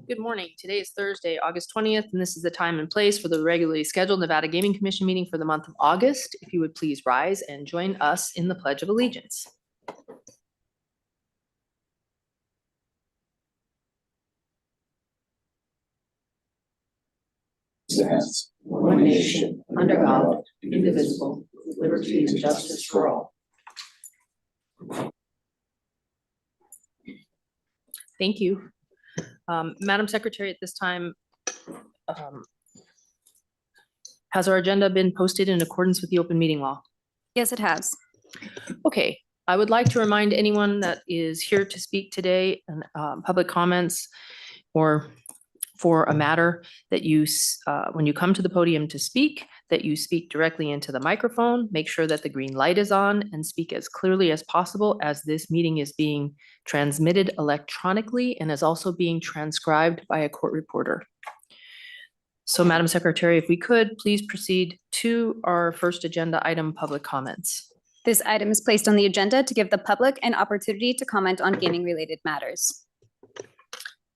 Good morning. Today is Thursday, August 20th, and this is the time and place for the regularly scheduled Nevada Gaming Commission meeting for the month of August. If you would please rise and join us in the Pledge of Allegiance. Stands one nation under God, indivisible, with liberty and justice for all. Thank you. Madam Secretary, at this time, has our agenda been posted in accordance with the open meeting law? Yes, it has. Okay, I would like to remind anyone that is here to speak today and public comments or for a matter that when you come to the podium to speak, that you speak directly into the microphone, make sure that the green light is on, and speak as clearly as possible, as this meeting is being transmitted electronically and is also being transcribed by a court reporter. So, Madam Secretary, if we could, please proceed to our first agenda item, public comments. This item is placed on the agenda to give the public an opportunity to comment on gaming-related matters.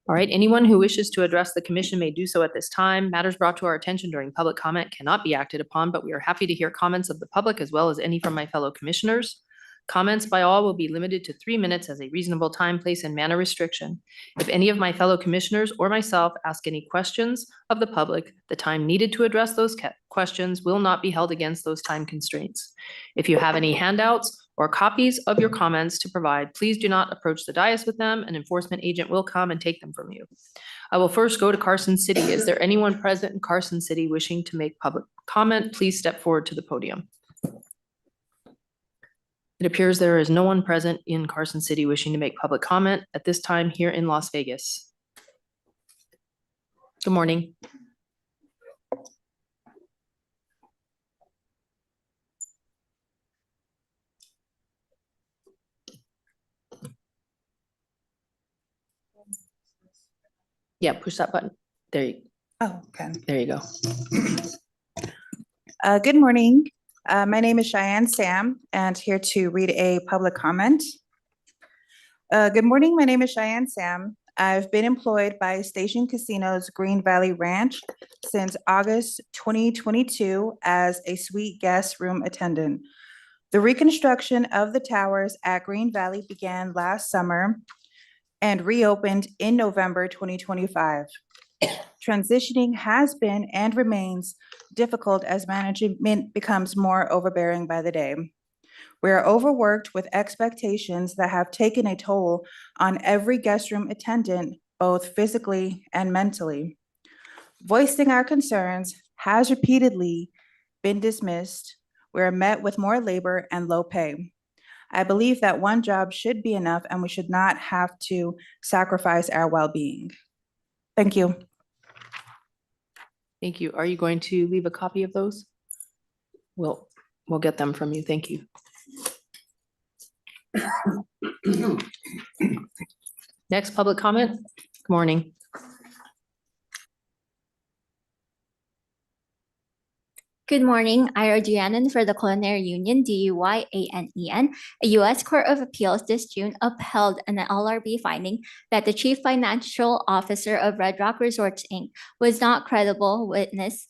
All right, anyone who wishes to address the commission may do so at this time. Matters brought to our attention during public comment cannot be acted upon, but we are happy to hear comments of the public as well as any from my fellow commissioners. Comments by all will be limited to 3 minutes as a reasonable time, place, and manner restriction. If any of my fellow commissioners or myself ask any questions of the public, the time needed to address those questions will not be held against those time constraints. If you have any handouts or copies of your comments to provide, please do not approach the dais with them. An enforcement agent will come and take them from you. I will first go to Carson City. Is there anyone present in Carson City wishing to make public comment? Please step forward to the podium. It appears there is no one present in Carson City wishing to make public comment at this time here in Las Vegas. Good morning. Yeah, push that button. There you go. Oh, okay. There you go. Good morning. My name is Cheyenne Sam, and here to read a public comment. Good morning. My name is Cheyenne Sam. I've been employed by Station Casinos Green Valley Ranch since August 2022 as a suite guest room attendant. The reconstruction of the towers at Green Valley began last summer and reopened in November 2025. Transitioning has been and remains difficult as management becomes more overbearing by the day. We are overworked with expectations that have taken a toll on every guest room attendant, both physically and mentally. Voicing our concerns has repeatedly been dismissed. We are met with more labor and low pay. I believe that one job should be enough and we should not have to sacrifice our well-being. Thank you. Thank you. Are you going to leave a copy of those? We'll get them from you. Thank you. Next public comment. Good morning. Good morning. Ira Duanen for the Culinary Union, DUYANEN. A U.S. Court of Appeals this June upheld an LRB finding that the chief financial officer of Red Rock Resorts, Inc. was not credible witness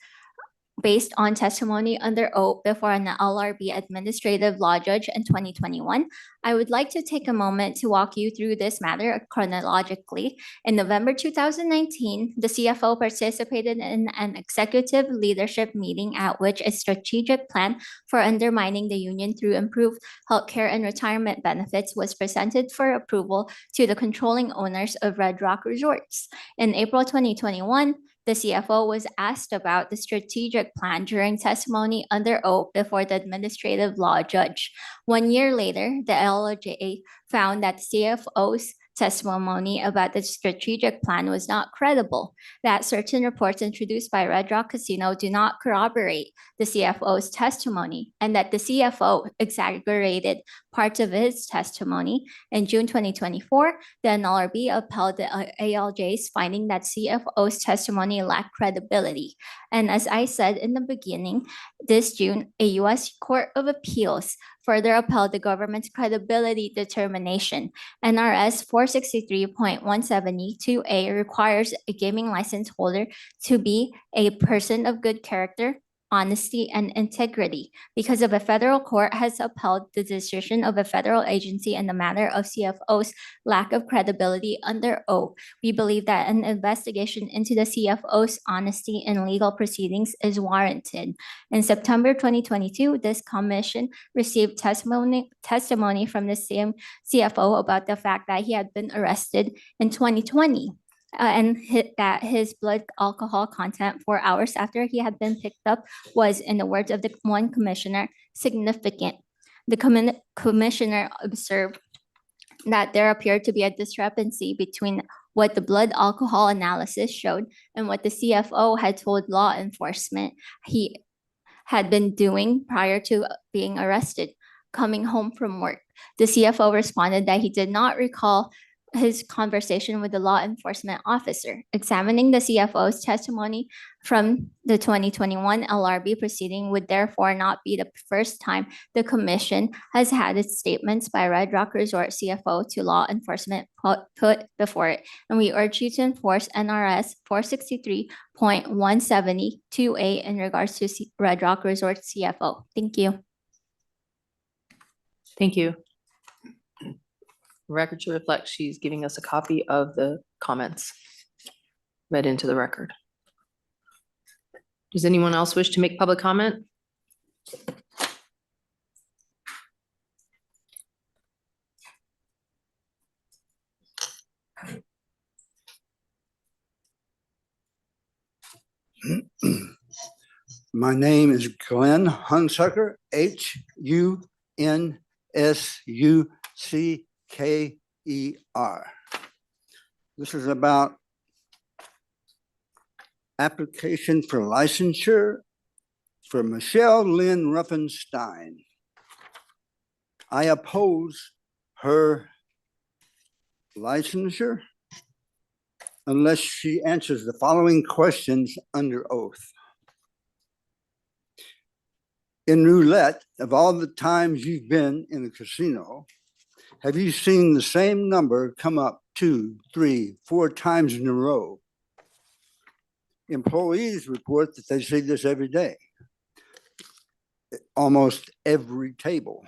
based on testimony under oath before an LRB administrative law judge in 2021. I would like to take a moment to walk you through this matter chronologically. In November 2019, the CFO participated in an executive leadership meeting at which a strategic plan for undermining the union through improved healthcare and retirement benefits was presented for approval to the controlling owners of Red Rock Resorts. In April 2021, the CFO was asked about the strategic plan during testimony under oath before the administrative law judge. 1 year later, the LOJ found that the CFO's testimony about the strategic plan was not credible, that certain reports introduced by Red Rock Casino do not corroborate the CFO's testimony, and that the CFO exaggerated parts of his testimony. In June 2024, the NLRB upheld the ALJ's finding that CFO's testimony lacked credibility. And as I said in the beginning, this June, a U.S. Court of Appeals further upheld the government's credibility determination. NRS 463.172A requires a gaming license holder to be a person of good character, honesty, and integrity. Because of a federal court has upheld the decision of a federal agency in the matter of CFO's lack of credibility under oath, we believe that an investigation into the CFO's honesty in legal proceedings is warranted. In September 2022, this commission received testimony from the same CFO about the fact that he had been arrested in 2020. That his blood alcohol content 4 hours after he had been picked up was, in the words of the one commissioner, significant. The commissioner observed that there appeared to be a discrepancy between what the blood alcohol analysis showed and what the CFO had told law enforcement he had been doing prior to being arrested. Coming home from work, the CFO responded that he did not recall his conversation with the law enforcement officer. Examining the CFO's testimony from the 2021 LRB proceeding would therefore not be the first time the commission has had its statements by Red Rock Resort CFO to law enforcement put before it. And we urge you to enforce NRS 463.172A in regards to Red Rock Resort CFO. Thank you. Thank you. Record should reflect she's giving us a copy of the comments read into the record. Does anyone else wish to make public comment? My name is Glenn Hunsucker, Hunsucker. This is about application for licensure for Michelle Lynn Ruffenstein. I oppose her licensure unless she answers the following questions under oath. In roulette, of all the times you've been in a casino, have you seen the same number come up 2, 3, 4 times in a row? Employees report that they see this every day, almost every table.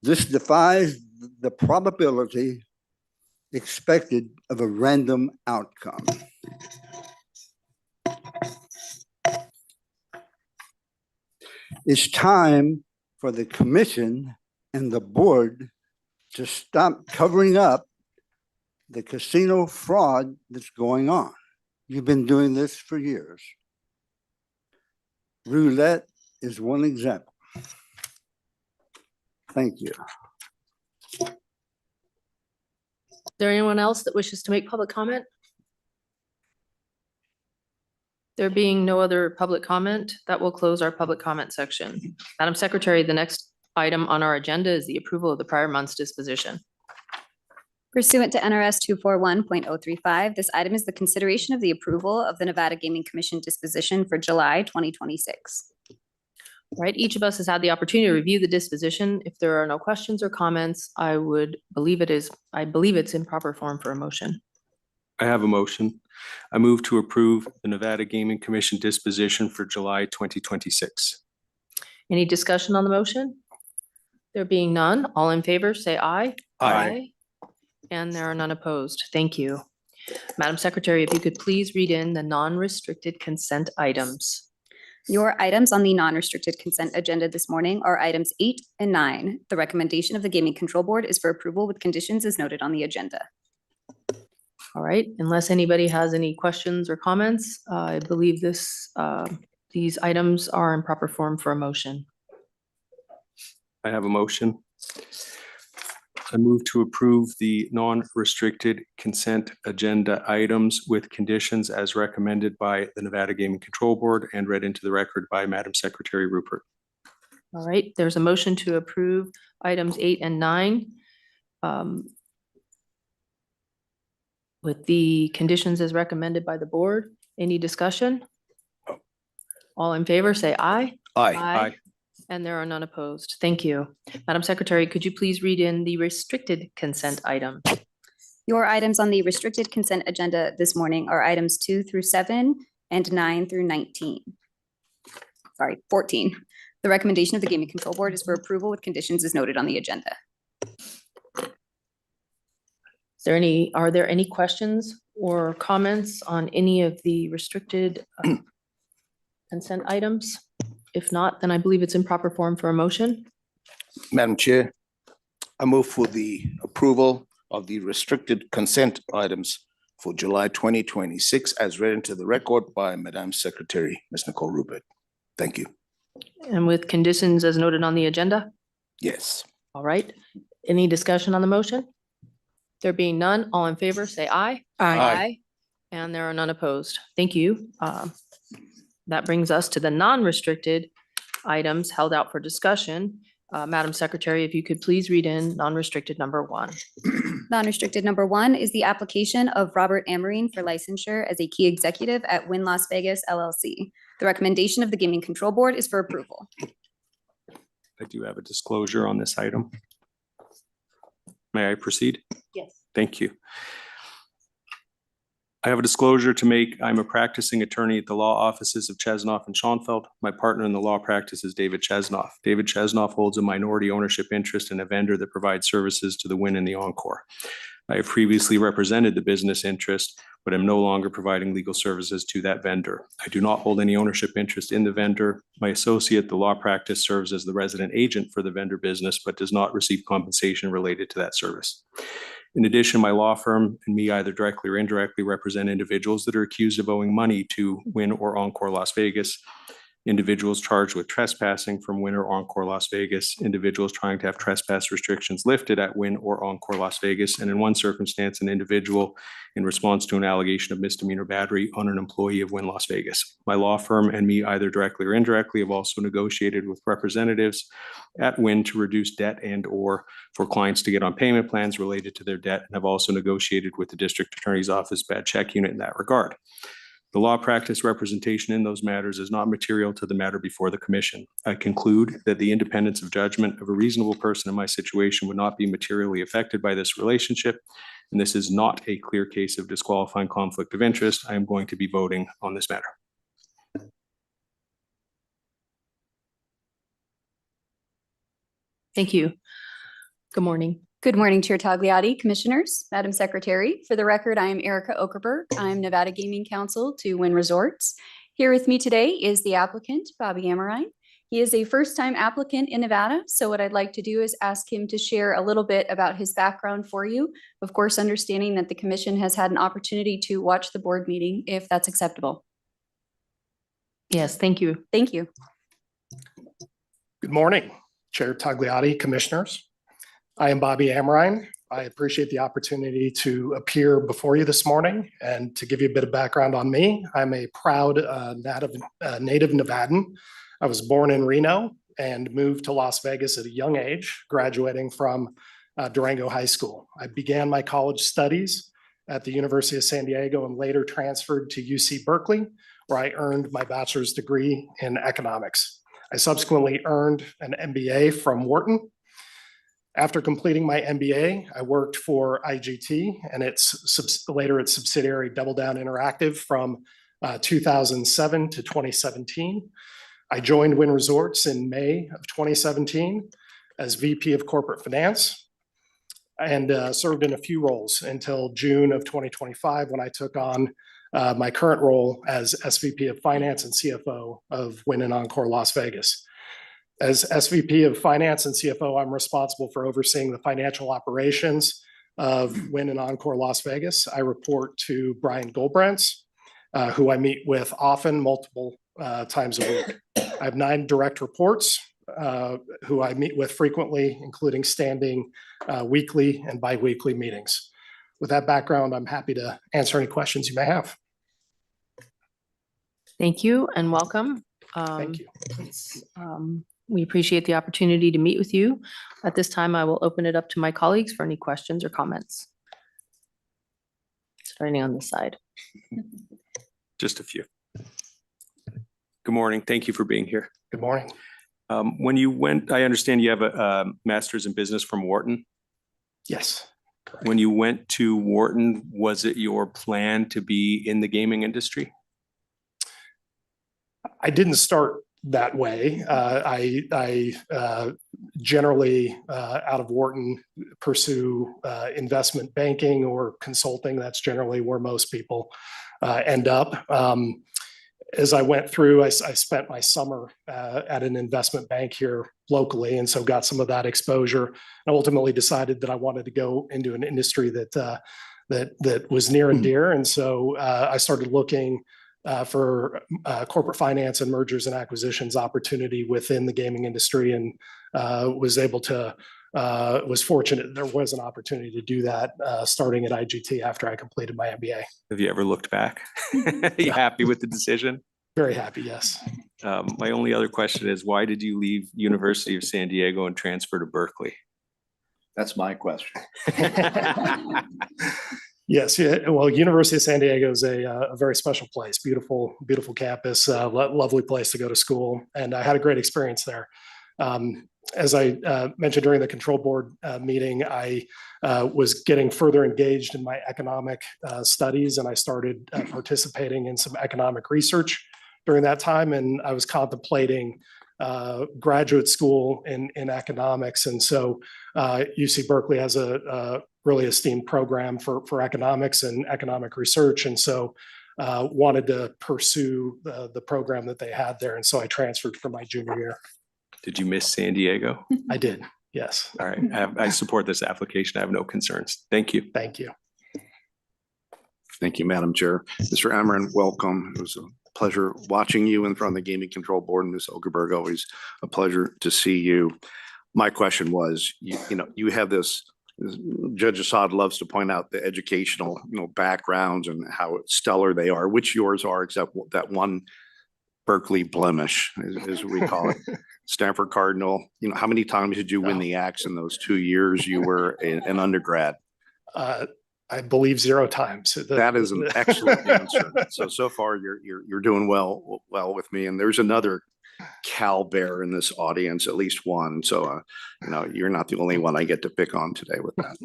This defies the probability expected of a random outcome. It's time for the commission and the board to stop covering up the casino fraud that's going on. You've been doing this for years. Roulette is one example. Thank you. Is there anyone else that wishes to make public comment? There being no other public comment, that will close our public comment section. Madam Secretary, the next item on our agenda is the approval of the prior month's disposition. Pursuant to NRS 241.035, this item is the consideration of the approval of the Nevada Gaming Commission disposition for July 2026. All right, each of us has had the opportunity to review the disposition. If there are no questions or comments, I believe it's in proper form for a motion. I have a motion. I move to approve the Nevada Gaming Commission disposition for July 2026. Any discussion on the motion? There being none, all in favor, say aye. Aye. And there are none opposed. Thank you. Madam Secretary, if you could please read in the non-restricted consent items. Your items on the non-restricted consent agenda this morning are items 8 and 9. The recommendation of the Gaming Control Board is for approval with conditions as noted on the agenda. All right, unless anybody has any questions or comments, I believe these items are in proper form for a motion. I have a motion. I move to approve the non-restricted consent agenda items with conditions as recommended by the Nevada Gaming Control Board and read into the record by Madam Secretary Rupert. All right, there's a motion to approve items 8 and 9 with the conditions as recommended by the board. Any discussion? All in favor, say aye. Aye. Aye. And there are none opposed. Thank you. Madam Secretary, could you please read in the restricted consent item? Your items on the restricted consent agenda this morning are items 2 through 7 and 9 through 19. Sorry, 14. The recommendation of the Gaming Control Board is for approval with conditions as noted on the agenda. Are there any questions or comments on any of the restricted consent items? If not, then I believe it's in proper form for a motion. Madam Chair, I move for the approval of the restricted consent items for July 2026 as read into the record by Madam Secretary, Ms. Nicole Rupert. Thank you. And with conditions as noted on the agenda? Yes. All right. Any discussion on the motion? There being none, all in favor, say aye. Aye. And there are none opposed. Thank you. That brings us to the non-restricted items held out for discussion. Madam Secretary, if you could please read in non-restricted number 1. Non-restricted number 1 is the application of Robert Amarine for licensure as a key executive at Wynn Las Vegas LLC. The recommendation of the Gaming Control Board is for approval. I do have a disclosure on this item. May I proceed? Yes. Thank you. I have a disclosure to make. I'm a practicing attorney at the law offices of Chesnoff and Schoenfeld. My partner in the law practice is David Chesnoff. David Chesnoff holds a minority ownership interest in a vendor that provides services to the Wynn and the Encore. I have previously represented the business interest, but am no longer providing legal services to that vendor. I do not hold any ownership interest in the vendor. My associate, the law practice, serves as the resident agent for the vendor business, but does not receive compensation related to that service. In addition, my law firm and me either directly or indirectly represent individuals that are accused of owing money to Wynn or Encore Las Vegas, individuals charged with trespassing from Wynn or Encore Las Vegas, individuals trying to have trespass restrictions lifted at Wynn or Encore Las Vegas, and in one circumstance, an individual in response to an allegation of misdemeanor battery on an employee of Wynn Las Vegas. My law firm and me either directly or indirectly have also negotiated with representatives at Wynn to reduce debt and or for clients to get on payment plans related to their debt, and have also negotiated with the district attorney's office bad check unit in that regard. The law practice representation in those matters is not material to the matter before the commission. I conclude that the independence of judgment of a reasonable person in my situation would not be materially affected by this relationship, and this is not a clear case of disqualifying conflict of interest. I am going to be voting on this matter. Thank you. Good morning. Good morning, Chair Tagliati, Commissioners, Madam Secretary. For the record, I am Erica Okerberg. I'm Nevada Gaming Counsel to Wynn Resorts. Here with me today is the applicant, Bobby Amarine. He is a first-time applicant in Nevada, so what I'd like to do is ask him to share a little bit about his background for you. Of course, understanding that the commission has had an opportunity to watch the board meeting, if that's acceptable. Yes, thank you. Thank you. Good morning, Chair Tagliati, Commissioners. I am Bobby Amarine. I appreciate the opportunity to appear before you this morning and to give you a bit of background on me. I'm a proud native Nevadan. I was born in Reno and moved to Las Vegas at a young age, graduating from Durango High School. I began my college studies at the University of San Diego and later transferred to UC Berkeley, where I earned my bachelor's degree in economics. I subsequently earned an MBA from Wharton. After completing my MBA, I worked for IGT and later its subsidiary Double Down Interactive from 2007 to 2017. I joined Wynn Resorts in May of 2017 as VP of Corporate Finance and served in a few roles until June of 2025 when I took on my current role as SVP of Finance and CFO of Wynn and Encore Las Vegas. As SVP of Finance and CFO, I'm responsible for overseeing the financial operations of Wynn and Encore Las Vegas. I report to Brian Goldbrands, who I meet with often, multiple times a week. I have 9 direct reports who I meet with frequently, including standing weekly and bi-weekly meetings. With that background, I'm happy to answer any questions you may have. Thank you and welcome. Thank you. We appreciate the opportunity to meet with you. At this time, I will open it up to my colleagues for any questions or comments. Starting on this side. Just a few. Good morning. Thank you for being here. Good morning. When you went, I understand you have a master's in business from Wharton. Yes. Correct. When you went to Wharton, was it your plan to be in the gaming industry? I didn't start that way. I generally out of Wharton pursue investment banking or consulting. That's generally where most people end up. As I went through, I spent my summer at an investment bank here locally, and so got some of that exposure. And ultimately decided that I wanted to go into an industry that was near and dear. And so I started looking for corporate finance and mergers and acquisitions opportunity within the gaming industry, and was fortunate there was an opportunity to do that starting at IGT after I completed my MBA. Have you ever looked back? You happy with the decision? Very happy, yes. My only other question is, why did you leave University of San Diego and transfer to Berkeley? That's my question. Yes, yeah, well, University of San Diego is a very special place, beautiful, beautiful campus, lovely place to go to school, and I had a great experience there. As I mentioned during the control board meeting, I was getting further engaged in my economic studies, and I started participating in some economic research during that time, and I was contemplating graduate school in economics. And so UC Berkeley has a really esteemed program for economics and economic research. And so wanted to pursue the program that they had there. And so I transferred for my junior year. Did you miss San Diego? I did, yes. All right, I support this application. I have no concerns. Thank you. Thank you. Thank you, Madam Chair. Mr. Amarin, welcome. It was a pleasure watching you in front of the Gaming Control Board. Ms. Ogerberg, always a pleasure to see you. My question was, you have this, Judge Assad loves to point out the educational, backgrounds and how stellar they are, which yours are, except that one Berkeley blemish, as we call it. Stanford Cardinal, how many times did you win the Axe in those 2 years you were an undergrad? I believe 0 times. That is an excellent answer. So far you're doing well with me. And there's another Cal Bear in this audience, at least one. So you're not the only one I get to pick on today with that.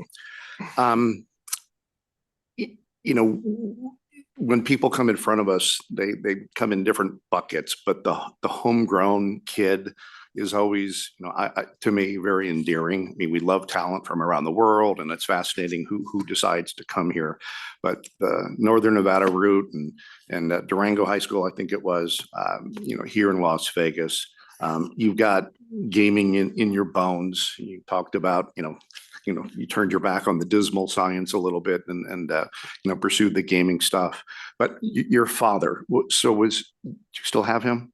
When people come in front of us, they come in different buckets, but the homegrown kid is always, to me, very endearing. I mean, we love talent from around the world, and it's fascinating who decides to come here. But the Northern Nevada route and Durango High School, I think it was, here in Las Vegas, you've got gaming in your bones. You talked about, you turned your back on the dismal science a little bit and pursued the gaming stuff. But your father, do you still have him?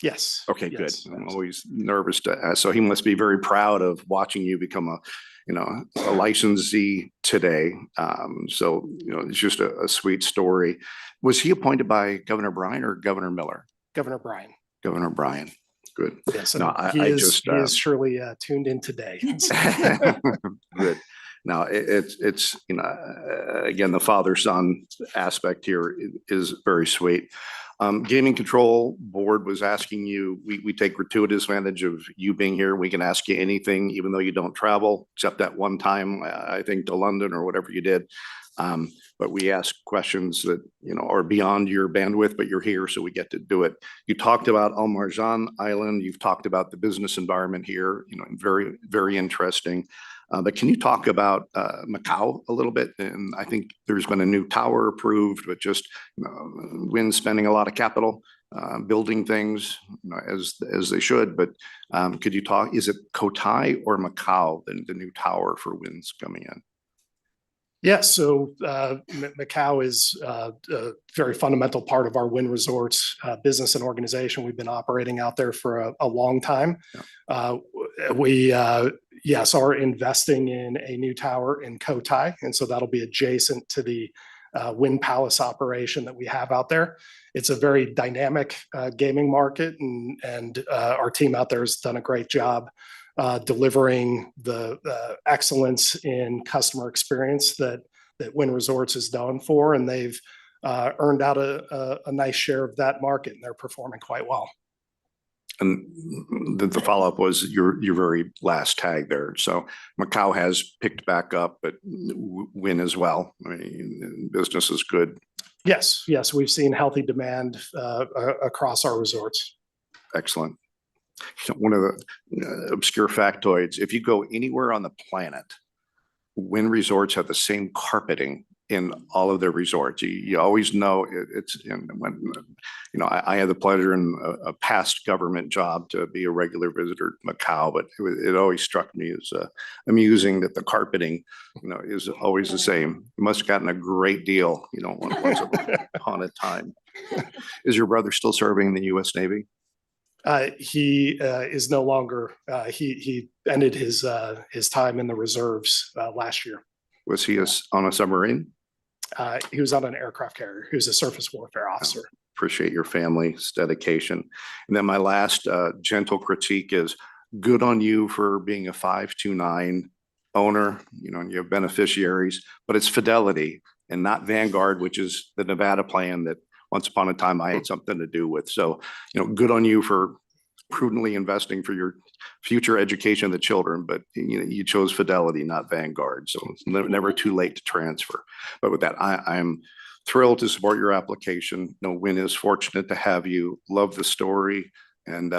Yes. Okay, yes, good. I'm always nervous to ask. So he must be very proud of watching you become a licensee today. It's just a sweet story. Was he appointed by Governor Bryan or Governor Miller? Governor Bryan. Governor Bryan. Good. Yes, No, he is surely tuned in today. Good. Now it's again, the father-son aspect here is very sweet. Gaming Control Board was asking you, we take gratuitous advantage of you being here. We can ask you anything, even though you don't travel, except that one time, I think to London or whatever you did. But we ask questions that, are beyond your bandwidth, but you're here, so we get to do it. You talked about Al Marjan Island. You've talked about the business environment here, very, very interesting. But can you talk about Macau a little bit? And I think there's been a new tower approved, but just Wynn spending a lot of capital building things as they should. But could you talk, is it Cotai or Macau, the new tower for Wynn's coming in? Yes, so Macau is a very fundamental part of our Wynn Resorts business and organization. We've been operating out there for a long time. Yeah. We are investing in a new tower in Cotai, and so that'll be adjacent to the Wynn Palace operation that we have out there. It's a very dynamic gaming market, and our team out there has done a great job delivering the excellence in customer experience that Wynn Resorts is known for, and they've earned out a nice share of that market, and they're performing quite well. And the follow-up was your very last tag there. So Macau has picked back up, but Wynn as well. I mean, business is good. Yes, we've seen healthy demand across our resorts. Excellent. So one of the obscure factoids, if you go anywhere on the planet, Wynn Resorts have the same carpeting in all of their resorts. You always know it's when, you know, I had the pleasure in a past government job to be a regular visitor to Macau, but it always struck me as amusing that the carpeting, you know, is always the same. You must have gotten a great deal, you know, once upon a time. Is your brother still serving in the U.S. Navy? He is no longer, he ended his time in the reserves last year. Was he on a submarine? He was on an aircraft carrier. He was a surface warfare officer. Appreciate your family's dedication. And then my last gentle critique is good on you for being a 529 owner, you know, and you have beneficiaries, but it's Fidelity and not Vanguard, which is the Nevada plan that once upon a time I had something to do with. So, you know, good on you for prudently investing for your future education of the children, but you know, you chose Fidelity, not Vanguard. So it's never too late to transfer. But with that, I'm thrilled to support your application. No, Wynn is fortunate to have you. Love the story, and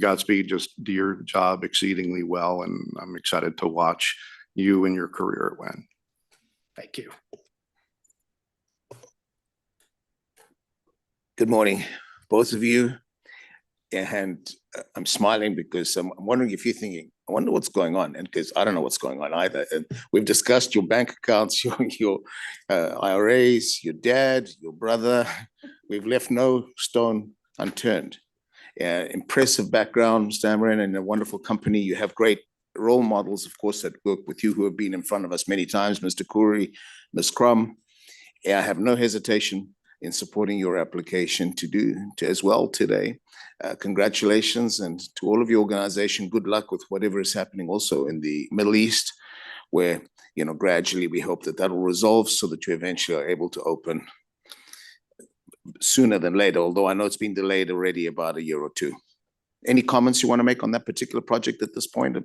Godspeed. Just do your job exceedingly well, and I'm excited to watch you and your career at Wynn. Thank you. Good morning, both of you. And I'm smiling because I'm wondering if you're thinking, I wonder what's going on. And because I don't know what's going on either. And we've discussed your bank accounts, your IRAs, your dad, your brother. We've left no stone unturned. Impressive background, Mr. Amaran, and a wonderful company. You have great role models, of course, that work with you who have been in front of us many times, Mr. Khoury, Ms. Crum. I have no hesitation in supporting your application to as well today. Congratulations, and to all of your organization, good luck with whatever is happening also in the Middle East, where, you know, gradually we hope that will resolve so that you eventually are able to open sooner than later, although I know it's been delayed already about a year or two. Any comments you want to make on that particular project at this point?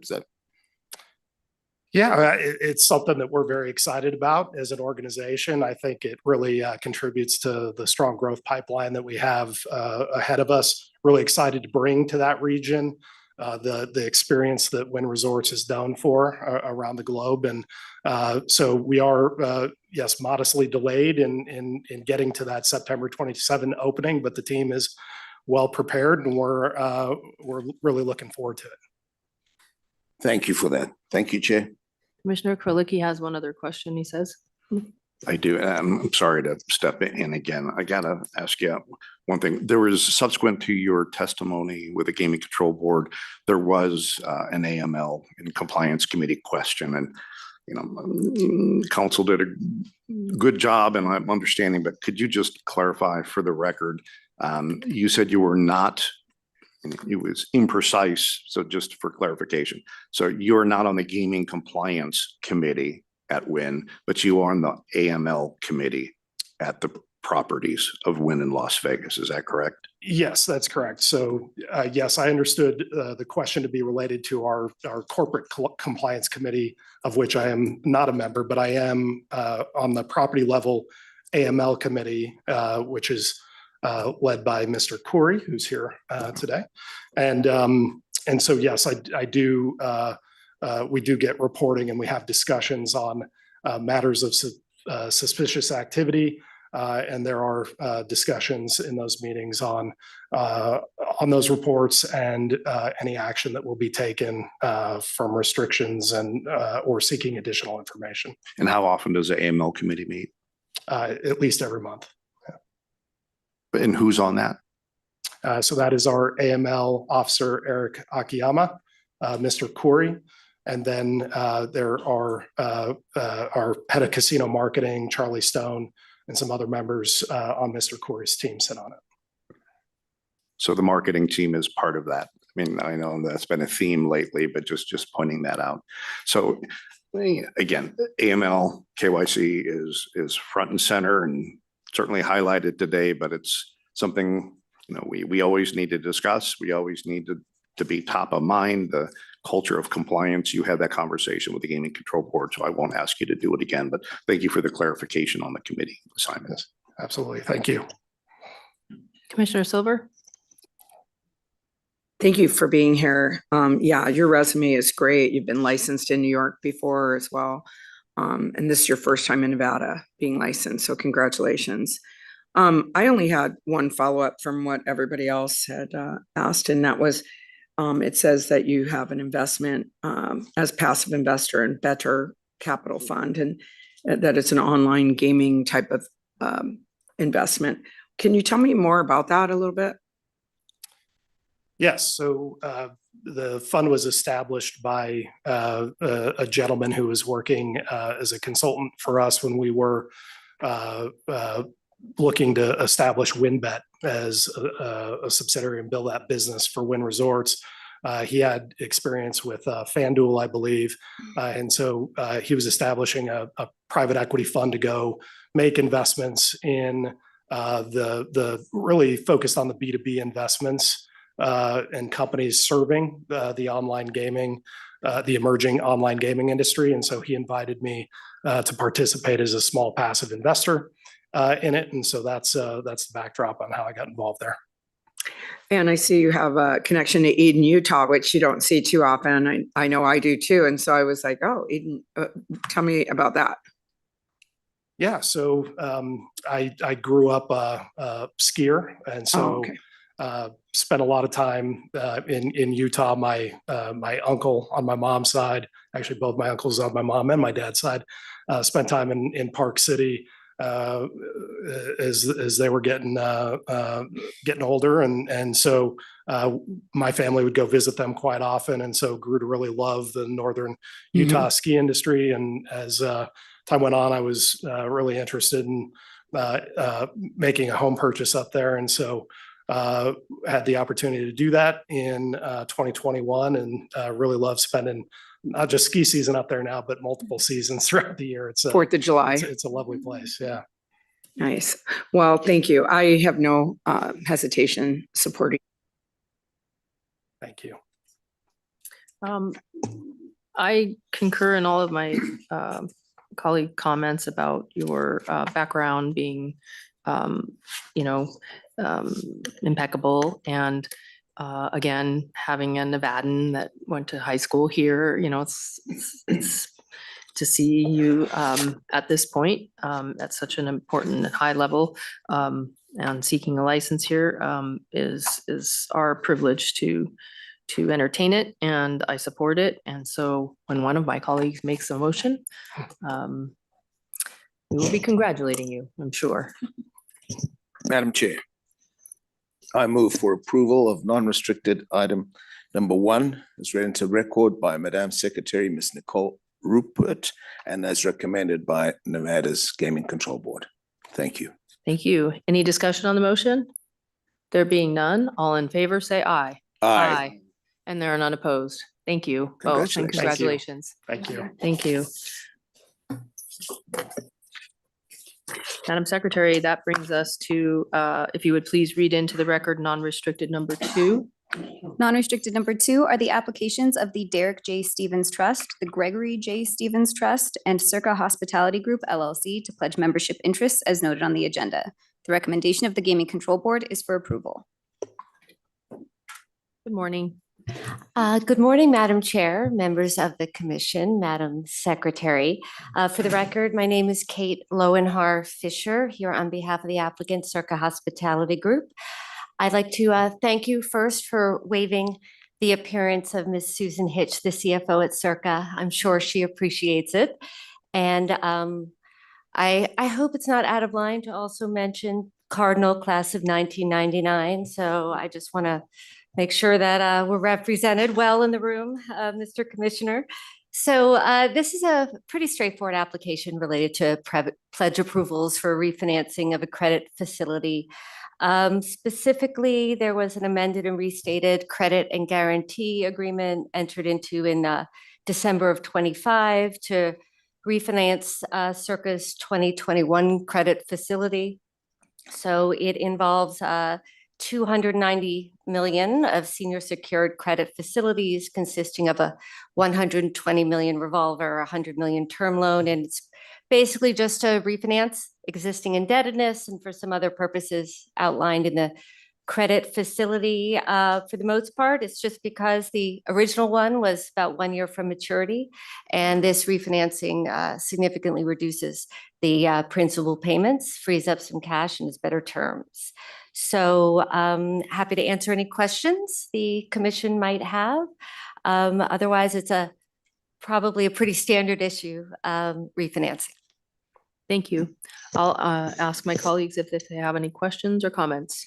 Yeah, it's something that we're very excited about as an organization. I think it really contributes to the strong growth pipeline that we have ahead of us. Really excited to bring to that region the experience that Wynn Resorts is known for around the globe. And so we are, yes, modestly delayed in getting to that September 27 opening, but the team is well prepared, and we're really looking forward to it. Thank you for that. Thank you, Chair. Commissioner Krolicki has one other question, he says. I do. I'm sorry to step in again. I gotta ask you one thing. There was subsequent to your testimony with the Gaming Control Board, there was an AML and Compliance Committee question, and you know, council did a good job, and I'm understanding. But could you just clarify for the record? You said you were not. It was imprecise, so just for clarification. So you're not on the Gaming Compliance Committee at Wynn, but you are on the AML Committee at the properties of Wynn in Las Vegas. Is that correct? Yes, that's correct. So yes, I understood the question to be related to our Corporate Compliance Committee, of which I am not a member, but I am on the property level AML Committee, which is led by Mr. Khoury, who's here today. And so, yes, I do, we do get reporting, and we have discussions on matters of suspicious activity. And there are discussions in those meetings on those reports and any action that will be taken from restrictions and or seeking additional information. And how often does the AML committee meet? At least every month. And who's on that? So that is our AML officer, Eric Akiyama, Mr. Khoury, and then there are our head of casino marketing, Charlie Stone, and some other members on Mr. Khoury's team sit on it. So the marketing team is part of that. I mean, I know that's been a theme lately, but just pointing that out. So again, AML KYC is front and center and certainly highlighted today, but it's something we always need to discuss, we always need to be top of mind, the culture of compliance. You had that conversation with the Gaming Control Board, so I won't ask you to do it again, but thank you for the clarification on the committee assignments. Absolutely. Thank you. Commissioner Silver? Thank you for being here. Yeah, your resume is great. You've been licensed in New York before as well. And this is your first time in Nevada being licensed, so congratulations. I only had one follow-up from what everybody else had asked, and that was, it says that you have an investment as passive investor in Better Capital Fund, and that it's an online gaming type of investment. Can you tell me more about that a little bit? Yes, so the fund was established by a gentleman who was working as a consultant for us when we were looking to establish WinBet as a subsidiary and build that business for Wynn Resorts. He had experience with FanDuel, I believe, and so he was establishing a private equity fund to go make investments in the really focused on the B2B investments and companies serving the online gaming, the emerging online gaming industry. And so he invited me to participate as a small passive investor in it. And so that's the backdrop on how I got involved there. And I see you have a connection to Eden, Utah, which you don't see too often. I know I do too. And so I was like, oh, Eden, tell me about that. Yeah, so I grew up a skier, and so spent a lot of time in Utah. My uncle on my mom's side, actually both my uncles on my mom and my dad's side, spent time in Park City as they were getting older, and so my family would go visit them quite often, and so grew to really love the northern Utah ski industry. And as time went on, I was really interested in making a home purchase up there, and so had the opportunity to do that in 2021, and really love spending not just ski season up there now, but multiple seasons throughout the year. It's 4th of July. It's a lovely place. Yeah. Nice. Well, thank you. I have no hesitation supporting. Thank you. I concur in all of my colleague comments about your background being, impeccable. And again, having a Nevadan that went to high school here, it's to see you at this point at such an important high level and seeking a license here is our privilege to entertain it, and I support it. And so when one of my colleagues makes a motion, we will be congratulating you, I'm sure. Madam Chair, I move for approval of non-restricted item number 1 as read into record by Madam Secretary, Ms. Nicole Rupert, and as recommended by Nevada's Gaming Control Board. Thank you. Thank you. Any discussion on the motion? There being none, all in favor, say aye. Aye. And there are none opposed. Thank you both, and Congratulations. congratulations. Thank you. Thank you. Madam Secretary, that brings us to, if you would please read into the record non-restricted number 2. Non-restricted number 2 are the applications of the Derek J. Stevens Trust, the Gregory J. Stevens Trust, and Circa Hospitality Group LLC to pledge membership interests as noted on the agenda. The recommendation of the Gaming Control Board is for approval. Good morning. Good morning, Madam Chair, members of the Commission, Madam Secretary. For the record, my name is Kate Lowenhar Fisher, here on behalf of the applicant Circa Hospitality Group. I'd like to thank you first for waiving the appearance of Ms. Susan Hitch, the CFO at Circa. I'm sure she appreciates it. And I hope it's not out of line to also mention Cardinal Class of 1999. So I just want to make sure that we're represented well in the room, Mr. Commissioner. So this is a pretty straightforward application related to pledge approvals for refinancing of a credit facility. Specifically, there was an amended and restated credit and guarantee agreement entered into in December of 25 to refinance Circa's 2021 credit facility. So it involves $290 million of senior secured credit facilities consisting of a $120 million revolver, a $100 million term loan, and it's basically just to refinance existing indebtedness and for some other purposes outlined in the credit facility. For the most part, it's just because the original one was about 1 year from maturity, and this refinancing significantly reduces the principal payments, frees up some cash, and is better terms. So happy to answer any questions the commission might have. Otherwise, it's probably a pretty standard issue, refinancing. Thank you. I'll ask my colleagues if they have any questions or comments.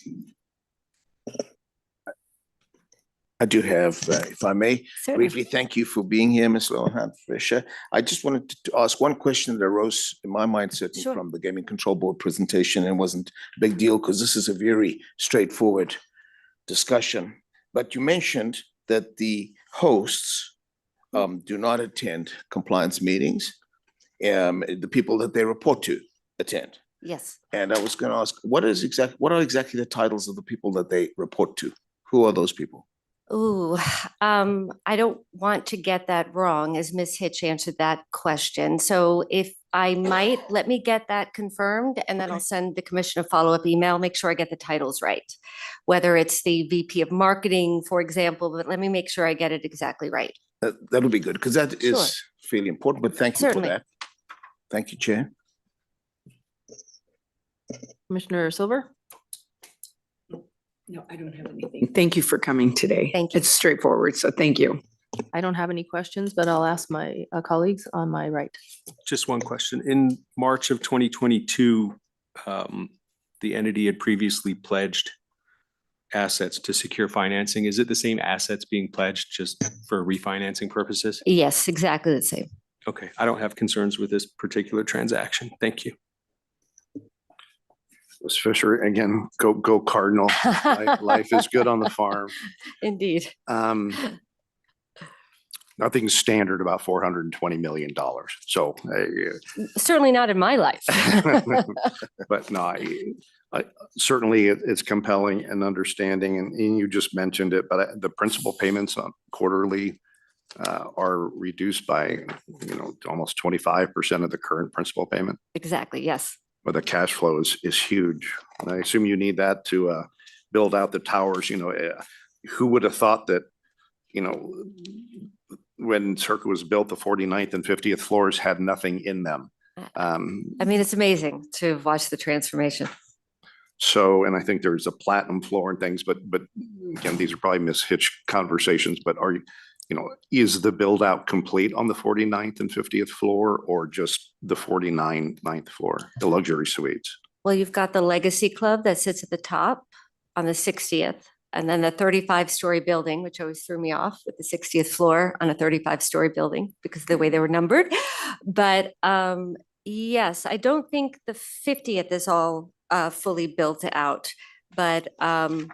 I do have, if I may, Certainly. briefly, thank you for being here, Ms. Lohan Fisher. I just wanted to ask one question that arose in my mind, certainly Sure. from the Gaming Control Board presentation, and wasn't a big deal because this is a very straightforward discussion. But you mentioned that the hosts do not attend compliance meetings. The people that they report to attend. Yes. And I was going to ask, what are exactly the titles of the people that they report to? Who are those people? Ooh, I don't want to get that wrong, as Ms. Hitch answered that question. So if I might, let me get that confirmed, and then I'll send the commission a follow-up email, make sure I get the titles right. Whether it's the VP of Marketing, for example, but let me make sure I get it exactly right. That'll be good, because that Sure. is fairly important, but thank you for Certainly. that. Thank you, Chair. Commissioner Silver? No, I don't have anything. Thank you for coming today. Thank you. It's straightforward, so thank you. I don't have any questions, but I'll ask my colleagues on my right. Just one question. In March of 2022, the entity had previously pledged assets to secure financing. Is it the same assets being pledged just for refinancing purposes? Yes, exactly the same. Okay, I don't have concerns with this particular transaction. Thank you. Ms. Fisher, again, go Cardinal. Life is good on the farm. Indeed. Nothing's standard about $420 million. So, Certainly not in my life. but no, I certainly it's compelling and understanding, and you just mentioned it, but the principal payments on quarterly are reduced by, almost 25% of the current principal payment. Exactly, yes. But the cash flow is huge. And I assume you need that to build out the towers. Who would have thought that, when Circa was built, the 49th and 50th floors had nothing in them. I mean, it's amazing to watch the transformation. So, and I think there's a platinum floor and things, but again, these are probably Ms. Hitch conversations, but is the build out complete on the 49th and 50th floor, or just the 49th floor, the luxury suites? Well, you've got the Legacy Club that sits at the top on the 60th, and then the 35-story building, which always threw me off with the 60th floor on a 35-story building because of the way they were numbered. But yes, I don't think the 50th is all fully built out, but the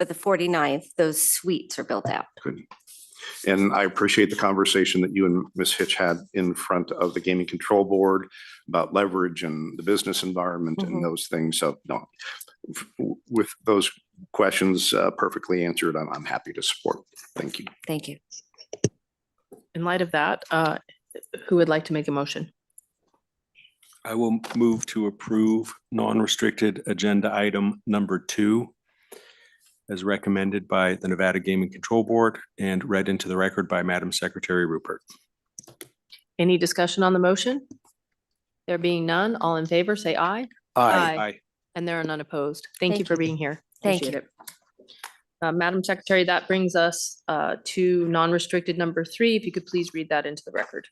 49th, those suites are built out. Good. And I appreciate the conversation that you and Ms. Hitch had in front of the Gaming Control Board about leverage and the business environment and those things. So no, with those questions perfectly answered, I'm happy to support. Thank you. Thank you. In light of that, who would like to make a motion? I will move to approve non-restricted agenda item number 2 as recommended by the Nevada Gaming Control Board and read into the record by Madam Secretary Rupert. Any discussion on the motion? There being none, all in favor, say aye. Aye. And there are none opposed. Thank you Thank for you. being here. Thank Appreciate you. it. Madam Secretary, that brings us to non-restricted number 3. If you could please read that into the record.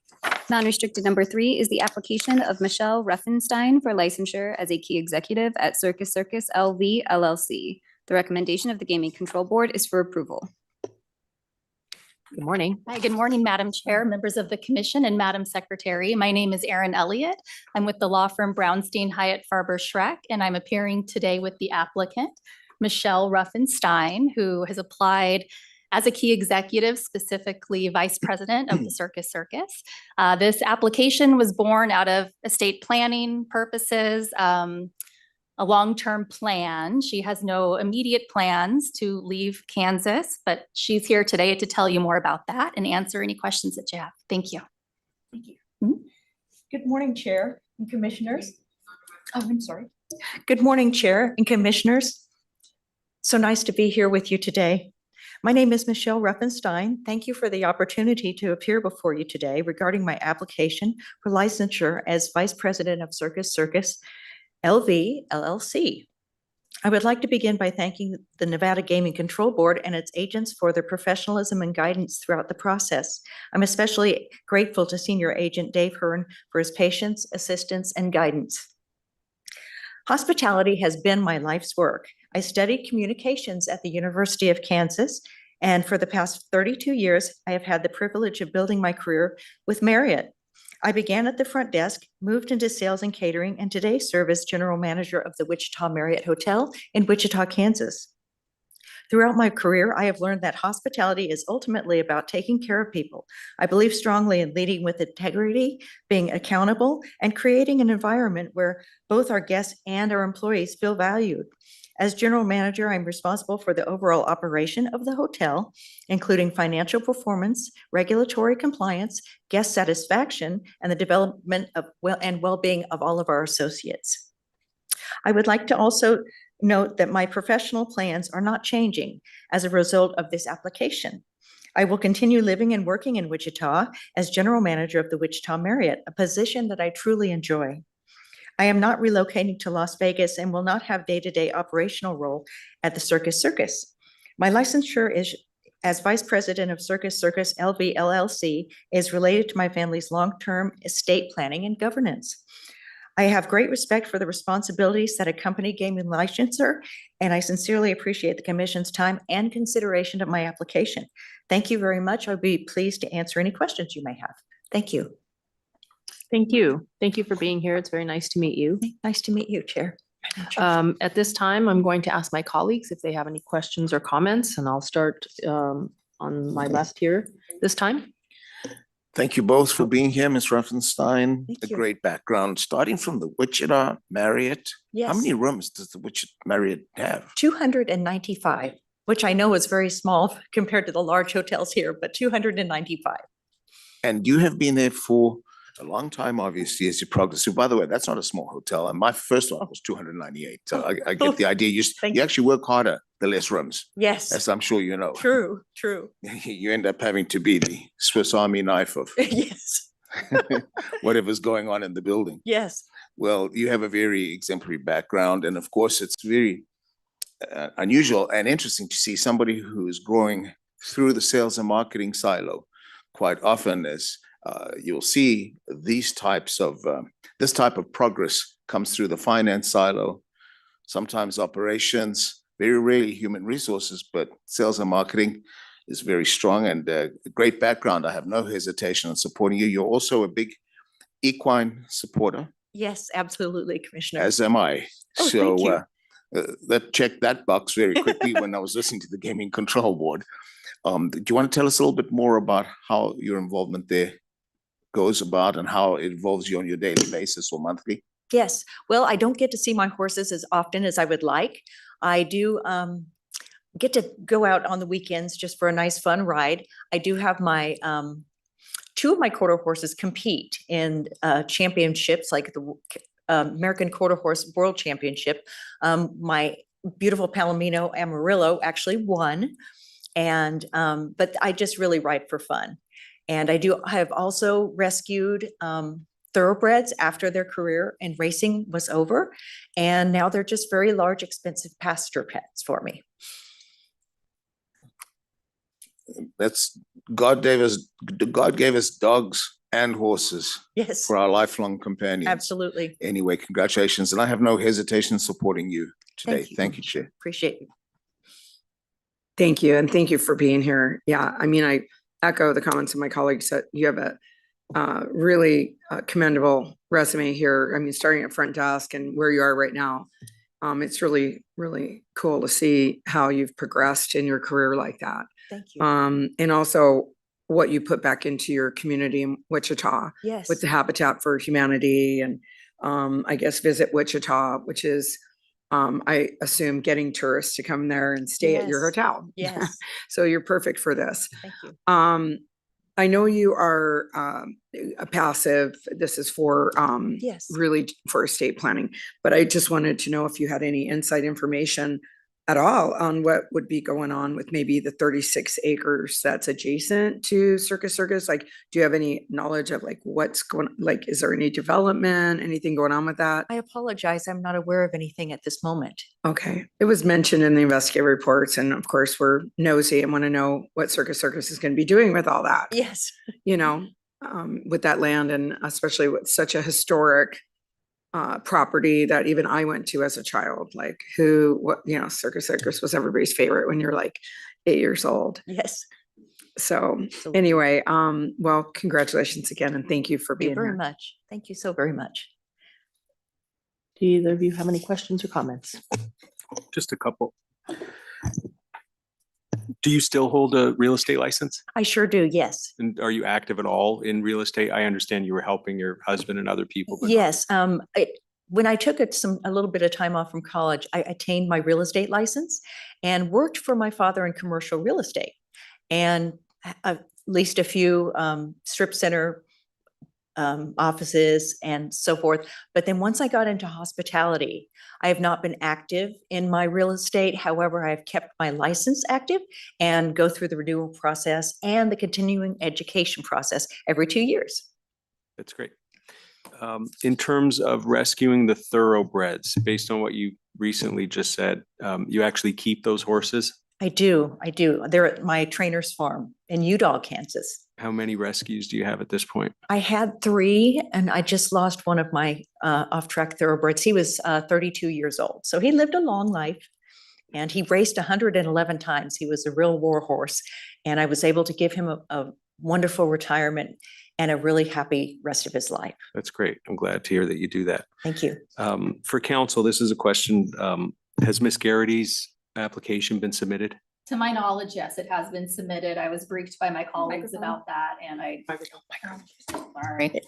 Non-restricted number 3 is the application of Michelle Ruffenstein for licensure as a key executive at Circus Circus LV LLC. The recommendation of the Gaming Control Board is for approval. Good morning. Hi, good morning, Madam Chair, members of the Commission, and Madam Secretary. My name is Erin Elliott. I'm with the law firm Brownstein Hyatt Farber Schreck, and I'm appearing today with the applicant, Michelle Ruffenstein, who has applied as a key executive, specifically vice president of the Circus Circus. This application was born out of estate planning purposes. a long-term plan. She has no immediate plans to leave Kansas, but she's here today to tell you more about that and answer any questions that you have. Thank you. Thank you. Good morning, Chair and Commissioners. Oh, I'm sorry. Good morning, Chair and Commissioners. So nice to be here with you today. My name is Michelle Ruffenstein. Thank you for the opportunity to appear before you today regarding my application for licensure as Vice President of Circus Circus LV LLC. I would like to begin by thanking the Nevada Gaming Control Board and its agents for their professionalism and guidance throughout the process. I'm especially grateful to Senior Agent Dave Hearn for his patience, assistance, and guidance. Hospitality has been my life's work. I studied communications at the University of Kansas, and for the past 32 years, I have had the privilege of building my career with Marriott. I began at the front desk, moved into sales and catering, and today serve as general manager of the Wichita Marriott Hotel in Wichita, Kansas. Throughout my career, I have learned that hospitality is ultimately about taking care of people. I believe strongly in leading with integrity, being accountable, and creating an environment where both our guests and our employees feel valued. As general manager, I'm responsible for the overall operation of the hotel, including financial performance, regulatory compliance, guest satisfaction, and the development of well-being of all of our associates. I would like to also note that my professional plans are not changing as a result of this application. I will continue living and working in Wichita as general manager of the Wichita Marriott, a position that I truly enjoy. I am not relocating to Las Vegas and will not have day-to-day operational role at the Circus Circus. My licensure is as Vice President of Circus Circus LV LLC is related to my family's long-term estate planning and governance. I have great respect for the responsibilities that accompany gaming licensure, and I sincerely appreciate the Commission's time and consideration of my application. Thank you very much. I'll be pleased to answer any questions you may have. Thank you. Thank you. Thank you for being here. It's very nice to meet you. Nice to meet you, Chair. At this time, I'm going to ask my colleagues if they have any questions or comments, and I'll start on my left here this time. Thank you both for being here, Ms. Ruffenstein. Thank A you. great background, starting from the Wichita Marriott. Yes. How many rooms does the Wichita Marriott have? 295, which I know is very small compared to the large hotels here, but 295. And you have been there for a long time, obviously, as you progress. So by the way, that's not a small hotel. And my first one was 298. So I get the idea. Thank You you. actually work harder the less rooms, Yes, as I'm sure you know. true. You end up having to be the Swiss Army knife of Yes, whatever's going on in the building. yes. Well, you have a very exemplary background, and of course, it's very unusual and interesting to see somebody who is growing through the sales and marketing silo. Quite often, as you'll see, this type of progress comes through the finance silo, sometimes operations, very rarely human resources, but sales and marketing is very strong and a great background. I have no hesitation in supporting you. You're also a big equine supporter, Yes, absolutely, Commissioner. as am I. Oh, So thank you. that checked that box very quickly when I was listening to the Gaming Control Board. Do you want to tell us a little bit more about how your involvement there goes about and how it involves you on your daily basis or monthly? Yes, well, I don't get to see my horses as often as I would like. I do get to go out on the weekends just for a nice fun ride. I do have my two of my quarter horses compete in championships like the American Quarter Horse World Championship. My beautiful Palomino Amarillo actually won, and but I just really ride for fun. And I have also rescued thoroughbreds after their career in racing was over, and now they're just very large, expensive pasture pets for me. God gave us dogs and horses Yes, for our lifelong companions. absolutely. Anyway, congratulations, and I have no hesitation in supporting you today. Thank you. Thank you, Chair. Appreciate you. Thank you, and thank you for being here. Yeah, I mean, I echo the comments of my colleagues that you have a really commendable resume here. I mean, starting at front desk and where you are right now, it's really, really cool to see how you've progressed in your career like that. Thank you. And also what you put back into your community in Wichita Yes. with the Habitat for Humanity and I guess Visit Wichita, which is I assume getting tourists to come there and stay at your Yes. hotel. Yes, So you're perfect for this. thank you. I know you are a passive, this is for Yes. really for estate planning, but I just wanted to know if you had any inside information at all on what would be going on with maybe the 36 acres that's adjacent to Circus Circus. Like, do you have any knowledge of like what's going, like, is there any development, anything going on with that? I apologize. I'm not aware of anything at this moment. Okay, it was mentioned in the investigative reports, and of course, we're nosy and want to know what Circus Circus is going to be doing with all that. Yes. You know, with that land, and especially with such a historic property that even I went to as a child, like Circus Circus was everybody's favorite when you're like 8 years old. Yes. So Absolutely. anyway, well, congratulations again, and thank you for Thank you being very here. much. Thank you so very much. Do either of you have any questions or comments? Just a couple. Do you still hold a real estate license? I sure do, yes. And are you active at all in real estate? I understand you were helping your husband and other people, but not- Yes, when I took a little bit of time off from college, I attained my real estate license and worked for my father in commercial real estate. And leased a few strip center offices and so forth. But then once I got into hospitality, I have not been active in my real estate. However, I've kept my license active and go through the renewal process and the continuing education process every 2 years. That's great. In terms of rescuing the thoroughbreds, based on what you recently just said, you actually keep those horses? I do. They're at my trainer's farm in Udall, Kansas. How many rescues do you have at this point? I had 3 and I just lost one of my off-track thoroughbreds. He was 32 years old. So he lived a long life and he raced 111 times. He was a real war horse. And I was able to give him a wonderful retirement and a really happy rest of his life. That's great. I'm glad to hear that you do that. Thank you. For council, this is a question. Has Ms. Garrity's application been submitted? To my knowledge, yes, it has been submitted. I was briefed by my colleagues about that and sorry.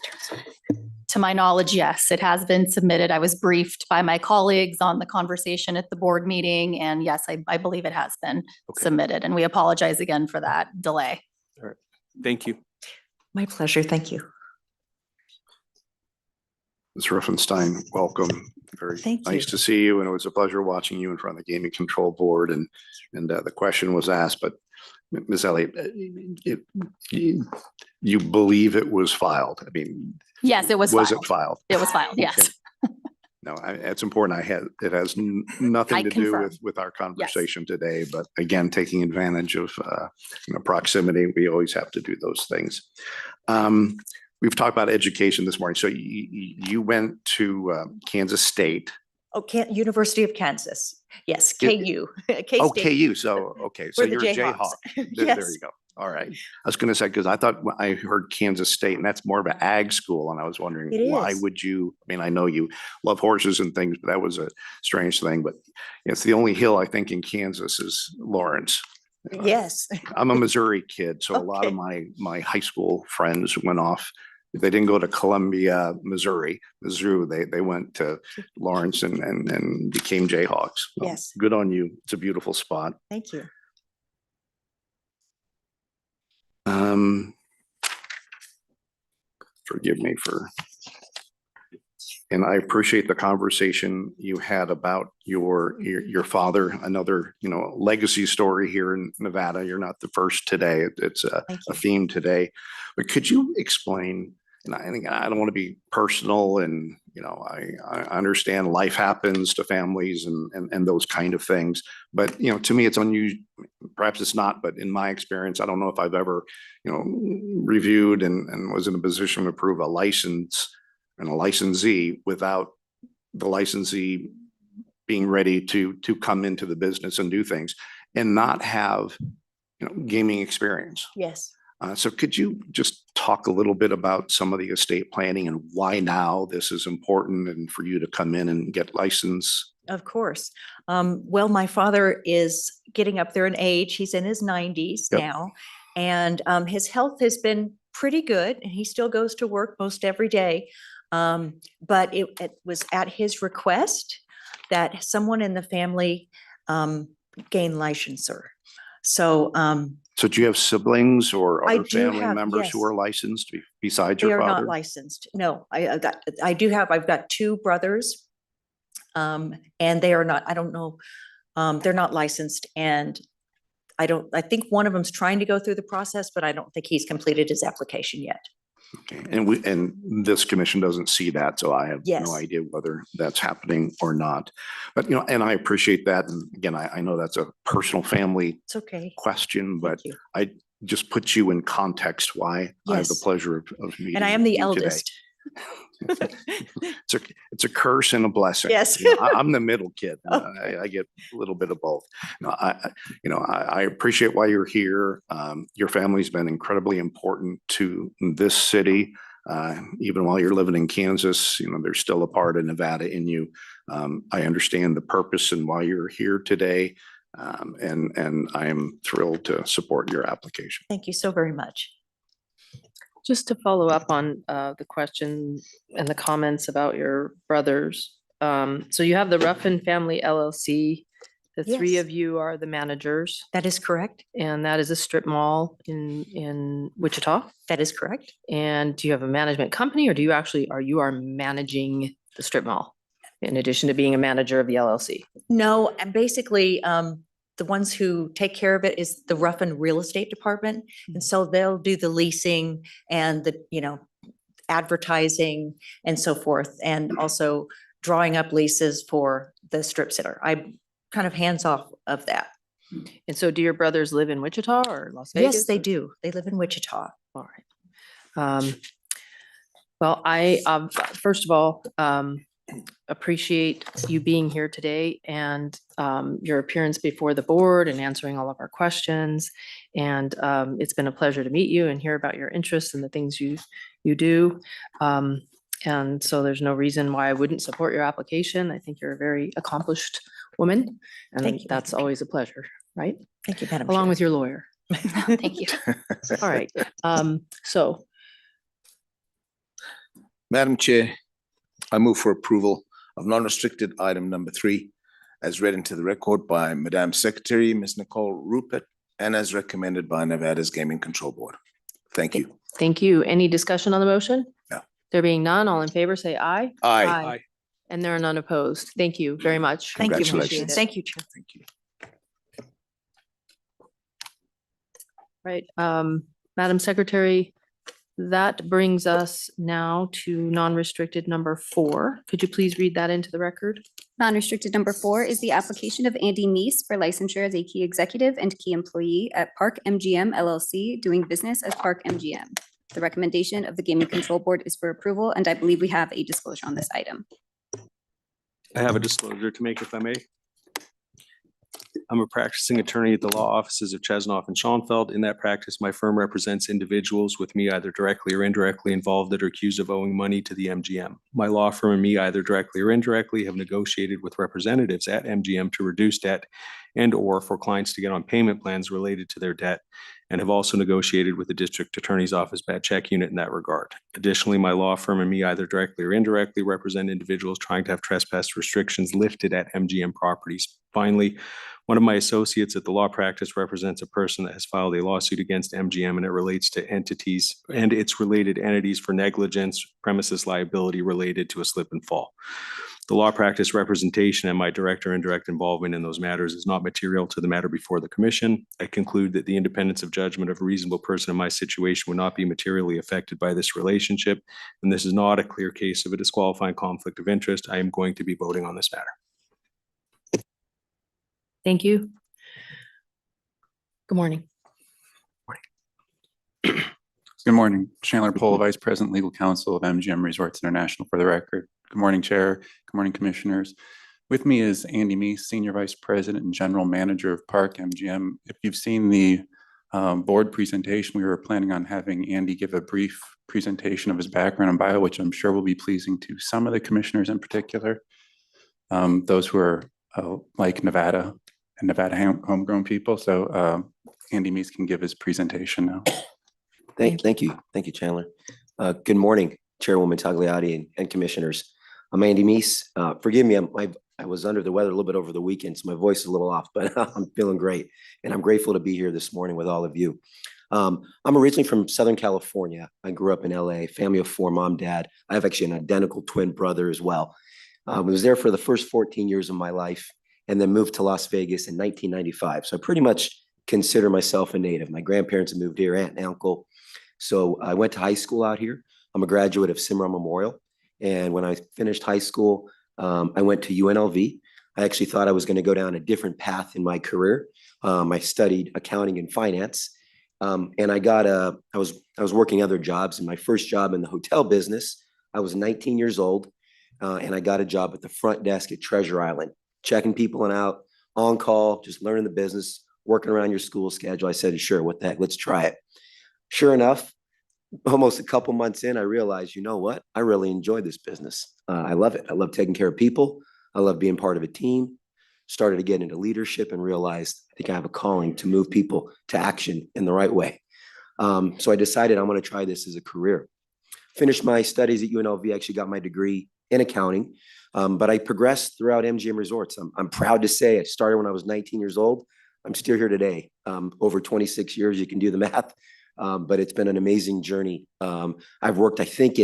To my knowledge, yes, it has been submitted. I was briefed by my colleagues on the conversation at the board meeting. And yes, I believe it has been Okay. submitted and we apologize again for that delay. Thank you. My pleasure. Thank you. Ms. Riefenstein, welcome. Very Thank nice you. to see you, and it was a pleasure watching you in front of the Gaming Control Board, and the question was asked, but Ms. Elliott, you believe it was filed? I mean, Yes, it was was it filed. filed? It was filed, yes. No, it's important. It has nothing I to do confirm. with our conversation today, but again, taking advantage of, proximity, we always have to do those things. We've talked about education this morning. So you went to Kansas State. Oh, University of Kansas. Yes, It- KU. Oh, K-State. KU. So, okay, so We're the you're a Jayhawks. Jayhawk. There Yes. you go. All right. I was going to say, because I thought I heard Kansas State and that's more of an ag school. And I was wondering, It why is. would you, I mean, I know you love horses and things, but that was a strange thing. But it's the only hill I think in Kansas is Lawrence. Yes. I'm a Missouri kid, so a lot of my high school friends went off. They didn't go to Columbia, Missouri, they went to Lawrence and became Jayhawks. So Yes. good on you. It's a beautiful spot. Thank you. Forgive me and I appreciate the conversation you had about your father, another, legacy story here in Nevada. You're not the first today. It's a Thank you. theme today. But could you explain, and I think I don't want to be personal and, I understand life happens to families and those kind of things. But, to me, it's unusual. Perhaps it's not, but in my experience, I don't know if I've ever, reviewed and was in a position to approve a license and a licensee without the licensee being ready to come into the business and do things and not have, gaming experience. Yes. So could you just talk a little bit about some of the estate planning and why now this is important and for you to come in and get license? Of course. Well, my father is getting up there in age. He's in his 90s Yep. now. And his health has been pretty good and he still goes to work most every day. But it was at his request that someone in the family gained licensure. So So do you have siblings or I other do family have- members who yes. are licensed besides they your are not father? licensed. No, I've got two brothers. And they are not, I don't know, they're not licensed, and I think one of them's trying to go through the process, but I don't think he's completed his application yet. Okay. And this commission doesn't see that, so I have Yes. no idea whether that's happening or not. But, and I appreciate that. And again, I know that's a personal family It's okay. question, but Thank you. I just put you in context why I have the Yes. pleasure of meeting And I am the you today. eldest. It's a curse and a blessing. Yes. I'm the middle kid. I get a little bit of both. No, I appreciate why you're here. Your family's been incredibly important to this city. Even while you're living in Kansas, there's still a part of Nevada in you. I understand the purpose and why you're here today. And I am thrilled to support your application. Thank you so very much. Just to follow up on the question and the comments about your brothers. So you have the Ruffin Family LLC. The three Yes. of you are the managers, That is correct. and that is a strip mall in Wichita. That is correct. And do you have a management company, or are you managing the strip mall in addition to being a manager of the LLC? No, and basically, the ones who take care of it is the Ruffin Real Estate Department. And so they'll do the leasing and the, advertising and so forth, and also drawing up leases for the strip center. I'm kind of hands off of that. And so do your brothers live in Wichita or Las Vegas? Yes, they or- do. They live in Wichita. All right. Well, I, first of all, appreciate you being here today and your appearance before the board and answering all of our questions. And it's been a pleasure to meet you and hear about your interests and the things you do. And so there's no reason why I wouldn't support your application. I think you're a very accomplished woman, Thank and you, that's Madam Chair. always a pleasure, right? Thank you, Madam Along Chair. with your lawyer. Thank you. All right. So Madam Chair, I move for approval of non-restricted item number 3 as read into the record by Madam Secretary, Ms. Nicole Rupert, and as recommended by Nevada's Gaming Control Board. Thank you. thank you. Any discussion on the motion? No. There being none, all in favor, say aye. Aye. And there are none opposed. Thank you very much. Thank you. Congratulations. Appreciate it. Thank you, Chair. Thank you. Right, Madam Secretary, that brings us now to non-restricted number 4. Could you please read that into the record? Non-restricted number 4 is the application of Andy Neese for licensure as a key executive and key employee at Park MGM LLC, doing business as Park MGM. The recommendation of the Gaming Control Board is for approval, and I believe we have a disclosure on this item. I have a disclosure to make, if I may. I'm a practicing attorney at the law offices of Chesnoff and Schoenfeld. In that practice, my firm represents individuals with me either directly or indirectly involved that are accused of owing money to the MGM. My law firm and me either directly or indirectly have negotiated with representatives at MGM to reduce debt and/or for clients to get on payment plans related to their debt, and have also negotiated with the district attorney's office bad check unit in that regard. Additionally, my law firm and me either directly or indirectly represent individuals trying to have trespass restrictions lifted at MGM properties. Finally, one of my associates at the law practice represents a person that has filed a lawsuit against MGM, and it relates to entities and its related entities for negligence, premises liability related to a slip and fall. The law practice representation and my direct or indirect involvement in those matters is not material to the matter before the commission. I conclude that the independence of judgment of a reasonable person in my situation would not be materially affected by this relationship, and this is not a clear case of a disqualifying conflict of interest. I am going to be voting on this matter. Thank you. Good morning. Good morning, Chandler Pohl, Vice President, Legal Counsel of MGM Resorts International, for the record. Good morning, Chair. Good morning, Commissioners. With me is Andy Meese, Senior Vice President and General Manager of Park MGM. If you've seen the board presentation, we were planning on having Andy give a brief presentation of his background and bio, which I'm sure will be pleasing to some of the commissioners in particular, those who are like Nevada and Nevada homegrown people. So Andy Meese can give his presentation now. Thank you, Chandler. Good morning, Chairwoman Tagliati and commissioners. I'm Andy Meese. Forgive me, I was under the weather a little bit over the weekend, so my voice is a little off, but I'm feeling great. And I'm grateful to be here this morning with all of you. I'm originally from Southern California. I grew up in LA, family of four, mom, dad. I have actually an identical twin brother as well. I was there for the first 14 years of my life and then moved to Las Vegas in 1995. So I pretty much consider myself a native. My grandparents moved here, aunt and uncle. So I went to high school out here. I'm a graduate of Cimarron Memorial. And when I finished high school, I went to UNLV. I actually thought I was going to go down a different path in my career. I studied accounting and finance. And I was working other jobs. And my first job in the hotel business, I was 19 years old. And I got a job at the front desk at Treasure Island, checking people out, on call, just learning the business, working around your school schedule. I said, sure, what the heck, let's try it. Sure enough, almost a couple months in, I realized, you know what? I really enjoy this business. I love it. I love taking care of people. I love being part of a team. Started to get into leadership and realized I think I have a calling to move people to action in the right way. So I decided I'm going to try this as a career. Finished my studies at UNLV, actually got my degree in accounting, but I progressed throughout MGM Resorts. I'm proud to say I started when I was 19 years old. I'm still here today. Over 26 years, you can do the math. But it's been an amazing journey. I've worked, I think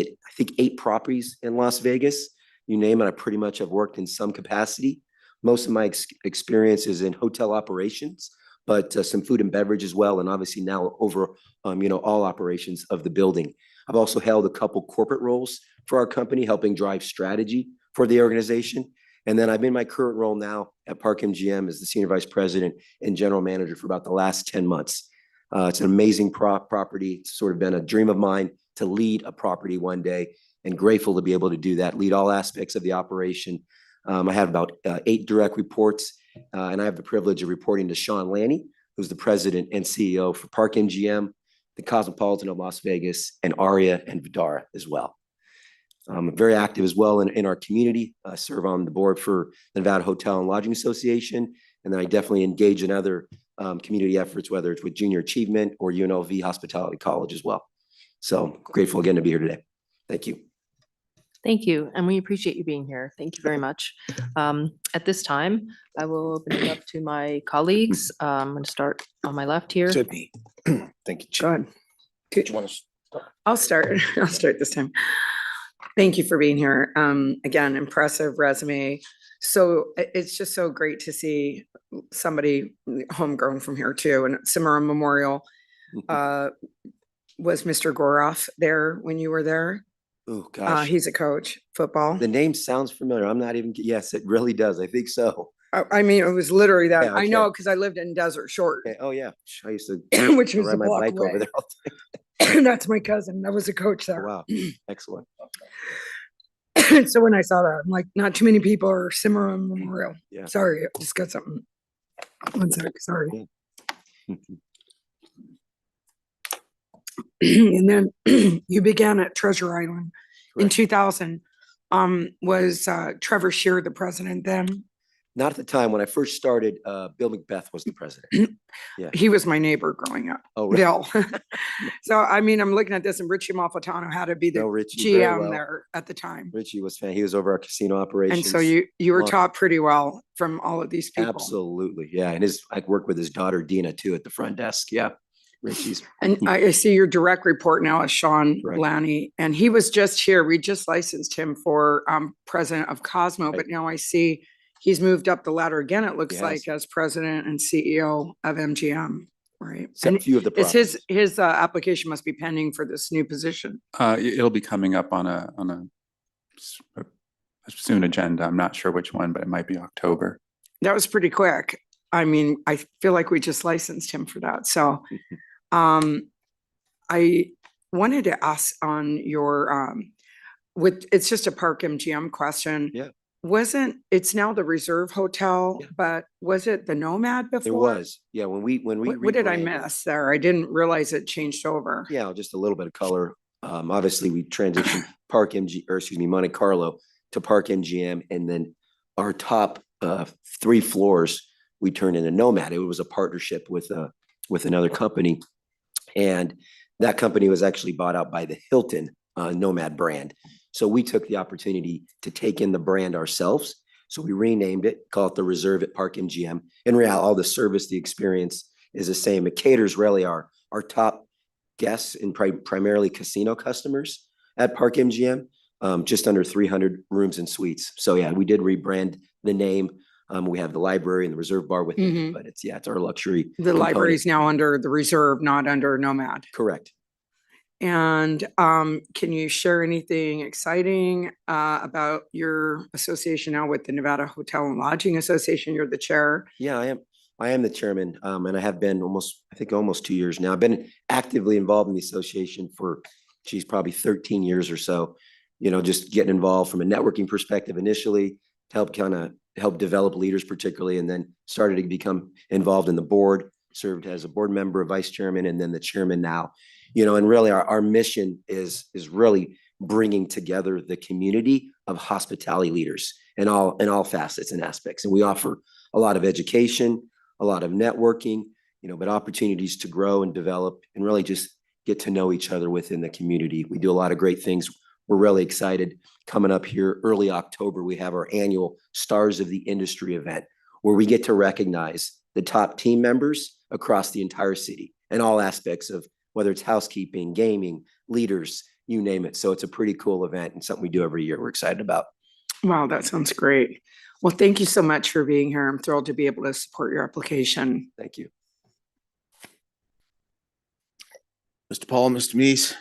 8 properties in Las Vegas. You name it, I pretty much have worked in some capacity. Most of my experience is in hotel operations, but some food and beverage as well. And obviously now over, all operations of the building. I've also held a couple corporate roles for our company, helping drive strategy for the organization. And then I'm in my current role now at Park MGM as the Senior Vice President and General Manager for about the last 10 months. It's an amazing property. It's sort of been a dream of mine to lead a property one day, and grateful to be able to do that, lead all aspects of the operation. I have about 8 direct reports, and I have the privilege of reporting to Sean Lanny, who's the president and CEO for Park MGM, the Cosmopolitan of Las Vegas, and Aria and Vdara as well. I'm very active as well in our community. I serve on the board for the Nevada Hotel and Lodging Association, and then I definitely engage in other community efforts, whether it's with Junior Achievement or UNLV Hospitality College as well. So grateful again to be here today. Thank you. Thank you. And we appreciate you being here. Thank you very much. At this time, I will open it up to my colleagues. I'm going to start on my left here. Sydney. Thank you. Go ahead. Do you want to start? I'll start. I'll start this time. Thank you for being here. Again, impressive resume. So it's just so great to see somebody homegrown from here too. And Cimarron Memorial, was Mr. Goroff there when you were there? Oh, gosh. He's a coach, football. The name sounds familiar. I'm not even, yes, it really does. I think so. I mean, it was literally that. Yeah, I okay. know because I lived in Desert Short, Okay. Oh, yeah. I used to which was a ride my block bike over away. there all the time. That's my cousin. That was a coach Oh, there. wow. Excellent. So when I saw that, I'm like, not too many people are Cimarron Memorial. Yeah. Sorry, I just got something. One sec, sorry. And then you began at Treasure Island in Correct. 2000. Was Trevor Shear the president then? Not at the time. When I first started, Bill Macbeth was the president. Yeah. He was my neighbor growing up, Oh, really? Bill. So, I mean, I'm looking at this and Richie Malfitano had to be the No, Richie, very GM well. there at the time. Richie was fan. He was over our casino operations. And so you were Long- taught pretty well from all of these people. Absolutely. Yeah. And I worked with his daughter, Dina, too, at the front desk. Yeah. Richie's. And I see your direct report now is Sean Correct. Lanny, and he was just here. We just licensed him for president of Cosmo, but now I see he's moved up the ladder again, it looks He like, has. as president and CEO of MGM, right? Set a And few of the it's properties. his application must be pending for this new position. It'll be coming up on a soon agenda. I'm not sure which one, but it might be October. That was pretty quick. I mean, I feel like we just licensed him for that. So I wanted to ask on your it's just a Park MGM question. Yeah. It's now the Reserve Hotel, Yeah. but was it the Nomad before? There was. Yeah. When we What did I rebranded- miss there? I didn't realize it changed over. Yeah, just a little bit of color. Obviously, we transitioned Monte Carlo to Park MGM, and then our top 3 floors we turned into Nomad. It was a partnership with another company, and that company was actually bought out by the Hilton Nomad brand. So we took the opportunity to take in the brand ourselves. So we renamed it, call it the Reserve at Park MGM. In reality, all the service, the experience is the same. It caters really our top guests and primarily casino customers at Park MGM, just under 300 rooms and suites. So yeah, we did rebrand the name. We have the library and the Reserve bar within it, but it's our luxury. The library is now under the Reserve, not under Nomad. Correct. And can you share anything exciting about your association now with the Nevada Hotel and Lodging Association? You're the chair. Yeah, I am the chairman, and I have been almost 2 years now. I've been actively involved in the association for, probably 13 years or so. Just getting involved from a networking perspective initially to help develop leaders particularly, and then started to become involved in the board, served as a board member, vice chairman, and then the chairman now. And really our mission is really bringing together the community of hospitality leaders in all facets and aspects. And we offer a lot of education, a lot of networking, but opportunities to grow and develop and really just get to know each other within the community. We do a lot of great things. We're really excited. Coming up here early October, we have our annual Stars of the Industry event where we get to recognize the top team members across the entire city and all aspects of whether it's housekeeping, gaming, leaders, you name it. So it's a pretty cool event and something we do every year. We're excited about. Wow, that sounds great. Well, thank you so much for being here. I'm thrilled to be able to support your application. Thank you. Mr. Paul, Mr. Meese,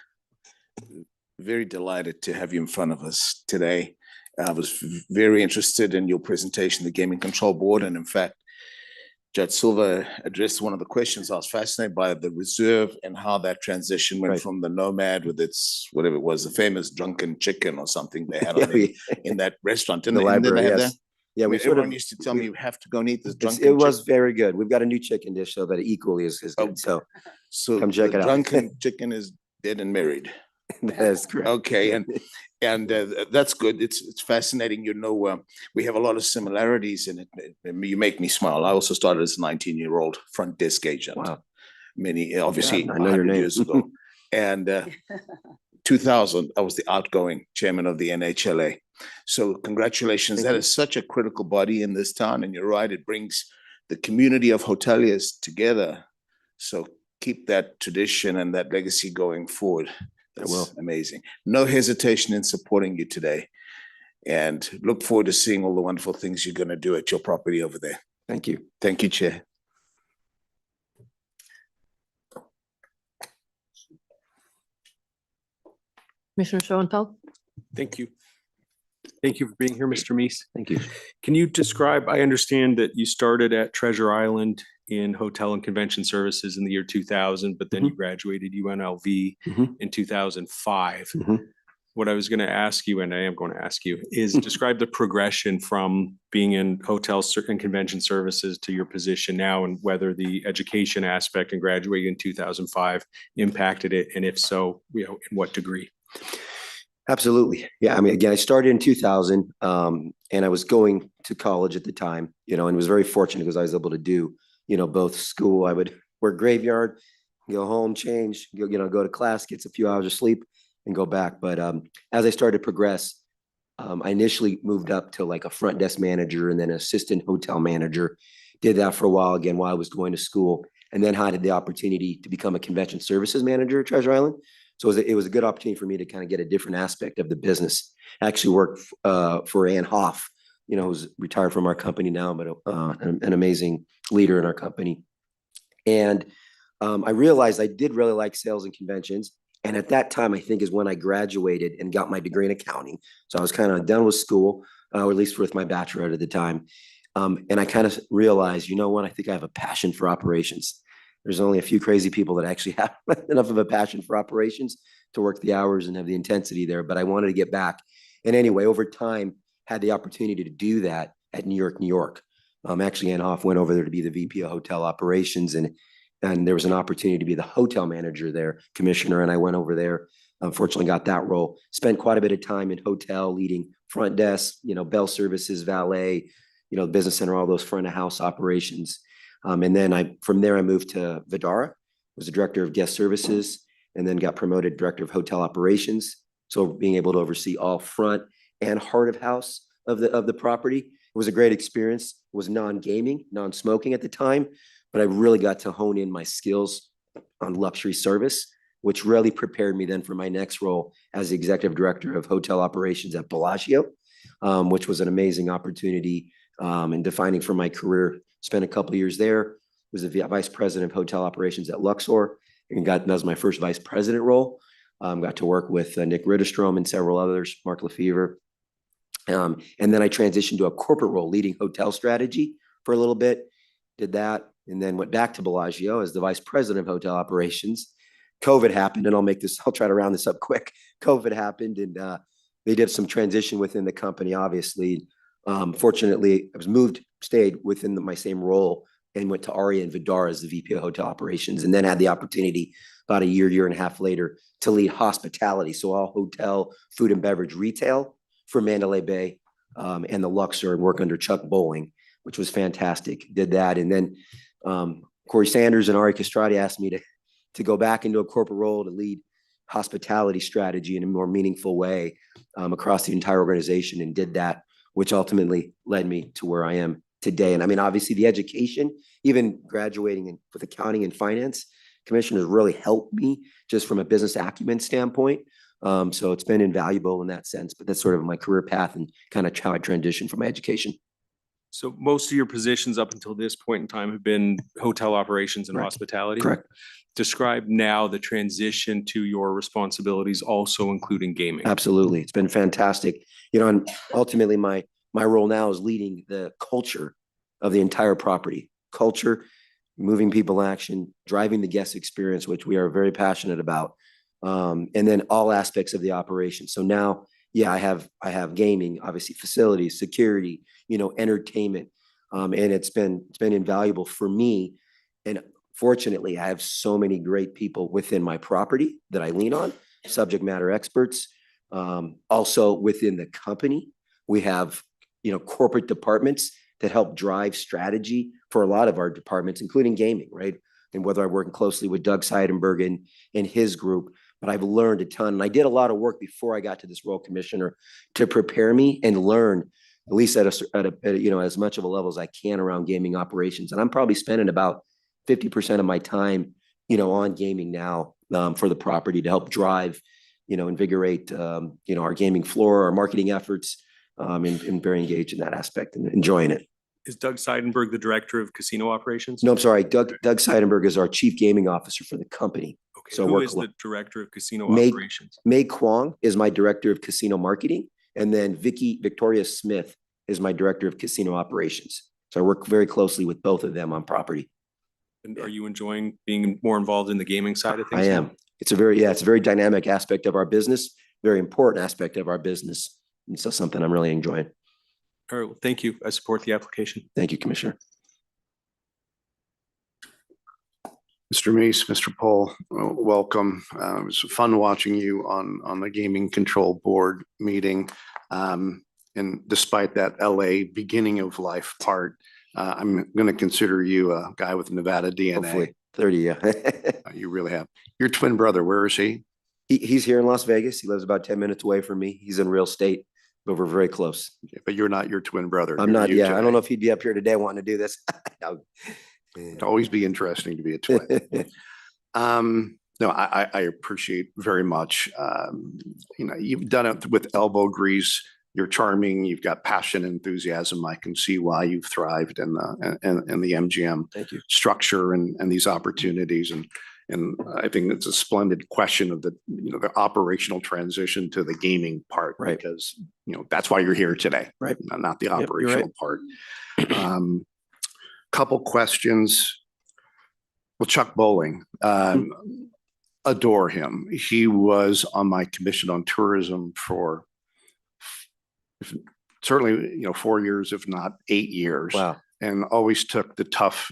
very delighted to have you in front of us today. I was very interested in your presentation, the Gaming Control Board, and in fact, Judge Silva addressed one of the questions. I was fascinated by the Reserve and how that transition went from the Nomad with its, whatever it was, the famous drunken chicken or something they had in that restaurant. Didn't they have that? Yeah, everyone used to tell me you have to go and eat this drunken chicken. It was chicken. very good. We've got a new chicken dish though that equally is good. So come check it out. Drunken chicken is dead and married. That's correct. Okay, and that's good. It's fascinating. We have a lot of similarities in it. You make me smile. I also started as a 19-year-old front desk agent. Wow. Obviously, I know your 100 name. years ago. And 2000, I was the outgoing chairman of the NHLA. So congratulations. That is such a critical body in this town. And you're right, it brings the community of hoteliers together. So keep that tradition and that legacy going forward. That's amazing. No hesitation in supporting you today. And look forward to seeing all the wonderful things you're going to do at your property over there. Thank you. Thank you, Chair. Commissioner Schoenfeld? Thank you. Thank you for being here, Mr. Meese. Thank you. Can you describe, I understand that you started at Treasure Island in hotel and convention services in the year 2000, but then you graduated UNLV in 2005. What I was going to ask you, and I am going to ask you, is describe the progression from being in hotels and convention services to your position now, and whether the education aspect and graduating in 2005 impacted it, and if so, in what degree? Absolutely. Yeah. I mean, again, I started in 2000 and I was going to college at the time, and was very fortunate because I was able to do, both school. I would work graveyard, go home, change, go to class, get a few hours of sleep and go back. But as I started to progress, I initially moved up to like a front desk manager and then an assistant hotel manager. Did that for a while again while I was going to school, and then had the opportunity to become a convention services manager at Treasure Island. So it was a good opportunity for me to kind of get a different aspect of the business. I actually worked for Ann Hoff, who's retired from our company now, but an amazing leader in our company. And I realized I did really like sales and conventions. And at that time, I think is when I graduated and got my degree in accounting. So I was kind of done with school, or at least with my bachelorette at the time. And I kind of realized, I think I have a passion for operations. There's only a few crazy people that actually have enough of a passion for operations to work the hours and have the intensity there. But I wanted to get back. And anyway, over time, had the opportunity to do that at New York. Actually, Ann Hoff went over there to be the VP of hotel operations. And there was an opportunity to be the hotel manager there, commissioner. And I went over there, unfortunately got that role. Spent quite a bit of time in hotel, leading front desk, bell services, valet, business center, all those front of house operations. And then from there, I moved to Vidara, was the director of guest services, and then got promoted director of hotel operations. So being able to oversee all front and heart of house of the property. It was a great experience. It was non-gaming, non-smoking at the time, but I really got to hone in my skills on luxury service, which really prepared me then for my next role as the executive director of hotel operations at Bellagio, which was an amazing opportunity and defining for my career. Spent a couple of years there, was the vice president of hotel operations at Luxor, and that was my first vice president role. Got to work with Nick Ritterstrom and several others, Mark Lefevre. And then I transitioned to a corporate role, leading hotel strategy for a little bit, did that, and then went back to Bellagio as the vice president of hotel operations. COVID happened, and I'll try to round this up quick. COVID happened, and they did some transition within the company, obviously. Fortunately, I was stayed within my same role and went to Aria and Vidar as the VP of hotel operations, and then had the opportunity about a year and a half later to lead hospitality. So all hotel, food and beverage retail for Mandalay Bay and the Luxor, and work under Chuck Bowling, which was fantastic. Did that. And then Corey Sanders and Ari Castrati asked me to go back into a corporate role to lead hospitality strategy in a more meaningful way across the entire organization, and did that, which ultimately led me to where I am today. And I mean, obviously the education, even graduating with accounting and finance, commission has really helped me just from a business acumen standpoint. So it's been invaluable in that sense, but that's sort of my career path and kind of how I transitioned from my education. So most of your positions up until this point in time have been hotel operations and Correct. hospitality? Correct. Describe now the transition to your responsibilities, also including gaming. Absolutely. It's been fantastic. You know, and ultimately my role now is leading the culture of the entire property. Culture, moving people action, driving the guest experience, which we are very passionate about. And then all aspects of the operation. So now, yeah, I have gaming, obviously facilities, security, entertainment. And it's been invaluable for me. And fortunately, I have so many great people within my property that I lean on, subject matter experts. Also within the company, we have, corporate departments that help drive strategy for a lot of our departments, including gaming, right? And whether I'm working closely with Doug Seidenberg and his group, but I've learned a ton. And I did a lot of work before I got to this role, Commissioner, to prepare me and learn at least at as much of a level as I can around gaming operations. And I'm probably spending about 50% of my time, on gaming now for the property to help drive, invigorate, our gaming floor, our marketing efforts, and very engaged in that aspect and enjoying it. Is Doug Seidenberg the director of casino operations? No, I'm sorry. Doug Seidenberg is our chief gaming officer for the company. Okay. So Who is the director of casino May- operations? May Kwong is my director of casino marketing. And then Victoria Smith is my director of casino operations. So I work very closely with both of them on property. And are you enjoying being more involved in the gaming side of things? I am. It's a very dynamic aspect of our business, very important aspect of our business. And so something I'm really enjoying. All right. Well, thank you. I support the application. Thank you, Commissioner. Mr. Meese, Mr. Pohl, welcome. It was fun watching you on the Gaming Control Board meeting. And despite that LA beginning of life part, I'm going to consider you a guy with Nevada DNA. Hopefully 30, yeah. You really have. Your twin brother, where is he? He's here in Las Vegas. He lives about 10 minutes away from me. He's in real estate, but we're very close. But you're not your twin brother. I'm not, yeah. I don't know if he'd be up here today wanting to do this. It'd always be interesting to be a twin. No, I appreciate very much. You've done it with elbow grease. You're charming. You've got passion, enthusiasm. I can see why you've thrived in the MGM Thank you. structure and these opportunities. And I think it's a splendid question of the operational transition to the gaming part, Right. because that's why you're here today, Right. Not the Yep, you're operational part. Couple questions. Well, Chuck Bowling, adore him. He was on my commission on tourism for certainly 4 years, if not 8 years. Wow. And always took the tough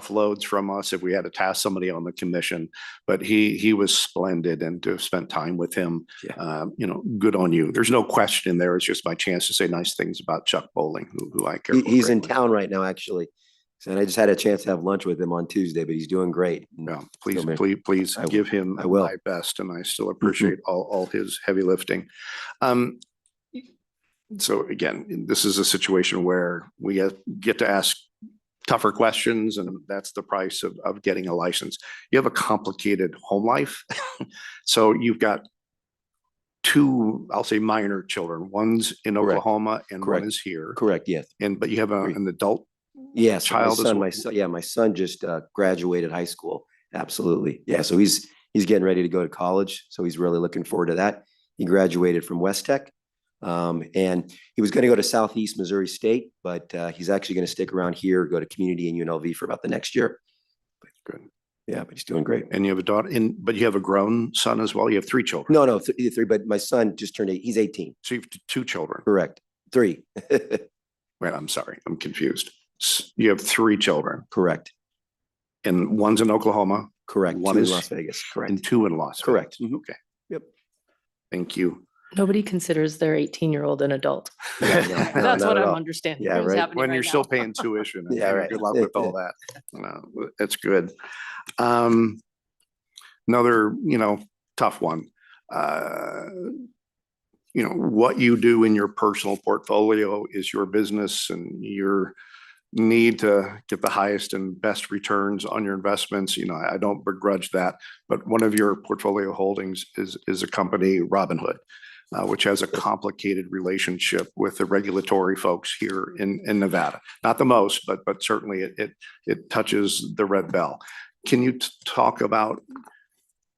loads from us if we had to task somebody on the commission. But he was splendid, and to have spent time with him, good on you. There's no question there. It's just my chance to say nice things about Chuck Bowling, who I care. He's in town right now, actually. And I just had a chance to have lunch with him on Tuesday, but he's doing great. Yeah, please, man. please I will. give him I will. my best, and I still appreciate all his heavy lifting. So again, this is a situation where we get to ask tougher questions, and that's the price of getting a license. You have a complicated home life. So you've got two, I'll say minor children. One's in Correct. Oklahoma and Correct. one is here. Correct, yes. But you have an adult Yes, child as well? my son just graduated high school. Absolutely. Yeah, so he's getting ready to go to college, so he's really looking forward to that. He graduated from West Tech. And he was going to go to Southeast Missouri State, but he's actually going to stick around here, go to community and UNLV for about the next year. Good. Yeah, but he's doing great. And you have a daughter, but you have a grown son as well? You have three children? No, three, but my son just turned 8. He's 18. So you have two children? Correct. 3. Wait, I'm sorry. I'm confused. You have 3 children? Correct. And one's in Oklahoma? Correct. One 2 is in Las Vegas. Correct. And 2 in Las Vegas? Correct. Okay. Yep. Thank you. Nobody considers their 18-year-old an adult. No, That's not what at I'm all. understanding. Yeah, is right. happening When right you're now. still paying tuition. Yeah, right. Good luck with all that. That's good. Another, tough one. What you do in your personal portfolio is your business, and your need to get the highest and best returns on your investments. I don't begrudge that, but one of your portfolio holdings is a company, Robinhood, which has a complicated relationship with the regulatory folks here in Nevada. Not the most, but certainly it touches the red bell. Can you talk about,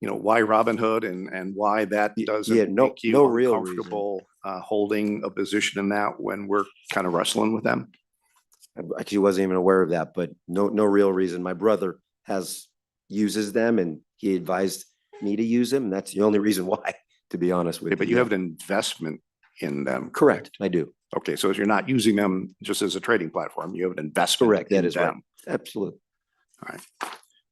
why Robinhood and why that doesn't make you no real uncomfortable holding a position in that when we're kind of wrestling with them? I actually wasn't even aware of that, but no real reason. My brother uses them, and he advised me to use them. And that's the only reason why, to be honest with Okay, you. but you have an investment in them. Correct, I do. Okay, so you're not using them just as a trading platform. You have an investment Correct, that in is right. them. Absolutely. All right.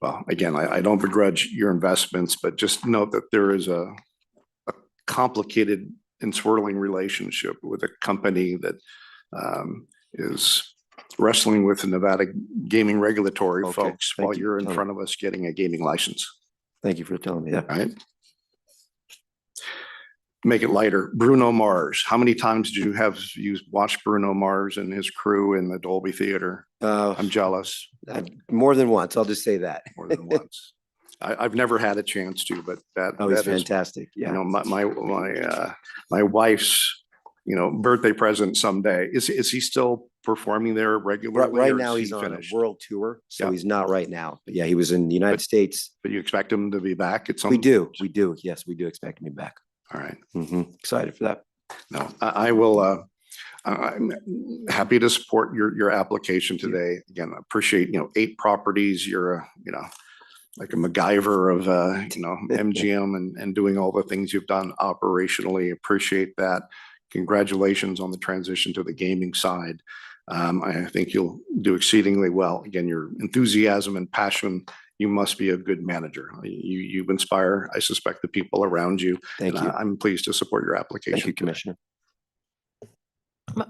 Well, again, I don't begrudge your investments, but just note that there is a complicated and swirling relationship with a company that is wrestling with the Nevada gaming regulatory Okay, folks thank while you. you're in Tell me. front of us getting a gaming license. Thank you for telling me that. All right. Make it lighter. Bruno Mars. How many times did you watch Bruno Mars and his crew in the Dolby Theater? I'm jealous. More than once, I'll just say that. More than once. I've never had a chance to, but that Oh, he's that is, fantastic. Yeah. my wife's, birthday present someday. Is he still performing there regularly? Right or now, is he's he on a finished? world tour, so Yeah. he's not right now. But yeah, he was in the United States. But you expect him to be back at some? We do. Yes, we do expect him to be back. All right. Excited for that. No, I will, I'm happy to support your application today. Again, I appreciate, 8 properties. You're like a MacGyver of, MGM and doing all the things you've done operationally. Appreciate that. Congratulations on the transition to the gaming side. I think you'll do exceedingly well. Again, your enthusiasm and passion, you must be a good manager. You inspire, I suspect, the people around you. Thank and you. I'm pleased to support your application. Thank you, today. Commissioner.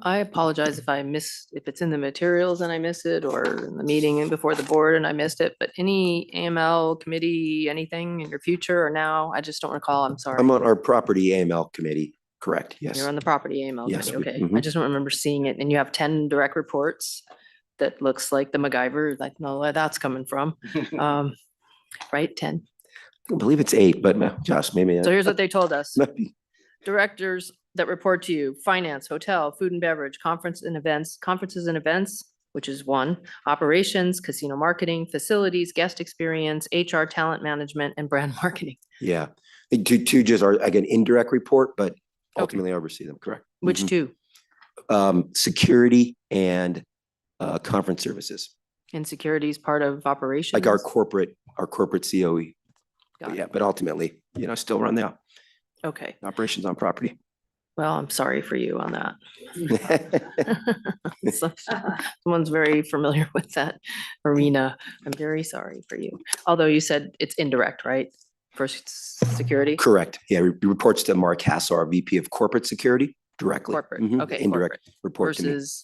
I apologize if if it's in the materials and I miss it, or in the meeting and before the board and I missed it, but any AML committee, anything in your future or now? I just don't recall. I'm sorry. I'm on our property AML committee. Correct. Yes. You're on the property AML Yes, committee. we- Okay. I just don't remember seeing it. And you have 10 direct reports. That looks like the MacGyver, like, no, where that's coming from. Right, 10. I believe it's 8, but Josh, maybe. So here's what they told us. Maybe. Directors that report to you: finance, hotel, food and beverage, conferences and events, which is 1, operations, casino marketing, facilities, guest experience, HR, talent management, and brand marketing. Yeah. Two just are, again, indirect report, but ultimately oversee them. Correct. Which 2? Security and conference services, And security is part of operations? like our corporate COE. Got it. Yeah, but ultimately, still run the Okay. operations on property. Well, I'm sorry for you on that. Someone's very familiar with that arena. I'm very sorry for you. Although you said it's indirect, right? For security? Correct. Yeah, reports to Mark Hassel, our VP of Corporate Security, directly. Corporate, Mhm. okay. Indirect corporate report to me. Versus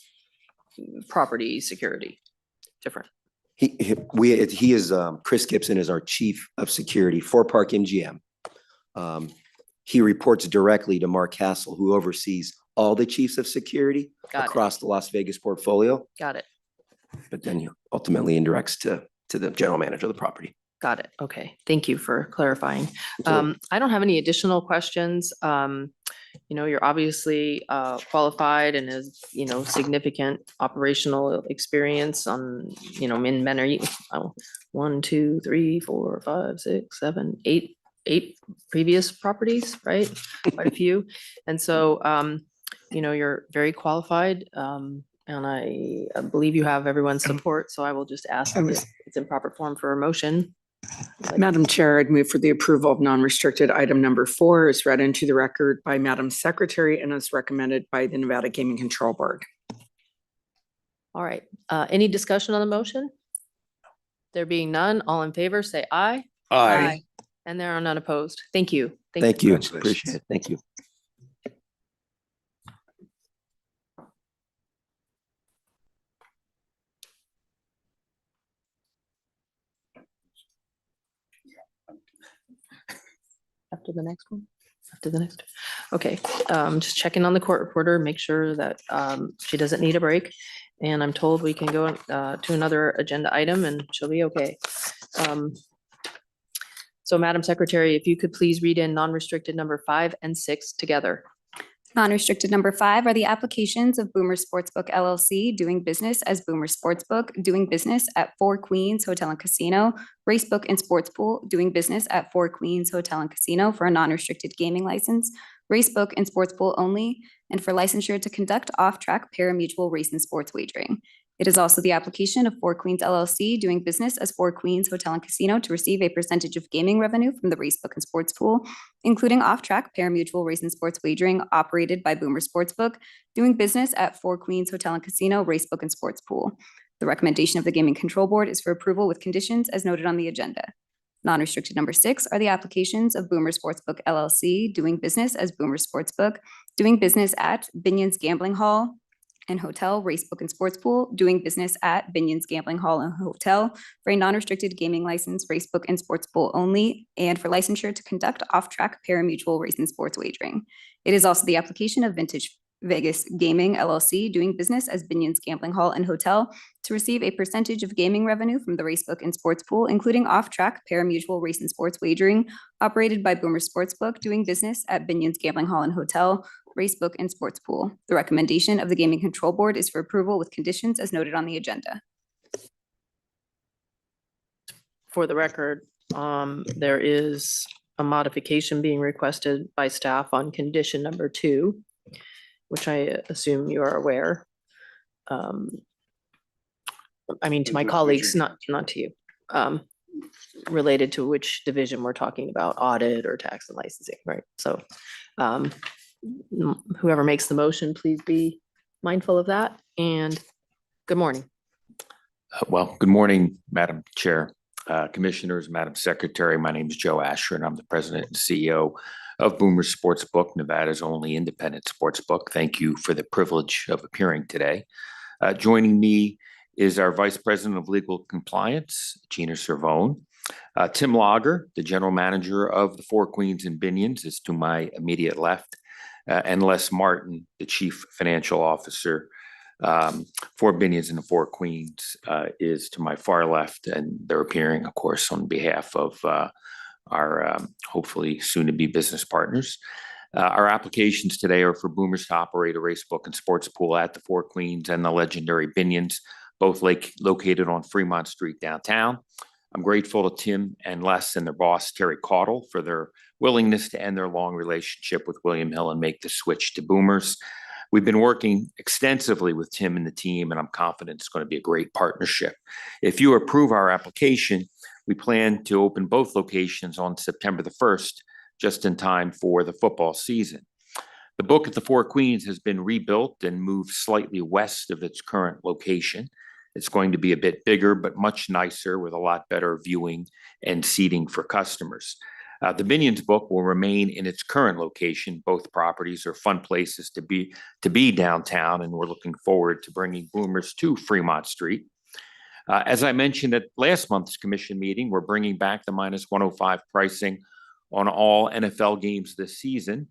property security. different? He is, Chris Gibson is our Chief of Security for Park MGM. He reports directly to Mark Castle, who oversees all the chiefs of security Got it. across the Las Vegas portfolio, Got it. but then he ultimately indirects to the general manager of the property. Got it. Okay. Thank you for clarifying. Absolutely. I don't have any additional questions. You're obviously qualified and has, significant operational experience on, in many, 1, 2, 3, 4, 5, 6, 7, 8 previous properties, right? Quite a few. And so, you're very qualified. And I believe you have everyone's support, so I will just ask if it's in proper form for a motion. Madam Chair, I'd move for the approval of non-restricted item number 4 is read into the record by Madam Secretary and is recommended by the Nevada Gaming Control Board. All right. Any discussion on the motion? There being none, all in favor, say aye. Aye. And there are none opposed. Thank you. Thank you. Congratulations. Appreciate it. Thank you. After the next one? After the next? Okay, just checking on the court reporter, make sure that she doesn't need a break. And I'm told we can go to another agenda item and she'll be okay. So Madam Secretary, if you could please read in non-restricted number 5 and 6 together. Non-restricted number 5 are the applications of Boomer Sportsbook LLC doing business as Boomer Sportsbook, doing business at 4 Queens Hotel and Casino, Racebook and Sports Pool, doing business at 4 Queens Hotel and Casino for a non-restricted gaming license, Racebook and Sports Pool only, and for licensure to conduct off-track pari-mutuel race and sports wagering. It is also the application of 4 Queens LLC doing business as 4 Queens Hotel and Casino to receive a percentage of gaming revenue from the Racebook and Sports Pool, including off-track pari-mutuel race and sports wagering operated by Boomer Sportsbook, doing business at 4 Queens Hotel and Casino, Racebook and Sports Pool. The recommendation of the Gaming Control Board is for approval with conditions as noted on the agenda. Non-restricted number 6 are the applications of Boomer Sportsbook LLC doing business as Boomer Sportsbook, doing business at Binion's Gambling Hall and Hotel, Racebook and Sports Pool, doing business at Binion's Gambling Hall and Hotel for a non-restricted gaming license, Racebook and Sports Pool only, and for licensure to conduct off-track pari-mutuel race and sports wagering. It is also the application of Vintage Vegas Gaming LLC doing business as Binion's Gambling Hall and Hotel to receive a percentage of gaming revenue from the Racebook and Sports Pool, including off-track pari-mutuel race and sports wagering operated by Boomer Sportsbook, doing business at Binion's Gambling Hall and Hotel, Racebook and Sports Pool. The recommendation of the Gaming Control Board is for approval with conditions as noted on the agenda. For the record, there is a modification being requested by staff on condition number 2, which I assume you are aware. I mean, to my colleagues, not to you, related to which division we're talking about, audit or tax and licensing, right? So whoever makes the motion, please be mindful of that. And good morning. Well, good morning, Madam Chair, Commissioners, Madam Secretary. My name is Joe Asher, and I'm the President and CEO of Boomer Sportsbook, Nevada's only independent sportsbook. Thank you for the privilege of appearing today. Joining me is our Vice President of Legal Compliance, Gina Cervone. Tim Lager, the General Manager of the 4 Queens and Binions, is to my immediate left, and Les Martin, the Chief Financial Officer for Binions and the 4 Queens, is to my far left, and they're appearing, of course, on behalf of our hopefully soon-to-be business partners. Our applications today are for Boomers to operate a racebook and sports pool at the 4 Queens and the legendary Binions, both located on Fremont Street downtown. I'm grateful to Tim and Les and their boss, Terry Caudle, for their willingness to end their long relationship with William Hill and make the switch to Boomers. We've been working extensively with Tim and the team, and I'm confident it's going to be a great partnership. If you approve our application, we plan to open both locations on September the 1st, just in time for the football season. The book at the 4 Queens has been rebuilt and moved slightly west of its current location. It's going to be a bit bigger, but much nicer with a lot better viewing and seating for customers. The Binions book will remain in its current location. Both properties are fun places to be downtown, and we're looking forward to bringing Boomers to Fremont Street. As I mentioned at last month's commission meeting, we're bringing back the -105 pricing on all NFL games this season.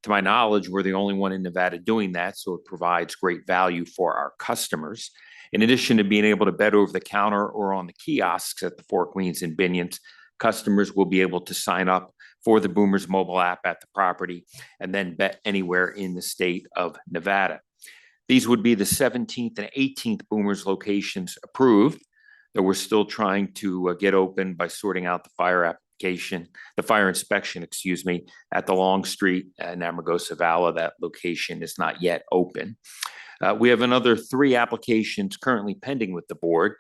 To my knowledge, we're the only one in Nevada doing that, so it provides great value for our customers. In addition to being able to bet over the counter or on the kiosks at the Four Queens and Binions, customers will be able to sign up for the Boomers mobile app at the property and then bet anywhere in the state of Nevada. These would be the 17th and 18th Boomers locations approved, that we're still trying to get open by sorting out the fire inspection, at the Long Street and Amargosa Valley. That location is not yet open. We have another 3 applications currently pending with the board.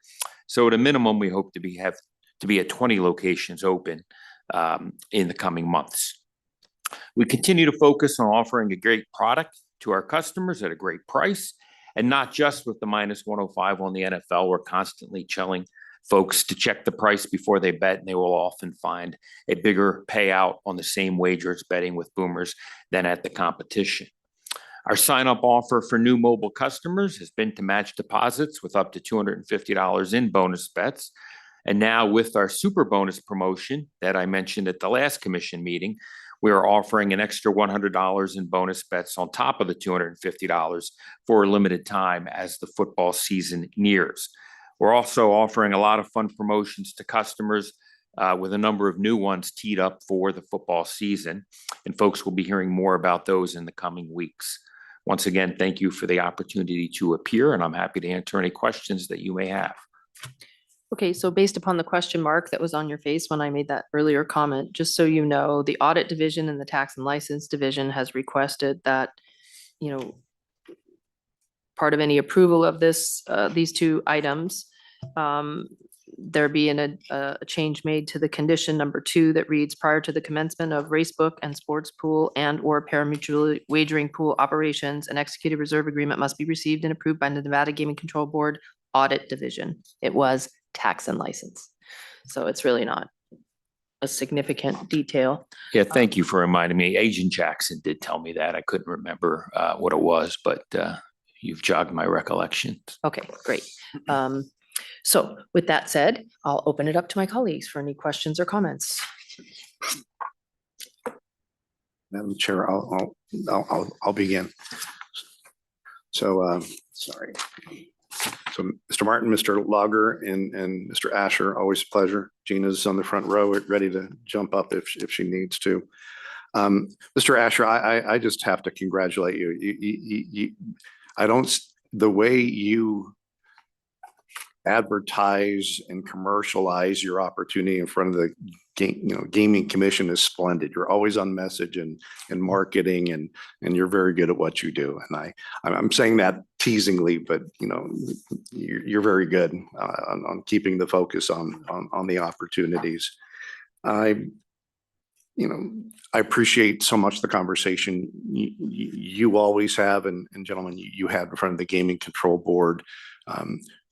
So at a minimum, we hope to be at 20 locations open in the coming months. We continue to focus on offering a great product to our customers at a great price, and not just with the -105 on the NFL. We're constantly telling folks to check the price before they bet, and they will often find a bigger payout on the same wagers betting with Boomers than at the competition. Our sign-up offer for new mobile customers has been to match deposits with up to $250 in bonus bets. And now with our super bonus promotion that I mentioned at the last commission meeting, we are offering an extra $100 in bonus bets on top of the $250 for a limited time as the football season nears. We're also offering a lot of fun promotions to customers with a number of new ones teed up for the football season. And folks will be hearing more about those in the coming weeks. Once again, thank you for the opportunity to appear, and I'm happy to answer any questions that you may have. Okay, so based upon the question mark that was on your face when I made that earlier comment, just so you know, the audit division and the tax and license division has requested that, part of any approval of these 2 items, there be a change made to the condition number 2 that reads, prior to the commencement of racebook and sports pool and or pari-mutuel wagering pool operations, an executed reserve agreement must be received and approved by the Nevada Gaming Control Board Audit Division. It was tax and license. So it's really not a significant detail. Yeah, thank you for reminding me. Agent Jackson did tell me that. I couldn't remember what it was, but you've jogged my recollection. Okay, great. So with that said, I'll open it up to my colleagues for any questions or comments. Madam Chair, I'll begin. So, sorry. So Mr. Martin, Mr. Lager, and Mr. Asher, always a pleasure. Gina's on the front row, ready to jump up if she needs to. Mr. Asher, I just have to congratulate you. The way you advertise and commercialize your opportunity in front of the gaming commission is splendid. You're always on message and marketing, and you're very good at what you do. And I'm saying that teasingly, but you're very good on keeping the focus on the opportunities. I appreciate so much the conversation you always have, and gentlemen, you had in front of the Gaming Control Board.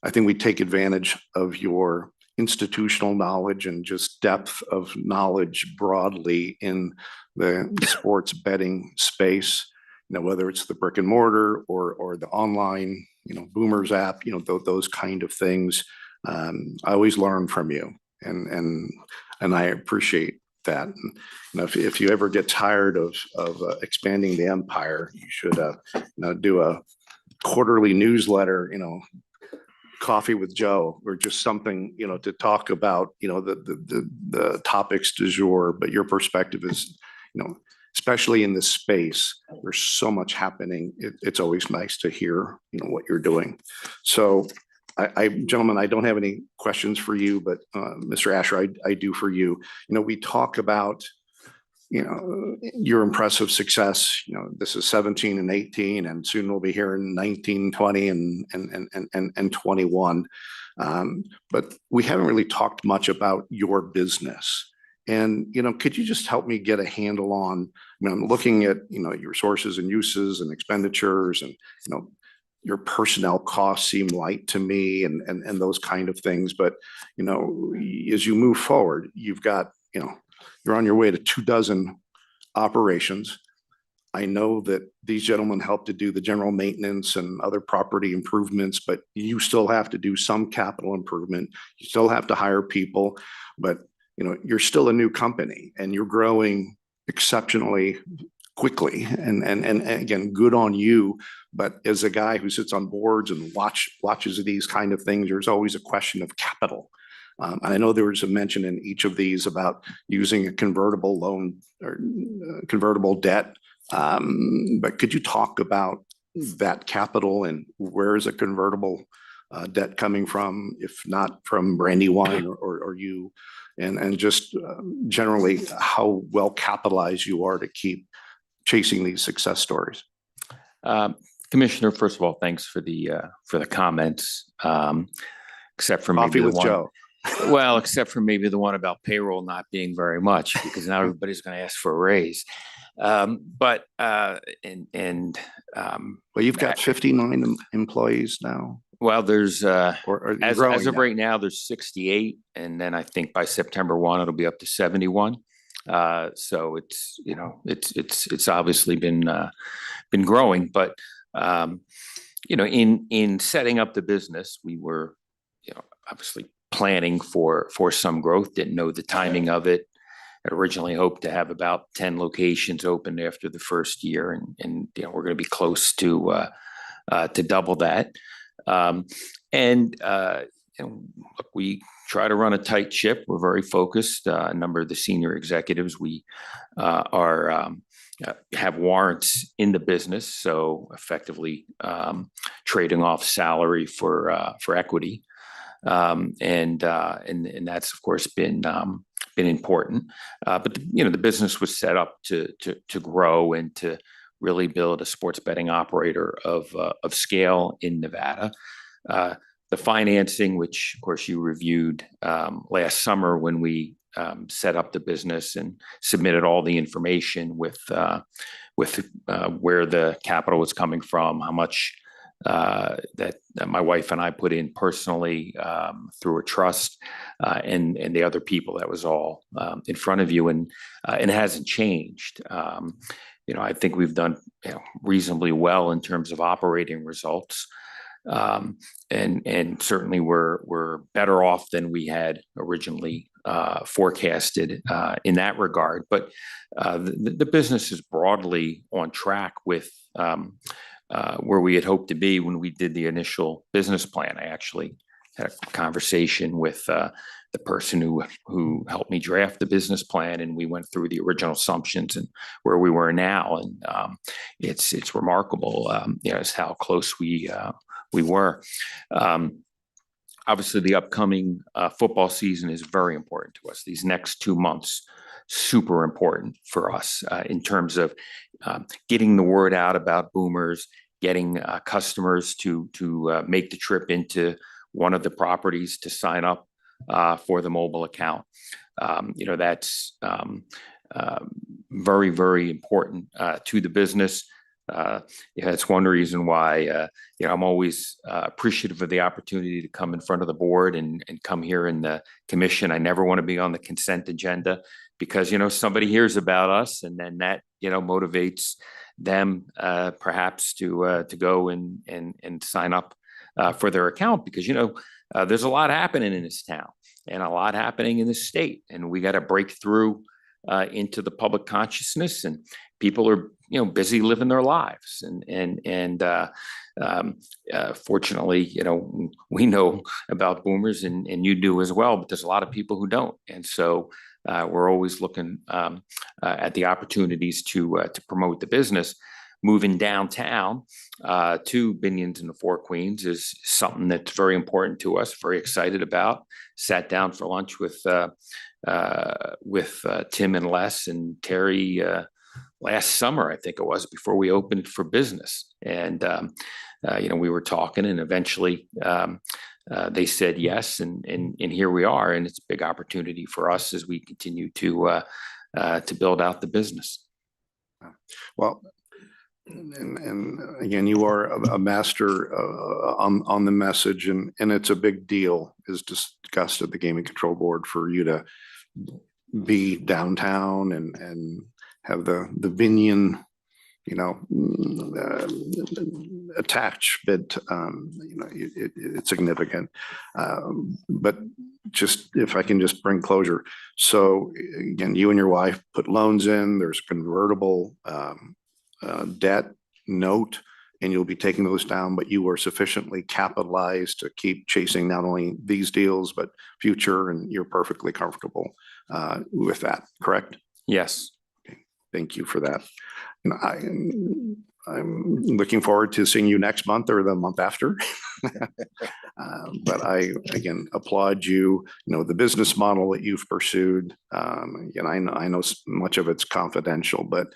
I think we take advantage of your institutional knowledge and just depth of knowledge broadly in the sports betting space, whether it's the brick and mortar or the online, Boomers app, those kind of things. I always learn from you, and I appreciate that. If you ever get tired of expanding the empire, you should do a quarterly newsletter, Coffee with Joe, or just something, to talk about, the topics du jour. But your perspective is, especially in this space, there's so much happening. It's always nice to hear, what you're doing. So gentlemen, I don't have any questions for you, but Mr. Asher, I do for you. We talk about, your impressive success. This is 17 and 18, and soon we'll be here in 19, 20, and 21. But we haven't really talked much about your business. And, could you just help me get a handle on, I'm looking at, your sources and uses and expenditures, and, your personnel costs seem light to me, and those kind of things. But, as you move forward, you've got, you're on your way to 24 operations. I know that these gentlemen help to do the general maintenance and other property improvements, but you still have to do some capital improvement. You still have to hire people, but you know, you're still a new company and you're growing exceptionally quickly. And again, good on you. But as a guy who sits on boards and watches these kind of things, there's always a question of capital. And I know there was a mention in each of these about using a convertible loan or convertible debt. But could you talk about that capital and where is a convertible debt coming from, if not from Brandywine or you? And just generally how well capitalized you are to keep chasing these success stories. Commissioner, first of all, thanks for the comments. Except for maybe Coffee the with one, Joe. well, except for maybe the one about payroll not being very much, because now everybody's going to ask for a raise. But well, you've got 59 employees now. Well, there's as of now? right now, there's 68, and then I think by September 1, it'll be up to 71. So it's, you know, it's obviously been growing, but you know, in setting up the business, we were, you know, obviously planning for some growth. Didn't know the timing of it. I originally hoped to have about 10 locations open after the first year, and you know, we're going to be close to double that. You know, look, we try to run a tight ship. We're very focused. A number of the senior executives, we have warrants in the business, so effectively trading off salary for equity, and that's of course been important. But you know, the business was set up to grow and to really build a sports betting operator of scale in Nevada. The financing, which of course you reviewed last summer when we set up the business and submitted all the information with where the capital was coming from, how much that my wife and I put in personally through a trust, and the other people. That was all in front of you, and it hasn't changed. You know, I think we've done, you know, reasonably well in terms of operating results. And certainly we're better off than we had originally forecasted in that regard. But the business is broadly on track with where we had hoped to be when we did the initial business plan. I actually had a conversation with the person who helped me draft the business plan, and we went through the original assumptions and where we were now. And it's remarkable, you know, as how close we were. Obviously, the upcoming football season is very important to us. These next 2 months, super important for us in terms of getting the word out about Boomers, getting customers to make the trip into one of the properties to sign up for the mobile account. You know, that's very, very important to the business. Yeah, that's one reason why, you know, I'm always appreciative of the opportunity to come in front of the board and come here in the commission. I never want to be on the consent agenda because, you know, somebody hears about us and then that, you know, motivates them perhaps to go and sign up for their account because, you know, there's a lot happening in this town and a lot happening in this state, and we got to break through into the public consciousness, and people are, you know, busy living their lives, and fortunately, you know, we know about Boomers and you do as well, but there's a lot of people who don't, and so we're always looking at the opportunities to promote the business. Moving downtown to Binions and the Four Queens is something that's very important to us, very excited about. Sat down for lunch with Tim and Les and Terry last summer, I think it was, before we opened for business. And, you know, we were talking and eventually they said yes, and here we are. And it's a big opportunity for us as we continue to build out the business. Well, and again, you are a master on the message, and it's a big deal, as discussed at the Gaming Control Board, for you to be downtown and have the Binion, attachment, it's significant. But just if I can just bring closure. So again, you and your wife put loans in, there's convertible debt note, and you'll be taking those down, but you are sufficiently capitalized to keep chasing not only these deals, but future, and you're perfectly comfortable with that, correct? Yes. Thank you for that. I'm looking forward to seeing you next month or the month after. But I, again, applaud you, the business model that you've pursued. Again, I know much of it's confidential, but,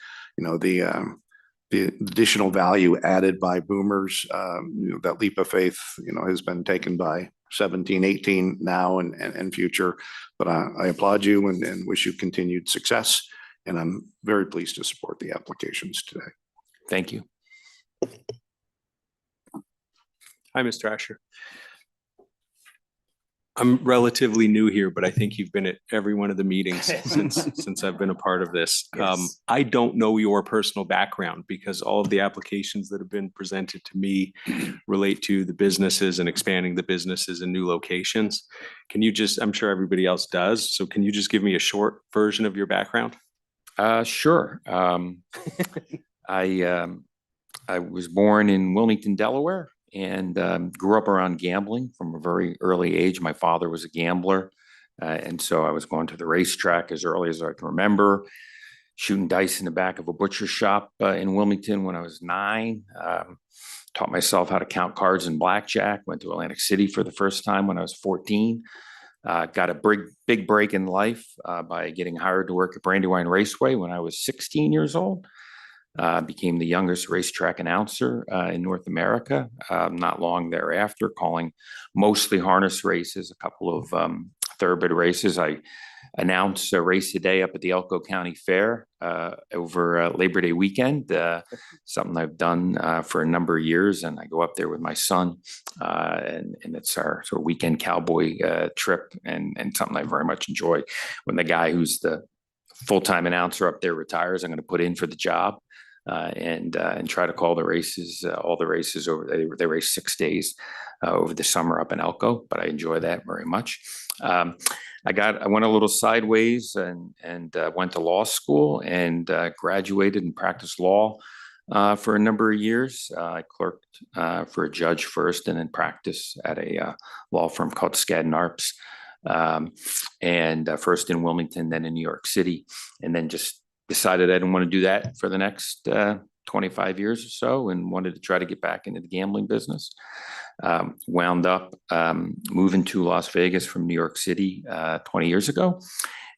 the additional value added by Boomers, that leap of faith, has been taken by 17, 18 now and future. But I applaud you and wish you continued success. And I'm very pleased to support the applications today. Thank you. Hi, Mr. Asher. I'm relatively new here, but I think you've been at every one of the meetings since I've been a part of this. Yes. I don't know your personal background because all of the applications that have been presented to me relate to the businesses and expanding the businesses in new locations. Can you just, I'm sure everybody else does, so can you just give me a short version of your background? Sure. I was born in Wilmington, Delaware, and grew up around gambling from a very early age. My father was a gambler, and so I was going to the racetrack as early as I can remember, shooting dice in the back of a butcher shop in Wilmington when I was 9. Taught myself how to count cards in blackjack. Went to Atlantic City for the first time when I was 14. Got a big break in life by getting hired to work at Brandywine Raceway when I was 16 years old. Became the youngest racetrack announcer in North America. Not long thereafter, calling mostly harness races, a couple of thoroughbred races. I announced a race a day up at the Elko County Fair over Labor Day weekend. Something I've done for a number of years, and I go up there with my son, and it's our sort of weekend cowboy trip, and something I very much enjoy. When the guy who's the full-time announcer up there retires, I'm going to put in for the job. And try to call the races, all the races over. They race 6 days over the summer up in Elko, but I enjoy that very much. I went a little sideways and went to law school and graduated and practiced law for a number of years. I clerked for a judge first, and then practiced at a law firm called Skadden Arps, and first in Wilmington, then in New York City, and then just decided I didn't want to do that for the next 25 years or so, and wanted to try to get back into the gambling business. Wound up moving to Las Vegas from New York City 20 years ago,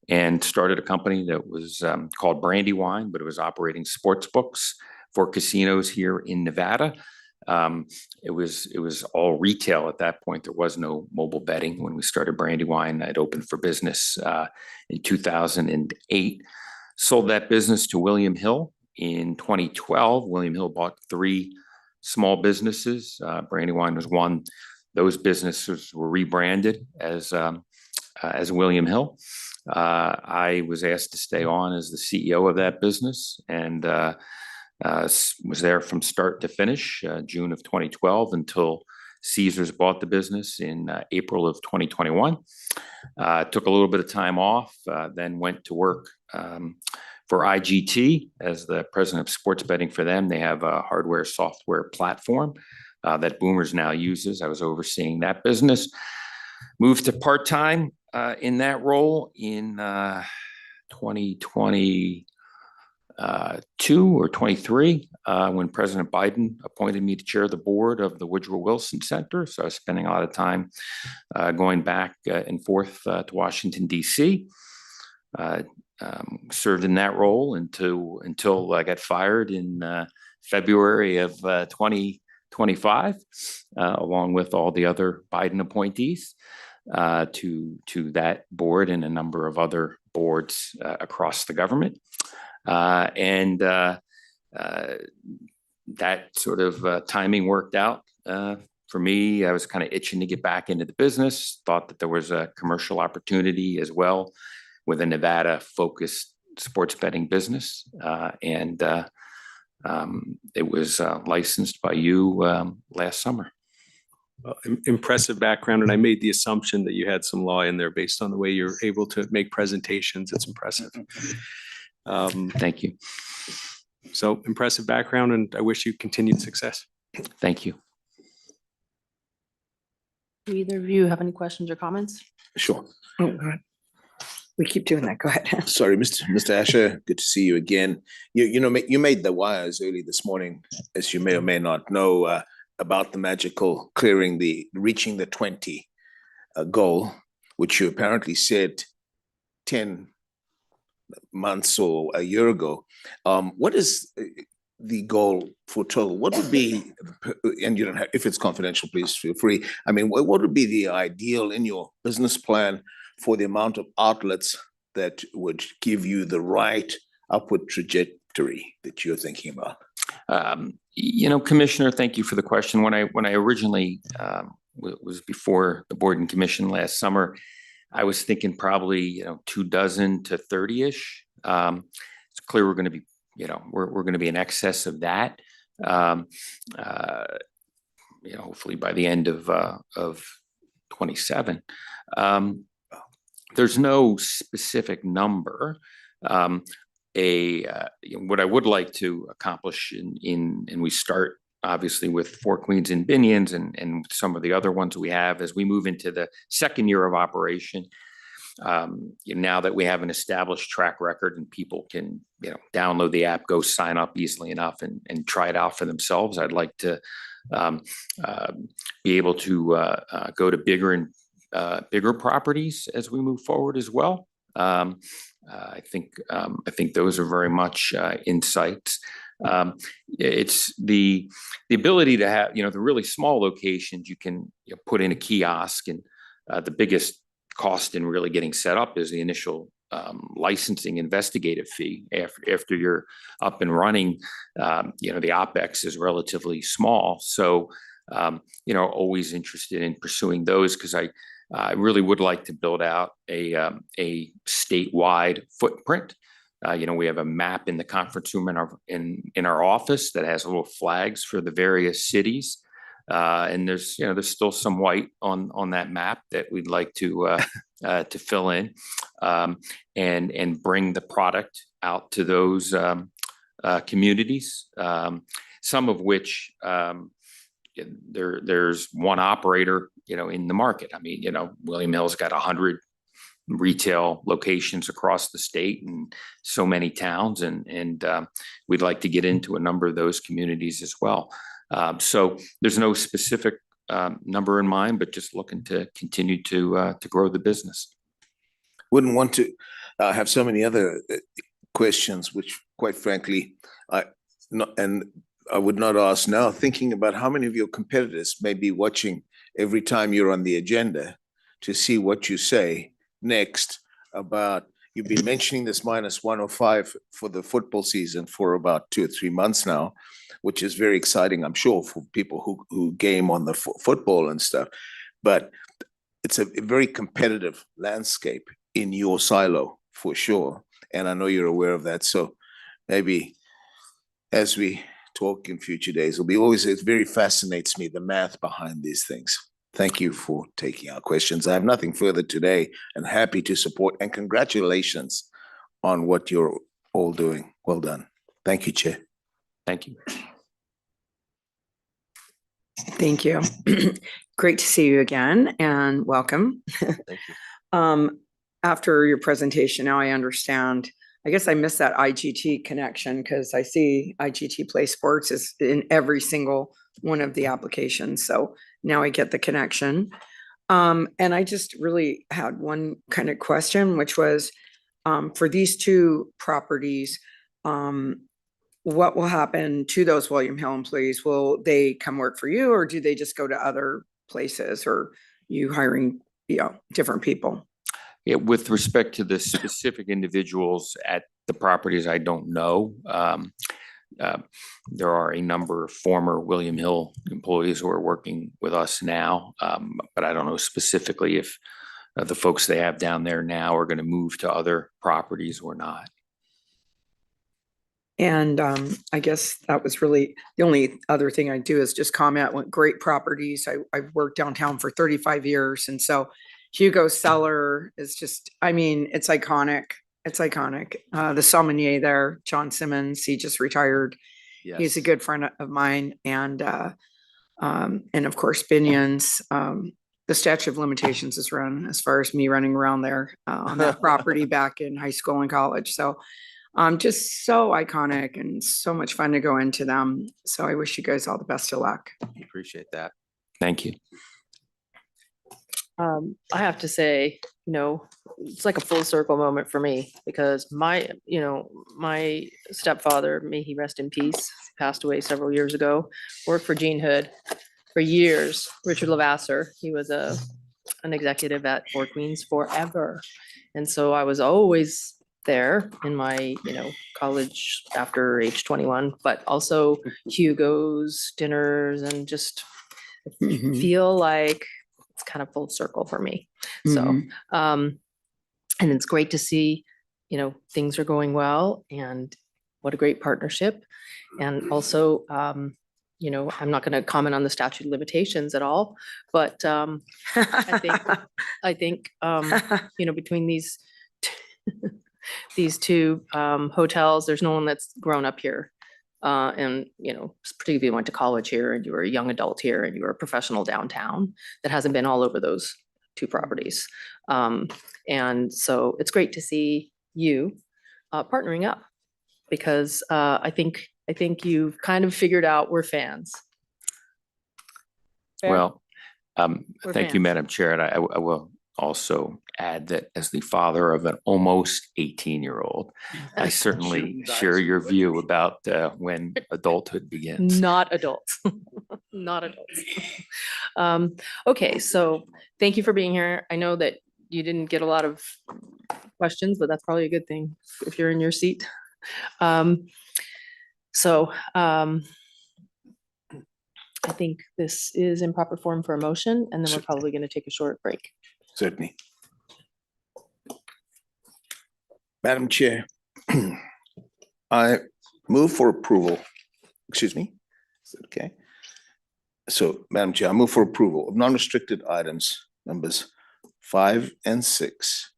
and started a company that was called Brandywine, but it was operating sports books for casinos here in Nevada. It was all retail at that point. There was no mobile betting when we started Brandywine. I'd opened for business in 2008. Sold that business to William Hill in 2012. William Hill bought 3 small businesses. Brandywine was one. Those businesses were rebranded as William Hill. I was asked to stay on as the CEO of that business, and was there from start to finish, June of 2012 until Caesars bought the business in April of 2021. Took a little bit of time off, then went to work for IGT as the president of sports betting for them. They have a hardware software platform that Boomers now uses. I was overseeing that business. Moved to part-time in that role in 2022 or 23 when President Biden appointed me to chair the board of the Woodrow Wilson Center. So I was spending a lot of time going back and forth to Washington, D.C. Served in that role until I got fired in February of 2025, along with all the other Biden appointees to that board and a number of other boards across the government. And that sort of timing worked out for me. I was kind of itching to get back into the business, thought that there was a commercial opportunity as well with a Nevada-focused sports betting business, and It was licensed by you last summer. Impressive background, and I made the assumption that you had some law in there based on the way you're able to make presentations. It's impressive. Thank you. So impressive background, and I wish you continued success. Thank you. Do either of you have any questions or comments? Sure. Oh, go ahead. We keep doing that. Go ahead. Sorry, Mr. Asher, good to see you again. You made the wires early this morning, as you may or may not know, about the magical reaching the 20 goal, which you apparently said 10 months or a year ago. What is the goal for total? What would be, and you don't have, if it's confidential, please feel free. I mean, what would be the ideal in your business plan for the amount of outlets that would give you the right upward trajectory that you're thinking about? Commissioner, thank you for the question. When I originally was before the board and commission last summer, I was thinking probably 24 to 30-ish. It's clear we're going to be we're going to be in excess of that. Hopefully by the end of 27. There's no specific number. What I would like to accomplish and we start obviously with Four Queens and Binions and some of the other ones we have as we move into the second year of operation. Now that we have an established track record and people can download the app, go sign up easily enough and try it out for themselves, I'd like to be able to go to bigger properties as we move forward as well. I think those are very much insights. It's the ability to have the really small locations you can put in a kiosk, and the biggest cost in really getting set up is the initial licensing investigative fee. After you're up and running, the OpEx is relatively small. So always interested in pursuing those because I really would like to build out a statewide footprint. We have a map in the conference room in our office that has little flags for the various cities. And there's still some white on that map that we'd like to fill in and bring the product out to those communities. Some of which there's one operator in the market. I mean, William Hill's got 100 retail locations across the state and so many towns, and we'd like to get into a number of those communities as well. So there's no specific number in mind, but just looking to continue to grow the business. Wouldn't want to have so many other questions, which quite frankly, I would not ask now, thinking about how many of your competitors may be watching every time you're on the agenda to see what you say next about, you've been mentioning this -105 for the football season for about 2 or 3 months now, which is very exciting, I'm sure, for people who game on the football and stuff. But it's a very competitive landscape in your silo for sure. And I know you're aware of that. So maybe as we talk in future days, it very fascinates me, the math behind these things. Thank you for taking our questions. I have nothing further today and happy to support, and congratulations on what you're all doing. Well done. Thank you, Chair. Thank you. Thank you. Great to see you again and welcome. Thank you. After your presentation, now I understand. I guess I missed that IGT connection because I see IGT Play Sports is in every single one of the applications. So now I get the connection. And I just really had one kind of question, which was for these two properties, what will happen to those William Hill employees? Will they come work for you, or do they just go to other places, or you hiring different people? Yeah, with respect to the specific individuals at the properties, I don't know. There are a number of former William Hill employees who are working with us now, but I don't know specifically if the folks they have down there now are going to move to other properties or not. And I guess that was really, the only other thing I do is just comment, what great properties. I've worked downtown for 35 years. And so Hugo Cellar is just, I mean, it's iconic. It's iconic. The sommelier there, John Simmons, he just retired. He's a good friend of mine. And of course, Binion's, the statute of limitations is run as far as me running around there on that property back in high school and college. So just so iconic and so much fun to go into them. So I wish you guys all the best of luck. Appreciate that. Thank you. I have to say, it's like a full circle moment for me because my stepfather, may he rest in peace, passed away several years ago, worked for Gene Hood for years, Richard Lavasser. He was an executive at Four Queens forever. And so I was always there in my, college after age 21, but also Hugo's dinners and just feel like it's kind of full circle for me. So, and it's great to see, things are going well and what a great partnership. And also, I'm not going to comment on the statute of limitations at all, but I think, between these two hotels, there's no one that's grown up here. And, particularly if you went to college here and you were a young adult here and you were a professional downtown that hasn't been all over those two properties. And so it's great to see you partnering up because I think you've kind of figured out we're fans. Fair? Well, We're thank you, fans. Madam Chair. And I will also add that as the father of an almost 18-year-old, I certainly share your view about when adulthood begins. Not adults, not adults. Okay, so thank you for being here. I know that you didn't get a lot of questions, but that's probably a good thing if you're in your seat. I think this is in proper form for a motion, and then we're probably going to take a short break. Certainly. Madam Chair, I move for approval. Excuse me? Is it okay? So, Madam Chair, I move for approval of non-restricted items numbers 5 and 6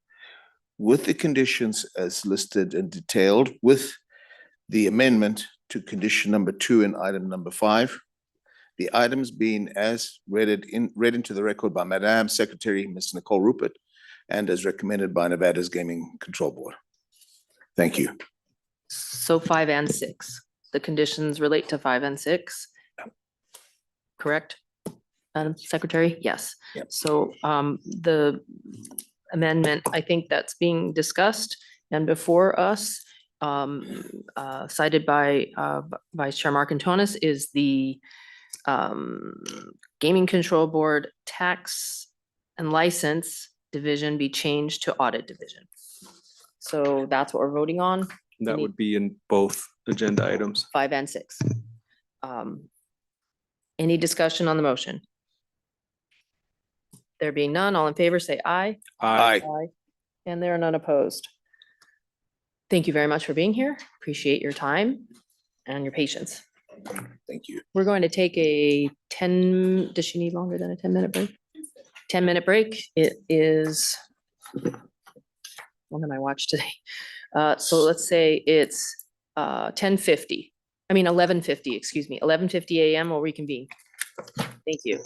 with the conditions as listed and detailed with the amendment to condition number 2 and item number 5. The items being as read into the record by Madam Secretary, Ms. Nicole Rupert, and as recommended by Nevada's Gaming Control Board. Thank you. So 5 and 6, the conditions relate to 5 and 6. Correct, Madam Secretary? Yes. Yep. So the amendment, I think that's being discussed and before us, cited by Vice Chair Marcantonis, is the Gaming Control Board Tax and License Division be changed to Audit Division. So that's what we're voting on. That would be in both agenda items. 5 and 6. Any discussion on the motion? There being none, all in favor, say aye. Aye. And there are none opposed. Thank you very much for being here. Appreciate your time and your patience. Thank you. We're going to take a 10, does she need longer than a 10-minute break? 10-minute break. It is, when did I watch today? So let's say it's 10:50. I mean, 11:50, excuse me, 11:50 a.m. We'll reconvene. Thank you.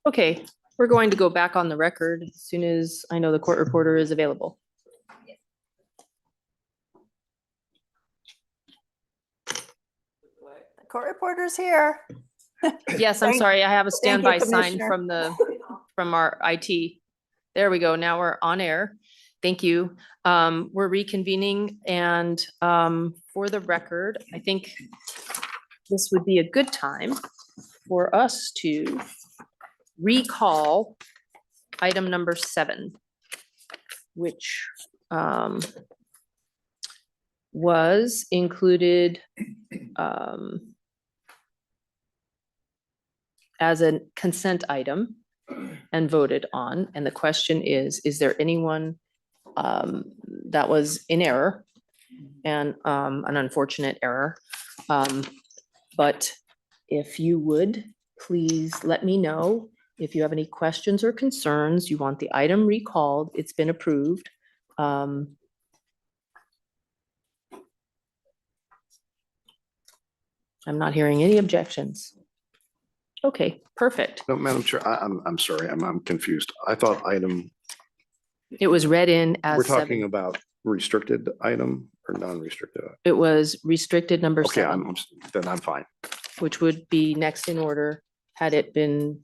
Okay, we're going to go back on the record as soon as I know the court reporter is available. Court reporter's here. Yes, I'm Thank- sorry. I have a thank you, standby sign Commissioner. from our IT. There we go. Now we're on air. Thank you. We're reconvening and for the record, I think this would be a good time for us to recall item number 7, which was included as a consent item and voted on. And the question is there anyone that was in error and an unfortunate error? But if you would, please let me know if you have any questions or concerns, you want the item recalled, it's been approved. I'm not hearing any objections. Okay, perfect. No, Madam Chair, I'm sorry, I'm confused. I thought item, It was read in as we're talking 7. about restricted item or non-restricted? It was restricted number Okay, 7, then I'm fine. which would be next in order had it been,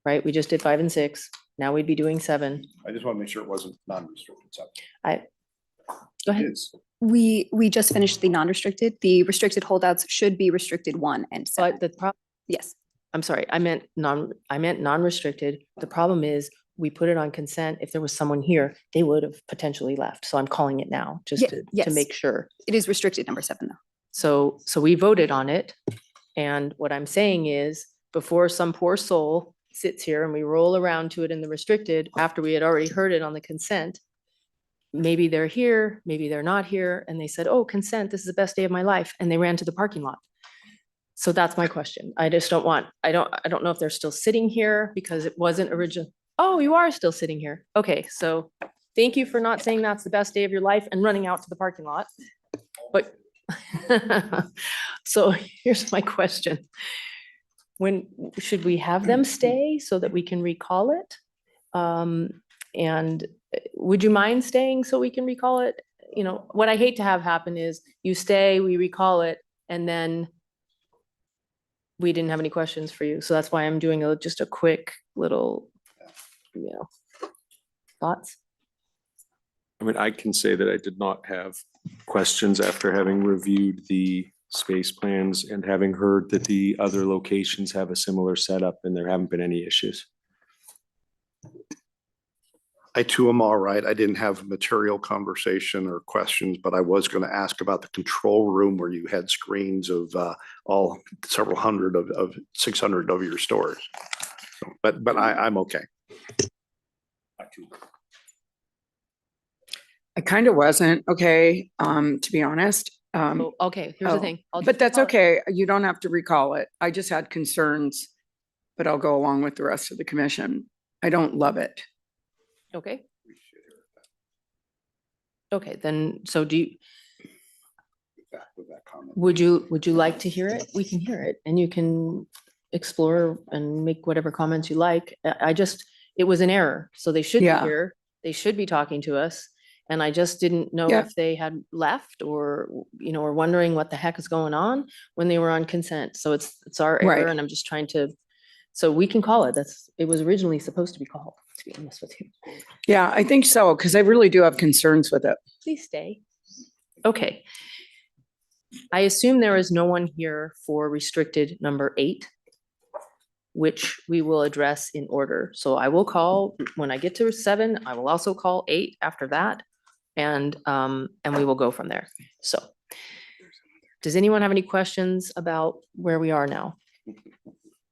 right? We just did 5 and 6. Now we'd be doing 7. I just want to make sure it wasn't non-restricted. Go ahead. We just finished the non-restricted. The restricted holdouts should be restricted 1 and 7. But the problem, Yes. I'm sorry, I meant non-restricted. The problem is we put it on consent. If there was someone here, they would have potentially left. So I'm calling it now just to yes. make sure. It is restricted number 7 though. So we voted on it. And what I'm saying is before some poor soul sits here and we roll around to it in the restricted after we had already heard it on the consent, maybe they're here, maybe they're not here. And they said, oh, consent, this is the best day of my life. And they ran to the parking lot. So that's my question. I just don't want, I don't know if they're still sitting here because it wasn't original. Oh, you are still sitting here. Okay, so thank you for not saying that's the best day of your life and running out to the parking lot. But so here's my question. When should we have them stay so that we can recall it? And would you mind staying so we can recall it? You know, what I hate to have happen is you stay, we recall it, and then we didn't have any questions for you. So that's why I'm doing just a quick little, thoughts. I mean, I can say that I did not have questions after having reviewed the space plans and having heard that the other locations have a similar setup and there haven't been any issues. I too am all right. I didn't have material conversation or questions, but I was going to ask about the control room where you had screens of all several hundred of 600 of your stores. So, but I'm okay. I kind of wasn't, okay, to be honest. Okay, here's the thing. I'll But just that's recall it. okay. You don't have to recall it. I just had concerns, but I'll go along with the rest of the commission. I don't love it. Okay. Okay, then, so do you, would you like to hear it? We can hear it and you can explore and make whatever comments you like. I just, it was an error. So they should be Yeah. here. They should be talking to us. And I just didn't know Yeah. if they had left or, or wondering what the heck is going on when they were on consent. So it's our error Right. and I'm just trying to, so we can call it. It was originally supposed to be called, to be honest with you. Yeah, I think so, because I really do have concerns with it. Please stay. Okay. I assume there is no one here for restricted number 8, which we will address in order. So I will call, when I get to 7, I will also call 8 after that. And we will go from there. So does anyone have any questions about where we are now?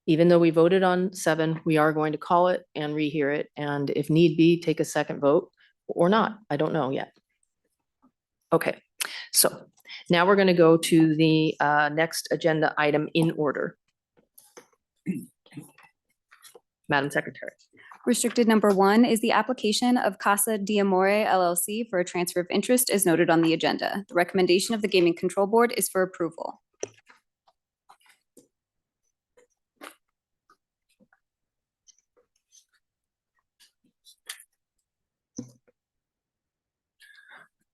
Even though we voted on 7, we are going to call it and rehear it. And if need be, take a second vote or not. I don't know yet. Okay, so now we're going to go to the next agenda item in order. Madam Secretary. Restricted number 1 is the application of Casa Diamore LLC for a transfer of interest as noted on the agenda. The recommendation of the Gaming Control Board is for approval.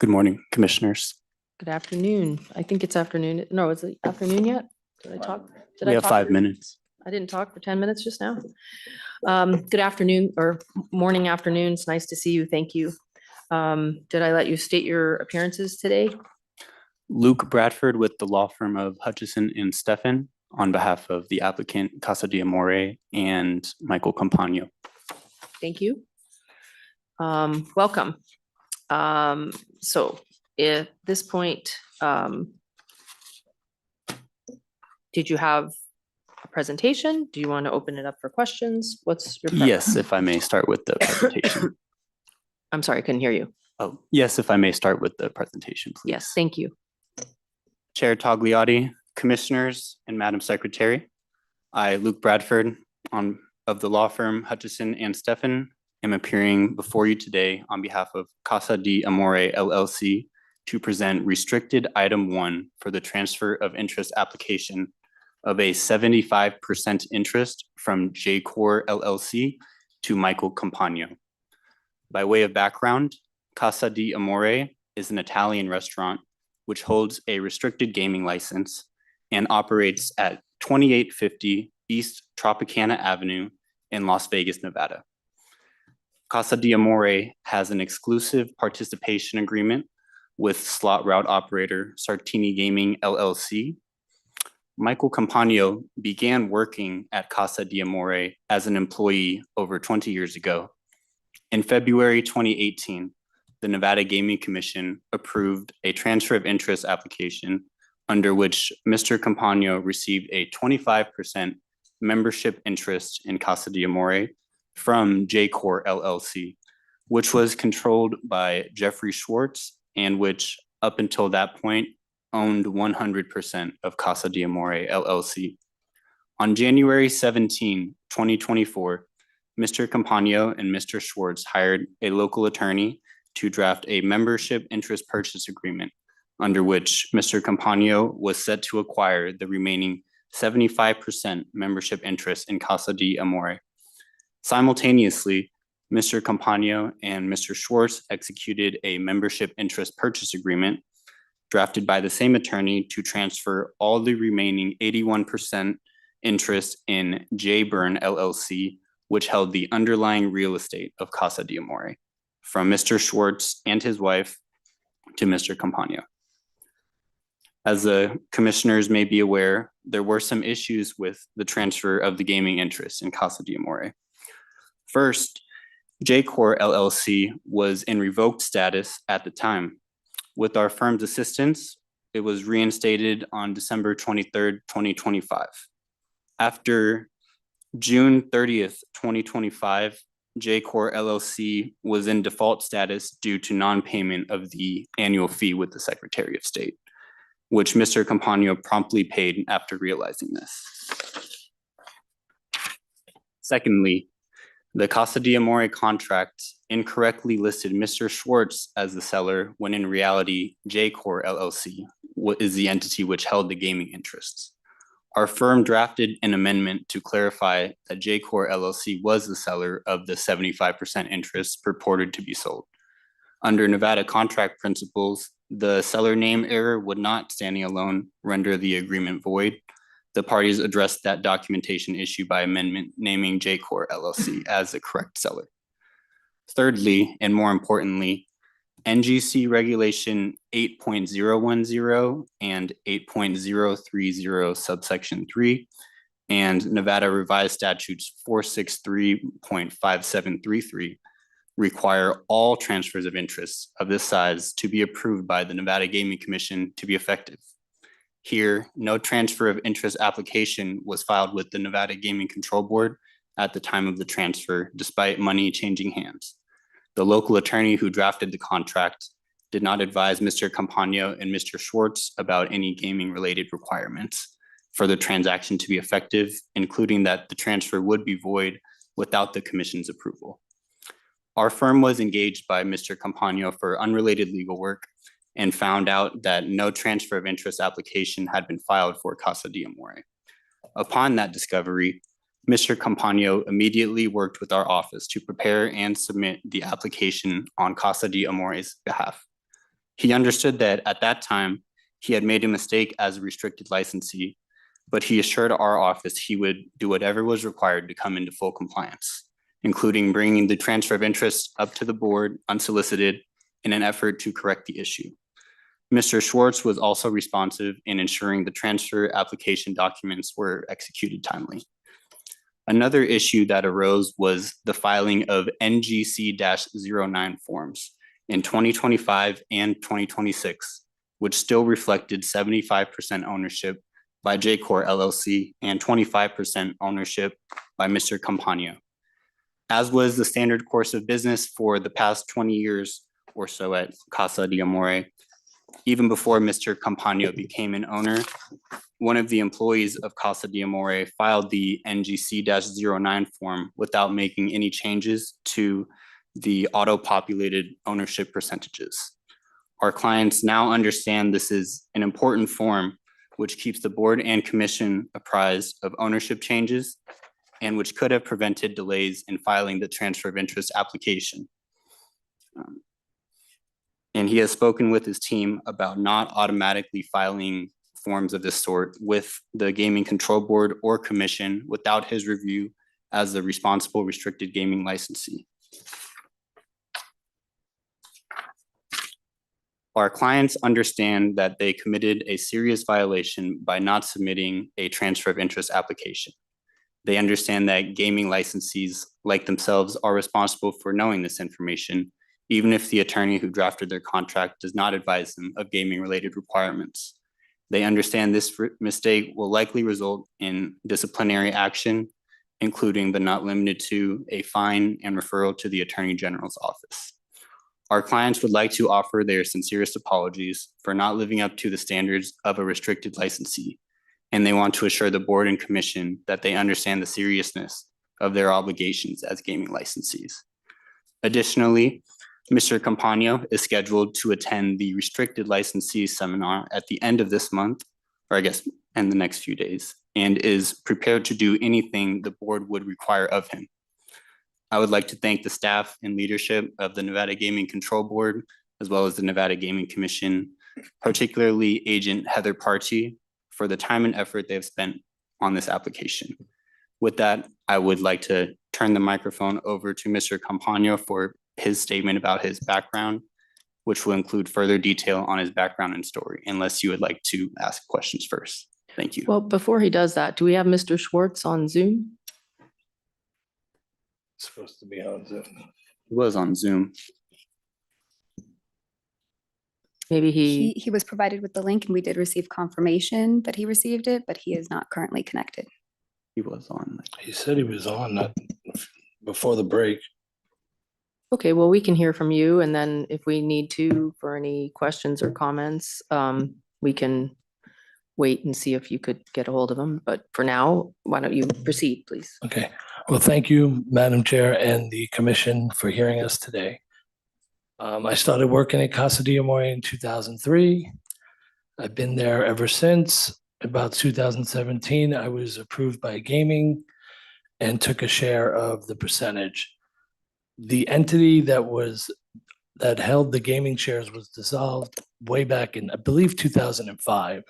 Good morning, commissioners. Good afternoon. I think it's afternoon. No, is it afternoon yet? Did I talk? Did We I have talk 5 for- minutes. I didn't talk for 10 minutes just now. Good afternoon or morning, afternoon. It's nice to see you. Thank you. Did I let you state your appearances today? Luke Bradford with the law firm of Hutchison and Steffen on behalf of the applicant Casa de Amore and Michael Campagno. Thank you. Welcome. So at this point, did you have a presentation? Do you want to open it up for questions? What's your preference? Yes, if I may start with the presentation. I'm sorry, I couldn't hear you. Oh, yes, if I may start with the presentation, please. Yes, thank you. Chair Tagliotti, Commissioners, and Madam Secretary. I, Luke Bradford, of the law firm Hutchison and Steffen, am appearing before you today on behalf of Casa de Amore LLC to present restricted item 1 for the transfer of interest application of a 75% interest from J-Core LLC to Michael Campagno. By way of background, Casa de Amore is an Italian restaurant which holds a restricted gaming license and operates at 2850 East Tropicana Avenue in Las Vegas, Nevada. Casa de Amore has an exclusive participation agreement with slot route operator Sartini Gaming LLC. Michael Campagno began working at Casa de Amore as an employee over 20 years ago. In February 2018, the Nevada Gaming Commission approved a transfer of interest application under which Mr. Campagno received a 25% membership interest in Casa de Amore from J-Core LLC, which was controlled by Jeffrey Schwartz and which, up until that point, owned 100% of Casa de Amore LLC. On January 17, 2024, Mr. Campagno and Mr. Schwartz hired a local attorney to draft a membership interest purchase agreement under which Mr. Campagno was set to acquire the remaining 75% membership interest in Casa de Amore. Simultaneously, Mr. Campagno and Mr. Schwartz executed a membership interest purchase agreement drafted by the same attorney to transfer all the remaining 81% interest in J. Byrne LLC, which held the underlying real estate of Casa de Amore, from Mr. Schwartz and his wife to Mr. Campagno. As the commissioners may be aware, there were some issues with the transfer of the gaming interest in Casa de Amore. First, J-Core LLC was in revoked status at the time. With our firm's assistance, it was reinstated on December 23rd, 2025. After June 30th, 2025, J-Core LLC was in default status due to non-payment of the annual fee with the Secretary of State, which Mr. Campagno promptly paid after realizing this. Secondly, the Casa de Amore contract incorrectly listed Mr. Schwartz as the seller when in reality, J-Core LLC is the entity which held the gaming interests. Our firm drafted an amendment to clarify that J-Core LLC was the seller of the 75% interest purported to be sold. Under Nevada contract principles, the seller name error would not, standing alone, render the agreement void. The parties addressed that documentation issue by amendment, naming J-Core LLC as the correct seller. Thirdly, and more importantly, NGC Regulation 8.010 and 8.030 subsection 3 and Nevada Revised Statutes 463.5733 require all transfers of interest of this size to be approved by the Nevada Gaming Commission to be effective. Here, no transfer of interest application was filed with the Nevada Gaming Control Board at the time of the transfer, despite money changing hands. The local attorney who drafted the contract did not advise Mr. Campagno and Mr. Schwartz about any gaming related requirements for the transaction to be effective, including that the transfer would be void without the commission's approval. Our firm was engaged by Mr. Campagno for unrelated legal work and found out that no transfer of interest application had been filed for Casa de Amore. Upon that discovery, Mr. Campagno immediately worked with our office to prepare and submit the application on Casa de Amore's behalf. He understood that at that time, he had made a mistake as a restricted licensee, but he assured our office he would do whatever was required to come into full compliance, including bringing the transfer of interest up to the board unsolicited in an effort to correct the issue. Mr. Schwartz was also responsive in ensuring the transfer application documents were executed timely. Another issue that arose was the filing of NGC-09 forms in 2025 and 2026, which still reflected 75% ownership by J-Core LLC and 25% ownership by Mr. Campagno. As was the standard course of business for the past 20 years or so at Casa de Amore, even before Mr. Campagno became an owner, one of the employees of Casa de Amore filed the NGC-09 form without making any changes to the auto-populated ownership percentages. Our clients now understand this is an important form which keeps the board and commission apprised of ownership changes and which could have prevented delays in filing the transfer of interest application. And he has spoken with his team about not automatically filing forms of this sort with the Gaming Control Board or Commission without his review as the responsible restricted gaming licensee. Our clients understand that they committed a serious violation by not submitting a transfer of interest application. They understand that gaming licensees like themselves are responsible for knowing this information, even if the attorney who drafted their contract does not advise them of gaming related requirements. They understand this mistake will likely result in disciplinary action, including but not limited to a fine and referral to the Attorney General's office. Our clients would like to offer their sincerest apologies for not living up to the standards of a restricted licensee, and they want to assure the board and commission that they understand the seriousness of their obligations as gaming licensees. Additionally, Mr. Campagno is scheduled to attend the restricted licensee seminar at the end of this month, or I guess in the next few days, and is prepared to do anything the board would require of him. I would like to thank the staff and leadership of the Nevada Gaming Control Board, as well as the Nevada Gaming Commission, particularly Agent Heather Parchi, for the time and effort they have spent on this application. With that, I would like to turn the microphone over to Mr. Campagno for his statement about his background, which will include further detail on his background and story, unless you would like to ask questions first. Thank you. Well, before he does that, do we have Mr. Schwartz on Zoom? Supposed to be on Zoom. He was on Zoom. Maybe He was provided with the link and we did receive confirmation that he received it, but he is not currently connected. He was on. He said he was on that before the break. Okay, well, we can hear from you, and then if we need to for any questions or comments, we can wait and see if you could get a hold of him. But for now, why don't you proceed, please? Okay. Well, thank you, Madam Chair and the Commission for hearing us today. I started working at Casa de Amore in 2003. I've been there ever since. About 2017, I was approved by gaming and took a share of the percentage. The entity that held the gaming shares was dissolved way back in, I believe, 2005.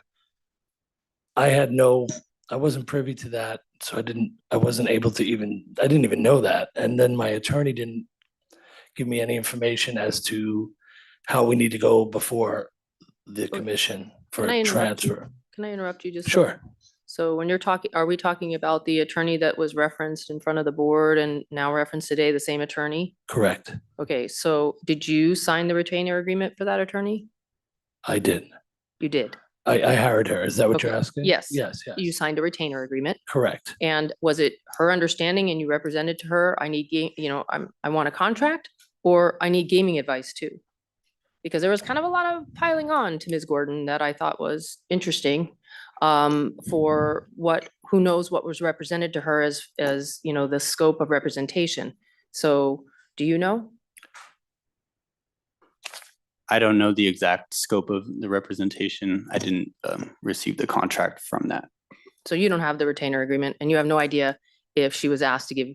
I wasn't privy to that, so I didn't even know that. And then my attorney didn't give me any information as to how we need to go before the commission for Can I interrupt you? transfer. Can I interrupt you just? Sure. So when you're talking, are we talking about the attorney that was referenced in front of the board and now referenced today, the same attorney? Correct. Okay, so did you sign the retainer agreement for that attorney? I did. You did? I hired her. Is that what you're Okay. asking? Yes. Yes, yes. You signed a retainer agreement. Correct. And was it her understanding and you represented to her, I need I want a contract, or I need gaming advice too? Because there was kind of a lot of piling on to Ms. Gordon that I thought was interesting for who knows what was represented to her as the scope of representation. So do you know? I don't know the exact scope of the representation. I didn't receive the contract from that. So you don't have the retainer agreement and you have no idea if she was asked to give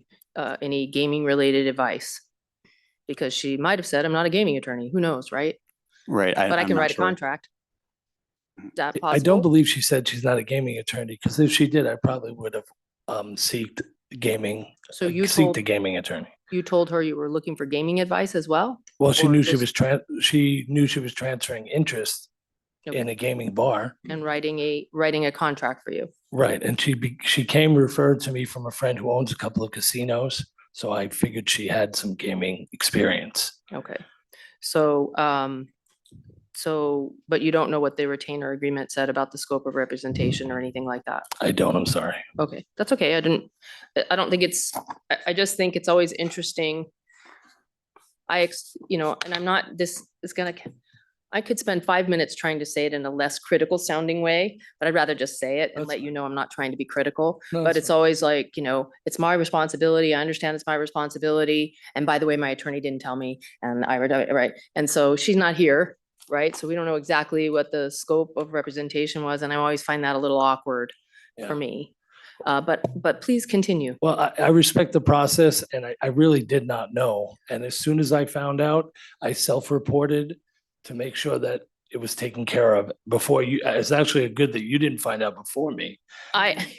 any gaming related advice? Because she might have said, I'm not a gaming attorney. Who knows, right? Right. but I I'm can not write a sure. contract. Is that I don't possible? believe she said she's not a gaming attorney, because if she did, I probably would have seeked gaming, So you seek told, the gaming attorney. you told her you were looking for gaming advice as well? Well, she Or knew she just- was she knew she was transferring interest in Okay. a gaming bar. And writing a contract for you. Right, and she came referred to me from a friend who owns a couple of casinos, so I figured she had some gaming experience. Okay. So, but you don't know what the retainer agreement said about the scope of representation or anything like that? I don't, I'm sorry. Okay, that's okay. I don't think it's, I just think it's always interesting. And I'm not, this is gonna, I could spend 5 minutes trying to say it in a less critical sounding way, but I'd rather just say it and let you know I'm not trying to be critical. No, But that's it's always like, it's my responsibility. I understand it's my responsibility. And by the way, my attorney didn't tell me and I read it, right? And so she's not here, right? So we don't know exactly what the scope of representation was. And I always find that a little awkward for Yeah. me. But please continue. Well, I respect the process, and I really did not know. And as soon as I found out, I self-reported to make sure that it was taken care of before you. It's actually good that you didn't find out before me.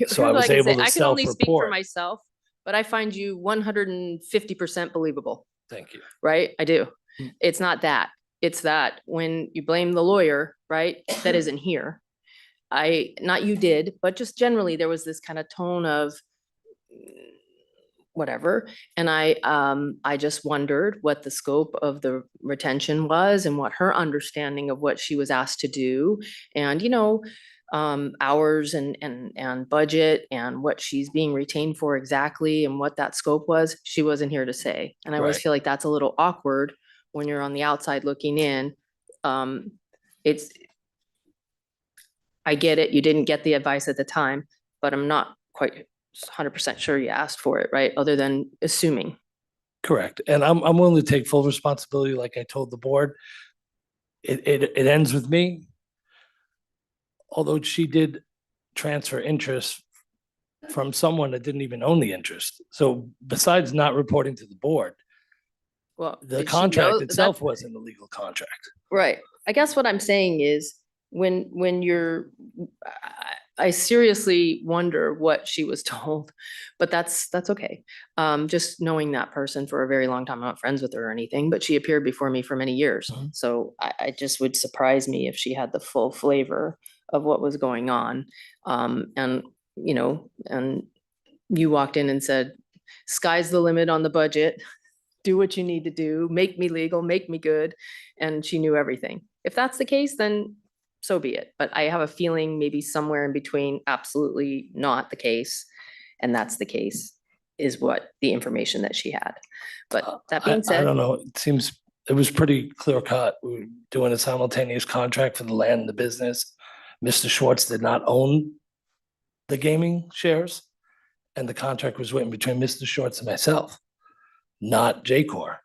So I was like able say, to I can only speak for self-report. myself, but I find you 150% believable, Thank you. right? I do. Mm. It's not that. It's that when you blame the lawyer, right, that isn't here. Not you did, but just generally there was this kind of tone of whatever. And I just wondered what the scope of the retention was and what her understanding of what she was asked to do. And, hours and budget and what she's being retained for exactly and what that scope was, she wasn't here to say. And I always Right. feel like that's a little awkward when you're on the outside looking in. I get it, you didn't get the advice at the time, but I'm not quite 100% sure you asked for it, right? Other than assuming. Correct. And I'm willing to take full responsibility, like I told the board. It ends with me. Although she did transfer interest from someone that didn't even own the interest. So besides not reporting to the board, Well, the did she know contract that- itself wasn't a legal contract. Right. I guess what I'm saying is when you're, I seriously wonder what she was told, but that's okay. Just knowing that person for a very long time, I'm not friends with her or anything, but she appeared before me for many years. Mhm. So I just would surprise me if she had the full flavor of what was going on. And you walked in and said, sky's the limit on the budget. Do what you need to do, make me legal, make me good. And she knew everything. If that's the case, then so be it. But I have a feeling maybe somewhere in between, absolutely not the case. And that's the case is what the information that she had. But that being I said, don't know. It was pretty clear cut. We were doing a simultaneous contract for the land and the business. Mr. Schwartz did not own the gaming shares. And the contract was written between Mr. Schwartz and myself, not Jaycor.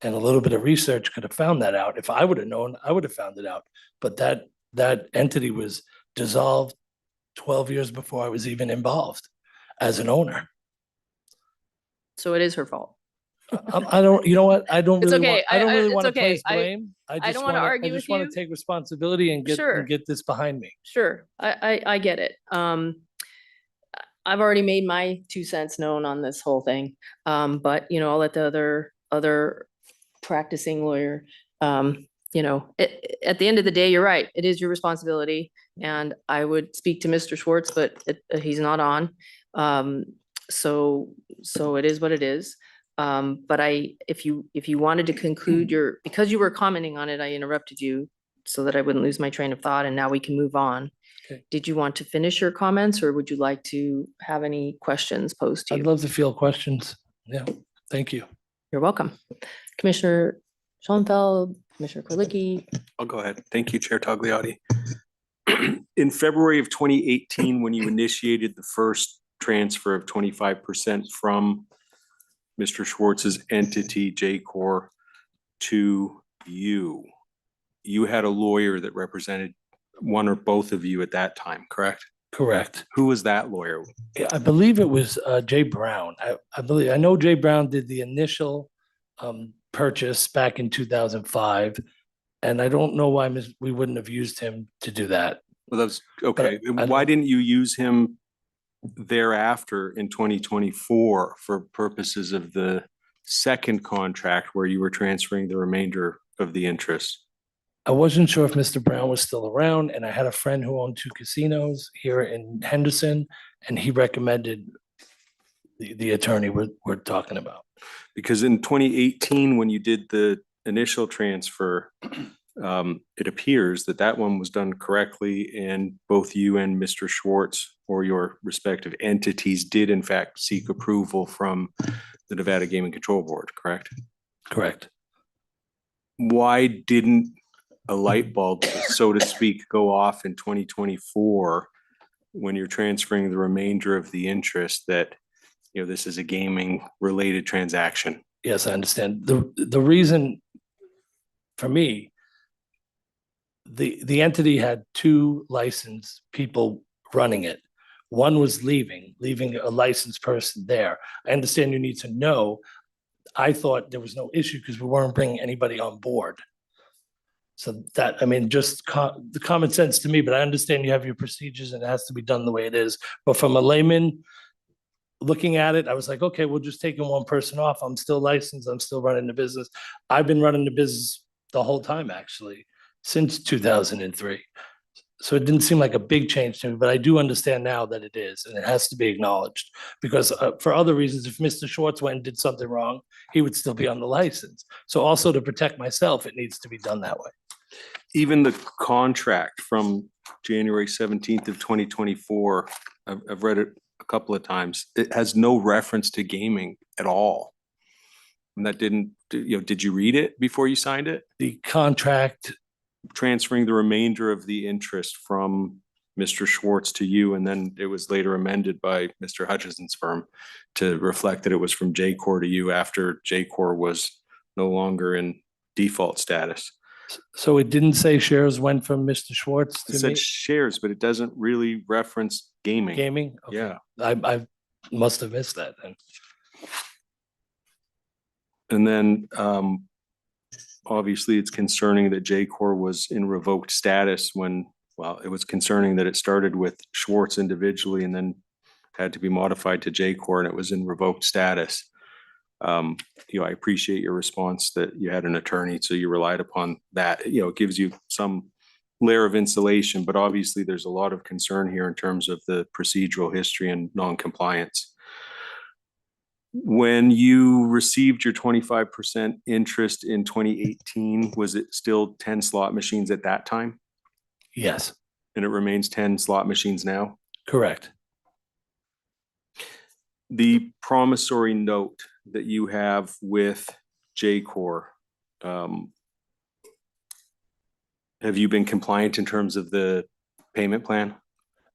And a little bit of research could have found that out. If I would have known, I would have found it out. But that entity was dissolved 12 years before I was even involved as an owner. so it is her fault. I don't, you know what? I don't It's really okay. want, I don't I- really it's want to okay. place I- blame. I just don't wanna wanna- argue I just with want you. to take responsibility and Sure. get this behind me. Sure, I get it. I've already made my 2 cents known on this whole thing. But I'll let the other practicing lawyer, at the end of the day, you're right. It is your responsibility. And I would speak to Mr. Schwartz, but he's not on. So it is what it is. But if you wanted to conclude because you were commenting on it, I interrupted you so that I wouldn't lose my train of thought, and now we can move on. Okay. Did you want to finish your comments, or would you like to have any questions posed to I'd you? love to field questions. Yeah, thank you. You're welcome. Commissioner Schoenfeld, Commissioner Quirlicki. I'll go ahead. Thank you, Chair Tagliati. In February of 2018, when you initiated the first transfer of 25% from Mr. Schwartz's entity, Jaycor, to you, you had a lawyer that represented one or both of you at that time, correct? Correct. Who was that lawyer? Yeah, I believe it was Jay Brown. I know Jay Brown did the initial purchase back in 2005. And I don't know why we wouldn't have used him to do that. Well, that's okay. I Why don't- didn't you use him thereafter in 2024 for purposes of the second contract where you were transferring the remainder of the interest? I wasn't sure if Mr. Brown was still around, and I had a friend who owned 2 casinos here in Henderson, and he recommended the attorney we're talking about. Because in 2018, when you did the initial transfer, it appears that that one was done correctly and both you and Mr. Schwartz or your respective entities did in fact seek approval from the Nevada Gaming Control Board, correct? Correct. Why didn't a light bulb, so to speak, go off in 2024 when you're transferring the remainder of the interest that, you know, this is a gaming related transaction? Yes, I understand. The reason for me, the entity had 2 licensed people running it. One was leaving a licensed person there. I understand you need to know. I thought there was no issue because we weren't bringing anybody on board. So that, I mean, just the common sense to me, but I understand you have your procedures and it has to be done the way it is. But from a layman looking at it, I was like, okay, we'll just take 1 person off. I'm still licensed. I'm still running the business. I've been running the business the whole time, actually, since 2003. So it didn't seem like a big change to me, but I do understand now that it is, and it has to be acknowledged. Because for other reasons, if Mr. Schwartz went and did something wrong, he would still be on the license. So also to protect myself, it needs to be done that way. Even the contract from January 17th of 2024, I've read it a couple of times. It has no reference to gaming at all. And that didn't, you know, did you read it before you signed it? The contract transferring the remainder of the interest from Mr. Schwartz to you, and then it was later amended by Mr. Hutchison's firm to reflect that it was from J-Corps to you after J-Corps was no longer in default status. So it didn't say shares went from Mr. Schwartz It to said me? shares, but it doesn't really reference gaming. Gaming? Okay. Yeah. I must have missed that then. And then obviously it's concerning that J-Corps was in revoked status when, well, it was concerning that it started with Schwartz individually and then had to be modified to J-Corps and it was in revoked status. You know, I appreciate your response that you had an attorney, so you relied upon that. You know, it gives you some layer of insulation, but obviously there's a lot of concern here in terms of the procedural history and non-compliance. When you received your 25% interest in 2018, was it still 10 slot machines at that time? Yes, And it remains 10 slot machines now? correct. The promissory note that you have with J-Corps, have you been compliant in terms of the payment plan?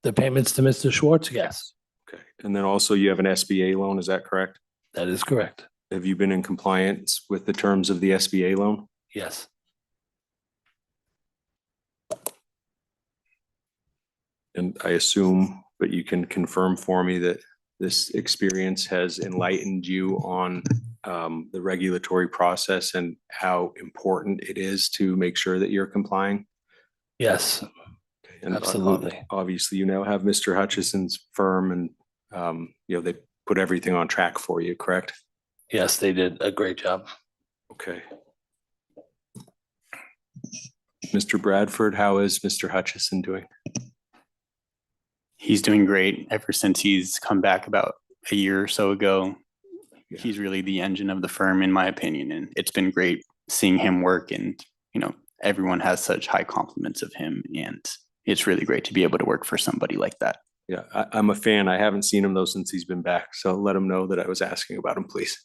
The payments to Mr. Schwartz, yes, Okay. And then also you have an SBA loan, is that correct? that is correct. Have you been in compliance with the terms of the SBA loan? Yes, And I assume, but you can confirm for me that this experience has enlightened you on the regulatory process and how important it is to make sure that you're complying? yes, And absolutely. obviously, you now have Mr. Hutchison's firm and, you know, they put everything on track for you, correct? Yes, they did a great job. Okay. Mr. Bradford, how is Mr. Hutchison doing? He's doing great ever since he's come back about a year or so ago. He's really the engine of the firm, in my opinion, and it's been great seeing him work. And, you know, everyone has such high compliments of him, and it's really great to be able to work for somebody like that. Yeah, I'm a fan. I haven't seen him though since he's been back. So let him know that I was asking about him, please.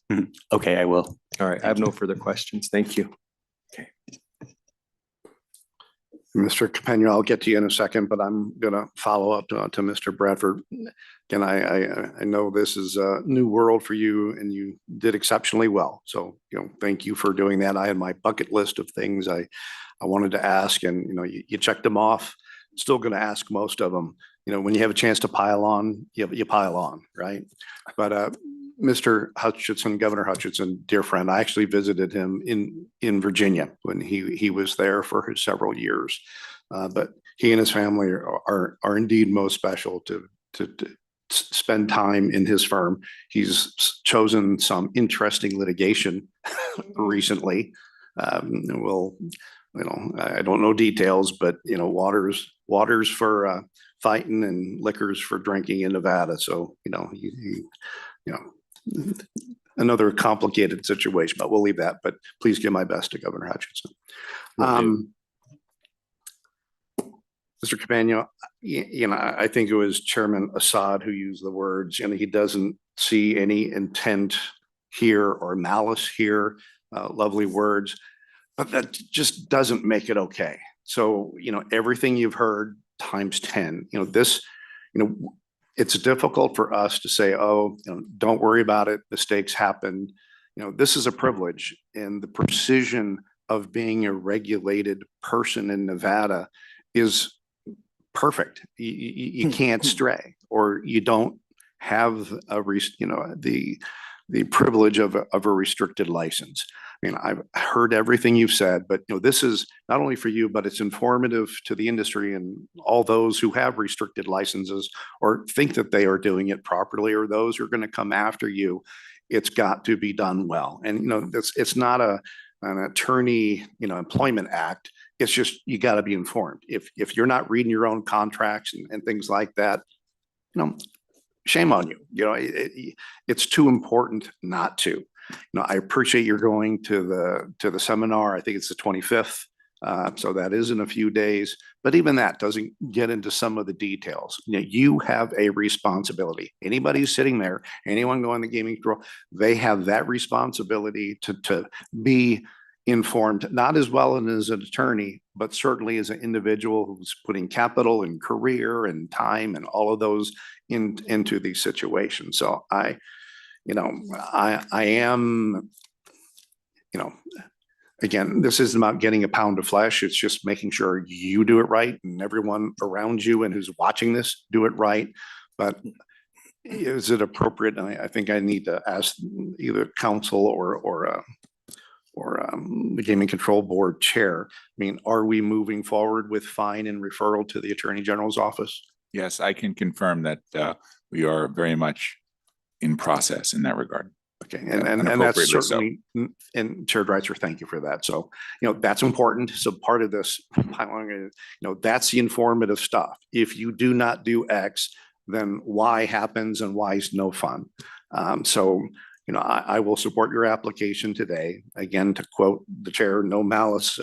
Okay, I will. All right, I have no further questions. Thank you. Mr. Capena, I'll get to you in a second, but I'm gonna follow up to Mr. Bradford. Again, I know this is a new world for you and you did exceptionally well. So, you know, thank you for doing that. I had my bucket list of things I wanted to ask and, you know, you checked them off. Still gonna ask most of them. You know, when you have a chance to pile on, you pile on, right? But Mr. Hutchinson, Governor Hutchinson, dear friend, I actually visited him in Virginia when he was there for several years. But he and his family are indeed most special to spend time in his firm. He's chosen some interesting litigation recently. Well, I don't know details, but waters for fighting and liquors for drinking in Nevada. So, another complicated situation, but we'll leave that. But please give my best to Governor Hutchinson. Mr. Campagno, I think it was Chairman Assad who used the words, he doesn't see any intent here or malice here, lovely words, but that just doesn't make it okay. So, everything you've heard times 10, it's difficult for us to say, oh, don't worry about it. Mistakes happen. This is a privilege, and the precision of being a regulated person in Nevada is perfect. You can't stray, or you don't have the privilege of a restricted license. I've heard everything you've said, but this is not only for you, but it's informative to the industry and all those who have restricted licenses or think that they are doing it properly, or those who are going to come after you. It's got to be done well. And it's not an attorney employment act. It's just, you got to be informed. If you're not reading your own contracts and things like that, shame on you. It's too important not to. I appreciate you're going to the seminar. I think it's the 25th. So that is in a few days, but even that doesn't get into some of the details. You have a responsibility. Anybody who's sitting there, anyone going to gaming control, they have that responsibility to be informed, not as well as an attorney, but certainly as an individual who's putting capital and career and time and all of those into these situations. So I am, again, this isn't about getting a pound of flesh. It's just making sure you do it right and everyone around you and who's watching this do it right. But is it appropriate? And I think I need to ask either council or the Gaming Control Board chair. Are we moving forward with fine and referral to the Attorney General's office? Yes, I can confirm that we are very much in process in that regard. Okay, and that's certainly, and Chair Dreitzer, thank you for that. So, that's important. So part of this, that's the informative stuff. If you do not do X, then Y happens and Y is no fun. I will support your application today. Again, to quote the chair, no malice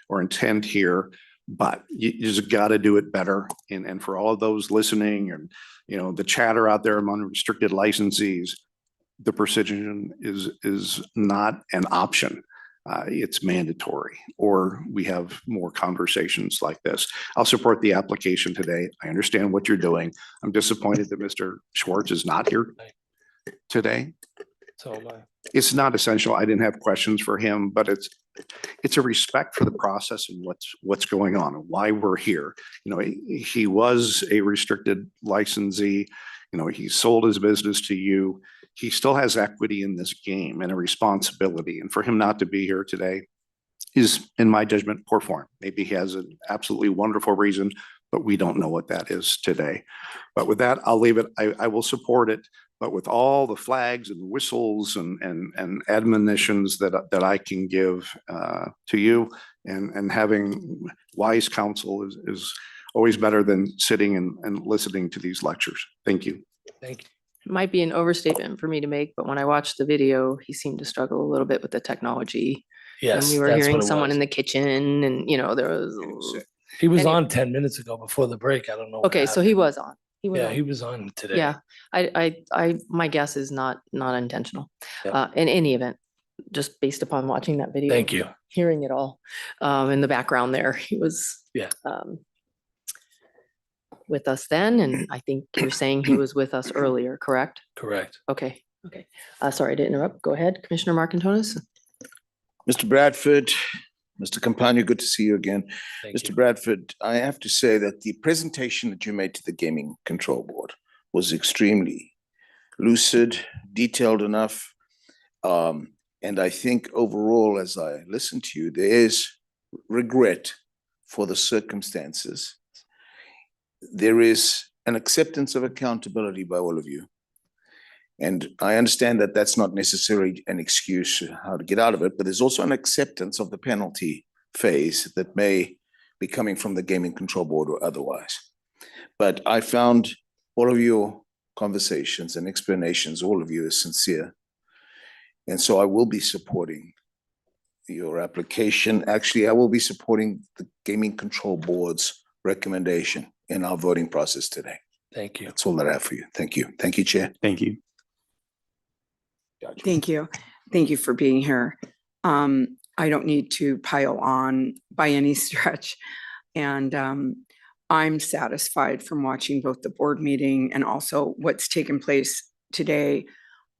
or intent here, but you just got to do it better. And for all of those listening and, the chatter out there among restricted licensees, the precision is not an option. It's mandatory, or we have more conversations like this. I'll support the application today. I understand what you're doing. I'm disappointed that Mr. Schwartz is not here today. So It's not essential. I didn't have questions for him, but it's a respect for the process and what's going on and why we're here. He was a restricted licensee. He sold his business to you. He still has equity in this game and a responsibility. And for him not to be here today is, in my judgment, poor form. Maybe he has an absolutely wonderful reason, but we don't know what that is today. But with that, I'll leave it. I will support it. But with all the flags and whistles and admonitions that I can give to you, and having wise counsel is always better than sitting and listening to these lectures. Thank you. Thank you. It might be an overstatement for me to make, but when I watched the video, he seemed to struggle a little bit with the technology. Yes, And we were that's hearing what it someone was. in the kitchen and, there was. He was Any- on 10 minutes ago before the break. I don't know. what Okay, so he happened. was on. Yeah, on. he was on today. Yeah, my guess is not intentional. Yeah. In any event, just based upon watching that video. Thank you. Hearing it all, in the background there, he was. Yeah. With us then, and I think you're saying he was with us earlier, correct? Correct. Okay. Sorry to interrupt. Go ahead, Commissioner Marcantonis. Mr. Bradford, Mr. Campagno, good to see you again. Thank Mr. you. Bradford, I have to say that the presentation that you made to the Gaming Control Board was extremely lucid, detailed enough. And I think overall, as I listen to you, there is regret for the circumstances. There is an acceptance of accountability by all of you. And I understand that that's not necessarily an excuse how to get out of it, but there's also an acceptance of the penalty phase that may be coming from the Gaming Control Board or otherwise. But I found all of your conversations and explanations, all of you is sincere. And so I will be supporting your application. Actually, I will be supporting the Gaming Control Board's recommendation in our voting process today. Thank you. That's all that I have for you. Thank you. Thank you, Chair. Thank you. Thank you. Thank you for being here. I don't need to pile on by any stretch. And I'm satisfied from watching both the board meeting and also what's taken place today.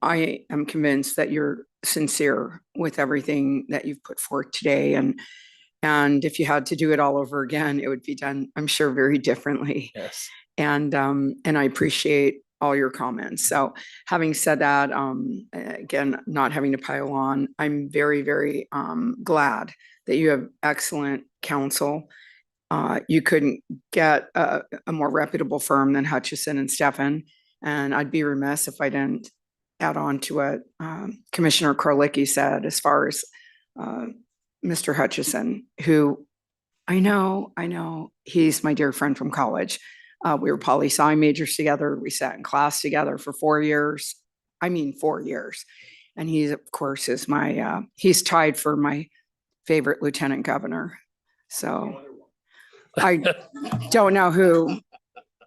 I am convinced that you're sincere with everything that you've put forth today. And if you had to do it all over again, it would be done, I'm sure, very differently. Yes. And I appreciate all your comments. So having said that, again, not having to pile on, I'm very, very glad that you have excellent counsel. You couldn't get a more reputable firm than Hutchison and Steffen. And I'd be remiss if I didn't add on to what Commissioner Karlicki said as far as Mr. Hutchison, who I know he's my dear friend from college. We were poli-sci majors together. We sat in class together for 4 years. I mean, 4 years. And he, of course, is he's tied for my favorite lieutenant governor. So I don't know who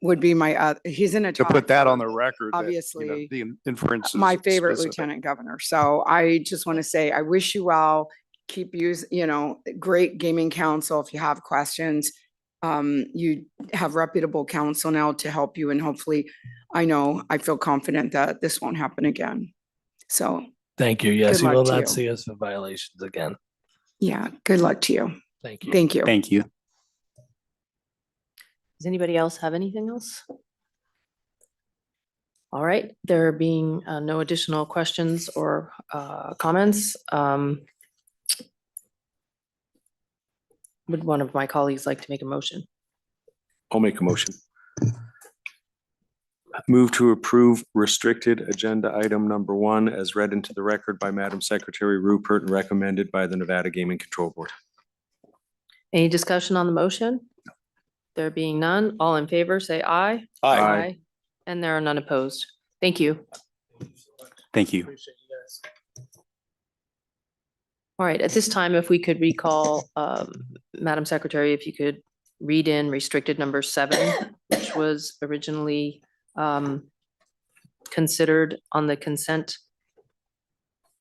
would be he's in a To top put that on four, the record, that, obviously the inference is my favorite specific. lieutenant governor. So I just want to say, I wish you well. Keep using, great gaming counsel. If you have questions, you have reputable counsel now to help you. And hopefully, I feel confident that this won't happen again. So Thank you. Yes, Good you luck will to not you. see us for violations again. yeah, good luck to you. Thank you. Thank you. Thank you. Does anybody else have anything else? All right, there being no additional questions or comments, would one of my colleagues like to make a motion? I'll make a motion. Move to approve restricted agenda item number 1 as read into the record by Madam Secretary Rupert and recommended by the Nevada Gaming Control Board. Any discussion on the motion? There being none, all in favor, say aye. Aye. And there are none opposed. Thank you. Thank you. All right, at this time, if we could recall, Madam Secretary, if you could read in restricted number 7, which was originally considered on the consent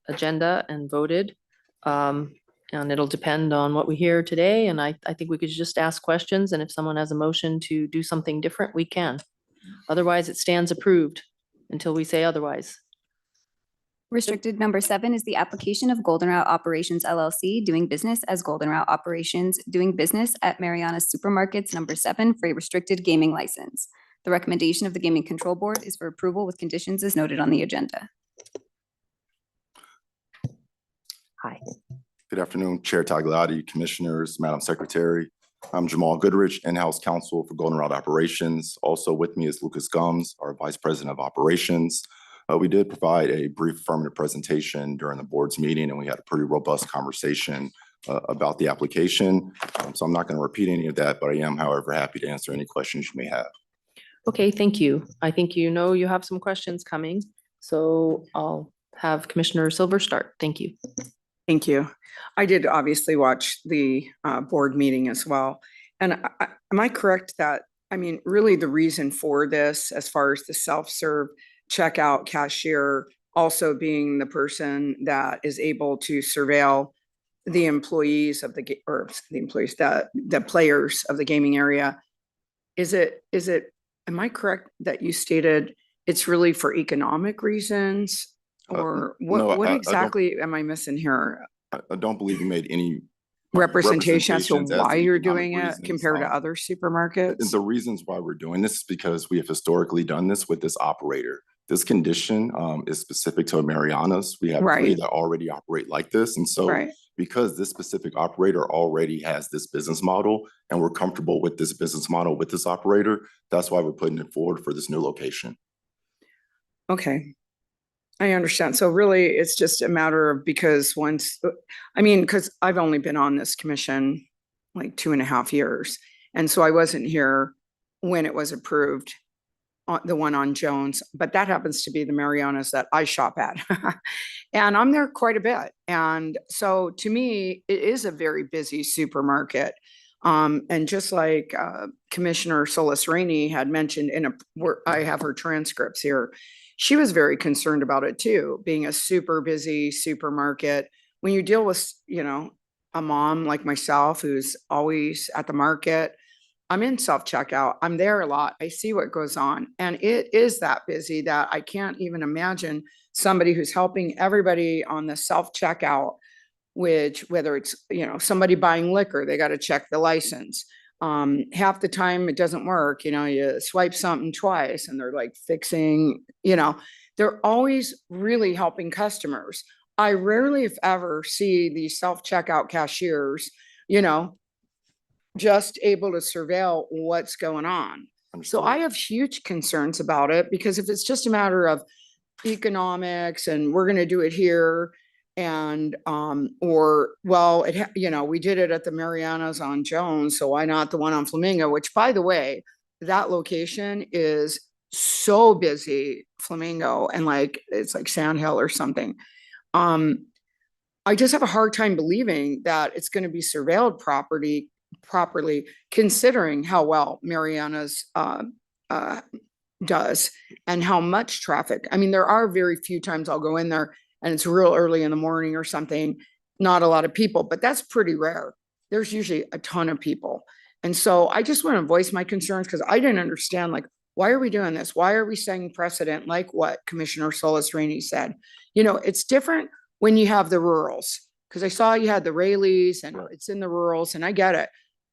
agenda and voted. And it'll depend on what we hear today. And I think we could just ask questions. And if someone has a motion to do something different, we can. Otherwise, it stands approved until we say otherwise. Restricted number 7 is the application of Goldenroute Operations LLC doing business as Goldenroute Operations, doing business at Mariana's Supermarkets number 7 for a restricted gaming license. The recommendation of the Gaming Control Board is for approval with conditions as noted on the agenda. Hi. Good afternoon, Chair Tagliotti, Commissioners, Madam Secretary. I'm Jamal Goodrich, in-house counsel for Goldenroute Operations. Also with me is Lucas Gums, our Vice President of Operations. We did provide a brief affirmative presentation during the board's meeting, and we had a pretty robust conversation about the application. So I'm not going to repeat any of that, but I am, however, happy to answer any questions you may have. Okay, thank you. I think you know you have some questions coming. So I'll have Commissioner Silver start. Thank you. Thank you. I did obviously watch the board meeting as well. And am I correct that, really the reason for this, as far as the self-serve checkout cashier also being the person that is able to surveil the employees of the players of the gaming area, am I correct that you stated it's really for economic reasons? Or no, what I don't- exactly am I missing here? I don't believe you made any representation as to representations as why to you're economic doing it reasons, compared to other And supermarkets? the reasons why we're doing this is because we have historically done this with this operator. This condition is specific to Mariana's. We have 3 Right. that already operate like this. And so Right. because this specific operator already has this business model and we're comfortable with this business model with this operator, that's why we're putting it forward for this new location. Okay. I understand. So really, it's just a matter of because because I've only been on this commission like 2.5 years. And so I wasn't here when it was approved, the one on Jones, but that happens to be the Mariana's that I shop at. And I'm there quite a bit. And so to me, it is a very busy supermarket. And just like Commissioner Solis Rainey had mentioned where I have her transcripts here, she was very concerned about it too, being a super busy supermarket. When you deal with, a mom like myself who's always at the market, I'm in self-checkout. I'm there a lot. I see what goes on. And it is that busy that I can't even imagine somebody who's helping everybody on the self-checkout, whether it's, somebody buying liquor, they got to check the license. Half the time it doesn't work, you swipe something twice and they're like fixing, they're always really helping customers. I rarely, if ever, see these self-checkout cashiers, just able to surveil what's going on. So I have huge concerns about it because if it's just a matter of economics and we're going to do it here and we did it at the Mariana's on Jones, so why not the one on Flamingo, which by the way, that location is so busy, Flamingo, and it's like Sand Hill or something. I just have a hard time believing that it's going to be surveilled properly considering how well Mariana's does and how much traffic. I mean, there are very few times I'll go in there and it's real early in the morning or something, not a lot of people, but that's pretty rare. There's usually a ton of people. And so I just want to voice my concerns because I didn't understand, why are we doing this? Why are we setting precedent like what Commissioner Solis Rainey said? It's different when you have the rurals, because I saw you had the Rayleighs and it's in the rurals, and I get it.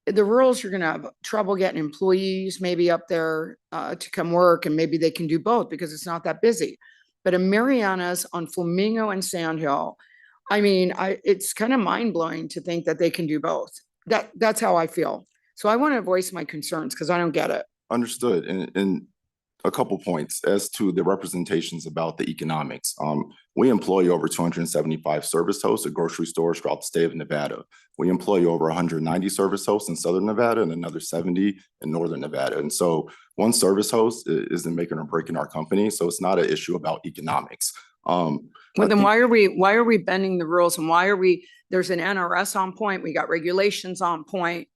The rurals, you're going to have trouble getting employees maybe up there to come work, and maybe they can do both because it's not that busy. But a Mariana's on Flamingo and Sand Hill, it's kind of mind blowing to think that they can do both. That's how I feel. So I want to voice my concerns because I don't get it. Understood. And a couple points as to the representations about the economics. We employ over 275 service hosts at grocery stores throughout the state of Nevada. We employ over 190 service hosts in Southern Nevada and another 70 in Northern Nevada. And so one service host isn't making or breaking our company. So it's not an issue about economics. Well, then why are we bending the rules and there's an NRS on point, we got regulations on point.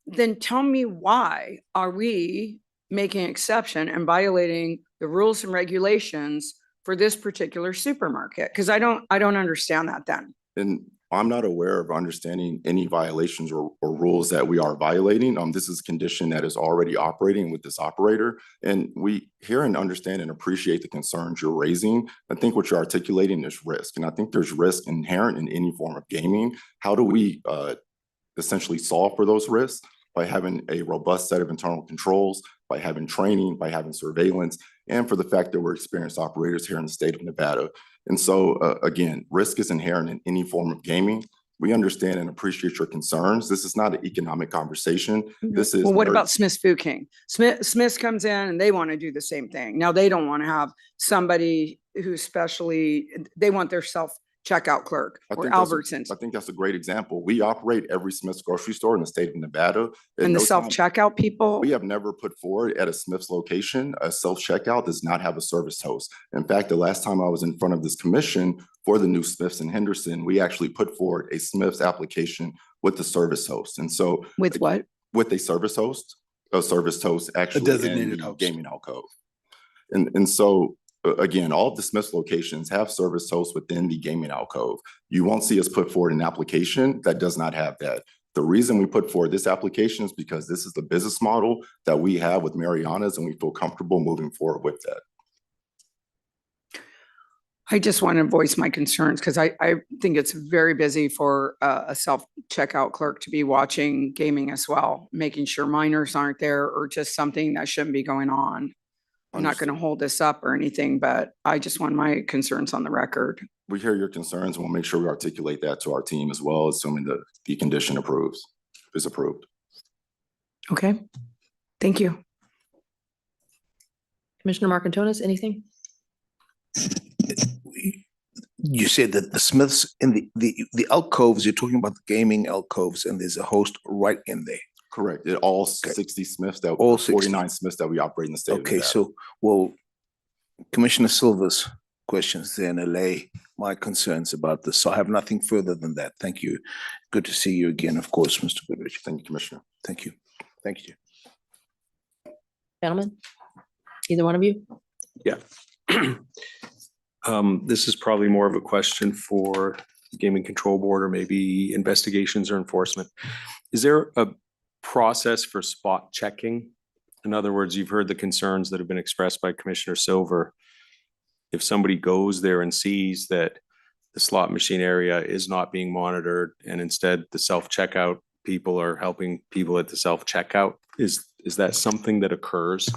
Then tell me, why are we making an exception and violating the rules and regulations for this particular supermarket? Because I don't understand that then. And I'm not aware of understanding any violations or rules that we are violating. This is a condition that is already operating with this operator. And we hear and understand and appreciate the concerns you're raising. I think what you're articulating is risk. And I think there's risk inherent in any form of gaming. How do we essentially solve for those risks? By having a robust set of internal controls, by having training, by having surveillance, and for the fact that we're experienced operators here in the state of Nevada. And so again, risk is inherent in any form of gaming. We understand and appreciate your concerns. This is not an economic conversation. This is— Well, what about Smith's Food King? Smith's comes in and they want to do the same thing. Now they don't want to have somebody who's they want their self-checkout clerk or Albertsons. I think that's a great example. We operate every Smith's grocery store in the state of Nevada. And the self-checkout people? We have never put forward at a Smith's location, a self-checkout does not have a service host. In fact, the last time I was in front of this commission for the new Smith's in Henderson, we actually put forward a Smith's application with the service host. And so— With what? With a service host actually— A designated host. Gaming alcove. And so again, all of the Smith's locations have service hosts within the gaming alcove. You won't see us put forward an application that does not have that. The reason we put forward this application is because this is the business model that we have with Mariana's, and we feel comfortable moving forward with that. I just want to voice my concerns because I think it's very busy for a self-checkout clerk to be watching gaming as well, making sure minors aren't there or just something that shouldn't be going on. I'm not going to hold this up or anything, but I just want my concerns on the record. We hear your concerns and we'll make sure we articulate that to our team as well, assuming the condition is approved. Okay, thank you. Commissioner Markintonis, anything? You said that the Smiths in the alcoves, you're talking about the gaming alcoves, and there's a host right in there. Correct. All 60 Smiths, All 60. 49 Smiths that we operate in the state of Okay, Nevada. so, well, Commissioner Silva's questions then allay my concerns about this. So I have nothing further than that. Thank you. Good to see you again, of course, Mr. Goodrich. Thank you, Commissioner. Thank you. Thank you. Gentlemen, either one of you? Yeah. This is probably more of a question for the Gaming Control Board or maybe investigations or enforcement. Is there a process for spot checking? In other words, you've heard the concerns that have been expressed by Commissioner Silver. If somebody goes there and sees that the slot machine area is not being monitored and instead the self-checkout people are helping people at the self-checkout, is that something that occurs?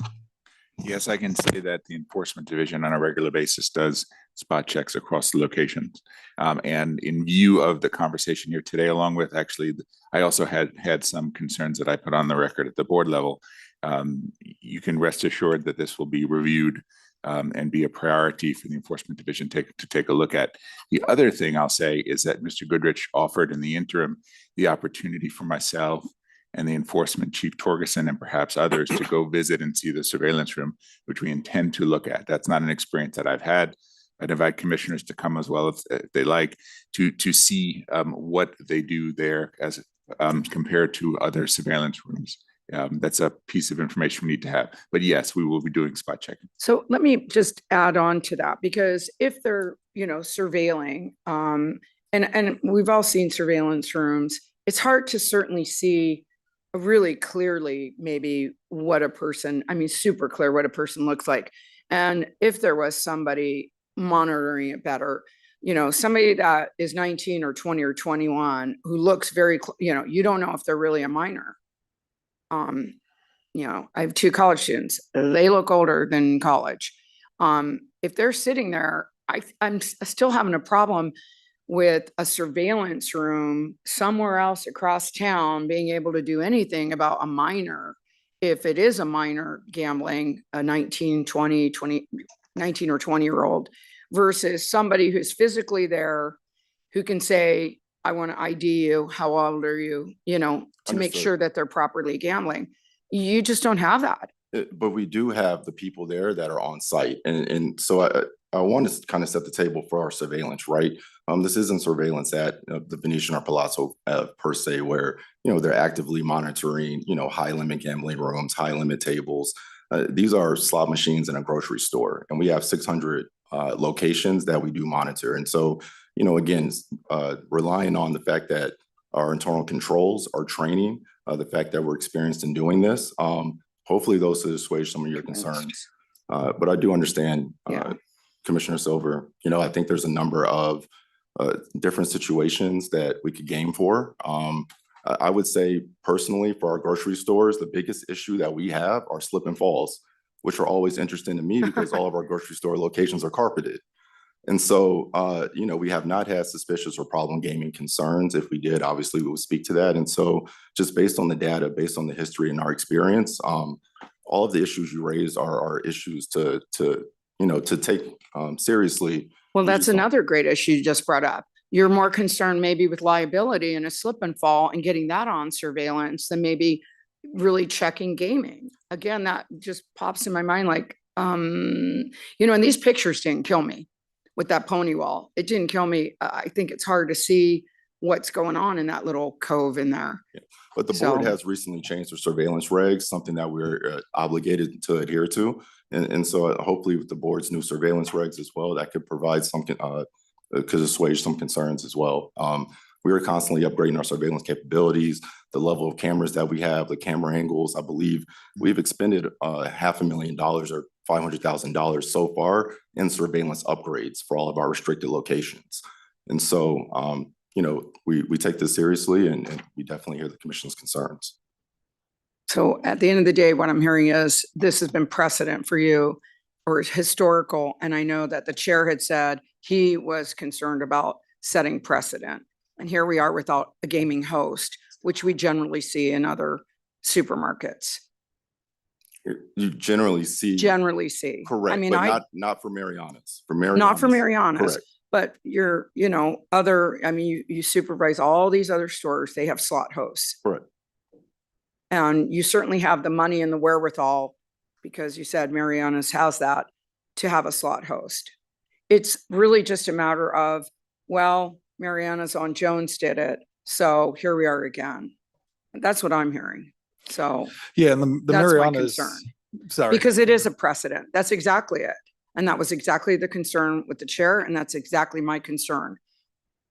Yes, I can say that the Enforcement Division on a regular basis does spot checks across the locations. And in view of the conversation here today, along with actually, I also had some concerns that I put on the record at the board level. You can rest assured that this will be reviewed and be a priority for the Enforcement Division to take a look at. The other thing I'll say is that Mr. Goodrich offered in the interim the opportunity for myself and the Enforcement Chief Torgerson and perhaps others to go visit and see the surveillance room, which we intend to look at. That's not an experience that I've had. I'd invite commissioners to come as well if they like to see what they do there as compared to other surveillance rooms. That's a piece of information we need to have. But yes, we will be doing spot checking. So let me just add on to that, because if they're, surveilling, and we've all seen surveillance rooms, it's hard to certainly see really clearly maybe what a person, super clear what a person looks like. And if there was somebody monitoring it better, somebody that is 19 or 20 or 21 who looks very, you don't know if they're really a minor. I have 2 college students. They look older than college. If they're sitting there, I'm still having a problem with a surveillance room somewhere else across town being able to do anything about a minor. If it is a minor gambling, a 19 or 20-year-old versus somebody who's physically there who can say, I want to ID you, how old are you, to make Understood. sure that they're properly gambling. You just don't have that. But we do have the people there that are on site. And so I want to kind of set the table for our surveillance, right? This isn't surveillance at the Venetian or Palazzo per se, where, they're actively monitoring, high limit gambling rooms, high limit tables. These are slot machines in a grocery store, and we have 600 locations that we do monitor. And so, again, relying on the fact that our internal controls, our training, the fact that we're experienced in doing this, hopefully those will assuage some of your concerns. But I do understand, Commissioner Silver, I think there's a number of different situations that we could game for. I would say personally for our grocery stores, the biggest issue that we have are slip and falls, which are always interesting to me because all of our grocery store locations are carpeted. And so, we have not had suspicious or problem gaming concerns. If we did, obviously we would speak to that. And so just based on the data, based on the history and our experience, all of the issues you raised are issues to take seriously. Well, that's another great issue you just brought up. You're more concerned maybe with liability and a slip and fall and getting that on surveillance than maybe really checking gaming. Again, that just pops in my mind like, and these pictures didn't kill me with that pony wall. It didn't kill me. I think it's hard to see what's going on in that little cove in there. Yeah. But the board has recently changed their surveillance regs, something that we're obligated to adhere to. And so hopefully with the board's new surveillance regs as well, that could provide some, could assuage some concerns as well. We are constantly upgrading our surveillance capabilities, the level of cameras that we have, the camera angles. I believe we've expended $500,000 or $500,000 so far in surveillance upgrades for all of our restricted locations. And so, we take this seriously and we definitely hear the commission's concerns. So at the end of the day, what I'm hearing is this has been precedent for you or historical. And I know that the chair had said he was concerned about setting precedent. And here we are without a gaming host, which we generally see in other supermarkets. You generally see. I Correct, mean, but not for Mariana's. For Mariana's. not for Mariana's, Correct. but you're, you supervise all these other stores. They have slot hosts. Correct. And you certainly have the money and the wherewithal, because you said Mariana's has that, to have a slot host. It's really just a matter of, well, Mariana's on Jones did it, so here we are again. That's what I'm hearing. So Yeah, and the that's my Mariana's, concern. sorry. Because it is a precedent. That's exactly it. And that was exactly the concern with the chair, and that's exactly my concern.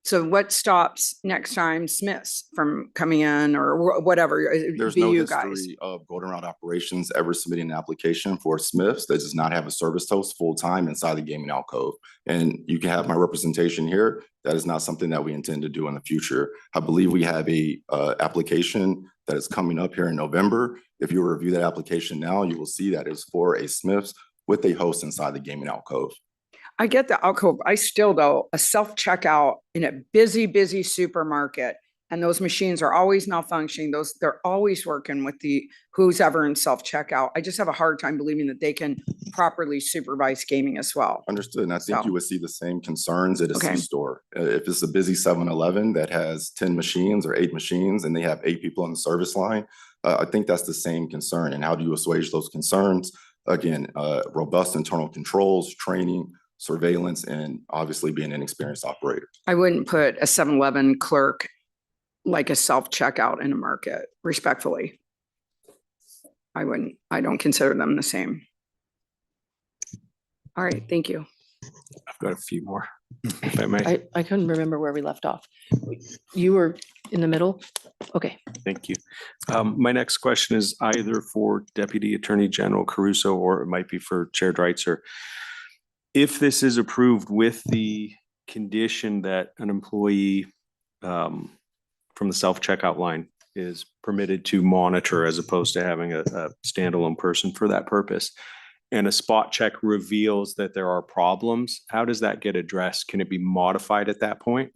So what stops next time Smith's from coming in or whatever? There's be no you guys. history of Goldenrod Operations ever submitting an application for Smith's that does not have a service host full-time inside the gaming alcove. And you can have my representation here. That is not something that we intend to do in the future. I believe we have a application that is coming up here in November. If you review that application now, you will see that it's for a Smith's with a host inside the gaming alcove. I get the alcove. I still, though, a self-checkout in a busy supermarket, and those machines are always malfunctioning. They're always working with who's ever in self-checkout. I just have a hard time believing that they can properly supervise gaming as well. Understood. And I think So- you would see the same concerns at a Okay. C-store. If it's a busy 7-Eleven that has 10 machines or 8 machines and they have 8 people on the service line, I think that's the same concern. And how do you assuage those concerns? Again, robust internal controls, training, surveillance, and obviously being an experienced operator. I wouldn't put a 7-Eleven clerk like a self-checkout in a market, respectfully. I wouldn't, I don't consider them the same. All right, thank you. I've got a few more, if I may. I couldn't remember where we left off. You were in the middle? Okay. Thank you. My next question is either for Deputy Attorney General Caruso, or it might be for Chair Dreitzer. If this is approved with the condition that an employee from the self-checkout line is permitted to monitor as opposed to having a standalone person for that purpose, and a spot check reveals that there are problems, how does that get addressed? Can it be modified at that point?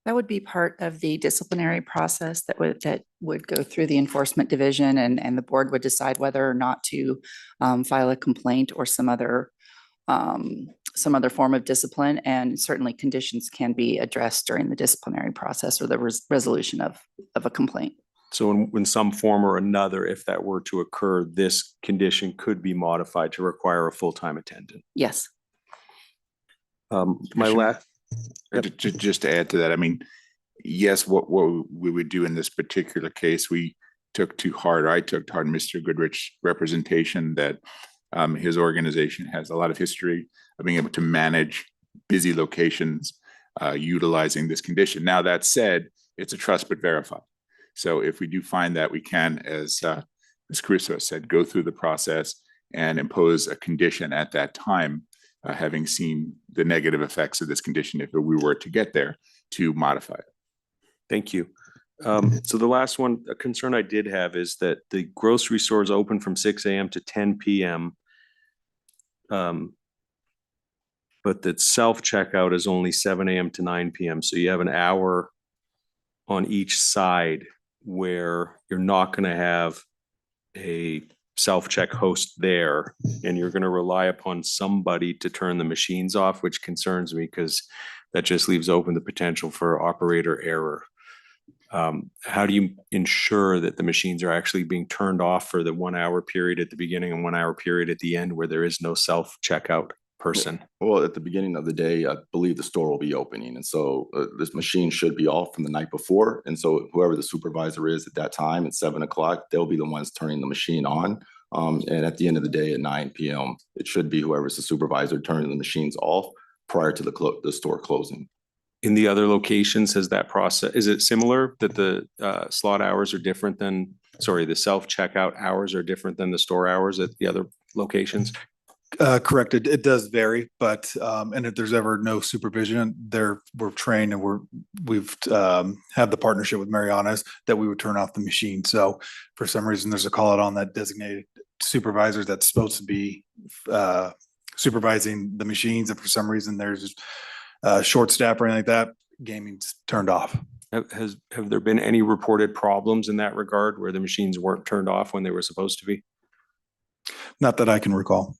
That would be part of the disciplinary process that would go through the enforcement division, and the board would decide whether or not to file a complaint or some other form of discipline. And certainly conditions can be addressed during the disciplinary process or the resolution of a complaint. So in some form or another, if that were to occur, this condition could be modified to require a full-time attendant. Yes. My last. Just to add to that, I mean, yes, what we would do in this particular case, I took to heart Mr. Goodrich's representation that his organization has a lot of history of being able to manage busy locations utilizing this condition. Now, that said, it's a trust but verify. So if we do find that, we can, as Ms. Caruso said, go through the process and impose a condition at that time, having seen the negative effects of this condition, if we were to get there, to modify it. Thank you. So the last one, a concern I did have is that the grocery stores open from 6 a.m. to 10 p.m. But that self-checkout is only 7 a.m. to 9 p.m. So you have an hour on each side where you're not going to have a self-check host there, and you're going to rely upon somebody to turn the machines off, which concerns me because that just leaves open the potential for operator error. How do you ensure that the machines are actually being turned off for the 1 hour period at the beginning and 1 hour period at the end where there is no self-checkout person? Well, at the beginning of the day, I believe the store will be opening. And so this machine should be off from the night before. And so whoever the supervisor is at that time at 7 o'clock, they'll be the ones turning the machine on. And at the end of the day at 9 p.m., it should be whoever's the supervisor turning the machines off prior to the store closing. In the other locations, has that process, is it similar that the slot hours are different than, the self-checkout hours are different than the store hours at the other locations? Correct. It does vary, but, and if there's ever no supervision, we're trained and we've had the partnership with Mariana's that we would turn off the machine. So for some reason, there's a call out on that designated supervisor that's supposed to be supervising the machines. And for some reason, there's short staff or anything like that, gaming's turned off. Have there been any reported problems in that regard where the machines weren't turned off when they were supposed to be? Not that I can recall.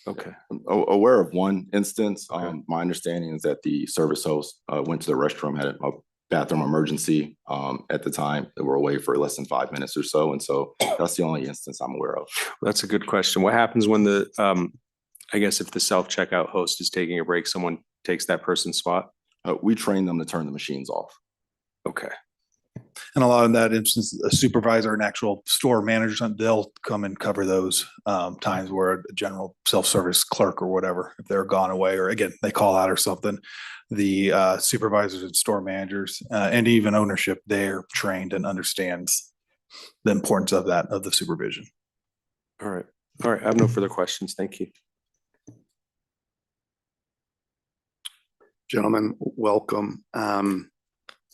Okay. Aware of one instance. My understanding is that the service host went to the restroom, had a bathroom emergency at the time. They were away for less than 5 minutes or so. And so that's the only instance I'm aware of. That's a good question. What happens when I guess if the self-checkout host is taking a break, someone takes that person's spot? We train them to turn the machines off. Okay. And a lot of that instance, a supervisor, an actual store manager, they'll come and cover those times where a general self-service clerk or whatever, if they're gone away, or again, they call out or something, the supervisors and store managers and even ownership, they're trained and understands the importance of that, of the supervision. All right. All right. I have no further questions. Thank you. Gentlemen, welcome.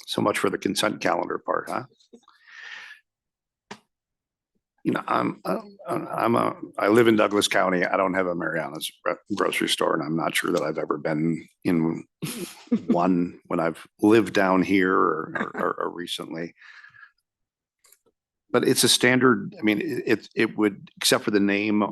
So much for the consent calendar part, huh? You know, I live in Douglas County. I don't have a Mariana's grocery store, and I'm not sure that I've ever been in one when I've lived down here or recently. But it's a standard, I mean, it would, except for the name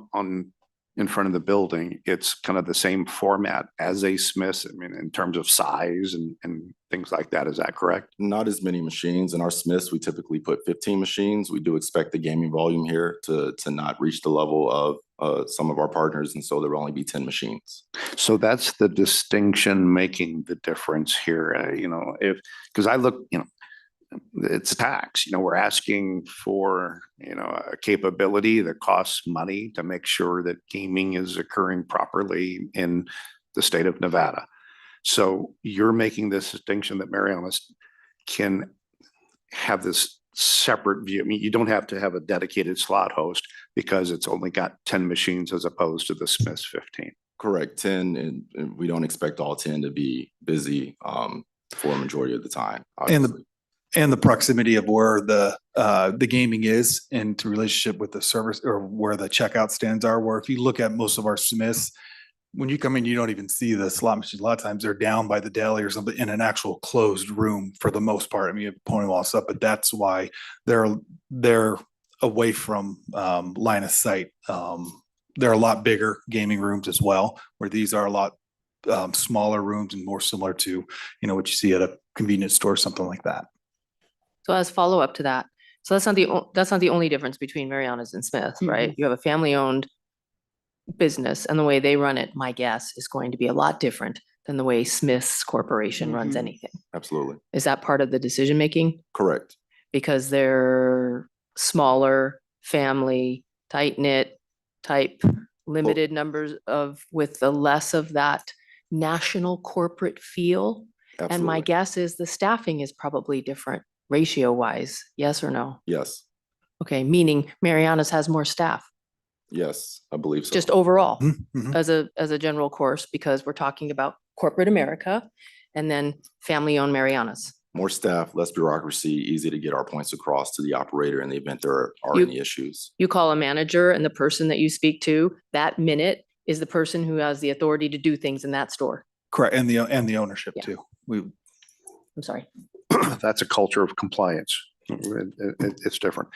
in front of the building, it's kind of the same format as a Smith's, I mean, in terms of size and things like that. Is that correct? Not as many machines. In our Smiths, we typically put 15 machines. We do expect the gaming volume here to not reach the level of some of our partners. And so there will only be 10 machines. So that's the distinction making the difference here. You know, because I look, you know, it's a tax, you know, we're asking for, you know, a capability that costs money to make sure that gaming is occurring properly in the state of Nevada. So you're making this distinction that Mariana's can have this separate view. I mean, you don't have to have a dedicated slot host because it's only got 10 machines as opposed to the Smith's 15. Correct, 10, and we don't expect all 10 to be busy for a majority of the time. Obviously. And the proximity of where the gaming is and relationship with the service or where the checkout stands are, where if you look at most of our Smiths, when you come in, you don't even see the slot machines. A lot of times they're down by the deli or something in an actual closed room for the most part. I mean, you have pony wall stuff, but that's why they're away from line of sight. They're a lot bigger gaming rooms as well, where these are a lot smaller rooms and more similar to, you know, what you see at a convenience store, something like that. So as follow-up to that, so that's not the only difference between Mariana's and Smith, right? You have a family-owned business, and the way they run it, my guess, is going to be a lot different than the way Smith's Corporation runs anything. Absolutely. Is that part of the decision-making? Correct. Because they're smaller, family, tight-knit type, limited numbers with the less of that national corporate feel? And my Absolutely. guess is the staffing is probably different ratio-wise, yes or no? Yes. Okay, meaning Mariana's has more staff, Yes, I believe so. just overall, Mhm. as a general course, because we're talking about corporate America and then family-owned Mariana's. More staff, less bureaucracy, easy to get our points across to the operator in the event there are You- any issues. You call a manager, and the person that you speak to that minute is the person who has the authority to do things in that store. Correct. And the ownership too. I'm sorry. That's a culture of compliance. It's different.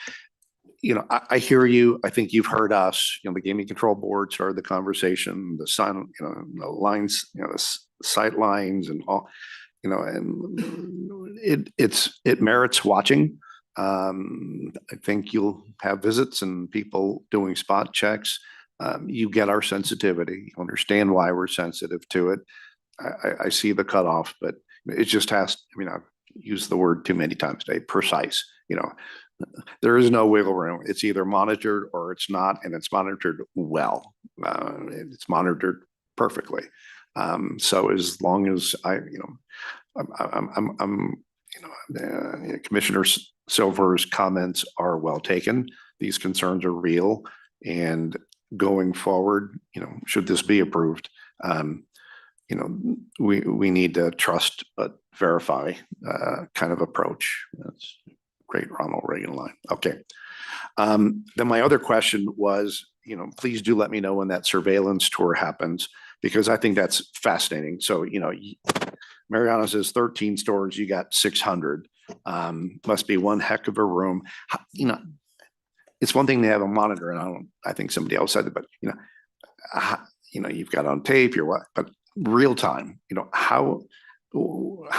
You know, I hear you. I think you've heard us. You know, the gaming control board started the conversation, the sun, you know, the lines, you know, the sight lines and all, you know, and it merits watching. I think you'll have visits and people doing spot checks. You get our sensitivity, you understand why we're sensitive to it. I see the cutoff, but it just has, I mean, I've used the word too many times today, precise, you know, there is no wiggle room. It's either monitored or it's not, and it's monitored well. It's monitored perfectly. So as long as Commissioner Silver's comments are well taken. These concerns are real, and going forward, should this be approved, we need to trust but verify kind of approach. That's great Ronald Reagan line. Okay. Then my other question was, please do let me know when that surveillance tour happens, because I think that's fascinating. So, Mariana says 13 stores, you got 600. Must be one heck of a room. It's one thing to have a monitor, and I think somebody else said it, but you've got on tape, but real time, how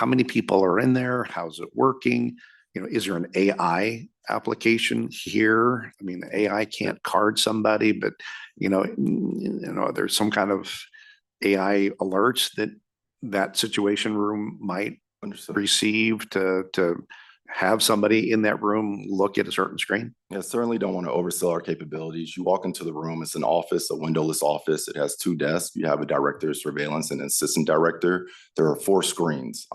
many people are in there? How's it working? Is there an AI application here? I mean, the AI can't card somebody, but there's some kind of AI alerts that situation room might receive to have somebody in that room look at a certain screen? Yeah, certainly don't want to oversell our capabilities. You walk into the room, it's an office, a windowless office. It has 2 desks. You have a director of surveillance and an assistant director. There are 4 screens.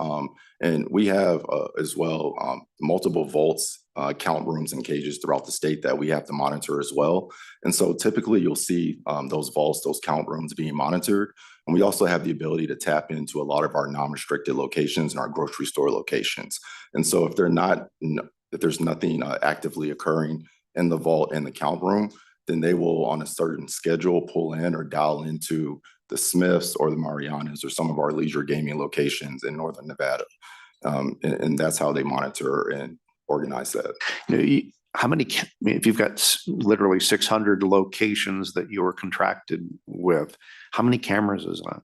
And we have as well multiple vaults, count rooms and cages throughout the state that we have to monitor as well. And so typically you'll see those vaults, those count rooms being monitored. And we also have the ability to tap into a lot of our non-restricted locations and our grocery store locations. And so if there's nothing actively occurring in the vault and the count room, then they will on a certain schedule pull in or dial into the Smiths or the Marianas or some of our leisure gaming locations in Northern Nevada. And that's how they monitor and organize that. How many, if you've got literally 600 locations that you're contracted with, how many cameras is that?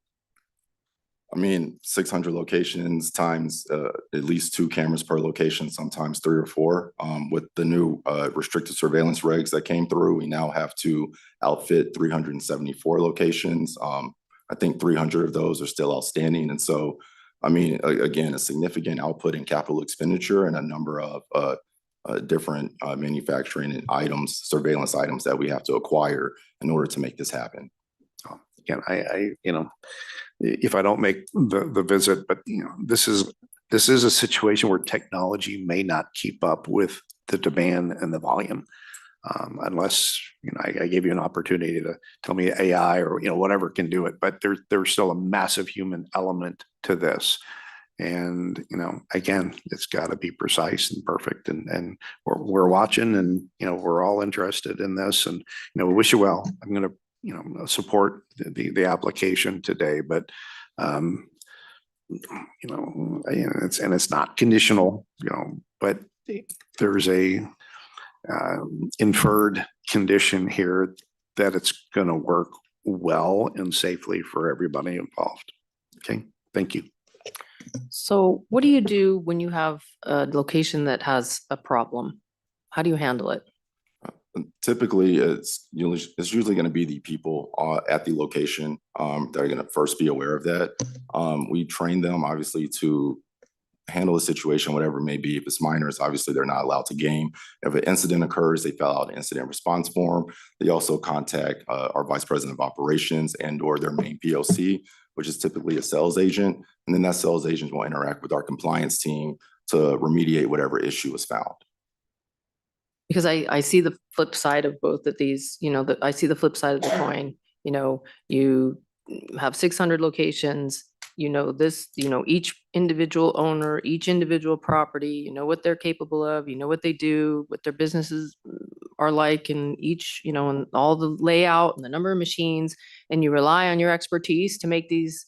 I mean, 600 locations times at least 2 cameras per location, sometimes 3 or 4. With the new restricted surveillance regs that came through, we now have to outfit 374 locations. I think 300 of those are still outstanding. And so, I mean, again, a significant output in capital expenditure and a number of different manufacturing and items, surveillance items that we have to acquire in order to make this happen. Again, I if I don't make the visit, but this is a situation where technology may not keep up with the demand and the volume, unless I gave you an opportunity to tell me AI or whatever can do it. But there's still a massive human element to this. And, again, it's got to be precise and perfect. And we're watching, and, we're all interested in this, and, we wish you well. I'm going to, support the application today, but, it's not conditional, but there's a inferred condition here that it's going to work well and safely for everybody involved. Okay, thank you. So what do you do when you have a location that has a problem? How do you handle it? Typically, it's usually going to be the people at the location that are going to first be aware of that. We train them, obviously, to handle the situation, whatever it may be. If it's minors, obviously, they're not allowed to game. If an incident occurs, they fill out an incident response form. They also contact our vice president of operations and or their main POC, which is typically a sales agent. And then that sales agent will interact with our compliance team to remediate whatever issue is found. Because I see the flip side of both of these, I see the flip side of the coin. You have 600 locations, each individual owner, each individual property, what they're capable of, what they do, what their businesses are like, and each, and all the layout and the number of machines, and you rely on your expertise to make these,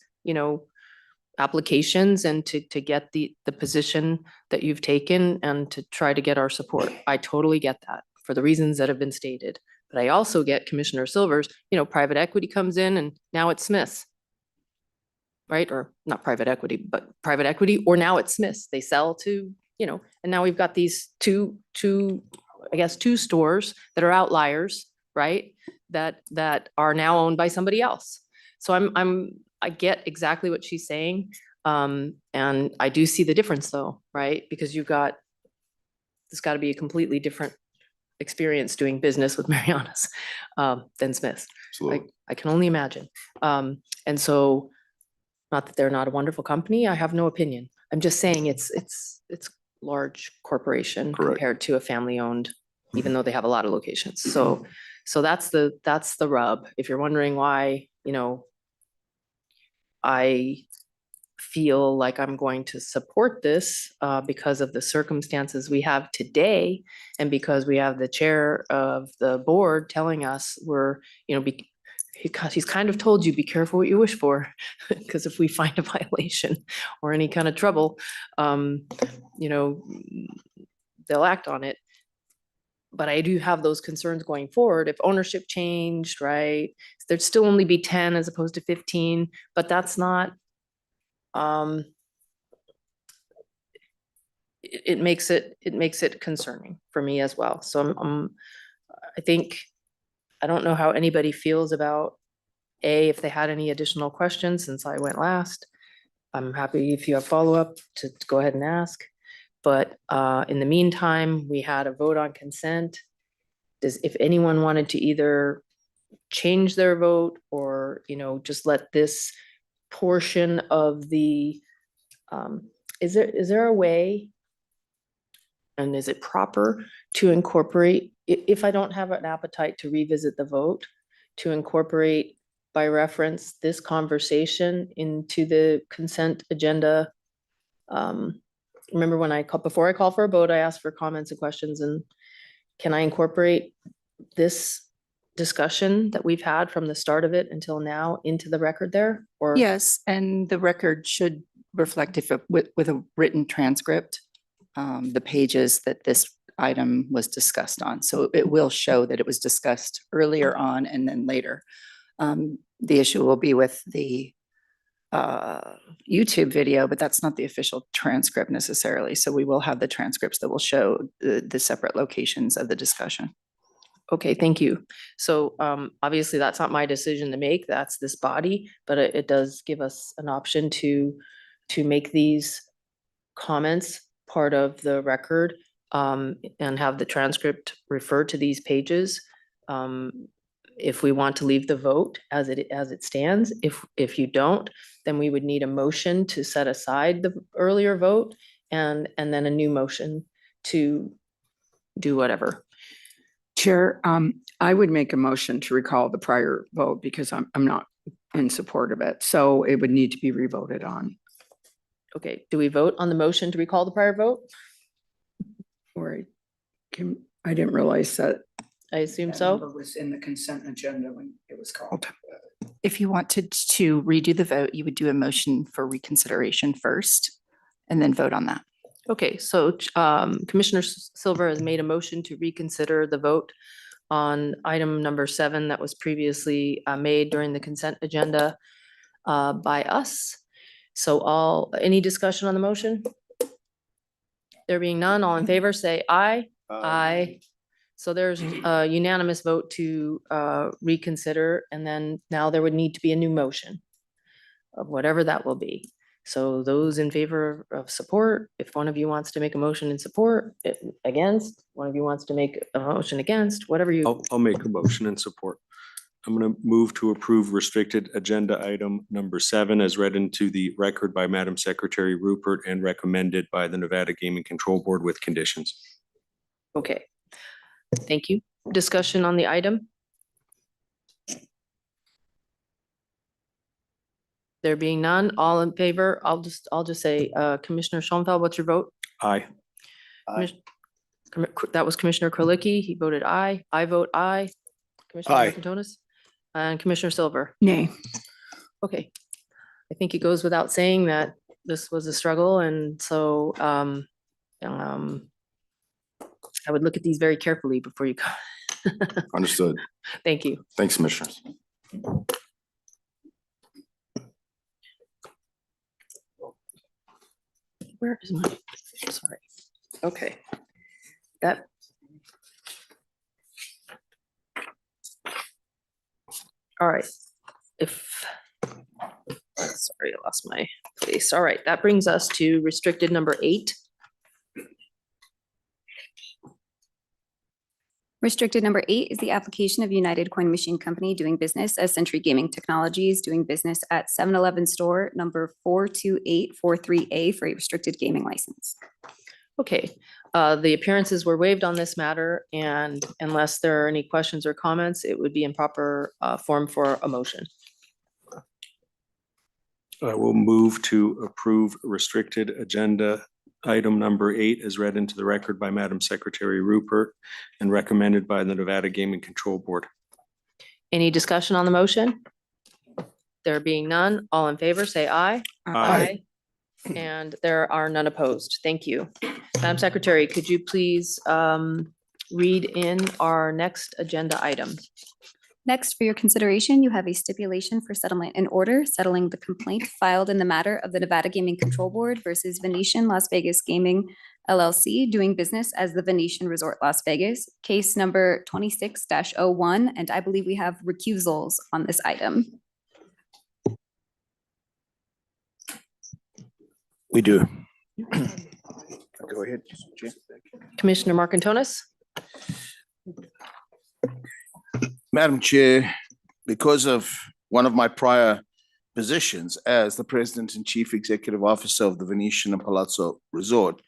applications and to get the position that you've taken and to try to get our support. I totally get that for the reasons that have been stated. But I also get Commissioner Silver's, private equity comes in and now it's Smith's. Right? Or not private equity, but private equity, or now it's Smith's. They sell to, and now we've got these two stores that are outliers, right? That are now owned by somebody else. So I get exactly what she's saying. And I do see the difference though, right? Because it's got to be a completely different experience doing business with Mariana's than Smith's. I can only imagine. And so, not that they're not a wonderful company, I have no opinion. I'm just saying it's large corporation compared to a family owned, even though they have a lot of locations. So So that's the rub. If you're wondering why, I feel like I'm going to support this because of the circumstances we have today, and because we have the chair of the board telling us he's kind of told you, be careful what you wish for, because if we find a violation or any kind of trouble, they'll act on it. But I do have those concerns going forward. If ownership changed, right, there'd still only be 10 as opposed to 15, but that's not, it makes it concerning for me as well. So I don't know how anybody feels about if they had any additional questions since I went last. I'm happy if you have follow-up to go ahead and ask. But in the meantime, we had a vote on consent. If anyone wanted to either change their vote or, just let this portion of the, is there a way, and is it proper to incorporate, if I don't have an appetite to revisit the vote, to incorporate by reference this conversation into the consent agenda? Remember when before I call for a vote, I asked for comments and questions, and can I incorporate this discussion that we've had from the start of it until now into the record there? Or Yes, and the record should reflect with a written transcript, the pages that this item was discussed on. So it will show that it was discussed earlier on and then later. The issue will be with the YouTube video, but that's not the official transcript necessarily. So we will have the transcripts that will show the separate locations of the discussion. Okay, thank you. So obviously that's not my decision to make, that's this body, but it does give us an option to make these comments part of the record and have the transcript refer to these pages. If we want to leave the vote as it stands, if you don't, then we would need a motion to set aside the earlier vote and then a new motion to do whatever. Chair, I would make a motion to recall the prior vote because I'm not in support of it. So it would need to be revoted on. Okay, do we vote on the motion to recall the prior vote? Or I didn't realize that. I assume that so. number was in the consent agenda when it was called. If you wanted to redo the vote, you would do a motion for reconsideration first and then vote on that. Okay, so Commissioner Silver has made a motion to reconsider the vote on item number 7 that was previously made during the consent agenda by us. So any discussion on the motion? There being none, all in favor, say aye. Aye. So there's a unanimous vote to reconsider, and then now there would need to be a new motion of whatever that will be. So those in favor of support, if one of you wants to make a motion in support, against, one of you wants to make a motion against, whatever you. I'll make a motion in support. I'm going to move to approve restricted agenda item number 7 as read into the record by Madam Secretary Rupert and recommended by the Nevada Gaming Control Board with conditions. Okay, thank you. Discussion on the item? There being none, all in favor, I'll just say, Commissioner Schoenfeld, what's your vote? Aye. That was Commissioner Krolicki. He voted aye. I vote aye. Commissioner Aye. Contonis and Commissioner Silver. Nay. Okay. I think it goes without saying that this was a struggle, and so I would look at these very carefully before you go. Understood. Thank you. Thanks, Commissioners. Where is my, sorry. Okay. That. All right. Sorry, I lost my place. All right, that brings us to restricted number 8. Restricted number 8 is the application of United Coin Machine Company doing business as Century Gaming Technologies, doing business at 7-Eleven store number 42843A for a restricted gaming license. Okay, The appearances were waived on this matter, and unless there are any questions or comments, it would be in proper form for a motion. I will move to approve restricted agenda item number 8 as read into the record by Madam Secretary Rupert and recommended by the Nevada Gaming Control Board. Any discussion on the motion? There being none, all in favor, say aye. Aye. And there are none opposed. Thank you. Madam Secretary, could you please read in our next agenda item? Next, for your consideration, you have a stipulation for settlement in order, settling the complaint filed in the matter of the Nevada Gaming Control Board versus Venetian Las Vegas Gaming LLC, doing business as the Venetian Resort Las Vegas, case number 26-01, and I believe we have recusals on this item. We do. Go ahead. Chair. Commissioner Markantonis? Madam Chair, because of one of my prior positions as the President and Chief Executive Officer of the Venetian and Palazzo Resort,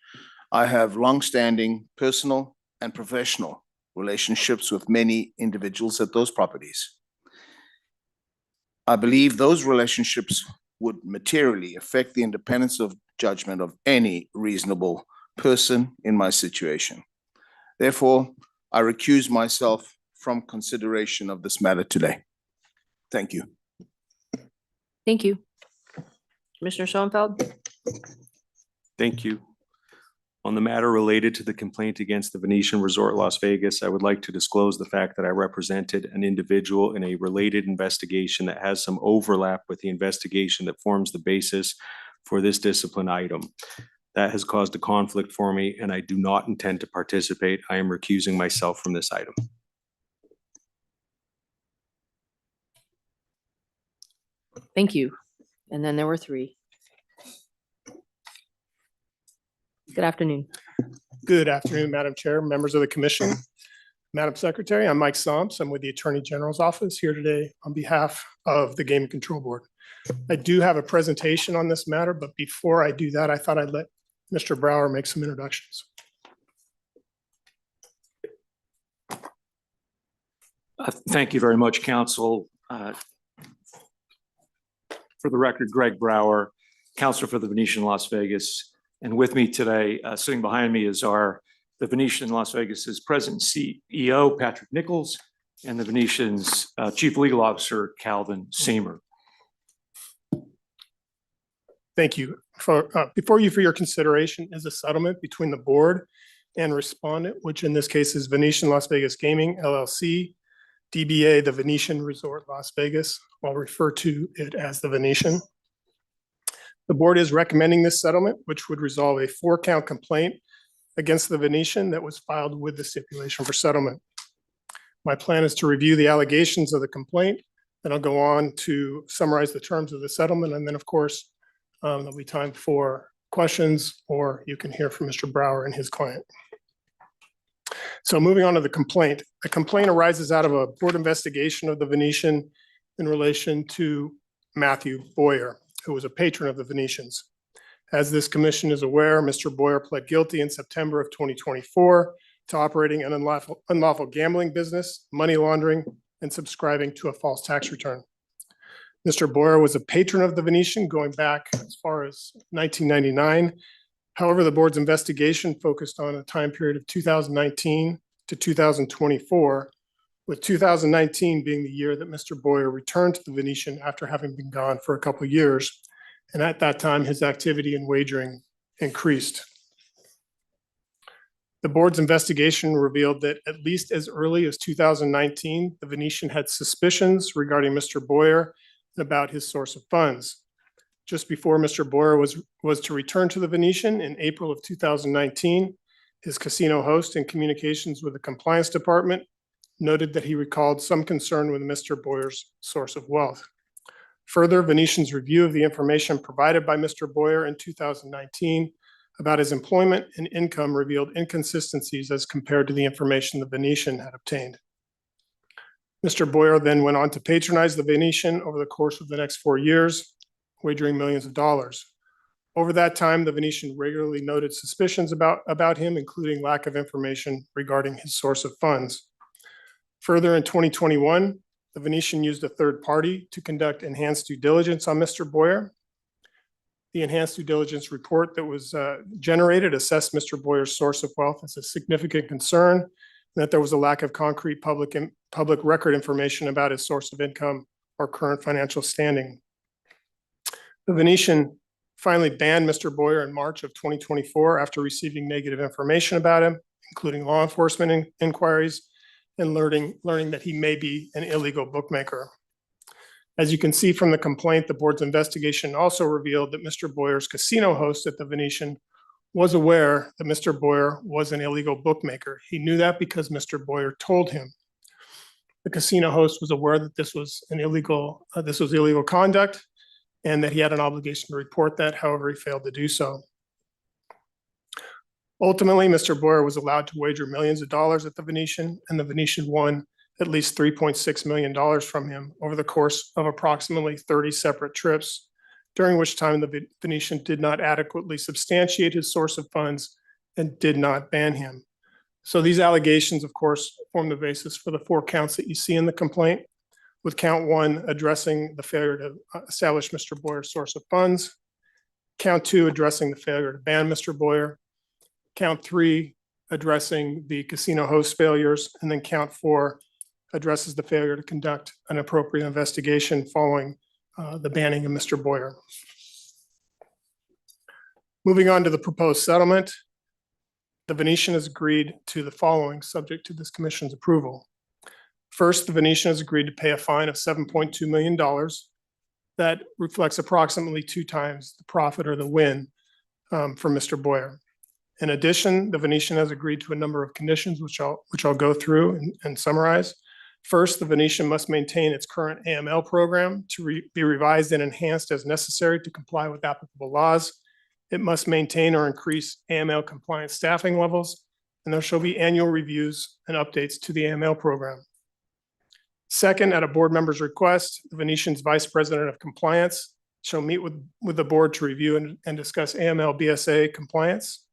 I have longstanding personal and professional relationships with many individuals at those properties. I believe those relationships would materially affect the independence of judgment of any reasonable person in my situation. Therefore, I recuse myself from consideration of this matter today. Thank you. Thank you. Commissioner Schoenfeld? Thank you. On the matter related to the complaint against the Venetian Resort Las Vegas, I would like to disclose the fact that I represented an individual in a related investigation that has some overlap with the investigation that forms the basis for this discipline item. That has caused a conflict for me, and I do not intend to participate. I am recusing myself from this item. Thank you. And then there were 3. Good afternoon. Good afternoon, Madam Chair, members of the commission. Madam Secretary, I'm Mike Somps. I'm with the Attorney General's office here today on behalf of the Gaming Control Board. I do have a presentation on this matter, but before I do that, I thought I'd let Mr. Brower make some introductions. Thank you very much, Council. For the record, Greg Brower, Counselor for the Venetian Las Vegas. And with me today, sitting behind me is the Venetian Las Vegas's President and CEO, Patrick Nichols, and the Venetian's Chief Legal Officer, Calvin Seymour. Thank you. Before you for your consideration is a settlement between the board and respondent, which in this case is Venetian Las Vegas Gaming LLC, DBA, the Venetian Resort Las Vegas. I'll refer to it as the Venetian. The board is recommending this settlement, which would resolve a 4-count complaint against the Venetian that was filed with the stipulation for settlement. My plan is to review the allegations of the complaint, then I'll go on to summarize the terms of the settlement, and then, of course, there'll be time for questions, or you can hear from Mr. Brower and his client. So moving on to the complaint. The complaint arises out of a board investigation of the Venetian in relation to Matthew Boyer, who was a patron of the Venetians. As this commission is aware, Mr. Boyer pled guilty in September of 2024 to operating an unlawful gambling business, money laundering, and subscribing to a false tax return. Mr. Boyer was a patron of the Venetian going back as far as 1999. However, the board's investigation focused on a time period of 2019 to 2024, with 2019 being the year that Mr. Boyer returned to the Venetian after having been gone for a couple of years. And at that time, his activity in wagering increased. The board's investigation revealed that at least as early as 2019, the Venetian had suspicions regarding Mr. Boyer and about his source of funds. Just before Mr. Boyer was to return to the Venetian in April of 2019, his casino host in communications with the compliance department noted that he recalled some concern with Mr. Boyer's source of wealth. Further, Venetian's review of the information provided by Mr. Boyer in 2019 about his employment and income revealed inconsistencies as compared to the information the Venetian had obtained. Mr. Boyer then went on to patronize the Venetian over the course of the next 4 years, wagering millions of dollars. Over that time, the Venetian regularly noted suspicions about him, including lack of information regarding his source of funds. Further, in 2021, the Venetian used a third party to conduct enhanced due diligence on Mr. Boyer. The enhanced due diligence report that was generated assessed Mr. Boyer's source of wealth as a significant concern, and that there was a lack of concrete public record information about his source of income or current financial standing. The Venetian finally banned Mr. Boyer in March of 2024 after receiving negative information about him, including law enforcement inquiries and learning that he may be an illegal bookmaker. As you can see from the complaint, the board's investigation also revealed that Mr. Boyer's casino host at the Venetian was aware that Mr. Boyer was an illegal bookmaker. He knew that because Mr. Boyer told him. The casino host was aware that this was illegal conduct and that he had an obligation to report that. However, he failed to do so. Ultimately, Mr. Boyer was allowed to wager millions of dollars at the Venetian, and the Venetian won at least $3.6 million from him over the course of approximately 30 separate trips, during which time the Venetian did not adequately substantiate his source of funds and did not ban him. So these allegations, of course, form the basis for the 4 counts that you see in the complaint, with count 1 addressing the failure to establish Mr. Boyer's source of funds, count 2 addressing the failure to ban Mr. Boyer, count 3 addressing the casino host failures, and then count 4 addresses the failure to conduct an appropriate investigation following the banning of Mr. Boyer. Moving on to the proposed settlement, the Venetian has agreed to the following, subject to this commission's approval. First, the Venetian has agreed to pay a fine of $7.2 million. That reflects approximately 2 times the profit or the win for Mr. Boyer. In addition, the Venetian has agreed to a number of conditions, which I'll go through and summarize. First, the Venetian must maintain its current AML program to be revised and enhanced as necessary to comply with applicable laws. It must maintain or increase AML compliance staffing levels, and there shall be annual reviews and updates to the AML program. Second, at a board member's request, the Venetian's Vice President of Compliance shall meet with the board to review and discuss AML BSA compliance.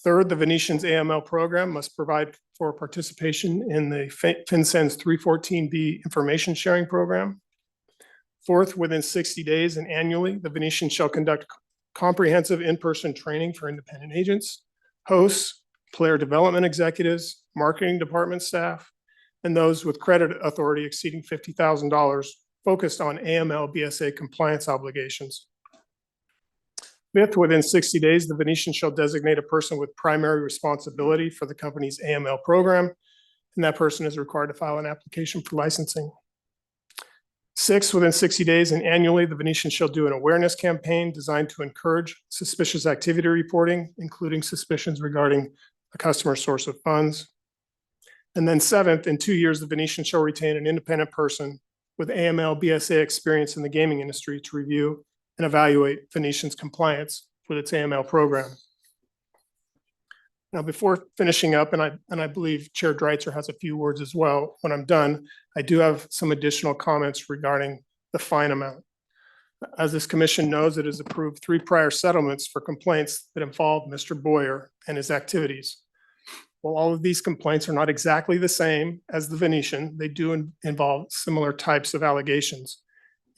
Third, the Venetian's AML program must provide for participation in the FinCEN's 314B information sharing program. Fourth, within 60 days and annually, the Venetian shall conduct comprehensive in-person training for independent agents, hosts, player development executives, marketing department staff, and those with credit authority exceeding $50,000 focused on AML BSA compliance obligations. Fifth, within 60 days, the Venetian shall designate a person with primary responsibility for the company's AML program, and that person is required to file an application for licensing. Sixth, within 60 days and annually, the Venetian shall do an awareness campaign designed to encourage suspicious activity reporting, including suspicions regarding a customer's source of funds. And then seventh, in 2 years, the Venetian shall retain an independent person with AML BSA experience in the gaming industry to review and evaluate Venetian's compliance with its AML program. Now, before finishing up, and I believe Chair Dreitzer has a few words as well, when I'm done, I do have some additional comments regarding the fine amount. As this commission knows, it has approved 3 prior settlements for complaints that involve Mr. Boyer and his activities. While all of these complaints are not exactly the same as the Venetian, they do involve similar types of allegations.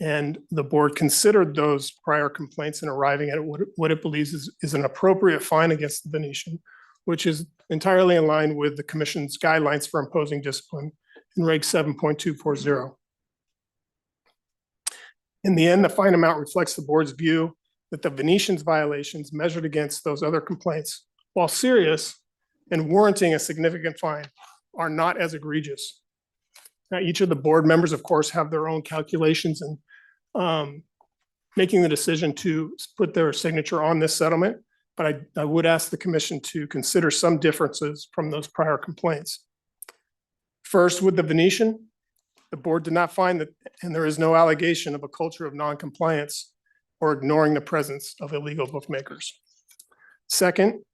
And the board considered those prior complaints in arriving at what it believes is an appropriate fine against the Venetian, which is entirely in line with the commission's guidelines for imposing discipline in Reg 7.240. In the end, the fine amount reflects the board's view that the Venetian's violations measured against those other complaints, while serious and warranting a significant fine, are not as egregious. Now, each of the board members, of course, have their own calculations and making the decision to put their signature on this settlement, but I would ask the commission to consider some differences from those prior complaints. First, with the Venetian, the board did not find that, and there is no allegation of a culture of non-compliance or ignoring the presence of illegal bookmakers. Second,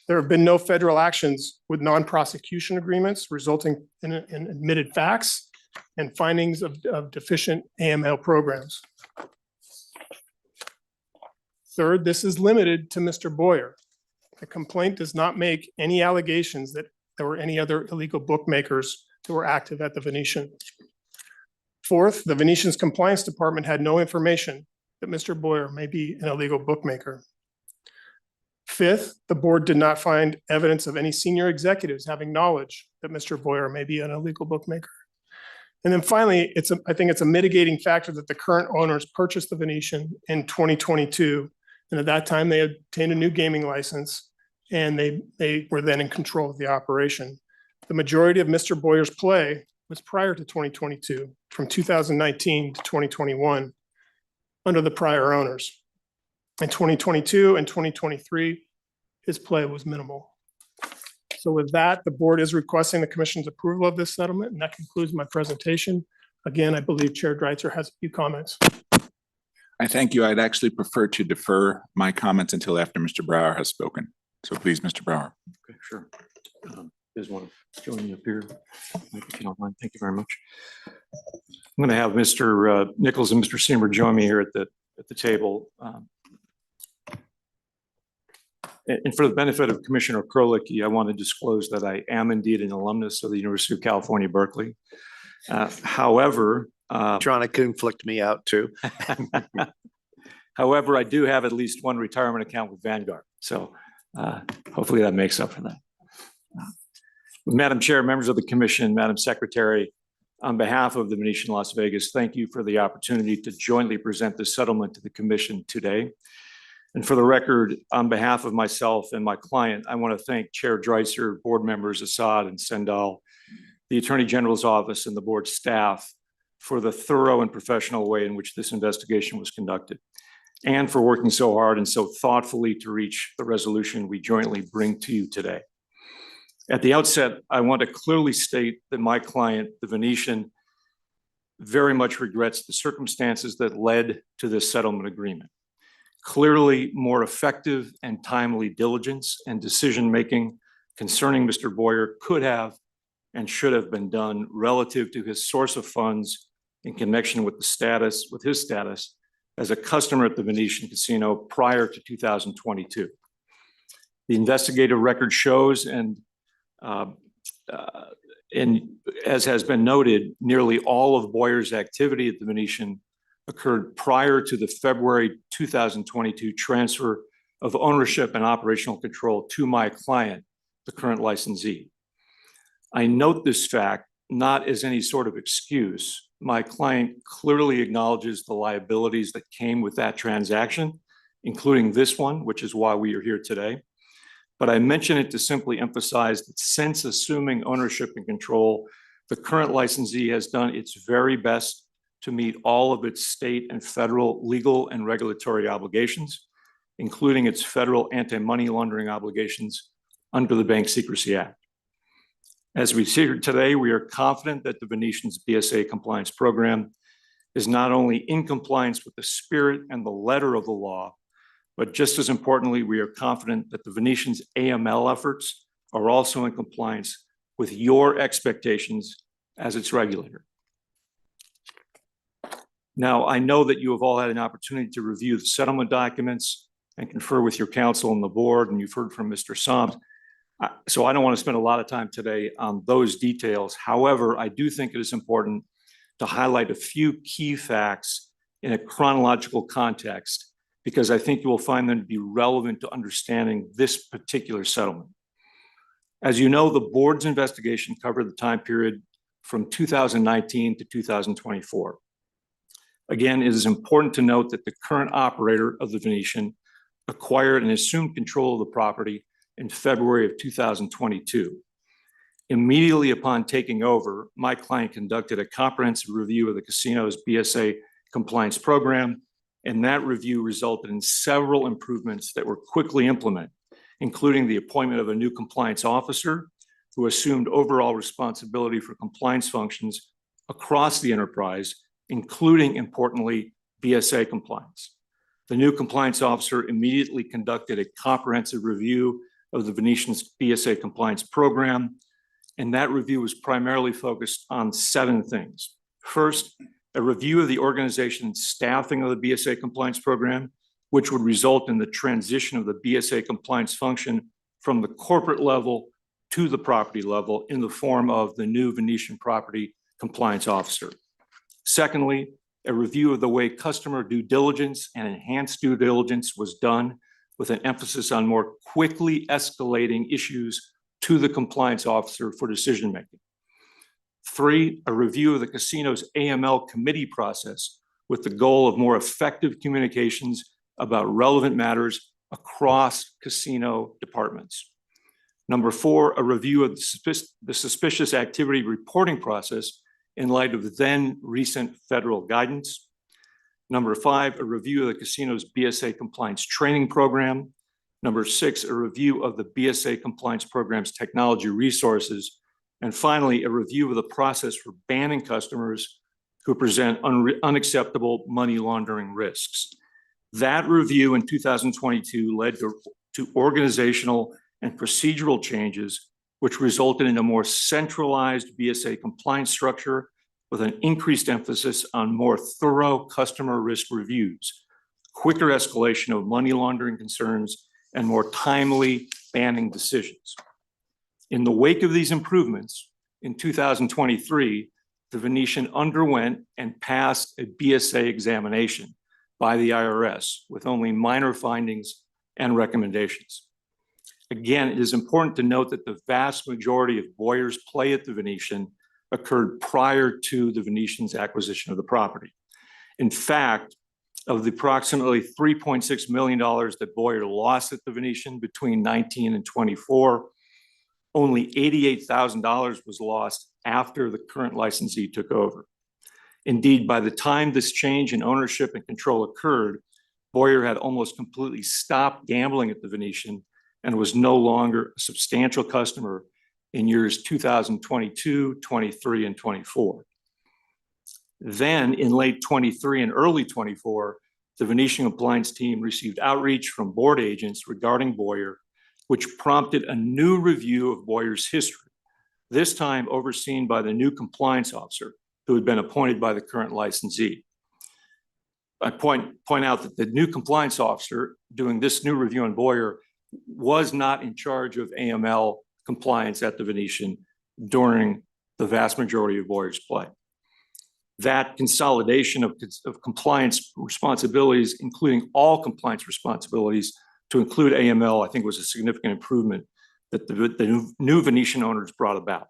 there have been no federal actions with non-prosecution agreements resulting in admitted facts and findings of deficient AML programs. Third, this is limited to Mr. Boyer. The complaint does not make any allegations that there were any other illegal bookmakers that were active at the Venetian. Fourth, the Venetian's compliance department had no information that Mr. Boyer may be an illegal bookmaker. Fifth, the board did not find evidence of any senior executives having knowledge that Mr. Boyer may be an illegal bookmaker. And then finally, I think it's a mitigating factor that the current owners purchased the Venetian in 2022. And at that time, they obtained a new gaming license and they were then in control of the operation. The majority of Mr. Boyer's play was prior to 2022, from 2019 to 2021, under the prior owners. In 2022 and 2023, his play was minimal. So with that, the board is requesting the commission's approval of this settlement, and that concludes my presentation. Again, I believe Chair Dreitzer has a few comments. I thank you. I'd actually prefer to defer my comments until after Mr. Brower has spoken. So please, Mr. Brower. Okay, sure. You guys want to join me up here? Mike, if you don't mind. Thank you very much. I'm going to have Mr. Nichols and Mr. Seymour join me here at the table. And for the benefit of Commissioner Krolicki, I want to disclose that I am indeed an alumnus of the University of California, Berkeley. However, trying to conflict me out too. However, I do have at least one retirement account with Vanguard. So hopefully that makes up for that. Madam Chair, members of the commission, Madam Secretary, on behalf of the Venetian Las Vegas, thank you for the opportunity to jointly present this settlement to the commission today. And for the record, on behalf of myself and my client, I want to thank Chair Dreitzer, board members Assad and Sendal, the Attorney General's office and the board staff for the thorough and professional way in which this investigation was conducted, and for working so hard and so thoughtfully to reach the resolution we jointly bring to you today. At the outset, I want to clearly state that my client, the Venetian, very much regrets the circumstances that led to this settlement agreement. Clearly, more effective and timely diligence and decision-making concerning Mr. Boyer could have and should have been done relative to his source of funds in connection with his status as a customer at the Venetian Casino prior to 2022. The investigative record shows, and as has been noted, nearly all of Boyer's activity at the Venetian occurred prior to the February 2022 transfer of ownership and operational control to my client, the current licensee. I note this fact not as any sort of excuse. My client clearly acknowledges the liabilities that came with that transaction, including this one, which is why we are here today. But I mention it to simply emphasize that since assuming ownership and control, the current licensee has done its very best to meet all of its state and federal legal and regulatory obligations, including its federal anti-money laundering obligations under the Bank Secrecy Act. As we see here today, we are confident that the Venetian's BSA compliance program is not only in compliance with the spirit and the letter of the law, but just as importantly, we are confident that the Venetian's AML efforts are also in compliance with your expectations as its regulator. Now, I know that you have all had an opportunity to review the settlement documents and confer with your counsel and the board, and you've heard from Mr. Soms. So I don't want to spend a lot of time today on those details. However, I do think it is important to highlight a few key facts in a chronological context, because I think you will find them to be relevant to understanding this particular settlement. As you know, the board's investigation covered the time period from 2019 to 2024. Again, it is important to note that the current operator of the Venetian acquired and assumed control of the property in February of 2022. Immediately upon taking over, my client conducted a comprehensive review of the casino's BSA compliance program, and that review resulted in several improvements that were quickly implemented, including the appointment of a new compliance officer who assumed overall responsibility for compliance functions across the enterprise, including, importantly, BSA compliance. The new compliance officer immediately conducted a comprehensive review of the Venetian's BSA compliance program, and that review was primarily focused on 7 things. First, a review of the organization and staffing of the BSA compliance program, which would result in the transition of the BSA compliance function from the corporate level to the property level in the form of the new Venetian Property Compliance Officer. Secondly, a review of the way customer due diligence and enhanced due diligence was done, with an emphasis on more quickly escalating issues to the compliance officer for decision-making. Three, a review of the casino's AML committee process with the goal of more effective communications about relevant matters across casino departments. Number four, a review of the suspicious activity reporting process in light of then recent federal guidance. Number five, a review of the casino's BSA compliance training program. Number six, a review of the BSA compliance program's technology resources. And finally, a review of the process for banning customers who present unacceptable money laundering risks. That review in 2022 led to organizational and procedural changes, which resulted in a more centralized BSA compliance structure with an increased emphasis on more thorough customer risk reviews, quicker escalation of money laundering concerns, and more timely banning decisions. In the wake of these improvements, in 2023, the Venetian underwent and passed a BSA examination by the IRS with only minor findings and recommendations. Again, it is important to note that the vast majority of Boyer's play at the Venetian occurred prior to the Venetian's acquisition of the property. In fact, of the approximately $3.6 million that Boyer lost at the Venetian between 19 and 24, only $88,000 was lost after the current licensee took over. Indeed, by the time this change in ownership and control occurred, Boyer had almost completely stopped gambling at the Venetian and was no longer a substantial customer in years 2022, 23, and 24. Then in late 23 and early 24, the Venetian compliance team received outreach from board agents regarding Boyer, which prompted a new review of Boyer's history, this time overseen by the new compliance officer who had been appointed by the current licensee. I point out that the new compliance officer doing this new review on Boyer was not in charge of AML compliance at the Venetian during the vast majority of Boyer's play. That consolidation of compliance responsibilities, including all compliance responsibilities to include AML, I think was a significant improvement that the new Venetian owners brought about.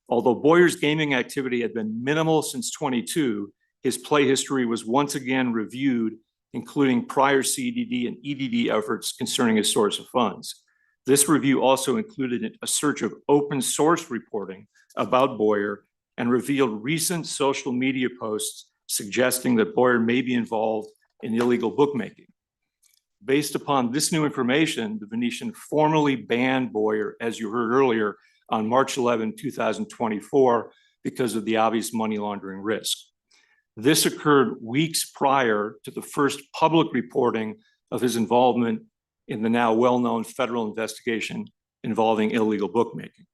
Although Boyer's gaming activity had been minimal since 22, his play history was once again reviewed, including prior CDD and EDD efforts concerning his source of funds. This review also included a search of open source reporting about Boyer and revealed recent social media posts suggesting that Boyer may be involved in illegal bookmaking. Based upon this new information, the Venetian formally banned Boyer, as you heard earlier, on March 11, 2024, because of the obvious money laundering risk. This occurred weeks prior to the first public reporting of his involvement in the now well-known federal investigation involving illegal bookmaking.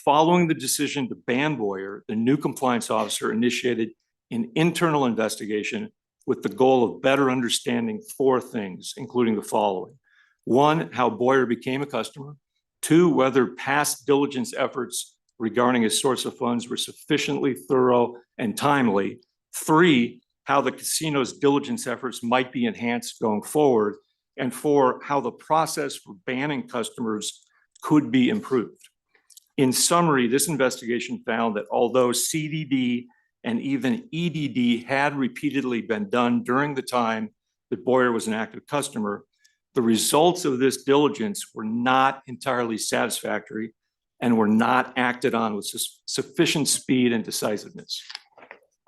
Following the decision to ban Boyer, the new compliance officer initiated an internal investigation with the goal of better understanding four things, including the following. One, how Boyer became a customer. Two, whether past diligence efforts regarding his source of funds were sufficiently thorough and timely. Three, how the casino's diligence efforts might be enhanced going forward. And four, how the process for banning customers could be improved. In summary, this investigation found that although CDD and even EDD had repeatedly been done during the time that Boyer was an active customer, the results of this diligence were not entirely satisfactory and were not acted on with sufficient speed and decisiveness.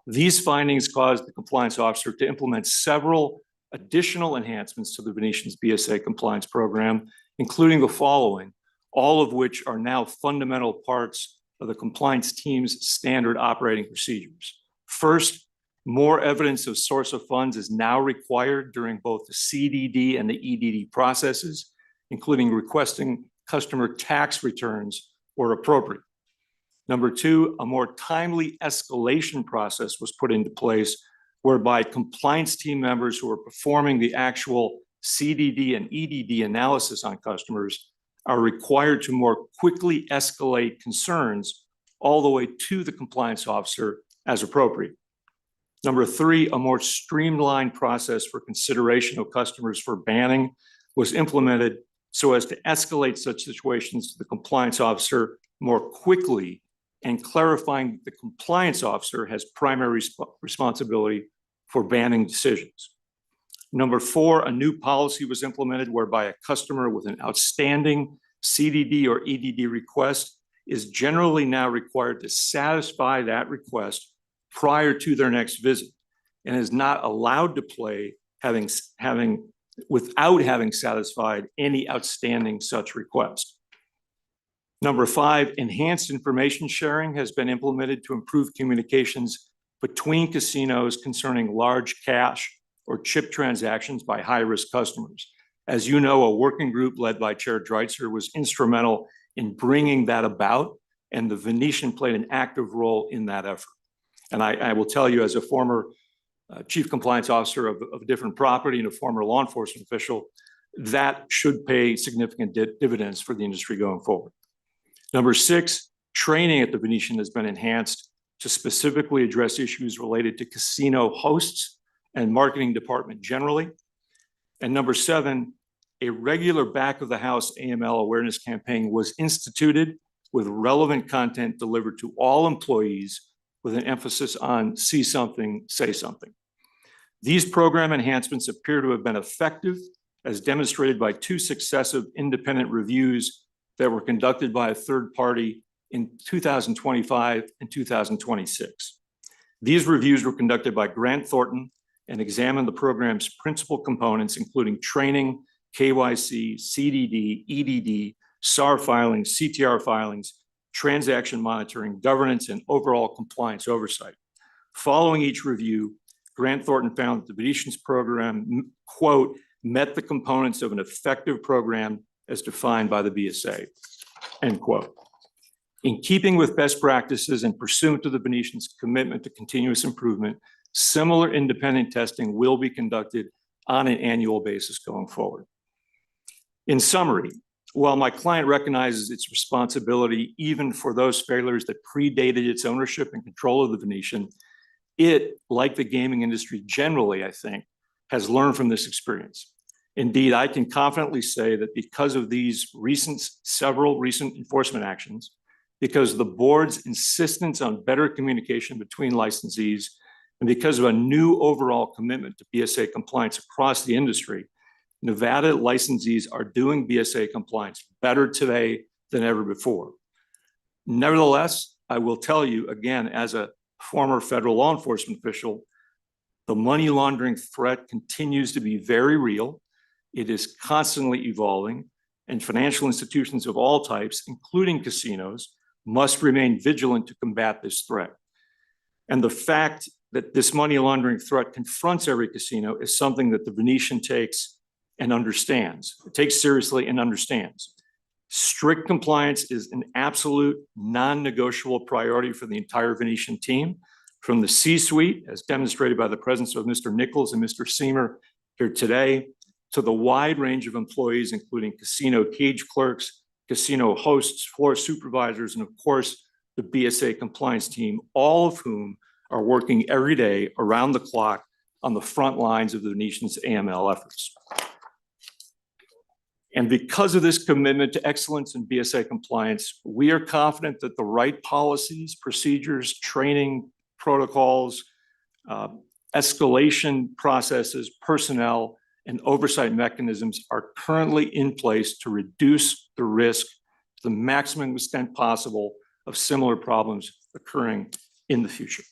These findings caused the compliance officer to implement several additional enhancements to the Venetian's BSA compliance program, including the following, all of which are now fundamental parts of the compliance team's standard operating procedures. First, more evidence of source of funds is now required during both the CDD and the EDD processes, including requesting customer tax returns where appropriate. Number two, a more timely escalation process was put into place whereby compliance team members who are performing the actual CDD and EDD analysis on customers are required to more quickly escalate concerns all the way to the compliance officer as appropriate. Number three, a more streamlined process for consideration of customers for banning was implemented so as to escalate such situations to the compliance officer more quickly, and clarifying that the compliance officer has primary responsibility for banning decisions. Number four, a new policy was implemented whereby a customer with an outstanding CDD or EDD request is generally now required to satisfy that request prior to their next visit, and is not allowed to play without having satisfied any outstanding such request. Number five, enhanced information sharing has been implemented to improve communications between casinos concerning large cash or chip transactions by high-risk customers. As you know, a working group led by Chair Dreitzer was instrumental in bringing that about, and the Venetian played an active role in that effort. And I will tell you, as a former chief compliance officer of a different property and a former law enforcement official, that should pay significant dividends for the industry going forward. Number six, training at the Venetian has been enhanced to specifically address issues related to casino hosts and marketing department generally. And number seven, a regular back of the house AML awareness campaign was instituted with relevant content delivered to all employees with an emphasis on see something, say something. These program enhancements appear to have been effective, as demonstrated by two successive independent reviews that were conducted by a third party in 2025 and 2026. These reviews were conducted by Grant Thornton and examined the program's principal components, including training, KYC, CDD, EDD, SAR filings, CTR filings, transaction monitoring, governance, and overall compliance oversight. Following each review, Grant Thornton found that the Venetian's program, quote, met the components of an effective program as defined by the BSA, end quote. In keeping with best practices and pursuant to the Venetian's commitment to continuous improvement, similar independent testing will be conducted on an annual basis going forward. In summary, while my client recognizes its responsibility even for those failures that predated its ownership and control of the Venetian, it, like the gaming industry generally, I think, has learned from this experience. Indeed, I can confidently say that because of these several recent enforcement actions, because of the board's insistence on better communication between licensees, and because of a new overall commitment to BSA compliance across the industry, Nevada licensees are doing BSA compliance better today than ever before. Nevertheless, I will tell you again, as a former federal law enforcement official, the money laundering threat continues to be very real. It is constantly evolving, and financial institutions of all types, including casinos, must remain vigilant to combat this threat. And the fact that this money laundering threat confronts every casino is something that the Venetian takes and understands. It takes seriously and understands. Strict compliance is an absolute non-negotiable priority for the entire Venetian team, from the C-suite, as demonstrated by the presence of Mr. Nichols and Mr. Seamer here today, to the wide range of employees, including casino cage clerks, casino hosts, floor supervisors, and of course, the BSA compliance team, all of whom are working every day around the clock on the front lines of the Venetian's AML efforts. And because of this commitment to excellence in BSA compliance, we are confident that the right policies, procedures, training, protocols, escalation processes, personnel, and oversight mechanisms are currently in place to reduce the risk to the maximum extent possible of similar problems occurring in the future.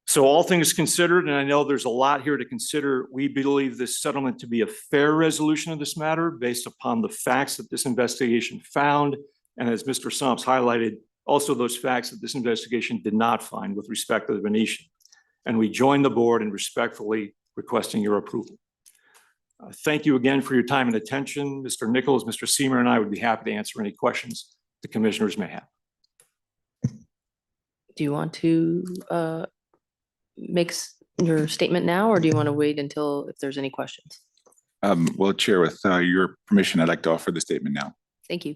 So all things considered, and I know there's a lot here to consider, we believe this settlement to be a fair resolution of this matter based upon the facts that this investigation found, and as Mr. Somps highlighted, also those facts that this investigation did not find with respect to the Venetian. And we join the board in respectfully requesting your approval. Thank you again for your time and attention. Mr. Nichols, Mr. Seamer, and I would be happy to answer any questions the commissioners may have. Do you want to makes your statement now, or do you want to wait until if there's any questions? Well, Chair, with your permission, I'd like to offer the statement now. Thank you.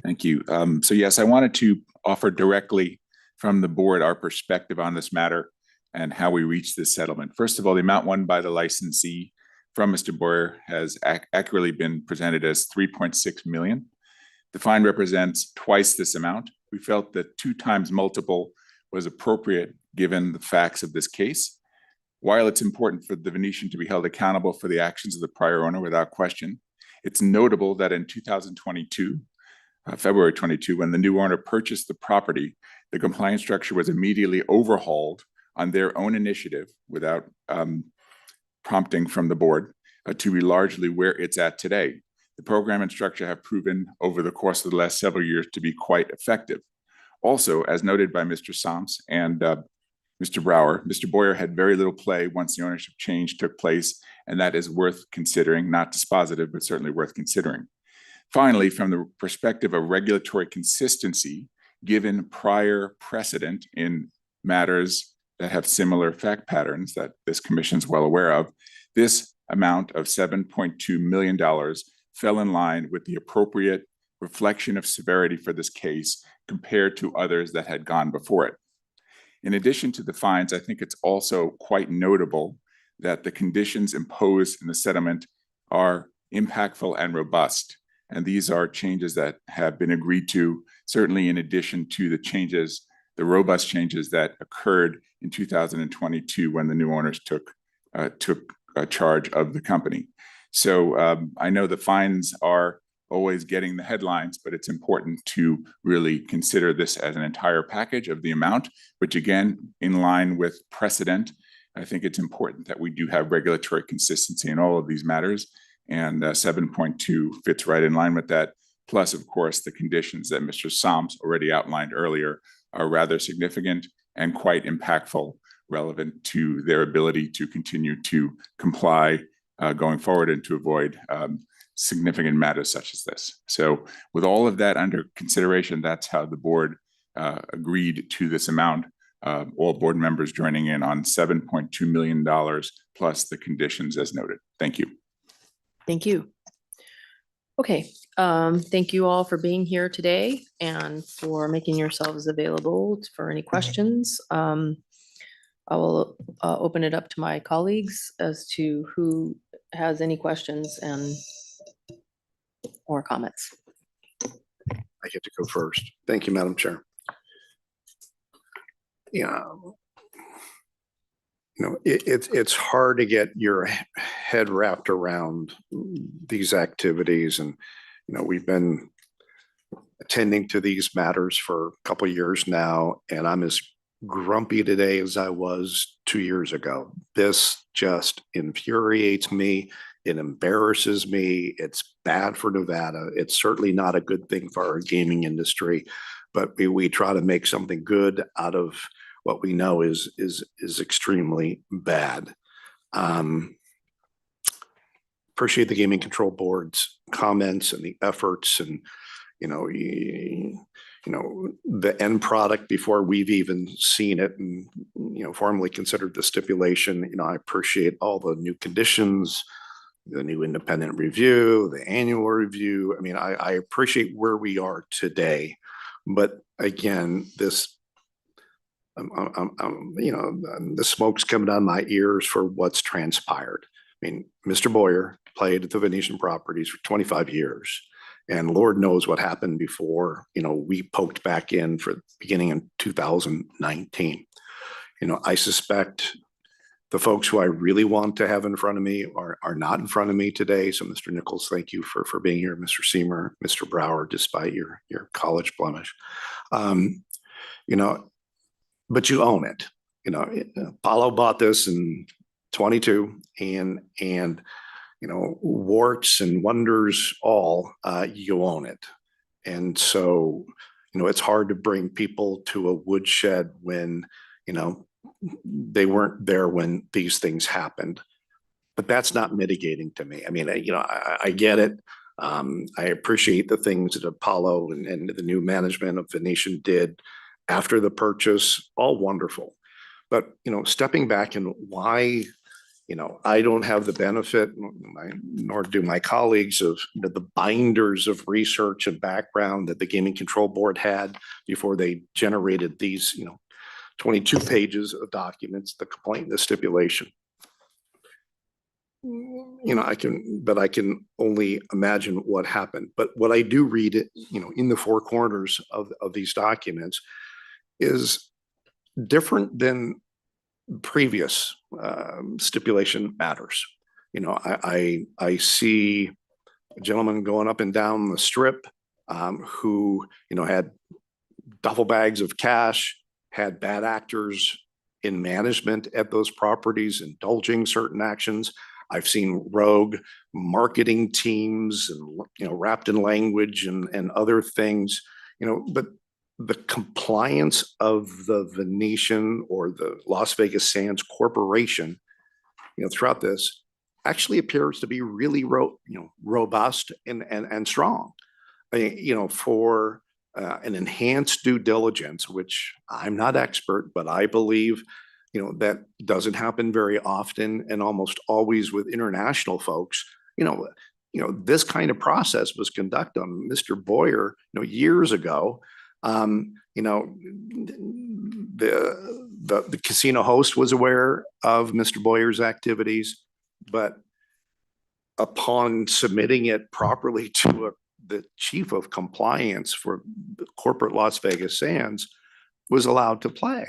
Thank you. So yes, I wanted to offer directly from the board our perspective on this matter and how we reached this settlement. First of all, the amount won by the licensee from Mr. Boyer has accurately been presented as 3.6 million. The fine represents twice this amount. We felt that 2 times multiple was appropriate given the facts of this case. While it's important for the Venetian to be held accountable for the actions of the prior owner without question, it's notable that in 2022, February 22, when the new owner purchased the property, the compliance structure was immediately overhauled on their own initiative without prompting from the board to be largely where it's at today. The program and structure have proven over the course of the last several years to be quite effective. Also, as noted by Mr. Soms and Mr. Brower, Mr. Boyer had very little play once the ownership change took place, and that is worth considering, not dispositive, but certainly worth considering. Finally, from the perspective of regulatory consistency, given prior precedent in matters that have similar fact patterns that this commission is well aware of, this amount of $7.2 million fell in line with the appropriate reflection of severity for this case compared to others that had gone before it. In addition to the fines, I think it's also quite notable that the conditions imposed in the settlement are impactful and robust. And these are changes that have been agreed to, certainly in addition to the changes, the robust changes that occurred in 2022 when the new owners took charge of the company. So I know the fines are always getting the headlines, but it's important to really consider this as an entire package of the amount, which again, in line with precedent, I think it's important that we do have regulatory consistency in all of these matters. And 7.2 fits right in line with that. Plus, of course, the conditions that Mr. Soms already outlined earlier are rather significant and quite impactful, relevant to their ability to continue to comply going forward and to avoid significant matters such as this. So with all of that under consideration, that's how the board agreed to this amount, all board members joining in on $7.2 million plus the conditions as noted. Thank you. Thank you. Okay, thank you all for being here today and for making yourselves available for any questions. I will open it up to my colleagues as to who has any questions and or comments. I get to go first. Thank you, Madam Chair. Yeah. It's hard to get your head wrapped around these activities. And, we've been attending to these matters for a couple of years now, and I'm as grumpy today as I was 2 years ago. This just infuriates me. It embarrasses me. It's bad for Nevada. It's certainly not a good thing for our gaming industry, but we try to make something good out of what we know is extremely bad. Appreciate the Gaming Control Board's comments and the efforts and, the end product before we've even seen it and, formally considered the stipulation. I appreciate all the new conditions, the new independent review, the annual review. I mean, I appreciate where we are today, but again, the smoke's coming down my ears for what's transpired. I mean, Mr. Boyer played at the Venetian Properties for 25 years, and Lord knows what happened before, we poked back in for beginning in 2019. I suspect the folks who I really want to have in front of me are not in front of me today. So Mr. Nichols, thank you for being here. Mr. Seymour, Mr. Brower, despite your college blemish. But you own it. Apollo bought this in 22 and warts and wonders all, you own it. And so, it's hard to bring people to a woodshed when, they weren't there when these things happened. But that's not mitigating to me. I mean, I get it. I appreciate the things that Apollo and the new management of Venetian did after the purchase, all wonderful. But, stepping back and why, I don't have the benefit, nor do my colleagues, of the binders of research and background that the Gaming Control Board had before they generated these, 22 pages of documents, the complaint, the stipulation. I can only imagine what happened. But what I do read, in the four corners of these documents is different than previous stipulation matters. I see a gentleman going up and down the strip who, had duffel bags of cash, had bad actors in management at those properties indulging certain actions. I've seen rogue marketing teams and, wrapped in language and other things, but the compliance of the Venetian or the Las Vegas Sands Corporation, throughout this actually appears to be really robust and strong. For an enhanced due diligence, which I'm not expert, but I believe, that doesn't happen very often and almost always with international folks. This kind of process was conducted on Mr. Boyer, years ago. The casino host was aware of Mr. Boyer's activities, but upon submitting it properly to the chief of compliance for the corporate Las Vegas Sands, was allowed to play.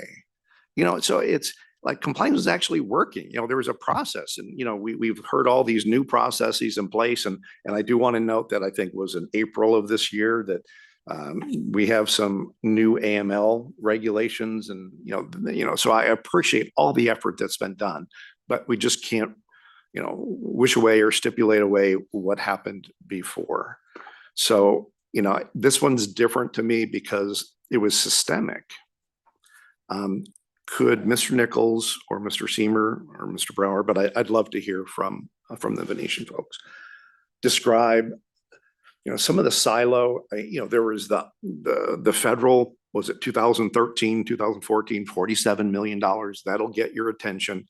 So it's like compliance is actually working. There was a process, and we've heard all these new processes in place. And I do want to note that I think it was in April of this year that we have some new AML regulations, and so I appreciate all the effort that's been done, but we just can't wish away or stipulate away what happened before. So this one's different to me because it was systemic. Could Mr. Nichols or Mr. Seamer or Mr. Brower, but I'd love to hear from the Venetian folks, describe some of the silo. There was the federal, was it 2013, 2014, $47 million. That'll get your attention.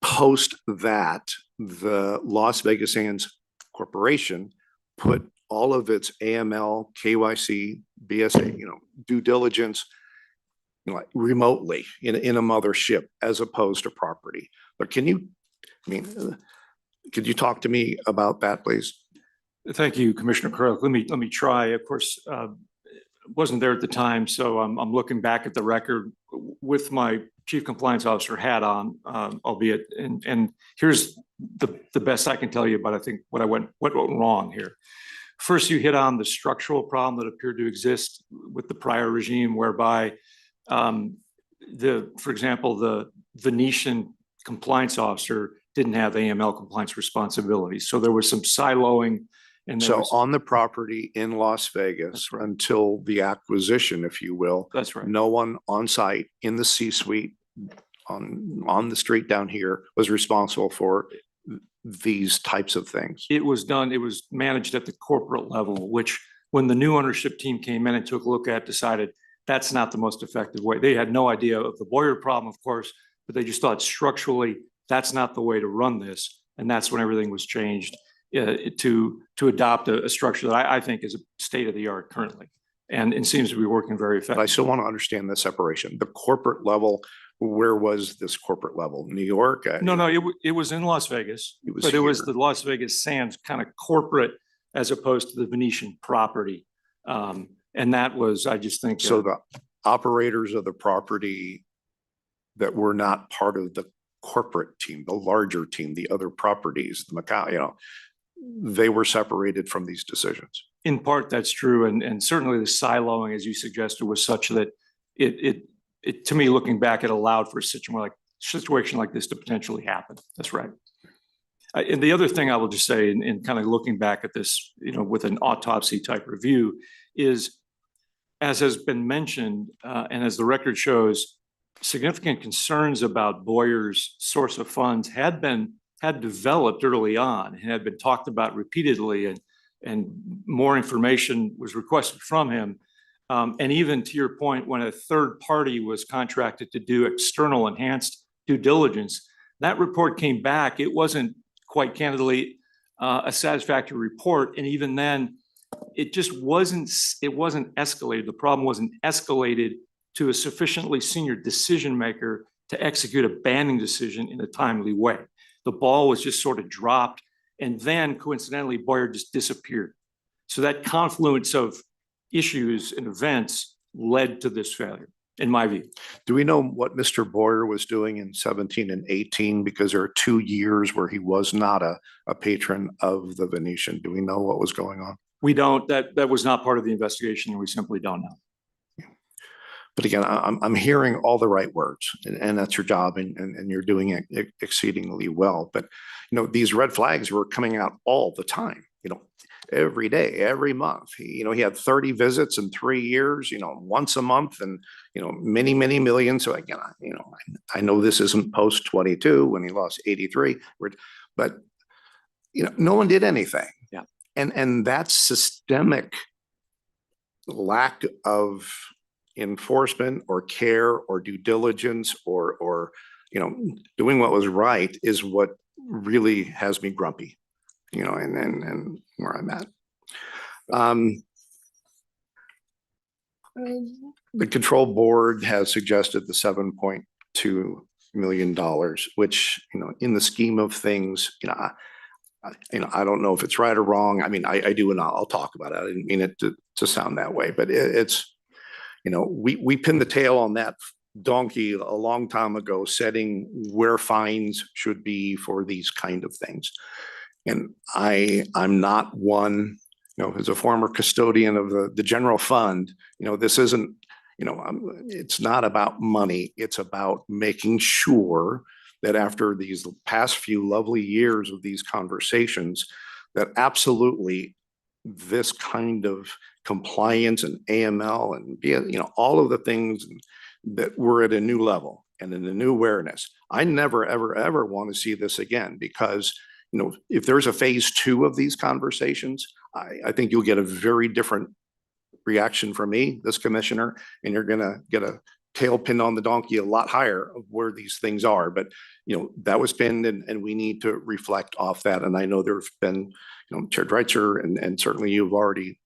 Post that, the Las Vegas Sands Corporation put all of its AML, KYC, BSA, due diligence, remotely in a mothership as opposed to property. But could you talk to me about that, please? Thank you, Commissioner Krolik. Let me try. Of course, wasn't there at the time, so I'm looking back at the record with my Chief Compliance Officer hat on, albeit, and here's the best I can tell you about, I think, what went wrong here. First, you hit on the structural problem that appeared to exist with the prior regime, whereby for example, the Venetian compliance officer didn't have AML compliance responsibilities. So there was some siloing. And so on the property in Las Vegas, until the acquisition, if you will, that's right, no one on site in the C-suite on the street down here was responsible for these types of things. It was done, it was managed at the corporate level, which when the new ownership team came in and took a look at, decided that's not the most effective way. They had no idea of the Boyer problem, of course, but they just thought structurally that's not the way to run this. And that's when everything was changed to adopt a structure that I think is a state of the art currently. And it seems to be working very effectively. I still want to understand the separation. The corporate level, where was this corporate level? New York? No, it was in Las Vegas, but it was the Las Vegas Sands kind of corporate as opposed to the Venetian property. And that was, I just think. So the operators of the property that were not part of the corporate team, the larger team, the other properties, the Macau, they were separated from these decisions. In part, that's true. And certainly the siloing, as you suggested, was such that it to me, looking back, it allowed for a situation like this to potentially happen. That's right. And the other thing I will just say, in kind of looking back at this, with an autopsy type review, is, as has been mentioned, and as the record shows, significant concerns about Boyer's source of funds had developed early on and had been talked about repeatedly, and more information was requested from him. And even to your point, when a third party was contracted to do external enhanced due diligence, that report came back. It wasn't quite candidly a satisfactory report. And even then, it just wasn't escalated. The problem wasn't escalated to a sufficiently senior decision maker to execute a banning decision in a timely way. The ball was just sort of dropped. And then coincidentally, Boyer just disappeared. So that confluence of issues and events led to this failure, in my view. Do we know what Mr. Boyer was doing in 17 and 18? Because there are 2 years where he was not a patron of the Venetian. Do we know what was going on? We don't. That was not part of the investigation, and we simply don't know. But again, I'm hearing all the right words, and that's your job, and you're doing it exceedingly well. But these red flags were coming out all the time. Every day, every month. He had 30 visits in 3 years. Once a month, and many millions. So again, I know this isn't post 22 when he lost 83, but no one did anything. Yeah, and that systemic lack of enforcement or care or due diligence or doing what was right is what really has me grumpy, and where I'm at. The control board has suggested the $7.2 million, which, in the scheme of things, I don't know if it's right or wrong. I mean, I do, and I'll talk about it. I didn't mean it to sound that way, but it's, we pinned the tail on that donkey a long time ago, setting where fines should be for these kind of things. And I'm not one, as a former custodian of the general fund, this isn't, it's not about money. It's about making sure that after these past few lovely years of these conversations, that absolutely this kind of compliance and AML and, all of the things that we're at a new level and in a new awareness. I never, ever want to see this again, because if there's a phase 2 of these conversations, I think you'll get a very different reaction from me, this commissioner, and you're going to get a tail pinned on the donkey a lot higher of where these things are. But, that was pinned, and we need to reflect off that. And I know there's been, Chair Dreitzer and certainly you've already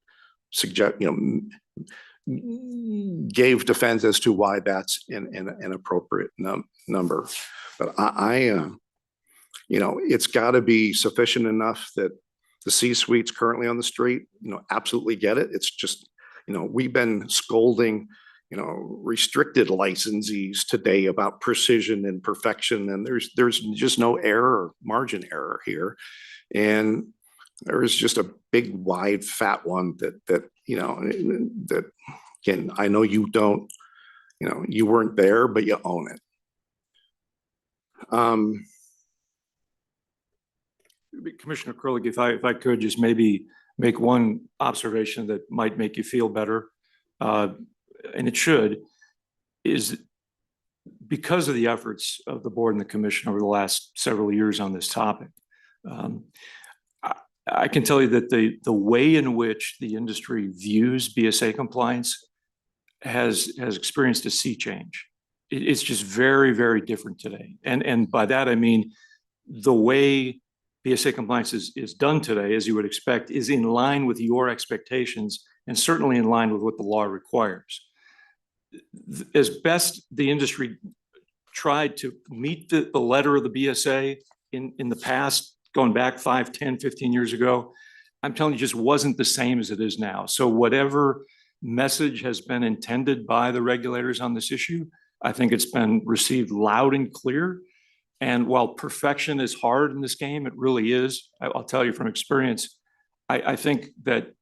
gave defense as to why that's an appropriate number. But it's got to be sufficient enough that the C-suites currently on the street, absolutely get it. It's just, we've been scolding, restricted licensees today about precision and perfection, and there's just no error, margin error here. And there is just a big, wide, fat one that again, I know you don't, you weren't there, but you own it. Commissioner Curley, if I could just maybe make one observation that might make you feel better, and it should, is because of the efforts of the board and the commission over the last several years on this topic. I can tell you that the way in which the industry views BSA compliance has experienced a sea change. It's just very, very different today. And by that, I mean, the way BSA compliance is done today, as you would expect, is in line with your expectations and certainly in line with what the law requires. As best the industry tried to meet the letter of the BSA in the past, going back 5, 10, 15 years ago, I'm telling you, just wasn't the same as it is now. So whatever message has been intended by the regulators on this issue, I think it's been received loud and clear. And while perfection is hard in this game, it really is. I'll tell you from experience, I think that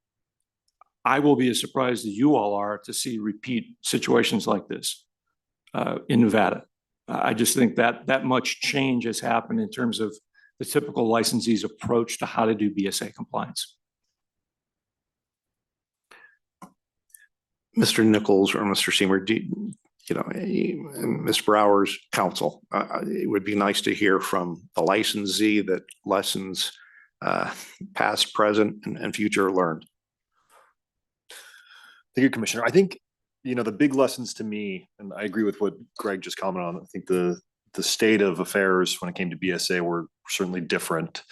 I will be as surprised as you all are to see repeat situations like this in Nevada. I just think that much change has happened in terms of the typical licensee's approach to how to do BSA compliance. Mr. Nichols or Mr. Seymour, Ms. Brower's counsel, it would be nice to hear from the licensee that lessons past, present, and future learned. Thank you, Commissioner. I think, the big lessons to me, and I agree with what Greg just commented on, I think the state of affairs when it came to BSA were certainly different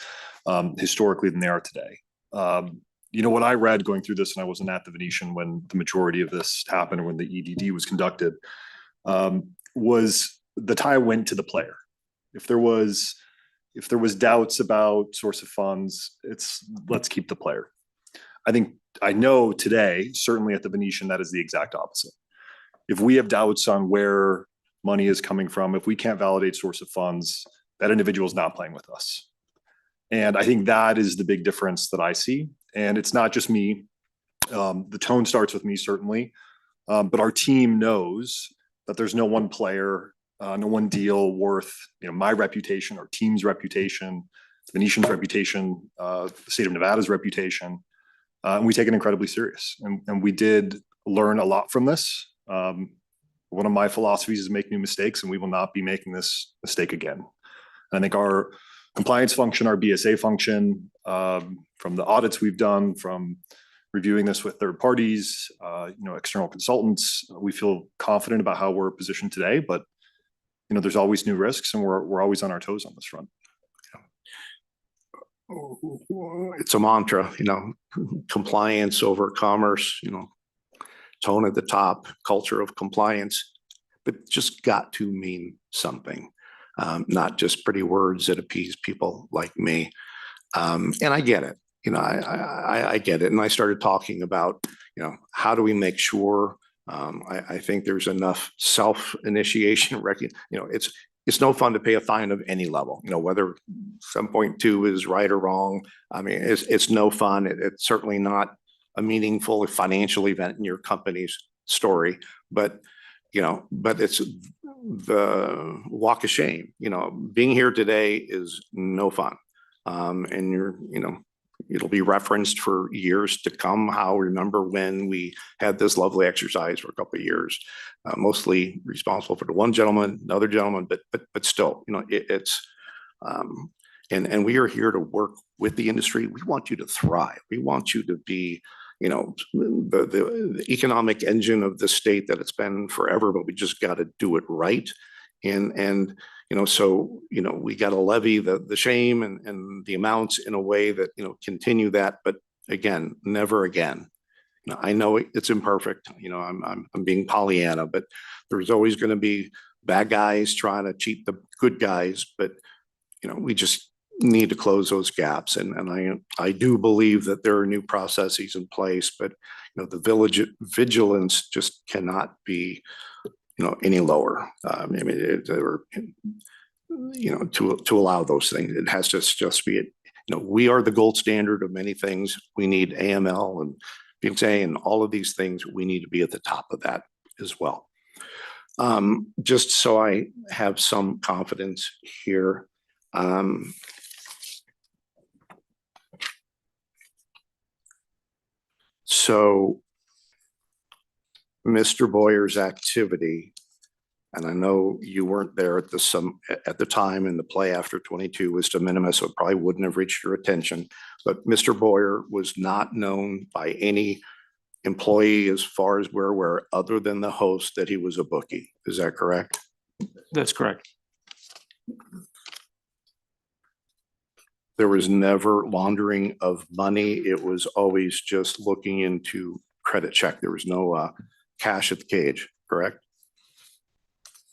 historically than they are today. What I read going through this, and I wasn't at the Venetian when the majority of this happened, when the EDD was conducted, was the tie went to the player. If there was doubts about source of funds, let's keep the player. I know today, certainly at the Venetian, that is the exact opposite. If we have doubts on where money is coming from, if we can't validate source of funds, that individual is not playing with us. And I think that is the big difference that I see. And it's not just me. The tone starts with me, certainly. But our team knows that there's no one player, no one deal worth, my reputation, our team's reputation, Venetian's reputation, the state of Nevada's reputation. And we take it incredibly serious. And we did learn a lot from this. One of my philosophies is make new mistakes, and we will not be making this mistake again. I think our compliance function, our BSA function, from the audits we've done, from reviewing this with third parties, external consultants, we feel confident about how we're positioned today. But there's always new risks, and we're always on our toes on this front. It's a mantra, compliance over commerce, tone at the top, culture of compliance, but just got to mean something, not just pretty words that appease people like me. And I get it, I get it. And I started talking about, how do we make sure, I think there's enough self-initiation, it's no fun to pay a fine of any level, whether 7.2 is right or wrong. I mean, it's no fun. It's certainly not a meaningful financial event in your company's story, but it's the walk of shame. Being here today is no fun. And it'll be referenced for years to come. Remember when we had this lovely exercise for a couple of years, mostly responsible for the one gentleman, another gentleman, but still, and we are here to work with the industry. We want you to thrive. We want you to be, the economic engine of the state that it's been forever, but we just got to do it right. So we got to levy the shame and the amounts in a way that, continue that, but again, never again. I know it's imperfect, I'm being Pollyanna, but there's always going to be bad guys trying to cheat the good guys, but, we just need to close those gaps. And I do believe that there are new processes in place, but, the vigilance just cannot be, any lower. To allow those things, it has to just be, we are the gold standard of many things. We need AML and BSA and all of these things. We need to be at the top of that as well. Just so I have some confidence here. So Mr. Boyer's activity, and I know you weren't there at the time, and the play after 22 was de minimis, so it probably wouldn't have reached your attention. But Mr. Boyer was not known by any employee, as far as we're aware, other than the host, that he was a bookie. Is that correct? That's correct. There was never laundering of money. It was always just looking into credit check. There was no cash at the cage, correct?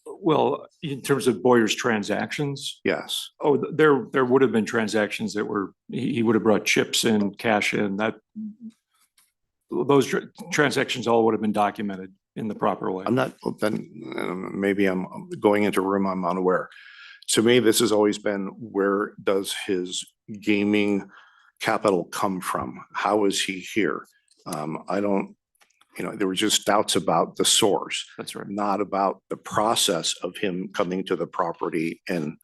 Well, in terms of Boyer's transactions? Yes. Oh, there would have been transactions that were, he would have brought chips in, cash in, those transactions all would have been documented in the proper way. I'm not, then maybe I'm going into a room I'm unaware. To me, this has always been, where does his gaming capital come from? How is he here? I don't, there were just doubts about the source. That's right. Not about the process of him coming to the property and.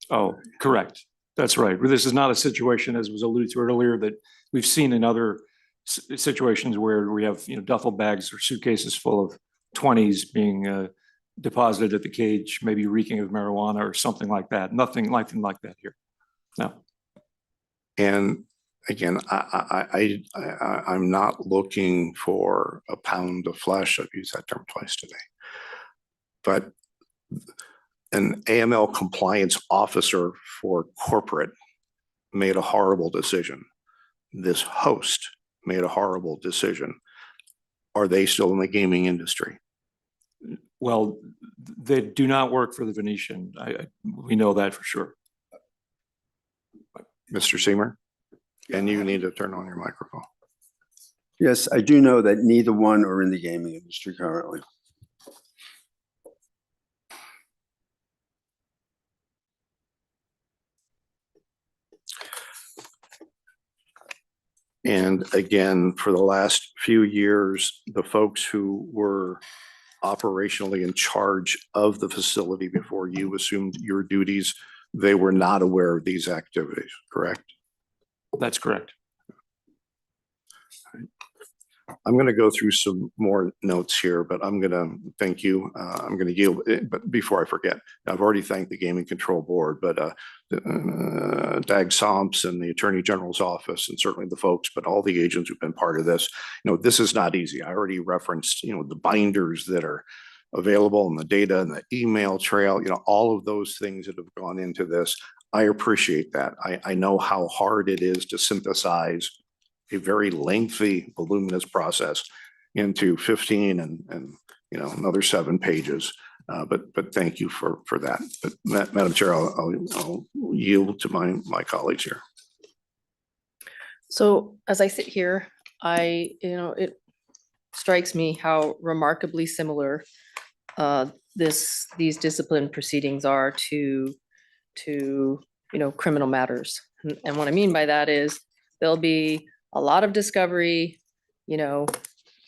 Oh, correct. That's right. This is not a situation, as was alluded to earlier, that we've seen in other situations where we have, duffel bags or suitcases full of 20s being deposited at the cage, maybe reeking of marijuana or something like that. Nothing like that here. No. And again, I'm not looking for a pound of flesh. I've used that term twice today. But an AML compliance officer for corporate made a horrible decision. This host made a horrible decision. Are they still in the gaming industry? Well, they do not work for the Venetian. We know that for sure. Mr. Seymour, and you need to turn on your microphone. Yes, I do know that neither one are in the gaming industry currently. And again, for the last few years, the folks who were operationally in charge of the facility before you assumed your duties, they were not aware of these activities, correct? That's correct. I'm going to go through some more notes here, but I'm going to thank you. I'm going to yield, but before I forget, I've already thanked the Gaming Control Board, but Dag Somps and the Attorney General's office, and certainly the folks, but all the agents who've been part of this. This is not easy. I already referenced, the binders that are available and the data and the email trail, all of those things that have gone into this. I appreciate that. I know how hard it is to synthesize a very lengthy, voluminous process into 15 and another 7 pages. But thank you for that. But Madam Chair, I'll yield to my colleagues here. So as I sit here, it strikes me how remarkably similar these discipline proceedings are to criminal matters. And what I mean by that is there'll be a lot of discovery,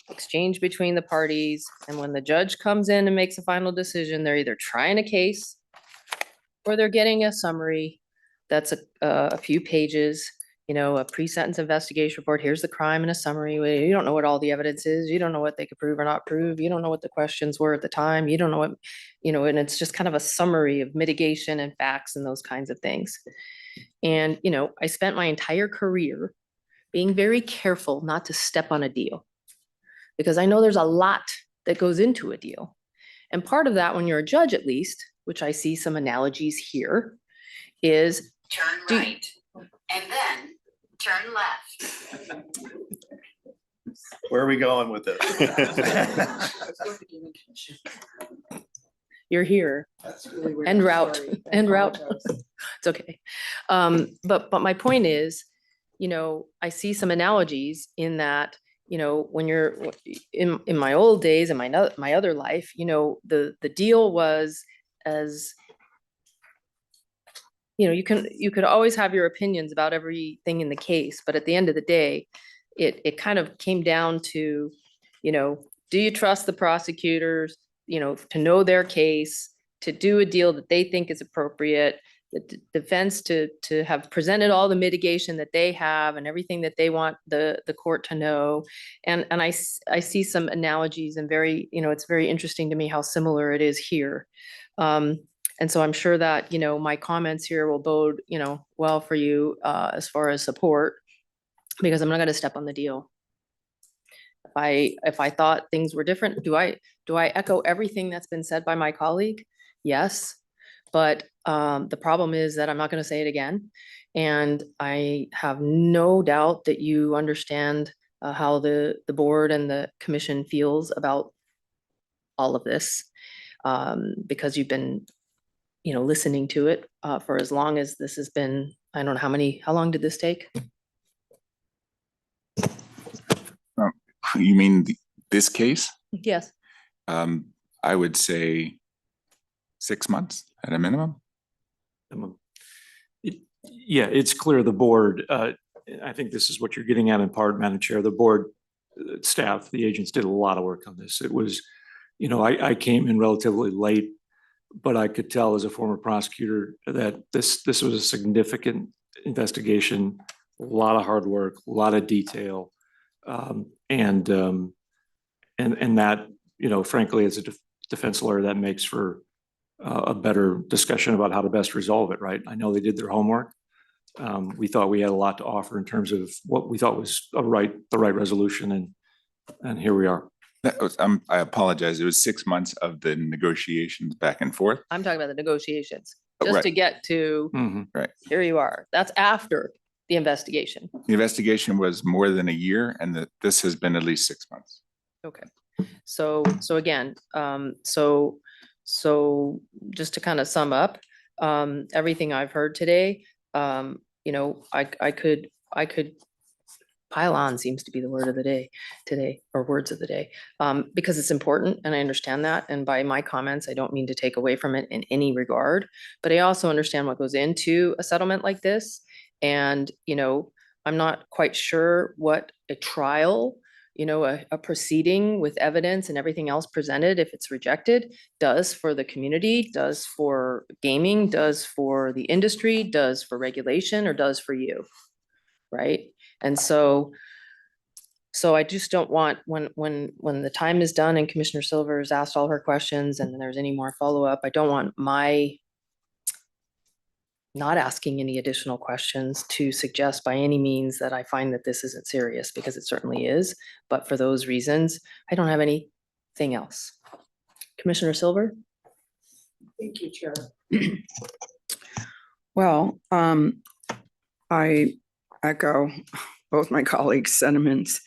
exchange between the parties. And when the judge comes in and makes a final decision, they're either trying a case or they're getting a summary that's a few pages, a pre-sentence investigation report. Here's the crime and a summary. You don't know what all the evidence is. You don't know what they could prove or not prove. You don't know what the questions were at the time. You don't know what, and it's just kind of a summary of mitigation and facts and those kinds of things. And, I spent my entire career being very careful not to step on a deal, because I know there's a lot that goes into a deal. And part of that, when you're a judge at least, which I see some analogies here, is turn right and then turn left. Where are we going with this? You're here. En route. It's okay. But my point is, I see some analogies in that, when you're in my old days and my other life, the deal was as, you could always have your opinions about everything in the case, but at the end of the day, it kind of came down to, do you trust the prosecutors, to know their case, to do a deal that they think is appropriate, the defense to have presented all the mitigation that they have and everything that they want the court to know. And I see some analogies and it's very interesting to me how similar it is here. And so I'm sure that, my comments here will bode, well for you as far as support, because I'm not going to step on the deal. If I thought things were different, do I echo everything that's been said by my colleague? Yes. But the problem is that I'm not going to say it again. And I have no doubt that you understand how the board and the commission feels about all of this, because you've been, listening to it for as long as this has been. I don't know how long did this take? You mean this case? Yes. I would say 6 months at a minimum. Yeah, it's clear the board, I think this is what you're getting at in part, Madam Chair, the board staff, the agents did a lot of work on this. It was, I came in relatively late, but I could tell as a former prosecutor that this was a significant investigation, a lot of hard work, a lot of detail. And that, frankly, as a defense lawyer, that makes for a better discussion about how to best resolve it, right? I know they did their homework. we thought we had a lot to offer in terms of what we thought was the right resolution, and here we are. That was, I apologize. It was 6 months of the negotiations back and forth. I'm talking about the negotiations, Oh, just right. to get to, Right. here you are. That's after the investigation. The investigation was more than a year and this has been at least 6 months. Okay, so again, so just to kind of sum up, everything I've heard today, you know, I could pile on seems to be the word of the day today, or words of the day, because it's important and I understand that. And by my comments, I don't mean to take away from it in any regard, but I also understand what goes into a settlement like this. And, you know, I'm not quite sure what a trial, you know, a proceeding with evidence and everything else presented, if it's rejected, does for the community, does for gaming, does for the industry, does for regulation, or does for you, right? And so I just don't want, when the time is done and Commissioner Silver has asked all her questions and then there's any more follow-up, I don't want my not asking any additional questions to suggest by any means that I find that this isn't serious, because it certainly is. But for those reasons, I don't have anything else. Commissioner Silver? Thank you, Chair. Well, I echo both my colleagues' sentiments.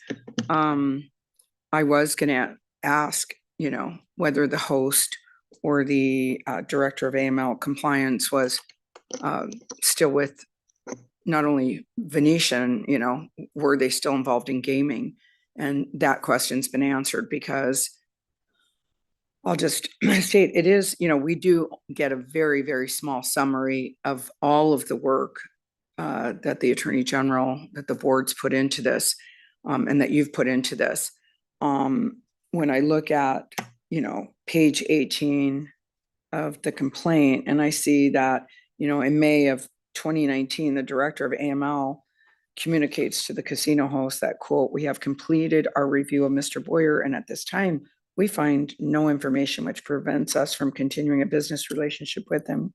I was gonna ask, you know, whether the host or the director of AML compliance was still with not only Venetian, you know, were they still involved in gaming? And that question's been answered, because I'll just state it is, you know, we do get a very, very small summary of all of the work that the Attorney General, that the board's put into this, and that you've put into this. When I look at, you know, page 18 of the complaint, and I see that, you know, in May of 2019, the director of AML communicates to the casino host that, quote, "We have completed our review of Mr. Boyer, and at this time, we find no information which prevents us from continuing a business relationship with him."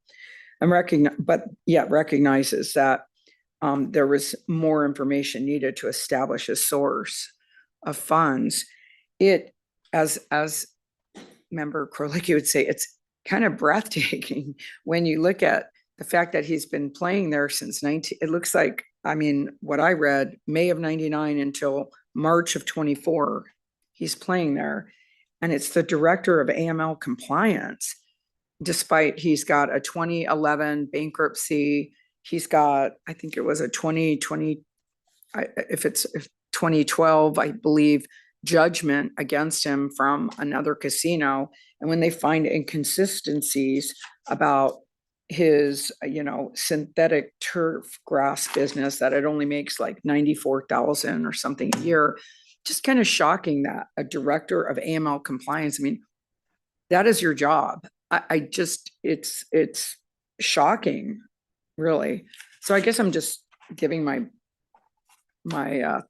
But yet recognizes that there was more information needed to establish a source of funds. It, as Member Krolicki would say, it's kind of breathtaking when you look at the fact that he's been playing there since it looks like, I mean, what I read, May of 99 until March of 24, he's playing there. And it's the director of AML compliance, despite he's got a 2011 bankruptcy. He's got, I think it was a 2020, if 2012, I believe, judgment against him from another casino. And when they find inconsistencies about his, you know, synthetic turf grass business, that it only makes like 94,000 or something a year, just kind of shocking that a director of AML compliance, I mean, that is your job. I just, it's shocking, really. So I guess I'm just giving my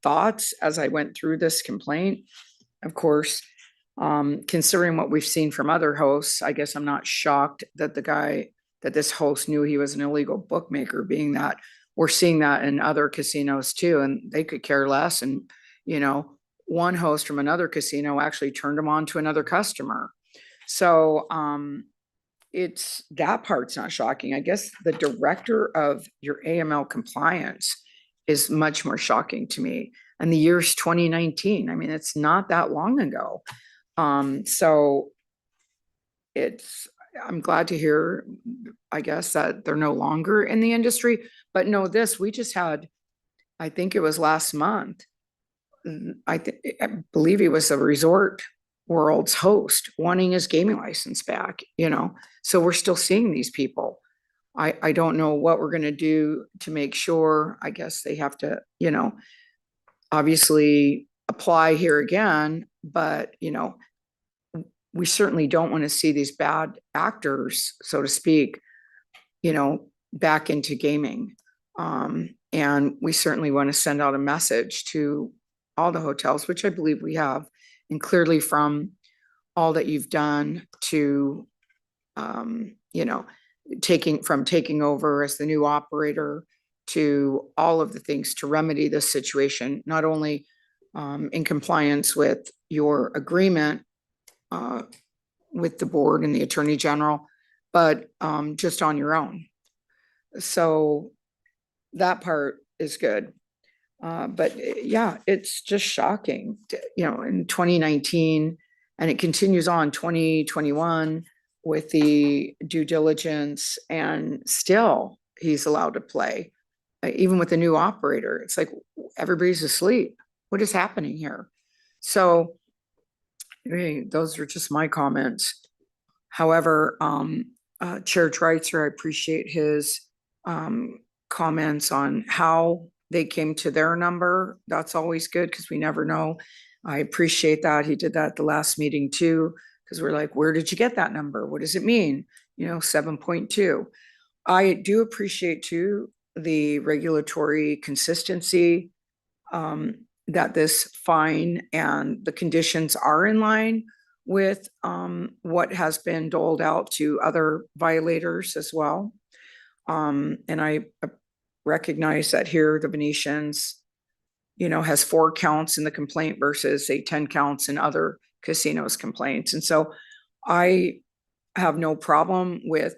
thoughts as I went through this complaint. Of course, considering what we've seen from other hosts, I guess I'm not shocked that this host knew he was an illegal bookmaker, being that we're seeing that in other casinos too, and they could care less. And, you know, one host from another casino actually turned him on to another customer. So it's, that part's not shocking. I guess the director of your AML compliance is much more shocking to me. And the year's 2019. I mean, it's not that long ago. So I'm glad to hear, I guess, that they're no longer in the industry. But no, we just had, I think it was last month, I believe he was a Resort World's host wanting his gaming license back, you know. So we're still seeing these people. I don't know what we're going to do to make sure. I guess they have to, you know, obviously apply here again, but, you know, we certainly don't want to see these bad actors, so to speak, you know, back into gaming. And we certainly want to send out a message to all the hotels, which I believe we have, and clearly from all that you've done to, you know, taking over as the new operator to all of the things to remedy this situation, not only in compliance with your agreement with the board and the Attorney General, but just on your own. So that part is good. But yeah, it's just shocking, in 2019, and it continues on 2021 with the due diligence, and still he's allowed to play. Even with the new operator, it's like everybody's asleep. What is happening here? So those are just my comments. However, Chair Dreitzer, I appreciate his comments on how they came to their number. That's always good because we never know. I appreciate that. He did that at the last meeting too, because we're like, where did you get that number? What does it mean? 7.2. I do appreciate too the regulatory consistency, that this fine and the conditions are in line with what has been doled out to other violators as well. And I recognize that here the Venetians, has 4 counts in the complaint versus say 10 counts in other casinos complaints. And so I have no problem with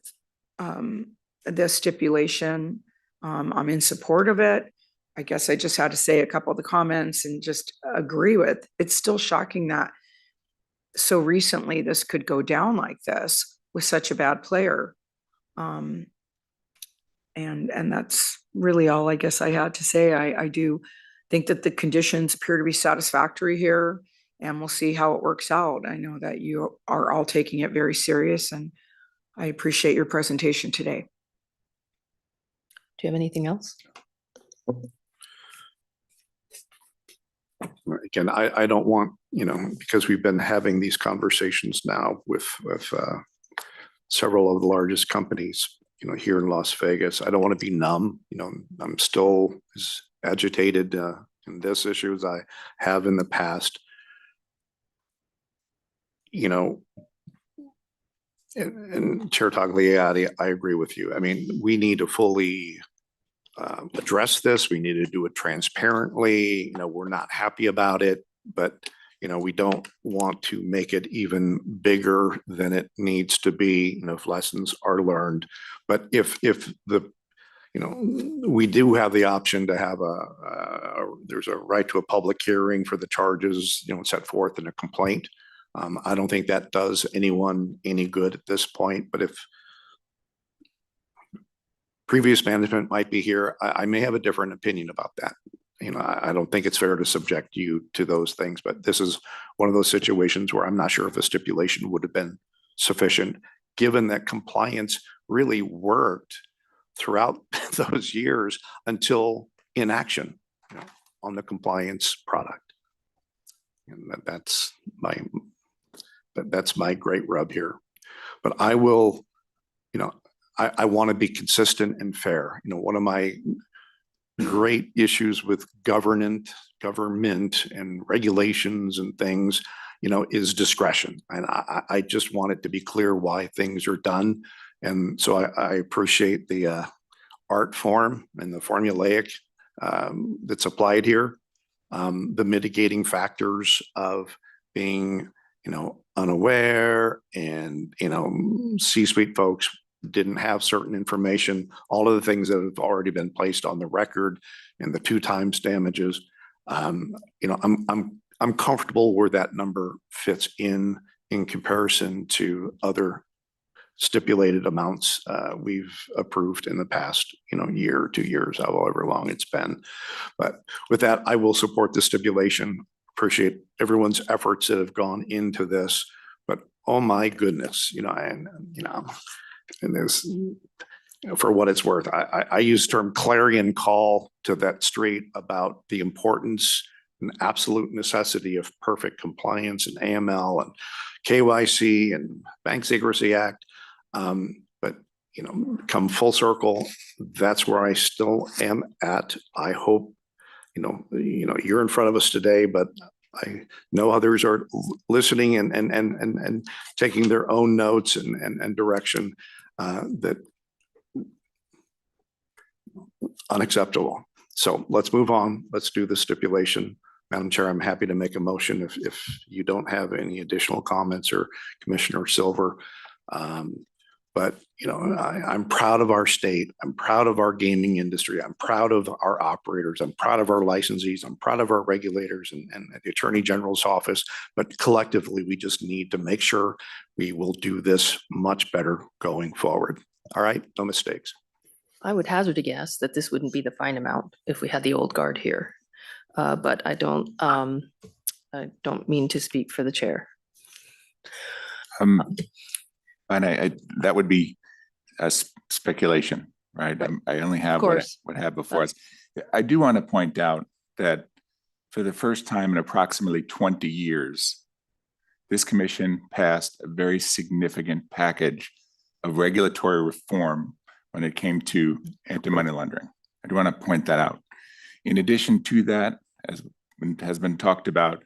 this stipulation. I'm in support of it. I guess I just had to say a couple of the comments and just agree with. It's still shocking that so recently this could go down like this with such a bad player. And that's really all I guess I had to say. I do think that the conditions appear to be satisfactory here, and we'll see how it works out. I know that you are all taking it very serious, and I appreciate your presentation today. Do you have anything else? Again, I don't want, because we've been having these conversations now with several of the largest companies, here in Las Vegas. I don't want to be numb. I'm still as agitated in this issue as I have in the past. And Chair Tagliati, I agree with you. I mean, we need to fully address this. We need to do it transparently. We're not happy about it, but we don't want to make it even bigger than it needs to be, if lessons are learned. But if the, we do have the option to have there's a right to a public hearing for the charges, set forth in a complaint. I don't think that does anyone any good at this point, but if previous management might be here, I may have a different opinion about that. I don't think it's fair to subject you to those things, but this is one of those situations where I'm not sure if a stipulation would have been sufficient, given that compliance really worked throughout those years until inaction on the compliance product. And that's my great rub here. But I will, I want to be consistent and fair. One of my great issues with government and regulations and things, is discretion. And I just want it to be clear why things are done. And so I appreciate the art form and the formulaic that's applied here. The mitigating factors of being, unaware and, C-suite folks didn't have certain information, all of the things that have already been placed on the record and the 2 times damages. I'm comfortable where that number fits in comparison to other stipulated amounts we've approved in the past, year, 2 years, however long it's been. But with that, I will support the stipulation. Appreciate everyone's efforts that have gone into this, but oh my goodness, and there's, for what it's worth, I use the term clarion call to that street about the importance and absolute necessity of perfect compliance and AML and KYC and Bank Secrecy Act. But come full circle, that's where I still am at. I hope, you're in front of us today, but I know others are listening and taking their own notes and direction, that unacceptable. So let's move on. Let's do the stipulation. Madam Chair, I'm happy to make a motion if you don't have any additional comments, or Commissioner Silver. But, you know, I'm proud of our state. I'm proud of our gaming industry. I'm proud of our operators. I'm proud of our licensees. I'm proud of our regulators and the Attorney General's office. But collectively, we just need to make sure we will do this much better going forward. All right, no mistakes. I would hazard a guess that this wouldn't be the fine amount if we had the old guard here. But I don't mean to speak for the chair. And that would be a speculation, right? I only have what I have before us. I do want to point out that for the first time in approximately 20 years, this commission passed a very significant package of regulatory reform when it came to anti-money laundering. I do want to point that out. In addition to that, as has been talked about,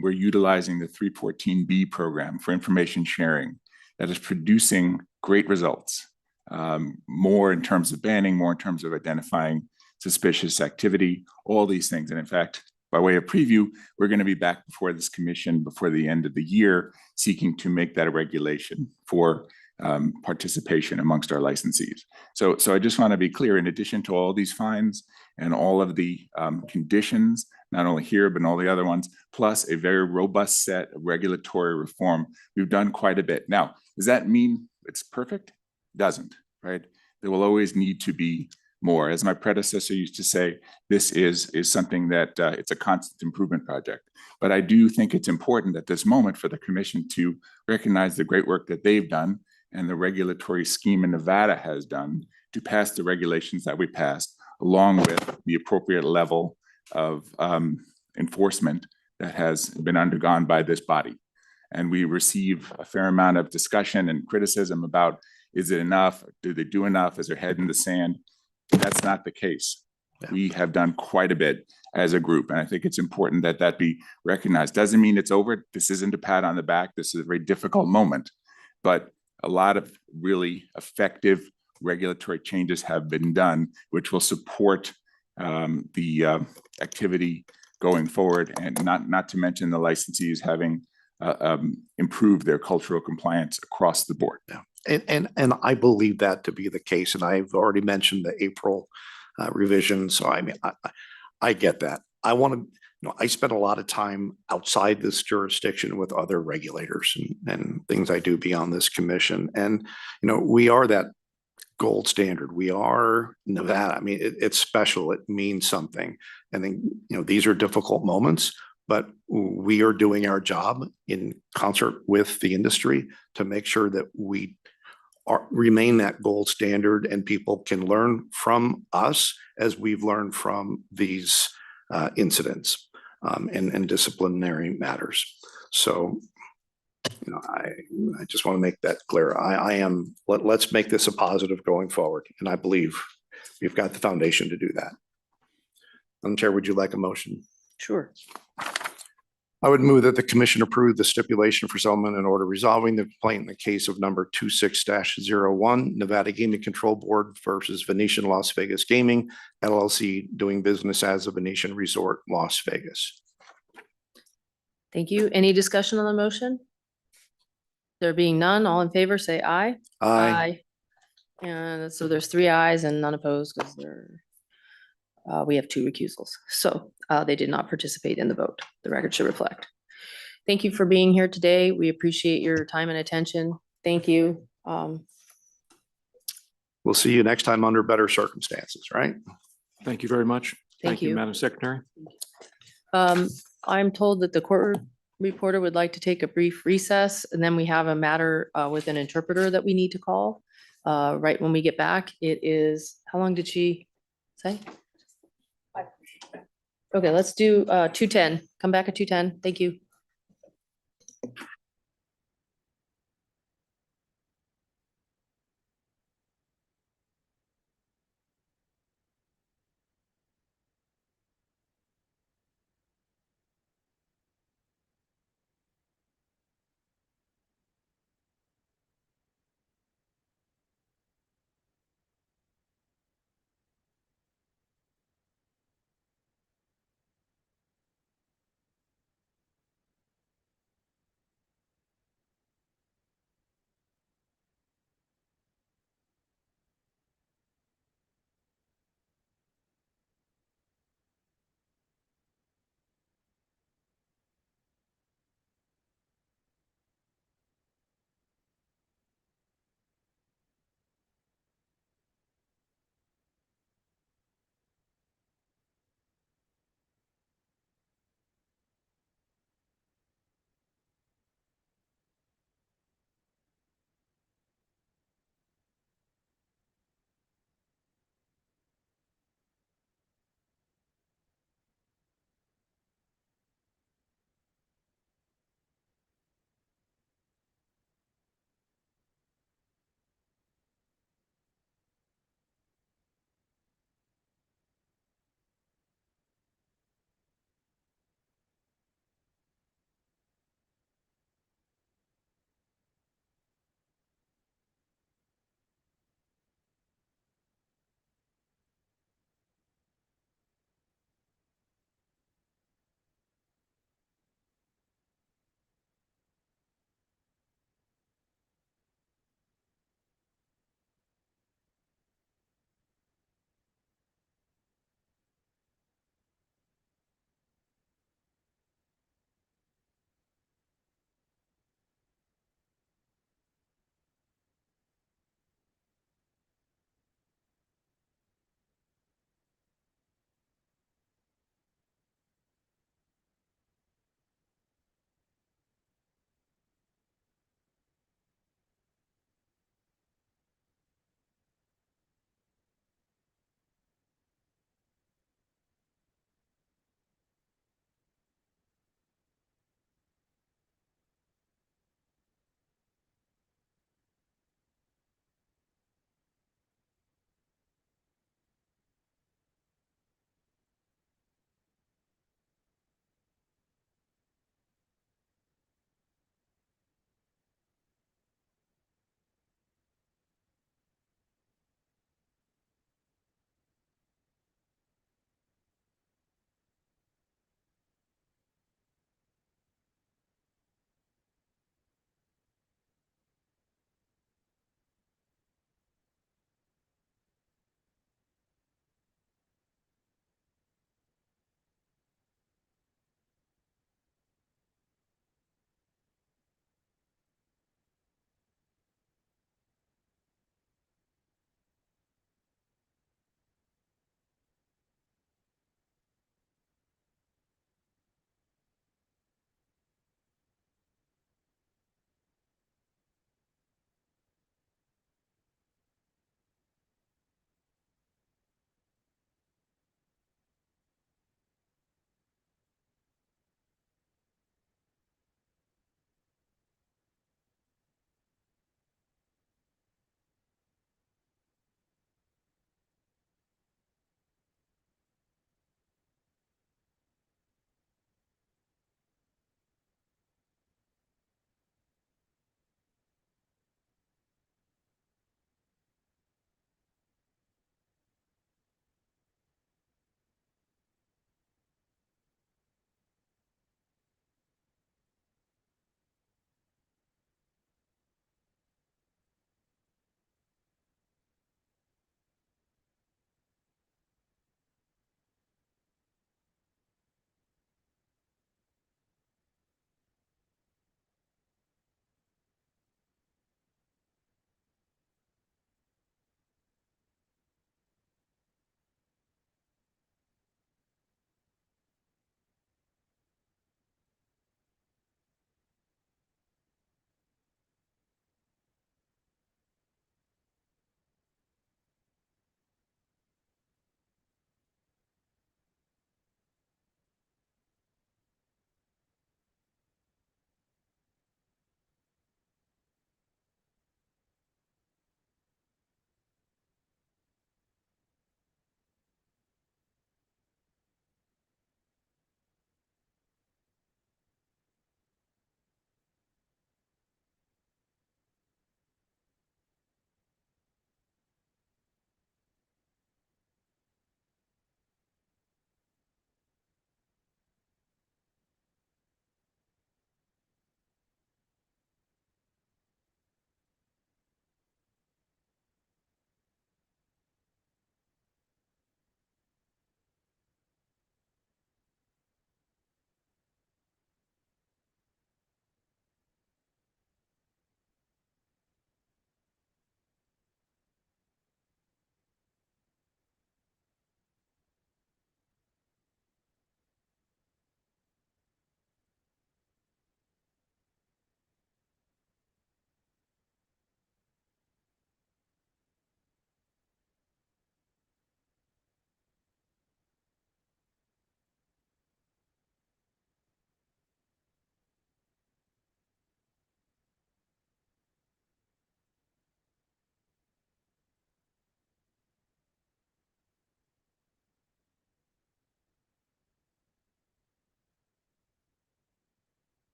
we're utilizing the 314B program for information sharing that is producing great results, more in terms of banning, more in terms of identifying suspicious activity, all these things. And in fact, by way of preview, we're going to be back before this commission before the end of the year, seeking to make that a regulation for participation amongst our licensees. So I just want to be clear, in addition to all these fines and all of the conditions, not only here, but in all the other ones, plus a very robust set of regulatory reform, we've done quite a bit. Now, does that mean it's perfect? Doesn't, right? There will always need to be more. As my predecessor used to say, this is something that it's a constant improvement project. But I do think it's important at this moment for the commission to recognize the great work that they've done and the regulatory scheme in Nevada has done to pass the regulations that we passed, along with the appropriate level of enforcement that has been undergone by this body. And we receive a fair amount of discussion and criticism about, is it enough? Do they do enough? Is their head in the sand? That's not the case. We have done quite a bit as a group, and I think it's important that that be recognized. Doesn't mean it's over. This isn't a pat on the back. This is a very difficult moment, but a lot of really effective regulatory changes have been done, which will support the activity going forward, and not to mention the licensees having improved their cultural compliance across the board. Yeah. And I believe that to be the case. And I've already mentioned the April revision. So I mean, I get that. I want to, you know, I spend a lot of time outside this jurisdiction with other regulators and things I do beyond this commission. And, you know, we are that gold standard. We are Nevada. I mean, it's special. It means something. And then, you know, these are difficult moments, but we are doing our job in concert with the industry to make sure that we remain that gold standard and people can learn from us as we've learned from these incidents and disciplinary matters. So, you know, I just want to make that clear. Let's make this a positive going forward. And I believe we've got the foundation to do that. Madam Chair, would you like a motion? Sure. I would move that the commission approve the stipulation for settlement in order resolving the complaint in the case of number 26-01, Nevada Gaming Control Board versus Venetian Las Vegas Gaming LLC, doing business as a Venetian Resort, Las Vegas. Thank you. Any discussion on the motion? There being none, all in favor, say aye. Aye. And so there's 3 ayes and none opposed because we have 2 recusals. So they did not participate in the vote. The record should reflect. Thank you for being here today. We appreciate your time and attention. Thank you. We'll see you next time under better circumstances, right? Thank you very much. Thank you. Madam Secretary. I'm told that the court reporter would like to take a brief recess, and then we have a matter with an interpreter that we need to call right when we get back. It is, how long did she say? Okay, let's do 2:10. Come back at 2:10. Thank you.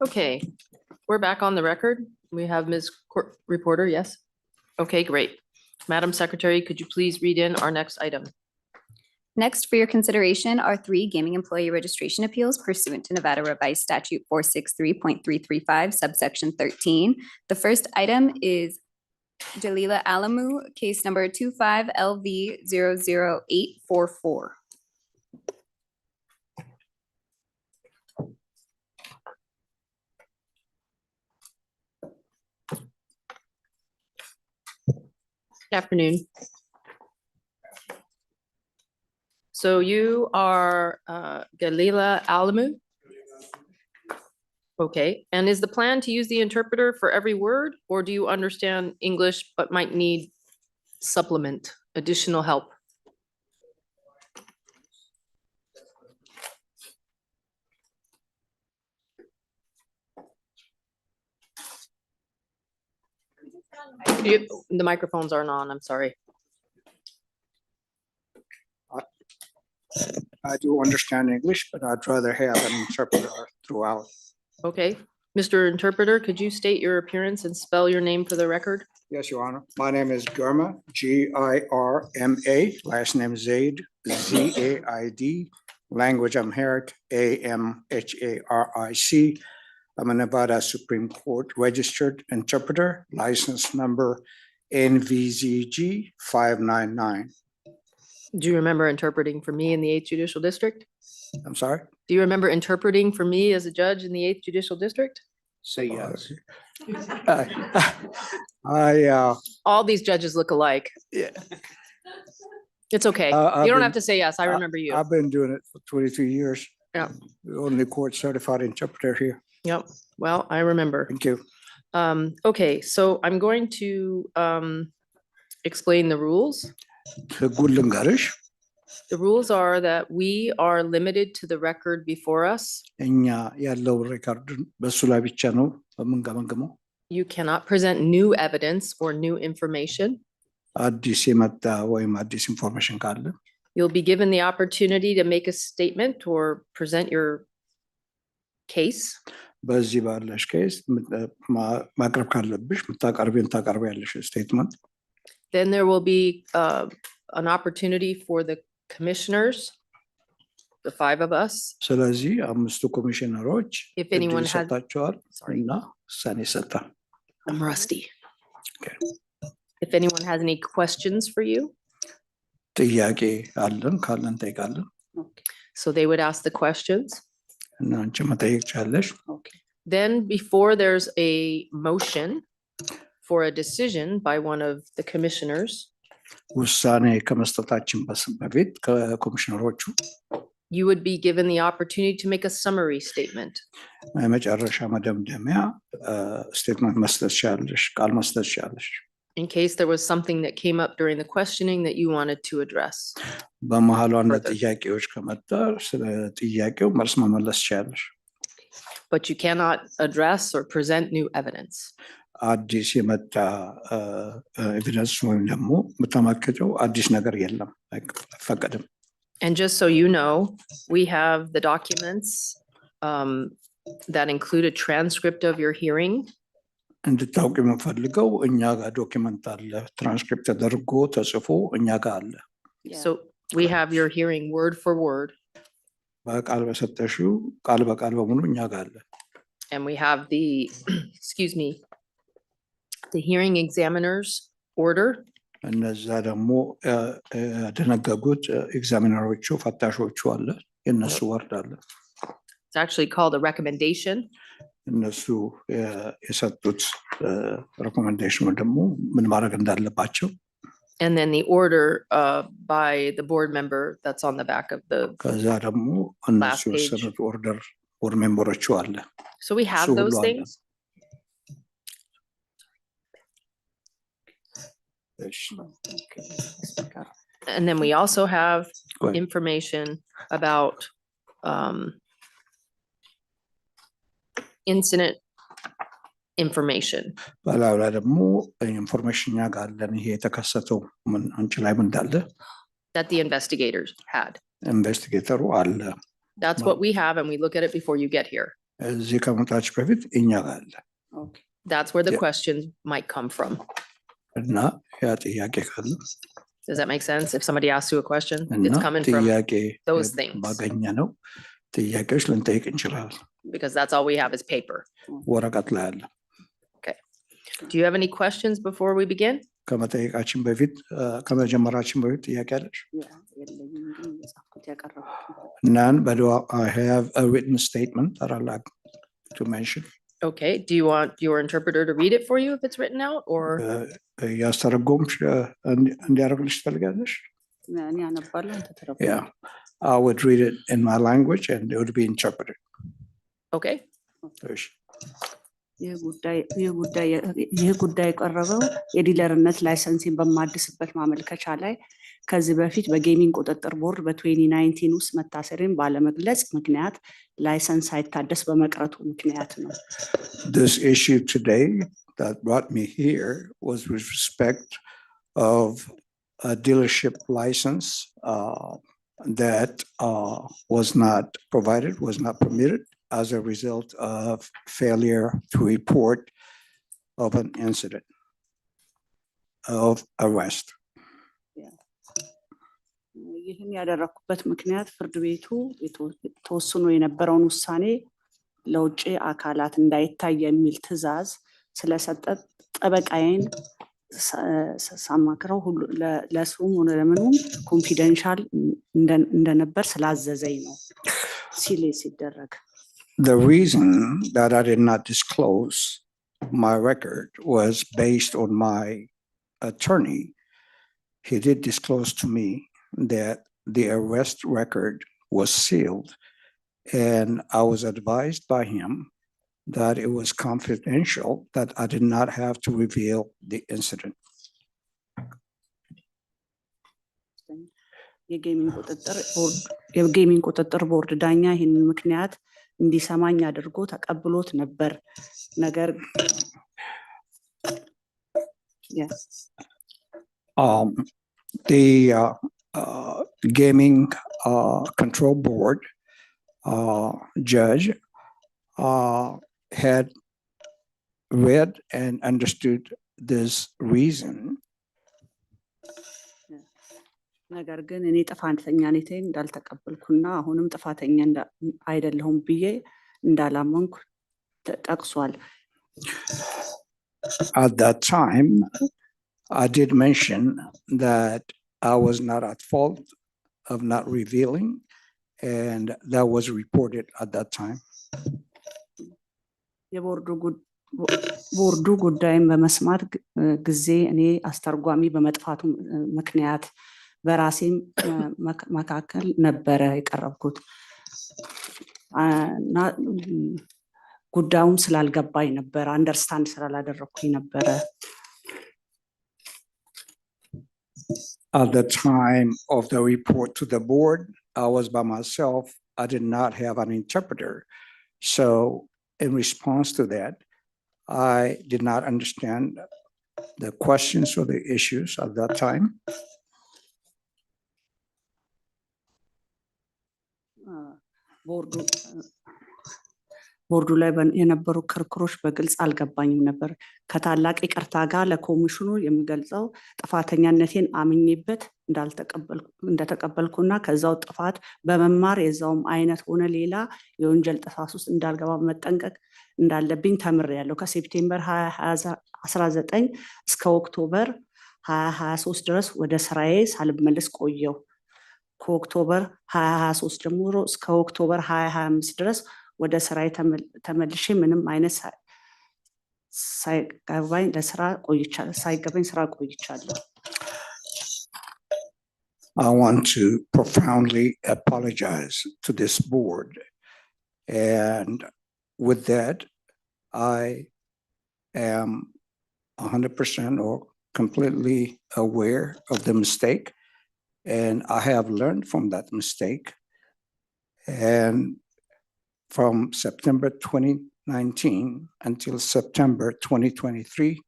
Okay, we're back on the record. We have Ms. Reporter, yes? Okay, great. Madam Secretary, could you please read in our next item? Next for your consideration are 3 gaming employee registration appeals pursuant to Nevada Revised Statute 463.335 subsection 13. The first item is Jalila Alamu, case number 25LV00844. Good afternoon. So you are Galila Alamu? Okay, and is the plan to use the interpreter for every word, or do you understand English but might need supplement, additional help? The microphones aren't on, I'm sorry. I do understand English, but I'd rather have an interpreter throughout. Okay, Mr. Interpreter, could you state your appearance and spell your name for the record? Yes, Your Honor. My name is Girma, Girma. Last name Zaid, Zaid. Language Amharic, Amharic. I'm a Nevada Supreme Court registered interpreter, license number NVZG 599. Do you remember interpreting for me in the 8th Judicial District? I'm sorry? Do you remember interpreting for me as a judge in the 8th Judicial District? Say yes. All these judges look alike. Yeah. It's okay. I've You don't been- have to say yes. I remember you. I've been doing it for 23 years. Yeah. The only court certified interpreter here. Yep. Well, I remember. Thank you. Okay, so I'm going to explain the rules. ህጉን ልንገርሽ። The rules are that we are limited to the record before us. እኛ ያለው ሬካርድ በሱ ላይ ብቻ ነው የምንገመግመው። You cannot present new evidence or new information. አዲስ የመጣ ወይም አዲስ ኢንፎርሜሽን ካለ You'll be given the opportunity to make a statement or present your case. በዚህ ባለሽ ኬስ ማቅረብ ካለብሽ የምታቀርቢውን ታቀርቢያለሽ ስቴትመንት። Then there will be an opportunity for the commissioners, the 5 of us. ስለዚህ 5ቱ ኮሚሽነሮች If anyone has- ይሰጣቸዋል እና ውሳኔ ይሰጣል። I'm rusty. If anyone has any questions for you, ጥያቄ አለን ካለን ጠይቃለን so they would ask the questions. እና አንቺ መጠየቅ ቻለሽ። Then before there's a motion for a decision by one of the commissioners, ውሳኔ ከመስጠታችን በፊት ከኮሚሽነሮቹ you would be given the opportunity to make a summary statement. የመጨረሻ መደምደሚያ ስቴትመንት መስጠት ቻለሽ፣ ቃል መስጠት ቻለሽ። In case there was something that came up during the questioning that you wanted to address. በመሀሉ አንዳንድ ጥያቄዎች ከመጣ ስለ ጥያቄው መልስ መመለስ ቻለሽ። But you cannot address or present new evidence. አዲስ የመጣ ኤቪደንስ ወይም ደግሞ የምታመለክተው አዲስ ነገር የለም፣ አይፈቀድም። And just so you know, we have the documents that include a transcript of your hearing. እንድታውቅ የምፈልገው እኛ ጋር ዶኪመንት አለ፣ ትራንስክሪፕት ተደርጎ ተጽፎ እኛ ጋር አለ። So we have your hearing word for word. በቃል በሰጠሽው ቃል በቃል በሙሉ እኛ ጋር አለ። And we have the, excuse me, the hearing examiner's order. እነዛ ደግሞ ያደነገጉት ኤግዛሚነሮቹ ፈታሾቹ አለ፣ የእነሱ ወርድ አለ። It's actually called a recommendation. እነሱ የሰጡት ሬኮሜንዴሽኑ ደግሞ ምን ማድረግ እንዳለባቸው። And then the order by the board member that's on the back of the ከዛ ደግሞ እነሱ last page. የወሰኑት ኦርደር ቦርድ ሜምበሮቹ አለ። So we have እሱ those ሁሉ አለ። things. And then we also have Go ahead. information about incident information. በላዩ ላይ ደግሞ ኢንፎርሜሽን እኛ ጋር አለን። ይሄ የተከሰተው ምን አንቺ ላይ ምን እንዳለ That the investigators had. ኢንቨስቲጌተሩ አለ። That's what we have and we look at it before you get here. እዚህ ከመምጣታችሁ በፊት እኛ ጋር አለ That's where the Yeah. questions might come from. እና ያ ጥያቄ ካለ Does that make sense? If somebody asks you a question, እና it's coming from ጥያቄ those things. ባገኘ ነው ጥያቄዎች ልንጠይቅ እንችላለን። Because that's all we have is paper. ወረቀት ላይ አለ። Do you have any questions before we begin? ከመጠየቃችን በፊት ከመጀመራችን በፊት ጥያቄ አለች? None, but I have a written statement that I'd like to mention. Okay, do you want your interpreter to read it for you if it's written out or? እያስተረጎምሽ እንዲያደርግልሽ ትፈልጋለሽ? Yeah, I would read it in my language and it would be interpreted. Okay. እሺ። ይህ ጉዳይ የቀረበው የዲለርነት ላይሰንሲን በማድስበት ማመልከቻ ላይ ከዚህ በፊት በጌሚንግ ቁጥጥር ቦርድ በ2019 ውስጥ መታሰሬን ባለመግለጽ ምክንያት ላይሰንስ ሳይታደስ በመቅረቱ ምክንያት ነው። This issue today that brought me here was with respect of a dealership license that was not provided, was not permitted as a result of failure to report of an incident of arrest. ይህን ያደረኩበት ምክንያት ፍርድ ቤቱ ተወስኖ የነበረውን ውሳኔ ለውጭ አካላት እንዳይታይ የሚል ትዕዛዝ ስለሰጠ ጠበቃዬን ሳማክረው ሁሉ ለሱም ሆነ ለምኑም ኮንፊደንሻል እንደነበር ስላዘዘኝ ነው ሲል ሲደረግ The reason that I did not disclose my record was based on my attorney. He did disclose to me that the arrest record was sealed, and I was advised by him that it was confidential, that I did not have to reveal the incident. የጌሚንግ ቁጥጥር ቦርድ ዳኛ ይህንን ምክንያት እንዲሰማኝ አድርጎ ተቀብሎት ነበር። ነገር the gaming control board judge had read and understood this reason. ነገር ግን እኔ ጥፋተኛ ነኝ እንዳልተቀበልኩና አሁንም ጥፋተኛ አይደለሁም ብዬ እንዳላመንኩ ተጠቅሷል። At that time, I did mention that I was not at fault of not revealing, and that was reported at that time. ቦርዱ ጉዳይን በመስማት ጊዜ እኔ አስተርጓሚ በመጥፋቱ ምክንያት በራሴም መካከል ነበረ የቀረብኩት እና ጉዳዩም ስላልገባኝ ነበር አንደርስታንድ ስላላደረኩኝ ነበረ። At the time of the report to the board, I was by myself. I did not have an interpreter. So in response to that, I did not understand the questions or the issues at that time. ቦርዱ ላይ የነበሩ ክርክሮች በግልጽ አልገባኝም ነበር። ከታላቅ ይቅርታ ጋር ለኮሚሽኑ የሚገልጸው ጥፋተኛነቴን አምኜበት እንደተቀበልኩና ከዛው ጥፋት በመማር የዛውም አይነት ሆነ ሌላ የወንጀል ጥፋት ውስጥ እንዳልገባ መጠንቀቅ እንዳለብኝ ተምሬያለሁ። ከሴፕቴምበር 2019 እስከ ኦክቶበር 2023 ድረስ ወደ ስራዬ ሳልመለስ ቆየው። ከኦክቶበር 2023 ጀምሮ እስከ ኦክቶበር 2025 ድረስ ወደ ስራዬ ተመልሼ ምንም አይነት ሳይገባኝ ስራ ቆይቻለሁ። I want to profoundly apologize to this board. And with that, I am 100% or completely aware of the mistake. And I have learned from that mistake. And from September 2019 until September 2023,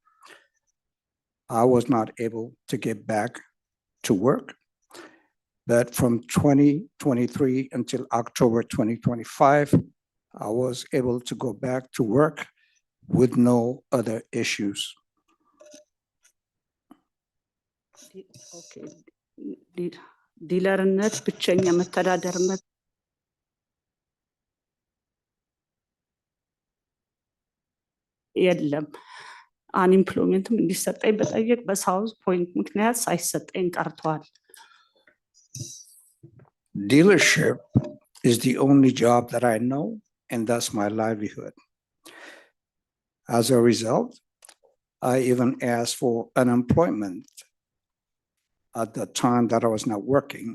I was not able to get back to work. But from 2023 until October 2025, I was able to go back to work with no other issues. ዲለርነት ብቸኛ መተዳደርነት የለም። አንኢምፕሎይመንትም እንዲሰጠኝ በጠየቅ በሳውዝ ፖይንት ምክንያት ሳይሰጠኝ ቀርቷል። Dealership is the only job that I know, and that's my livelihood. As a result, I even asked for unemployment at the time that I was not working,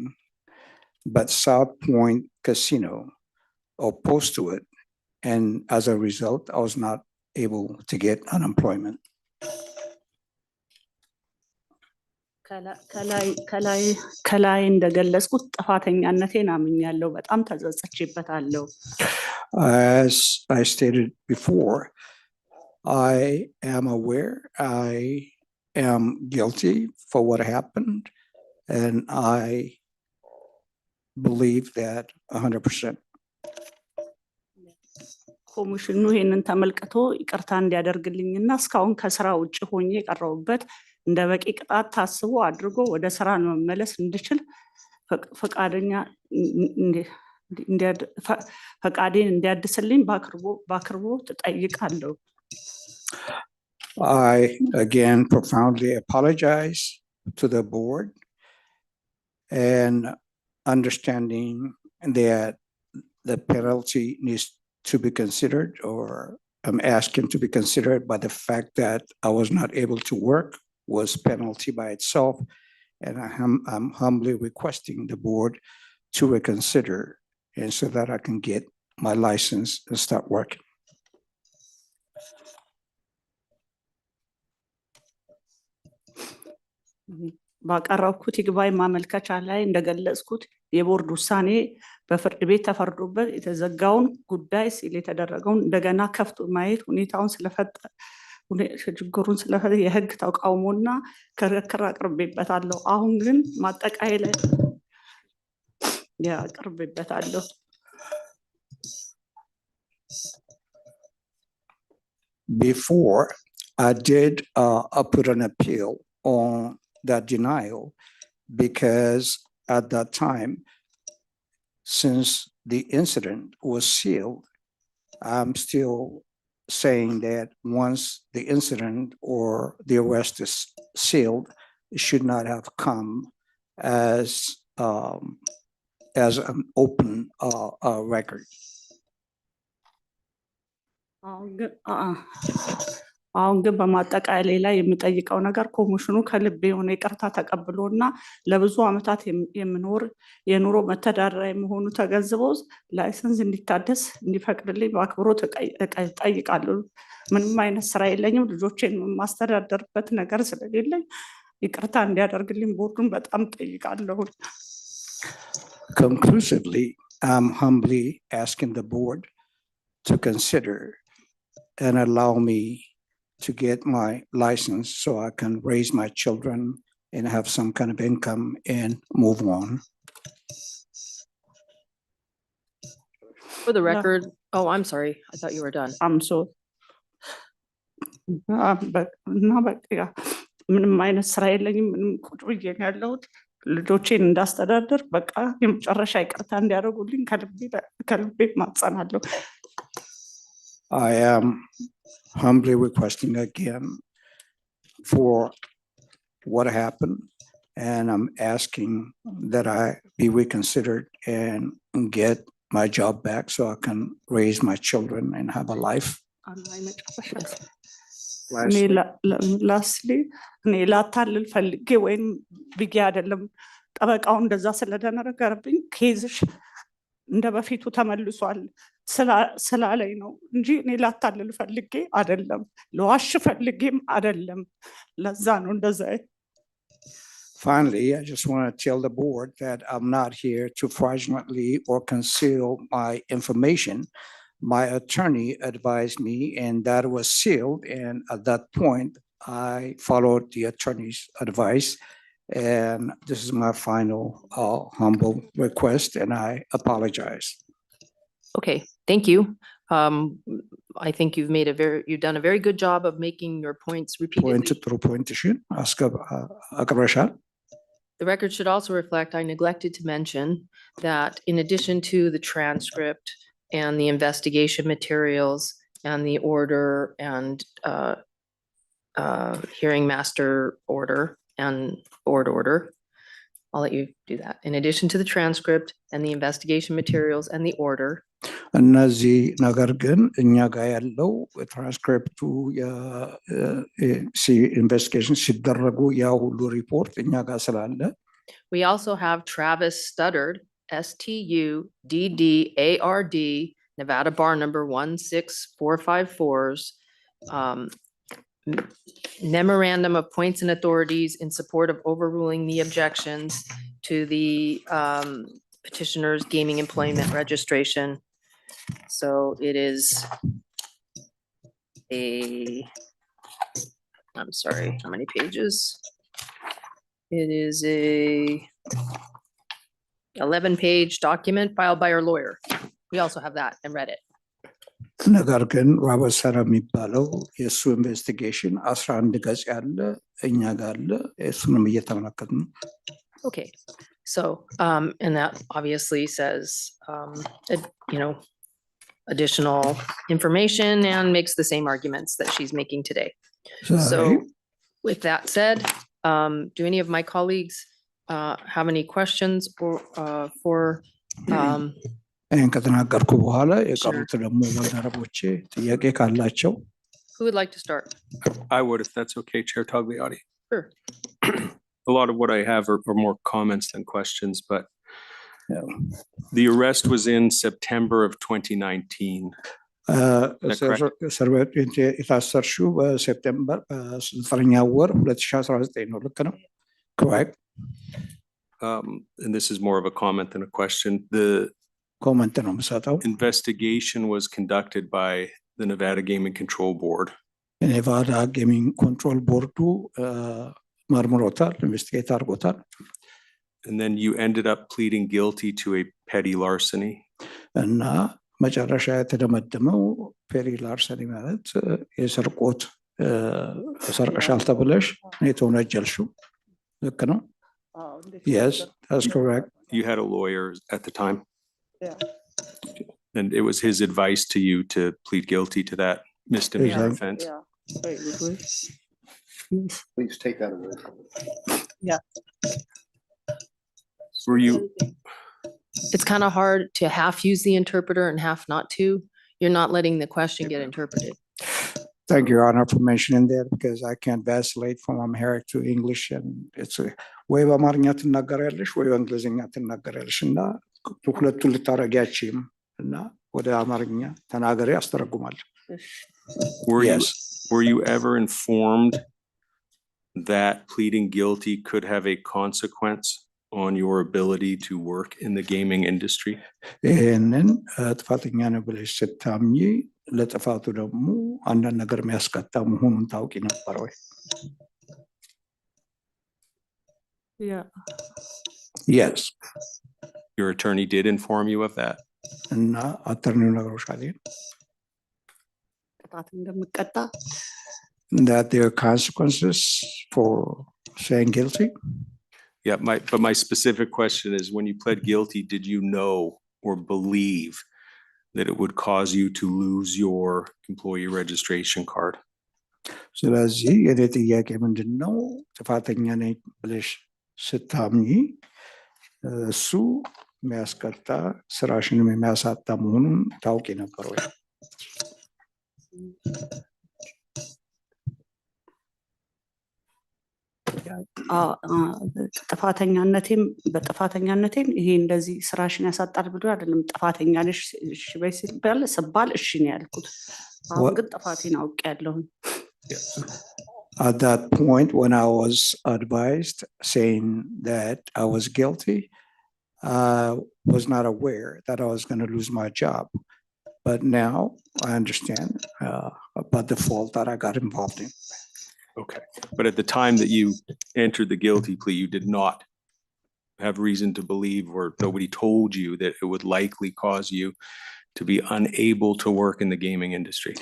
but South Point Casino opposed to it, and as a result, I was not able to get unemployment. ከላይ እንደገለጽኩት ጥፋተኛነቴን አምኛለሁ። በጣም ተጸጽቼበታለሁ። As I stated before, I am aware I am guilty for what happened, and I believe that 100%. ኮሚሽኑ ይህንን ተመልክቶ ይቅርታ እንዲያደርግልኝና እስካሁን ከስራ ውጭ ሆኜ የቀረሁበት እንደ በቂ ቅጣት ታስቦ አድርጎ ወደ ስራ መመለስ እንድችል ፈቃዴን እንዲያድስልኝ በአክብሮት እጠይቃለሁ። I again profoundly apologize to the board, and understanding that the penalty needs to be considered, or I'm asking to be considered by the fact that I was not able to work was penalty by itself. And I'm humbly requesting the board to reconsider, and so that I can get my license and start working. ባቀረብኩት ይግባኝ ማመልከቻ ላይ እንደገለጽኩት የቦርድ ውሳኔ በፍርድ ቤት ተፈርዶበት የተዘጋውን ጉዳይ ሲል የተደረገውን እንደገና ከፍቶ ማየት ሁኔታውን ችግሩን ስለፈጠረ የህግ ተቃውሞና ክርክር አቅርቤበታለሁ። አሁን ግን ማጠቃለያ ላይ አቅርቤበታለሁ። Before I did put an appeal on that denial, because at that time, since the incident was sealed, I'm still saying that once the incident or the arrest is sealed, it should not have come as an open record. አሁን ግን በማጠቃለያ ላይ የምጠይቀው ነገር ኮሚሽኑ ከልብ የሆነ ይቅርታ ተቀብሎና ለብዙ ዓመታት የኑሮ መተዳደሪያ መሆኑ ተገንዝበው ላይሰንስ እንዲታደስ እንዲፈቅድልኝ በአክብሮት እጠይቃለሁ። ምንም አይነት ስራ የለኝም። ልጆቼን የማስተዳደርበት ነገር ስለሌለኝ ይቅርታ እንዲያደርግልኝ ቦርዱን በጣም እጠይቃለሁ። Conclusively, I'm humbly asking the board to consider and allow me to get my license so I can raise my children and have some kind of income and move on. For the record, oh, I'm sorry. I thought you were done. I'm so ምንም አይነት ስራ የለኝም። ምንም ቁጭ ብዬ ነው ያለሁት። ልጆቼን እንዳስተዳደር በቃ የመጨረሻ ይቅርታ እንዲያደርጉልኝ ከልቤ ማጸናለሁ። I am humbly requesting again for what happened, and I'm asking that I be reconsidered and get my job back so I can raise my children and have a life. ላስሊ እኔ ላታልል ፈልጌ ወይም ብዬ አይደለም። ጠበቃው እንደዛ ስለተነገረብኝ ኬዝሽ እንደ በፊቱ ተመልሷል ስላለኝ ነው እንጂ እኔ ላታልል ፈልጌ አይደለም፣ ለዋሽ ፈልጌም አይደለም። ለዛ ነው እንደዛ። Finally, I just want to tell the board that I'm not here to fraudulently or conceal my information. My attorney advised me, and that was sealed. And at that point, I followed the attorney's advice. And this is my final humble request, and I apologize. Okay, thank you. I think you've done a very good job of making your points ፖይንት repeatedly. ጥሩ ፖይንትሽን አቅርበሻል። The record should also reflect, I neglected to mention that in addition to the transcript and the investigation materials and the order and hearing master order and board order, I'll let you do that. In addition to the transcript and the investigation materials and the order, እነዚህ ነገር ግን እኛ ጋር ያለው ትራንስክሪፕቱ ኢንቨስቲጌሽን ሲደረጉ ያ ሁሉ ሪፖርት እኛ ጋር ስላለ we also have Travis Studdard, STUDDARD, Nevada bar number 16454's memorandum of points and authorities in support of overruling the objections to the petitioner's gaming employment registration. So it is I'm sorry, how many pages? It is a 11-page document filed by our lawyer. We also have that and read it. ነገር ግን ሮበርት ሰራ የሚባለው የእሱ ኢንቨስቲጌሽን 11 ገጽ ያለ እኛ ጋር አለ። እሱንም እየተመለከትን ነው። Okay, so, and that obviously says, additional information and makes the same arguments that she's making today. Sorry. So with that said, do any of my colleagues have any questions for ይህን ከተናገርኩ በኋላ የቀሩት ደግሞ ባልደረቦቼ ጥያቄ ካላቸው who would like to start? I would, if that's okay, Chair Tagliati. Sure. A lot of what I have are more comments than questions, but the arrest was in September of 2019. እስር ቤት የታሰርሽው በሴፕቴምበር በ9ኛ ወር 2019 ነው። ልክ ነው? Correct. And this is more of a comment than a question. The ኮመንት ነው የምሰጠው። investigation was conducted by the Nevada Gaming Control Board. የኔቫዳ ጌሚንግ ኮንትሮል ቦርዱ መርምሮታል፣ ኢንቨስቲጌት አድርጎታል። And then you ended up pleading guilty to a petty larceny. እና መጨረሻ የተደመደመው ፔሪ ላርሰኒ ማለት የስርቆት ሰርቀሻል ተብለሽ ነው የተወነጀልሽው። ልክ ነው? Yes, that's correct. You had a lawyer at the time? Yeah. And it was his advice to you to plead guilty to that misdemeanor Exactly. offense? Please take that away. Yeah. Were you, It's kind of hard to half use the interpreter and half not to. You're not letting the question get interpreted. Thank you, Your Honor, for mentioning that because I can't vacillate from Amharic to English and it's ወይ በአማርኛ ትናገሪያለሽ ወይ በእንግሊዝኛ ትናገሪያለሽ እና ሁለቱን ልታረጊያችም እና ወደ አማርኛ ተናገሪ አስተረጉማለሁ። were you ever informed that pleading guilty could have a consequence on your ability to work in the gaming industry? ይህንን ጥፋተኛ ነው ብለሽ ስታምኚ ለጥፋቱ ደግሞ አንዳንድ ነገር የሚያስቀጣ መሆኑን ታውቂ ነበር ወይ? Yeah. Yes. Your attorney did inform you of that? እና አተርኒው ነግሮሻል ቅጣት እንደምቀጣ that there are consequences for saying guilty? Yeah, but my specific question is, when you pled guilty, did you know or believe that it would cause you to lose your employee registration card? ስለዚህ የኔ ጥያቄ ምንድን ነው? ጥፋተኛ ነኝ ብለሽ ስታምኚ እሱ የሚያስቀጣ ስራሽንም የሚያሳጣ መሆኑን ታውቂ ነበር ወይ? በጥፋተኛነቴም ይሄ እንደዚህ ስራሽን ያሳጣል ብሎ አይደለም። ጥፋተኛ ነሽ እሺ በይ ሲባል ስባል እሺ ነው ያልኩት። አሁን ግን ጥፋቴን አውቄያለሁኝ። At that point, when I was advised saying that I was guilty, I was not aware that I was going to lose my job. But now I understand about the fault that I got involved in. Okay, but at the time that you entered the guilty plea, you did not have reason to believe, or nobody told you that it would likely cause you to be unable to work in the gaming industry?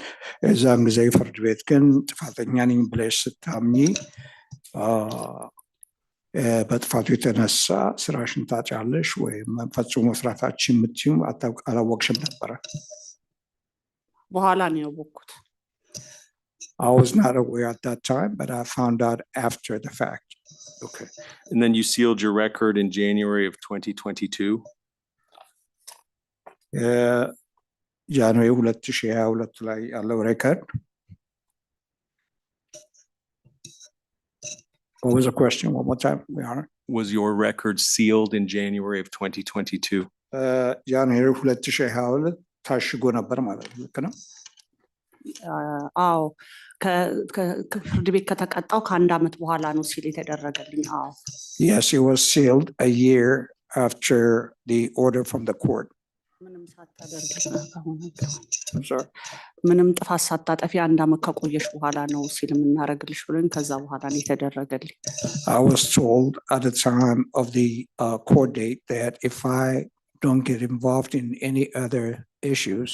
የዛን ጊዜ ፍርድ ቤት ግን ጥፋተኛ ነኝ ብለሽ ስታምኚ በጥፋቱ የተነሳ ስራሽን ታጫለሽ ወይም ፈጽሞ መስራታችን የምትችይው አላወቅሽም ነበረ? በኋላ ነው ያወቅኩት። I was not aware at that time, but I found out after the fact. Okay. And then you sealed your record in January of 2022? ጃንዋሪ 2022 ላይ ያለው ሬከርድ What was the question? One more time, Your Honor. Was your record sealed in January of 2022? ጃንዋሪ 2022 ታሽጎ ነበር ማለት ነው። ልክ ነው? አዎ ከፍርድ ቤት ከተቀጣው ከአንድ ዓመት በኋላ ነው ሲል የተደረገልኝ። አዎ Yes, it was sealed a year after the order from the court. ምንም ሳታደርጊ I'm sorry. ምንም ጥፋት ሳታጠፊ አንድ ዓመት ከቆየሽ በኋላ ነው ሲል የምናደርግልሽ ብሎኝ ከዛ በኋላ ነው የተደረገልኝ። I was told at the time of the court date that if I don't get involved in any other issues,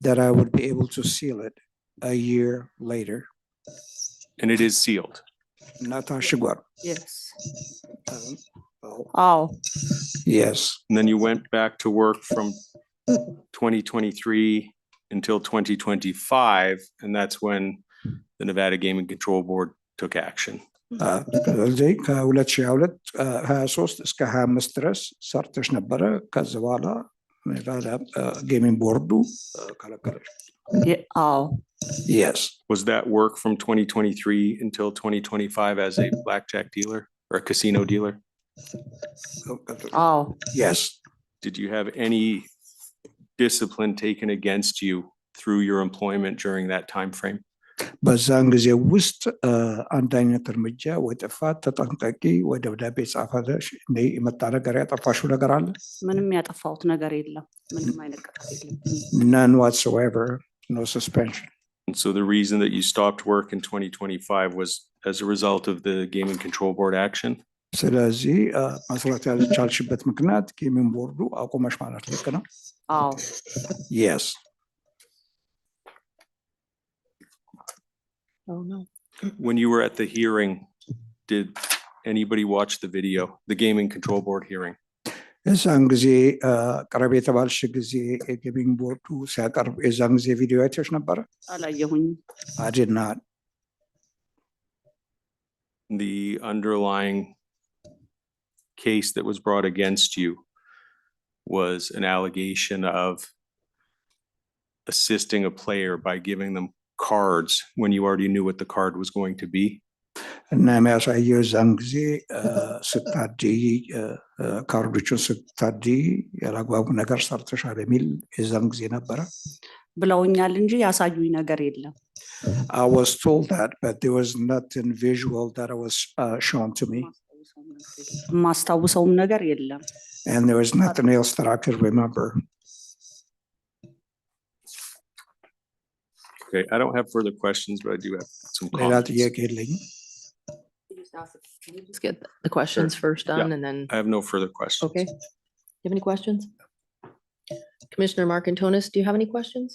that I would be able to seal it a year later. And it is sealed? Not ታሽጓል. Yes. Oh. Yes. And then you went back to work from 2023 until 2025, and that's when the Nevada Gaming Control Board took action. ስለዚህ ከ2023 እስከ 25 ድረስ ሰርተሽ ነበረ። ከዚ በኋላ ኔቫዳ ጌሚንግ ቦርዱ ከለከለሽ። አዎ። Yes. Was that work from 2023 until 2025 as a blackjack dealer or a casino dealer? Oh. Yes. Did you have any discipline taken against you through your employment during that time frame? በዛን ጊዜ ውስጥ አንድ አይነት እርምጃ ወይ ጥፋት ተጠንቀቂ ወይ ደብዳቤ ጻፈለሽ እንዴ የመጣ ነገር ያጠፋሽው ነገር አለ? ምንም ያጠፋሁት ነገር የለም። ምንም አይነት ቅጣት የለም። None whatsoever, no suspension. And so the reason that you stopped work in 2025 was as a result of the Gaming Control Board action? ስለዚህ መስራት ያልቻልሽበት ምክንያት ጌሚንግ ቦርዱ አቆመሽ ማለት ልክ ነው? አዎ። Yes. Oh, no. When you were at the hearing, did anybody watch the video, the Gaming Control Board hearing? የዛን ጊዜ ቀረብ የተባልሽ ጊዜ የጌሚንግ ቦርዱ ሲያቀርብ የዛን ጊዜ ቪዲዮ አይተሽ ነበረ? አላየሁኝም። I did not. The underlying case that was brought against you was an allegation of assisting a player by giving them cards when you already knew what the card was going to be? እና የሚያሳየው የዛን ጊዜ ስታድይ ካርዶቹን ስታድይ ያላግባቡ ነገር ሰርተሻል የሚል የዛን ጊዜ ነበረ ብለውኛል እንጂ ያሳዩኝ ነገር የለም። I was told that, but there was nothing visual that was shown to me. ማስታውሰውም ነገር የለም። And there was nothing else that I could remember. Okay, I don't have further questions, but I do have some ሌላ comments. ጥያቄ የለኝም። Just get the questions first done Yeah. and then, I have no further questions. okay. You have any questions? Commissioner Marcantonis, do you have any questions?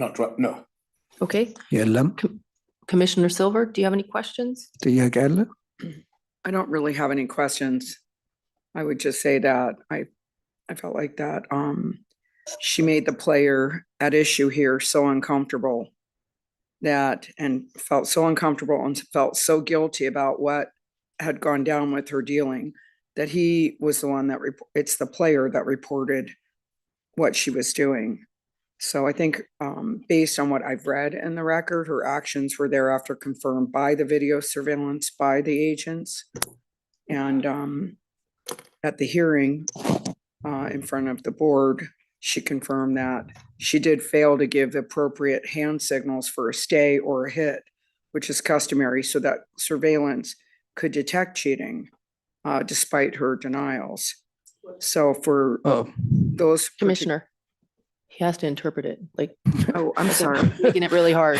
Not right, no. Okay. የለም። Commissioner Silver, do you have any questions? ጥያቄ አለ? I don't really have any questions. I would just say that I felt like that she made the player at issue here so uncomfortable and felt so uncomfortable and felt so guilty about what had gone down with her dealing that he was the one that it's the player that reported what she was doing. So I think based on what I've read in the record, her actions were thereafter confirmed by the video surveillance by the agents. And at the hearing in front of the board, she confirmed that she did fail to give appropriate hand signals for a stay or a hit, which is customary so that surveillance could detect cheating despite her denials. So for those Commissioner, He has to interpret it, like. Oh, I'm like, sorry. Making it really hard.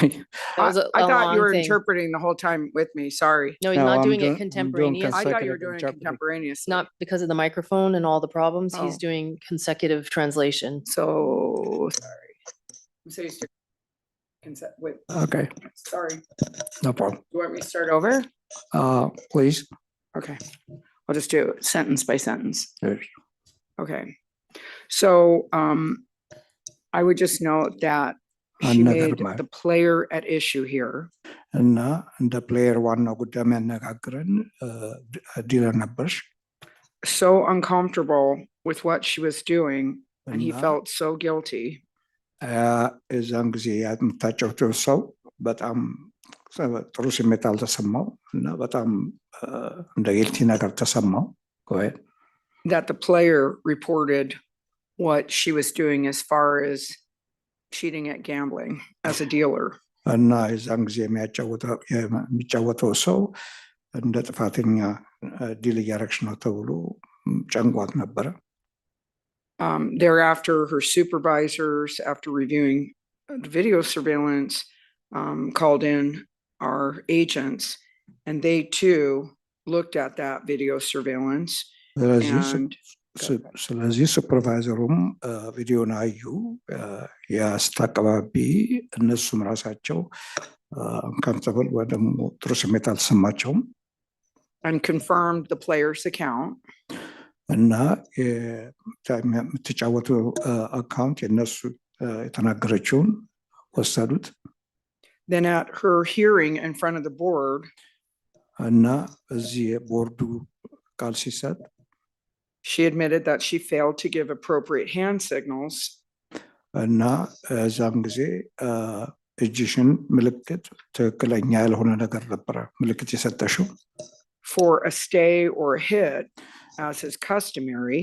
That was a I thought you long were thing. interpreting the whole time with me. Sorry. No, he's No, not I'm doing doing- it I'm doing contemporaneous. I thought you were consecutive doing interpreting. contemporaneous. It's not because of the microphone and all the problems. He's Oh. doing consecutive translation. So sorry. So you start- wait, Okay, sorry. no problem. You want me to start over? Please. Okay. I'll just do it sentence by sentence. Yes. Okay. So I would just note that she made the player at issue here. እና እንደ ፕሌየር ዋናው ጉዳይ የሚያነጋግረን ዲለር ነበርሽ So uncomfortable with what she was doing and he እና felt so guilty. የዛን ጊዜ የምታጫውተው ሰው በጣም ጥሩ ስሜት አልተሰማው እና በጣም እንደ ጊልቲ ነገር ተሰማው። That the player reported what she was doing as far as cheating at gambling as a dealer. እና የዛን ጊዜ የሚጫወተው ሰው እንደ ጥፋተኛ ዲል እያረግሽ ነው ተብሎ ጨንቋት ነበረ። Thereafter, her supervisors, after reviewing the video surveillance, called in our agents, and they too looked at that video surveillance. ስለዚህ ሱፐርቫይዘሩም ቪዲዮን አዩ። የስት አካባቢ እነሱም ራሳቸው አንካምተብል ወይ ደግሞ ጥሩ ስሜት አልተሰማቸውም and confirmed the player's account. እና የምትጫወቱ አካውንት የነሱ የተናገረችውን ወሰዱት። Then at her hearing in front of the board, እና እዚህ ቦርዱ ቃል ሲሰጥ she admitted that she failed to give appropriate hand signals. እና እዛም ጊዜ እጅሽን ምልክት ትክክለኛ ያልሆነ ነገር ነበረ ምልክት የሰጠሽው for a stay or a hit as is customary.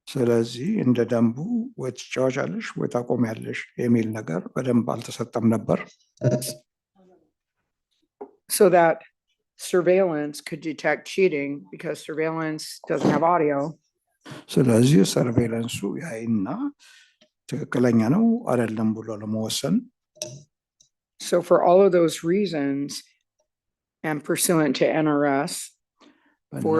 ስለዚህ እንደ ደንቡ ወይ ትጫወቻለሽ ወይ ታቆሚያለሽ የሚል ነገር በደንብ አልተሰጠም ነበር። So that surveillance could detect cheating because surveillance doesn't have audio. ስለዚህ ሰርቬይለንሱ ያይና ትክክለኛ ነው አይደለም ብሎ ለመወሰን So for all of those reasons and pursuant to NRS for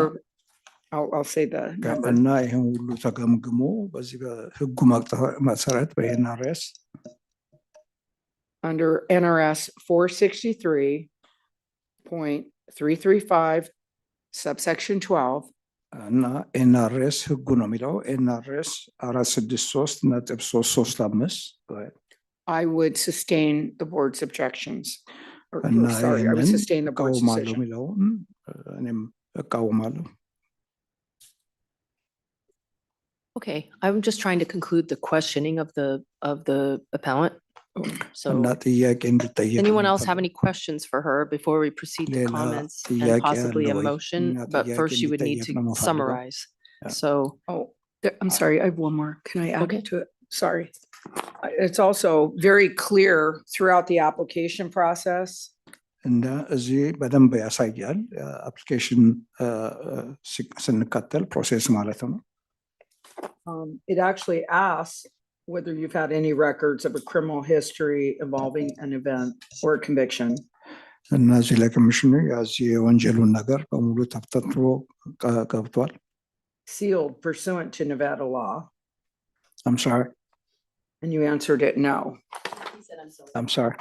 I'll say the number. እና ይህን ሁሉ ተገምግሞ በዚህ በህጉ መሰረት በኤንአርኤስ under NRS 463.335 subsection 12 እና ኤንአርኤስ ህጉ ነው የሚለው ኤንአርኤስ 463.335 I would sustain the board's objections. እና Sorry, I would sustain the board's እቃወማለሁ decision. የሚለውን እኔም እቃወማለሁ። Okay, I'm just trying to conclude the questioning of the appellant. So እና ጥያቄ እንድጠይቅ anyone else have any questions for her before we proceed to ሌላ comments and ጥያቄ possibly a አለ ወይ? motion? እና But ጥያቄ first you would need እንዲጠየቅ to ነው የምፈልገው። summarize. So, Oh, I'm sorry, I have one more. Can I add Okay. to it? Sorry. It's also very clear throughout the application process እና እዚህ በደንብ ያሳያል አፕሊኬሽን ስንከተል ፕሮሴስ ማለት ነው። it actually asks whether you've had any records of a criminal history involving an event or a conviction. እና እዚህ ላይ ኮሚሽኑ የዚህ የወንጀሉን ነገር በሙሉ ተብተትሮ ገብቷል። Sealed pursuant to Nevada law, I'm sorry. and you answered it no. I'm sorry.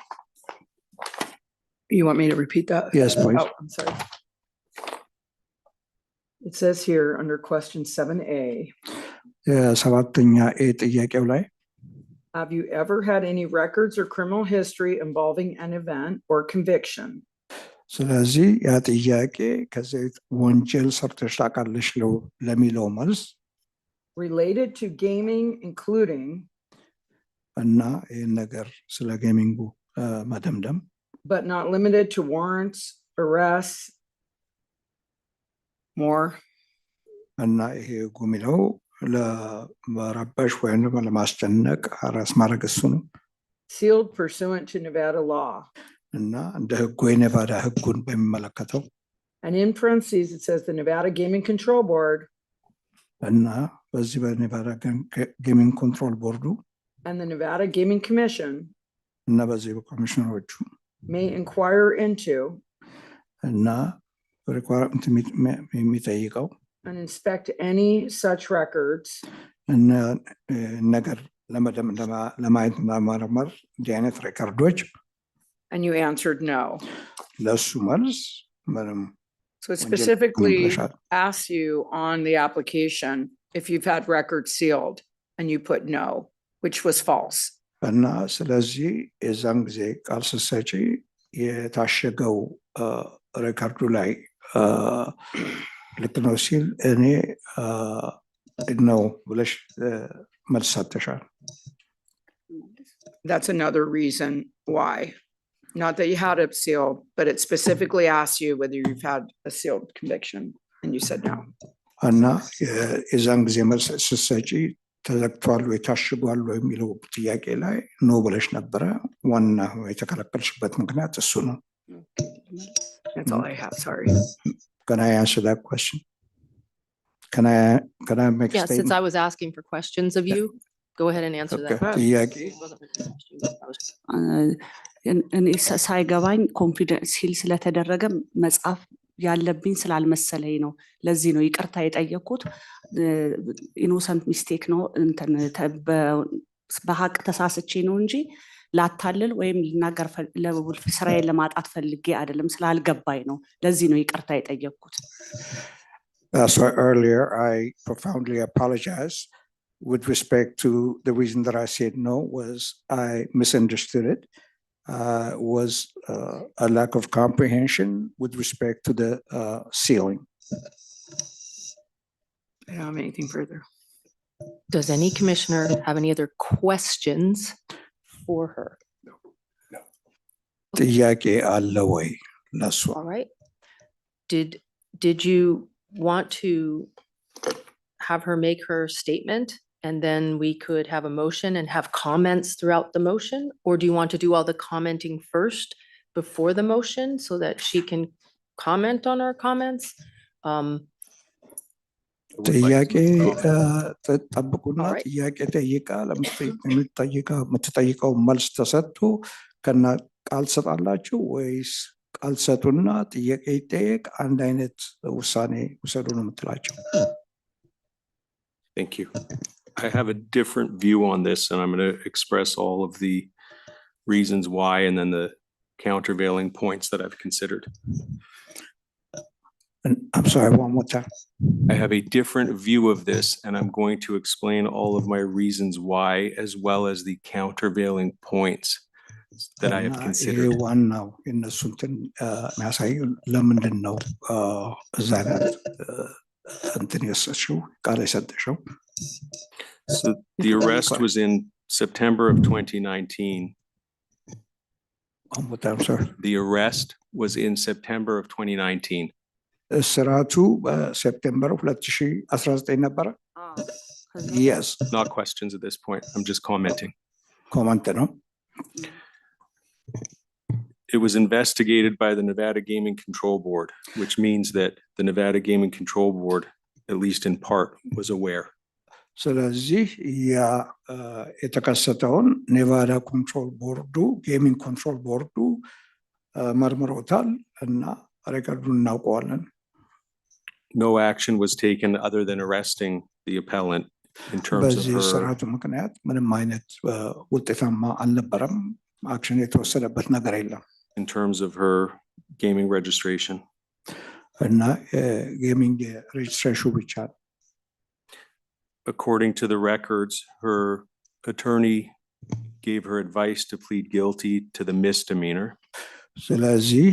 You want me to repeat that? Yes, please. Oh, I'm sorry. It says here under question 7A, የሰባተኛ ኤ ጥያቄው ላይ have you ever had any records or criminal history involving an event or conviction ስለዚህ ያ ጥያቄ ከዚህ ወንጀል ሰርተሽ ታውቃለሽ ለሚለው መልስ related to gaming, including እና ይህን ነገር ስለ ጌሚንጉ መደምደም but not limited to warrants, arrests, more. እና ይሄ ህጉ የሚለው ለመረበሽ ወይም ለማስጨነቅ ራስ ማድረግ እሱ ነው Sealed pursuant to Nevada law. እና እንደ ህጉ የኔቫዳ ህጉን በሚመለከተው And in parentheses, it says the Nevada Gaming Control Board እና በዚህ በኔቫዳ ጌሚንግ ኮንትሮል ቦርዱ and the Nevada Gaming Commission እና በዚህ በኮሚሽነሮቹ may inquire into እና ሪኳርመንት የሚጠይቀው and inspect any such records እና ነገር ለማየት ለመመርመር እንዲህ አይነት ሬከርዶች and you answered no. ለእሱ መልስ ምንም So it specifically asks you on the application if you've had records sealed and you put no, which was false. እና ስለዚህ የዛን ጊዜ ቃል ስትሰጪ የታሸገው ሬከርዱ ላይ ልክ ነው ሲል እኔ ነው ብለሽ መልስ ሰጥተሻል። That's another reason why. Not that you had it sealed, but it specifically asks you whether you've had a sealed conviction and you said no. እና የዛን ጊዜ መልስ ስትሰጪ ተዘግቷል ወይ ታሽጓል ወይ የሚለው ጥያቄ ላይ ኖ ብለሽ ነበረ። ዋና የተከለከልሽበት ምክንያት እሱ ነው። That's all I have, sorry. Can I answer that question? Can I make a Yeah, since statement? I was asking for questions of you, go ahead and answer that. Okay. ጥያቄ It wasn't really a question, but that was- እኔ ሳይገባኝ ኮንፊደንሲል ስለተደረገ መጽሐፍ ያለብኝ ስላልመሰለኝ ነው። ለዚህ ነው ይቅርታ የጠየኩት። ኢኖሰንት ሚስቴክ ነው እንትን በሀቅ ተሳስቼ ነው እንጂ ላታልል ወይም ልናገር ስራዬን ለማጣት ፈልጌ አይደለም፣ ስላልገባኝ ነው። ለዚህ ነው ይቅርታ የጠየኩት። So earlier, I profoundly apologize with respect to the reason that I said no was I misunderstood it. Was a lack of comprehension with respect to the sealing. I don't have anything further. Does any commissioner have any other questions for her? ጥያቄ አለ ወይ ለሷ? All right. Did you want to have her make her statement and then we could have a motion and have comments throughout the motion? Or do you want to do all the commenting first before the motion so that she can comment on our comments? ጥያቄ ጠብቁና ጥያቄ ጠይቃ የምትጠይቀው መልስ ተሰጥቶ ከና ቃል ሰጣላችሁ ወይስ ቃል ሰጡና ጥያቄ ይጠየቅ አንድ አይነት ውሳኔ ውሰዱ ነው የምትላቸው? Thank you. I have a different view on this, and I'm going to express all of the reasons why and then the countervailing points that I've considered. I'm sorry, one more time. I have a different view of this, and I'm going to explain all of my reasons why, as well as the countervailing points that I have considered. ይሄ ዋናው የእነሱ እንትን የሚያሳዩ ለምንድን ነው እዛ ጋር እንትን የወሰድሽው ቃል የሰጠሽው? So the arrest was in September of 2019. One more time, sir. The arrest was in September of 2019. እስራቱ በሴፕቴምበር 2019 ነበረ? Yes. Not questions at this point. I'm just commenting. ኮመንት ነው። It was investigated by the Nevada Gaming Control Board, which means that the Nevada Gaming Control Board, at least in part, was aware. ስለዚህ ያ የተከሰተውን ኔቫዳ ኮንትሮል ቦርዱ ጌሚንግ ኮንትሮል ቦርዱ መርምሮታል እና ሬከርዱን እናውቀዋለን። No action was taken other than arresting the appellant in terms of በዚህ her. ስርዓቱ ምክንያት ምንም አይነት ውጤታማ አልነበረም። አክሽን የተወሰደበት ነገር የለም። In terms of her gaming registration. እና ጌሚንግ ሬጅስትሬሽኑ ብቻ ነው። According to the records, her attorney gave her advice to plead guilty to the misdemeanor. ስለዚህ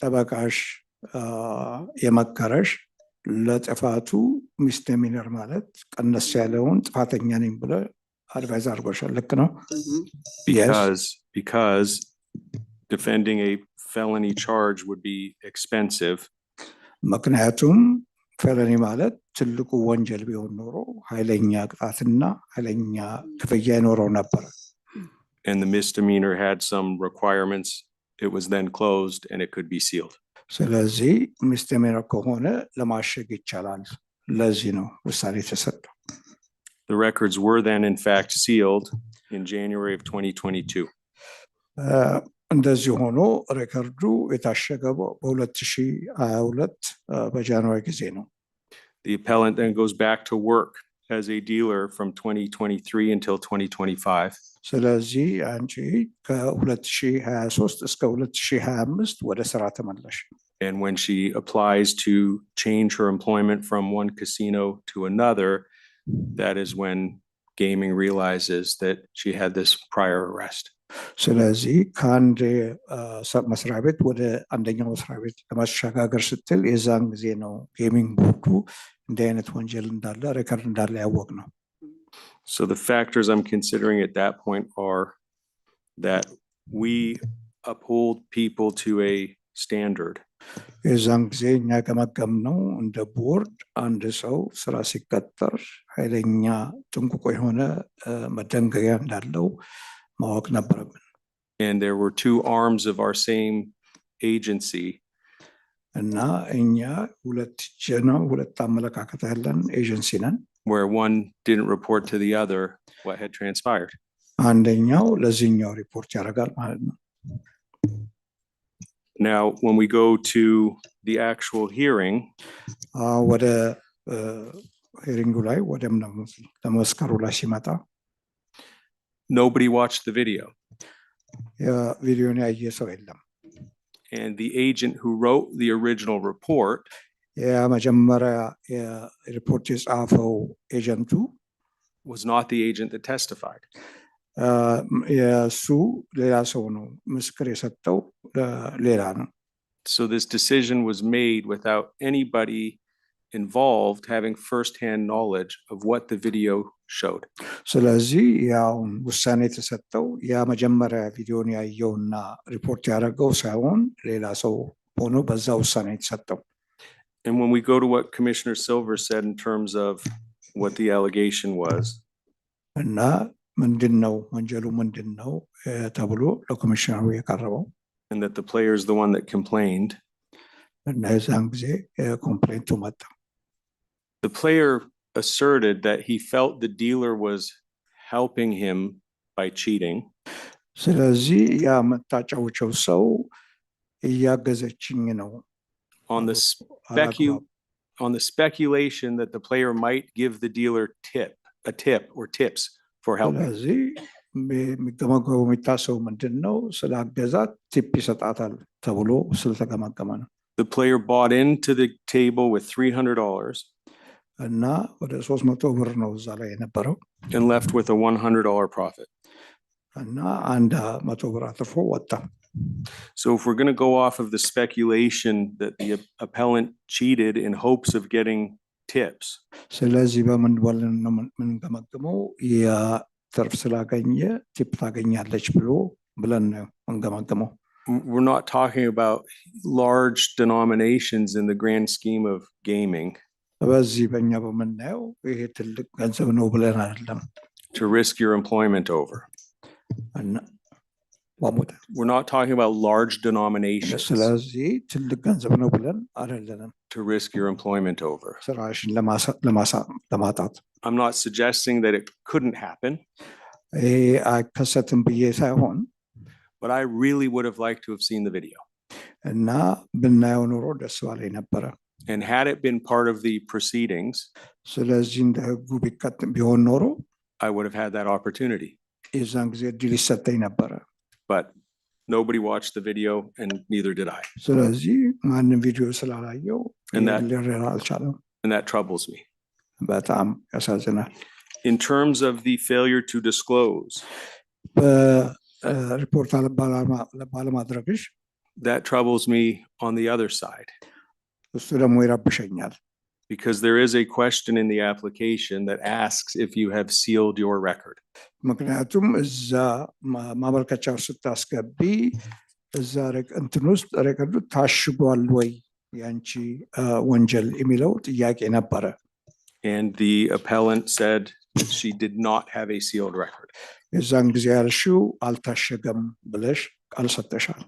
ጠበቃሽ የመከረሽ ለጥፋቱ ሚስደሚነር ማለት ቀነስ ያለውን ጥፋተኛ ነኝ ብለ አድቫይዝ አድርጎሻል። ልክ ነው? Because defending a felony charge would be expensive. ምክንያቱም ፌለኒ ማለት ትልቁ ወንጀል ቢሆን ኖሮ ኃይለኛ ቅጣትና ኃይለኛ ክፍያ ይኖረው ነበር። And the misdemeanor had some requirements. It was then closed and it could be sealed. ስለዚህ ሚስደሚነር ከሆነ ለማሸግ ይቻላል። ለዚህ ነው ውሳኔ የተሰጠው። The records were then in fact sealed in January of 2022. እንደዚህ ሆኖ ሬከርዱ የታሸገው በ2022 በጃንዋሪ ጊዜ ነው። The appellant then goes back to work as a dealer from 2023 until 2025. ስለዚህ አንቺ ከ2023 እስከ 2025 ወደ ስራ ተመለሽ። And when she applies to change her employment from one casino to another, that is when gaming realizes that she had this prior arrest. ስለዚህ ከአንድ መስሪያ ቤት ወደ አንደኛው መስሪያ ቤት ለማሸጋገር ስትል የዛን ጊዜ ነው ጌሚንግ ቦርዱ እንዲህ አይነት ወንጀል እንዳለ ሬከርድ እንዳለ ያወቅ ነው። So the factors I'm considering at that point are that we uphold people to a standard. የዛን ጊዜ እኛ ገመገምነው እንደ ቦርድ አንድ ሰው ስራ ሲቀጠር ኃይለኛ ጥንቁቆ የሆነ መደንገያ እንዳለው ማወቅ ነበረብን። And there were two arms of our same agency. እና እኛ ሁለት እጅ ነው ሁለት አመለካከት ያለን ኤጀንሲ ነን። Where one didn't report to the other what had transpired. አንደኛው ለዚህኛው ሪፖርት ያደርጋል ማለት ነው። Now, when we go to the actual hearing, ወደ ሄሪንጉ ላይ ወደ ለመስከሩ ላይ ሲመጣ nobody watched the video. የቪዲዮን ያየ ሰው የለም። And the agent who wrote the original report የመጀመሪያ የሪፖርት የጻፈው ኤጀንቱ was not the agent that testified. የእሱ ሌላ ሰው ነው ምስክር የሰጠው ሌላ ነው። So this decision was made without anybody involved having firsthand knowledge of what the video showed. ስለዚህ ያውን ውሳኔ የተሰጠው ያ መጀመሪያ ቪዲዮን ያየውና ሪፖርት ያደረገው ሳይሆን ሌላ ሰው ሆኖ በዛ ውሳኔ የተሰጠው። And when we go to what Commissioner Silver said in terms of what the allegation was, እና ምንድነው ወንጀሉ ምንድነው ተብሎ ለኮሚሽነሩ የቀረበው and that the player is the one that complained, እና የዛን ጊዜ ኮምፕሌንቱ መጣ። the player asserted that he felt the dealer was helping him by cheating. ስለዚህ ያ መታጫውቸው ሰው እያገዘችኝ ነው on the speculation that the player might give the dealer a tip or tips for helping. ስለዚህ የሚገመገመው የሚታሰው ምንድን ነው ስላገዛት ቲፕ ይሰጣታል ተብሎ ስለተገመገመ ነው። The player bought into the table with $300 እና ወደ 300 ብር ነው እዛ ላይ የነበረው and left with a $100 profit. እና አንድ 100 ብር አትርፎ ወጣ። So if we're going to go off of the speculation that the appellant cheated in hopes of getting tips, ስለዚህ በምን ወለን ነው የምንገመግመው ትርፍ ስላገኘ ቲፕ ታገኛለች ብለን ነው የምንገመግመው። we're not talking about large denominations in the grand scheme of gaming. በዚህ በእኛ በምናየው ይሄ ትልቅ ገንዘብ ነው ብለን አይደለም። To risk your employment over. እና we're not talking about large denominations. ስለዚህ ትልቅ ገንዘብ ነው ብለን አይደለም። To risk your employment over. ስራሽን ለማጣት I'm not suggesting that it couldn't happen. አይከሰትም ብዬ ሳይሆን but I really would have liked to have seen the video. እና ብናየው ኖሮ ደስ ባለኝ ነበረ። And had it been part of the proceedings, ስለዚህ እንደ ህጉ ቢሆን ኖሮ I would have had that opportunity. የዛን ጊዜ እድል ይሰጠኝ ነበረ። But nobody watched the video and neither did I. ስለዚህ ማንም ቪዲዮ ስላላየው ሊረዳ አልቻለም። And that troubles me. በጣም ያሳዝናል። In terms of the failure to disclose, ሪፖርት ባለማድረግሽ that troubles me on the other side. እሱ ደግሞ ይረብሸኛል። Because there is a question in the application that asks if you have sealed your record. ምክንያቱም እዛ ማመልከቻው ስታስገቢ እዛ እንትን ውስጥ ሬከርዱ ታሽጓል ወይ ያንቺ ወንጀል የሚለው ጥያቄ ነበረ። And the appellant said she did not have a sealed record. የዛን ጊዜ ያልሽው አልታሸገም ብለሽ ቃል ሰጥተሻል።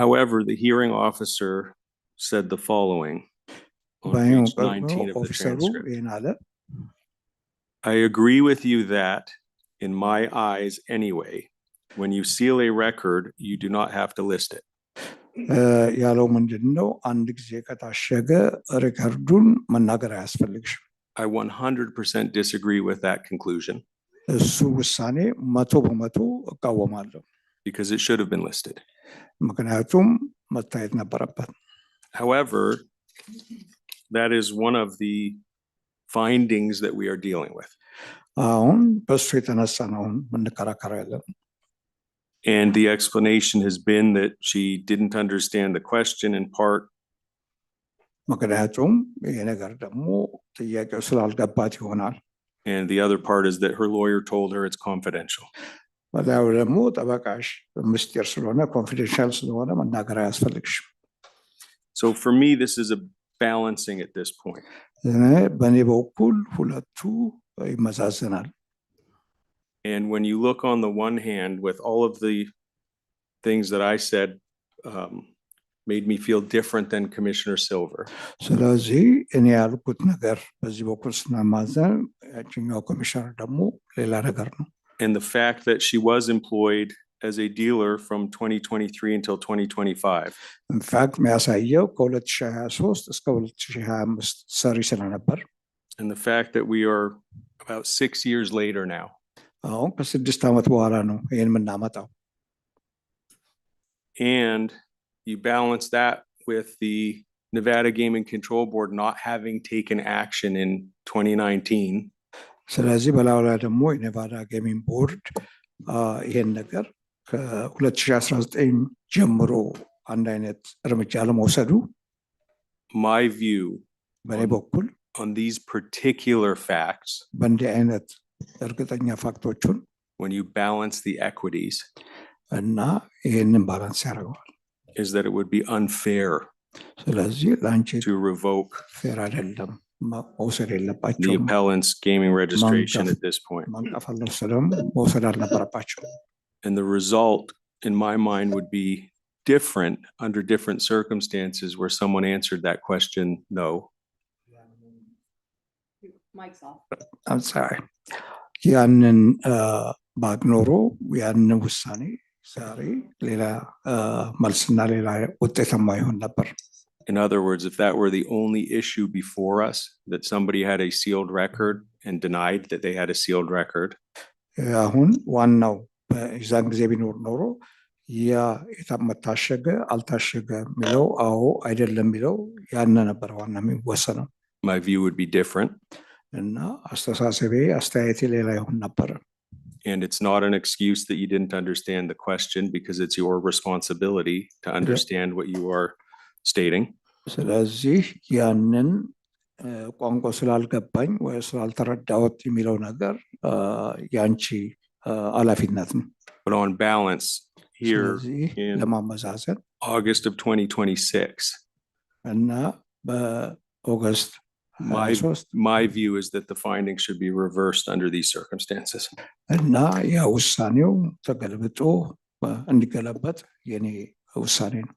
However, the hearing officer said the following on page 19 of the transcript. I agree with you that, in my eyes anyway, when you seal a record, you do not have to list it. ያለው ምንድን ነው? አንድ ጊዜ ከታሸገ ሪከርዱን መናገር አያስፈልግሽም። I 100% disagree with that conclusion እሱ ውሳኔ 100% እቃወማለሁ። because it should have been listed. ምክንያቱም መታየት ነበረበት። However, that is one of the findings that we are dealing with. አሁን በሱ የተነሳ ነው የምንከራከረው ያለን። And the explanation has been that she didn't understand the question in part. ምክንያቱም ይሄ ነገር ደግሞ ጥያቄው ስላልገባት ይሆናል። And the other part is that her lawyer told her it's confidential. በላዩ ደግሞ ጠበቃሽ ምስጢር ስለሆነ ኮንፊደንሻል ስለሆነ መናገር አያስፈልግሽም። So for me, this is a balancing at this point. በእኔ በኩል ሁለቱ ይመዛዘናል። And when you look on the one hand, with all of the things that I said made me feel different than Commissioner Silver. ስለዚህ እኔ ያልኩት ነገር በዚህ በኩል ስናማዘን ያችኛው ኮሚሽነር ደግሞ ሌላ ነገር ነው። And the fact that she was employed as a dealer from 2023 until 2025. ኢንፋክት የሚያሳየው ከ2023 እስከ 2025 ሰሪ ስለነበር። And the fact that we are about 6 years later now. አሁን ከ6 ዓመት በኋላ ነው ይሄን የምናመጣው። And you balance that with the Nevada Gaming Control Board not having taken action in 2019. ስለዚህ በላዩ ላይ ደግሞ የኔቫዳ ጌሚንግ ቦርድ ይሄን ነገር ከ2019 ጀምሮ አንድ አይነት እርምጃ ለመውሰዱ my view በእኔ በኩል on these particular facts, በእንዲህ አይነት እርግጠኛ ፋክቶቹን when you balance the equities, እና ይሄንን ባላንስ ያደርገዋል is that it would be unfair ስለዚህ ለአንቺ to revoke ፌር አይደለም መውሰድ the የለባቸውም appellant's gaming registration at this point. ማንቀፍ አልወሰደም መውሰድ አልነበረባቸው And the result, in my mind, would be different under different circumstances where someone answered that question, no. Mic's off. I'm sorry ያንን ባትኖሮ ያንን ውሳኔ ዛሬ ሌላ መልስና ሌላ ውጤታማ ይሆን ነበር። In other words, if that were the only issue before us, that somebody had a sealed record and denied that they had a sealed record, አሁን ዋናው በዛን ጊዜ ቢኖር ኖሮ ያ የታመታሸገ አልታሸገ የሚለው አዎ አይደለም የሚለው ያነ ነበር ዋና የሚወሰነው። my view would be different. እና አስተሳሰቤ አስተያየቴ ሌላ ይሆን ነበር። And it's not an excuse that you didn't understand the question, because it's your responsibility to understand what you are stating. ስለዚህ ያንን ቋንቋ ስላልገባኝ ወይ ስላልተረዳሁት የሚለው ነገር ያንቺ ኃላፊነት ነው። But on balance, here ስለዚህ in ለማመዛዘን August of 2026, እና በኦገስት my view is that the findings should be reversed under these circumstances. እና ያ ውሳኔው ተገልብጦ እንዲገለበጥ የኔ ውሳኔ ነው።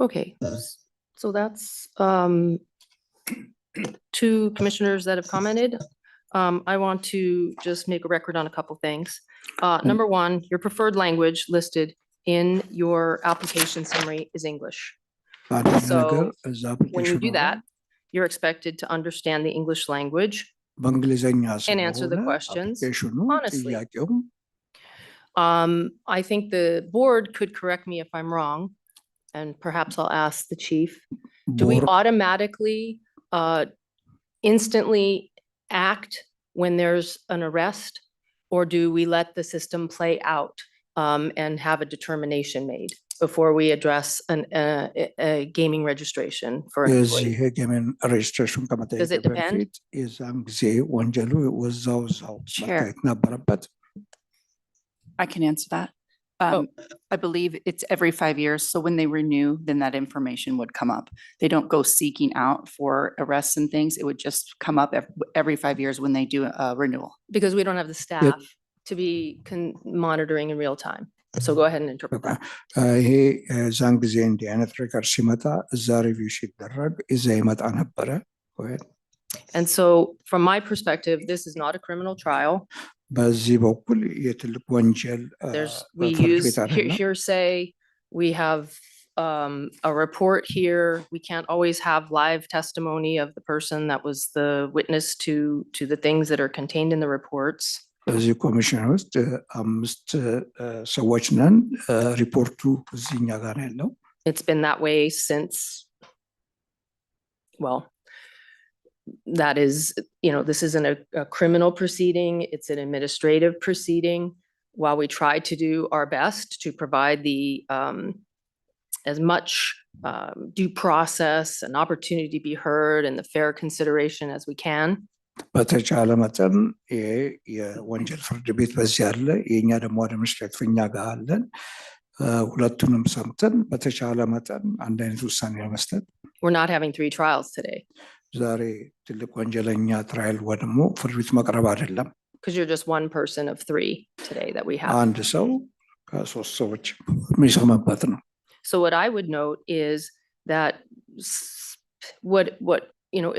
Okay, so that's two commissioners that have commented. I want to just make a record on a couple things. Number one, your preferred language listed in your application summary is English. So when you do that, you're expected to understand the English language and answer the questions honestly. I think the board could correct me if I'm wrong, and perhaps I'll ask the chief. Do we automatically instantly act when there's an arrest, or do we let the system play out and have a determination made before we address a gaming registration for an employee? የዚህ ጌሚንግ ሬጅስትሬሽን Does ከመጠየቅ it depend? በፊት የዛን ጊዜ ወንጀሉ እዛው Chair. መታየት ነበረበት። I can answer that. I believe it's every 5 years. So when they renew, then that information would come up. They don't go seeking out for arrests and things. It would just come up every 5 years when they do a renewal. Because we don't have the staff to be monitoring in real time. So go ahead and interpret that. ይሄ የዛን ጊዜ እንዲህ አይነት ሪከርድ ሲመጣ እዛ ሪቪው ሲደረግ እዛ ይመጣ ነበረ ወይ And so from my perspective, this is not a criminal trial. በዚህ በኩል የትልቅ ወንጀል We ፍርድ use ቤት አይደለም። hearsay. We have a report here. We can't always have live testimony of the person that was the witness to the things that are contained in the reports. በዚህ ኮሚሽን ውስጥ 5 ሰዎች ነን። ሪፖርቱ እዚህኛ ጋር ነው ያለው። It's been that way since, well, that is, this isn't a criminal proceeding, it's an administrative proceeding. While we try to do our best to provide the as much due process and opportunity to be heard and the fair consideration as we can. በተቻለ መጠን የወንጀል ፍርድ ቤት በዚህ አለ፣ የኛ ደግሞ አድሚኒስትሬቲቭ እኛ ጋር አለን። ሁለቱንም ሰምተን በተቻለ መጠን አንድ አይነት ውሳኔ ለመስጠት። We're not having 3 trials today. ዛሬ ትልቅ ወንጀለኛ ትራይል ወይ ደግሞ ፍርድ ቤት መቅረብ አይደለም። Because you're just one person of 3 today that we have. አንድ ሰው ከ3 ሰዎች የሚሰማበት ነው። So what I would note is that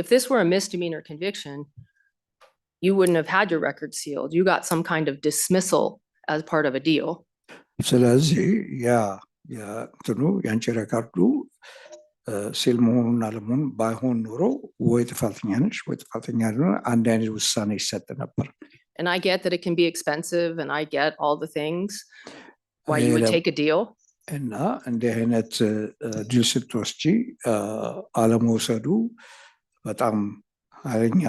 if this were a misdemeanor conviction, you wouldn't have had your record sealed. You got some kind of dismissal as part of a deal. ስለዚህ እንትኑ ያንቺ ሬካርዱ ሲል መሆኑን አለመሆኑን ባይሆን ኖሮ ወይ ጥፋተኛ ነሽ ወይ ጥፋተኛ ያልሆነ አንድ አይነት ውሳኔ ይሰጥ ነበር። And I get that it can be expensive and I get all the things why you would take a deal. እና እንዲህ አይነት ዲል ስትወስጂ አለመውሰዱ በጣም ኃይለኛ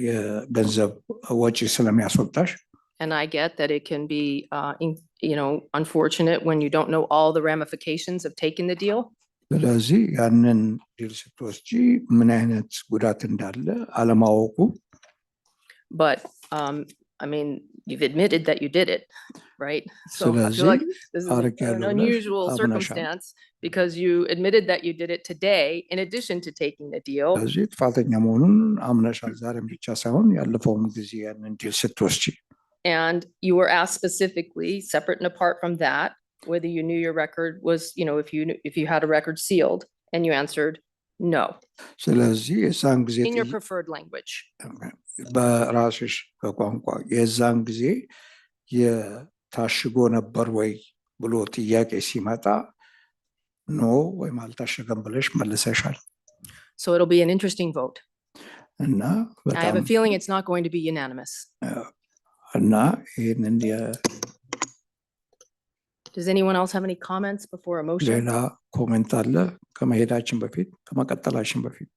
የገንዘብ ወጪ ስለሚያስወጣሽ። And I get that it can be, unfortunate when you don't know all the ramifications of taking the deal. ስለዚህ ያንን ዲል ስትወስጂ ምን አይነት ጉዳት እንዳለ አለማወቁ። But, you've admitted that you did it, right? So I feel like this is an unusual circumstance because you admitted that you did it today in addition to taking the deal. ስለዚህ ጥፋተኛ መሆኑን አምነሻል። ዛሬም ብቻ ሳይሆን ያለፈውም ጊዜ ያንን ዲል ስትወስጂ። And you were asked specifically, separate and apart from that, whether you knew your record was, if you had a record sealed, and you answered no. ስለዚህ የዛን ጊዜ in your preferred language. በራስሽ በቋንቋ የዛን ጊዜ የታሽጎ ነበር ወይ ብሎ ጥያቄ ሲመጣ ኖ ወይም አልታሸገም ብለሽ መልሰሻል። So it'll be an interesting vote. እና I have a feeling it's not going to be unanimous. እና ይህንን Does anyone else have any comments before a motion? ሌላ ኮሜንት አለ ከመሄዳችን በፊት ከመቀጠላችን በፊት?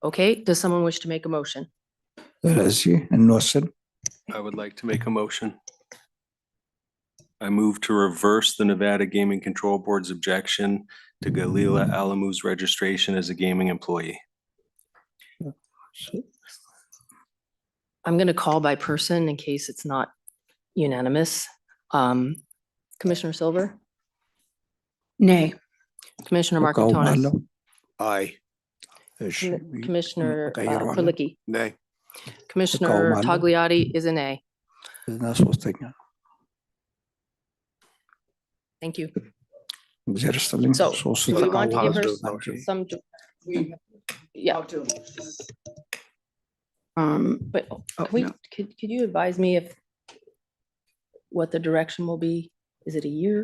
Okay, does someone wish to make a motion? ስለዚህ እንወስን። I would like to make a motion. I move to reverse the Nevada Gaming Control Board's objection to Galila Alamu's registration as a gaming employee. I'm going to call by person in case it's not unanimous. Commissioner Silver? Nay. Commissioner Marketonis? Aye. Commissioner Krlicki? Nay. Commissioner Tagliati is a nay. እና ሶስተኛ Thank you. እግዚአብሔር ይስጥልኝ። So, ሶስት do we want to give her Positive some, yeah. But could you advise me if what the direction will be? Is it a year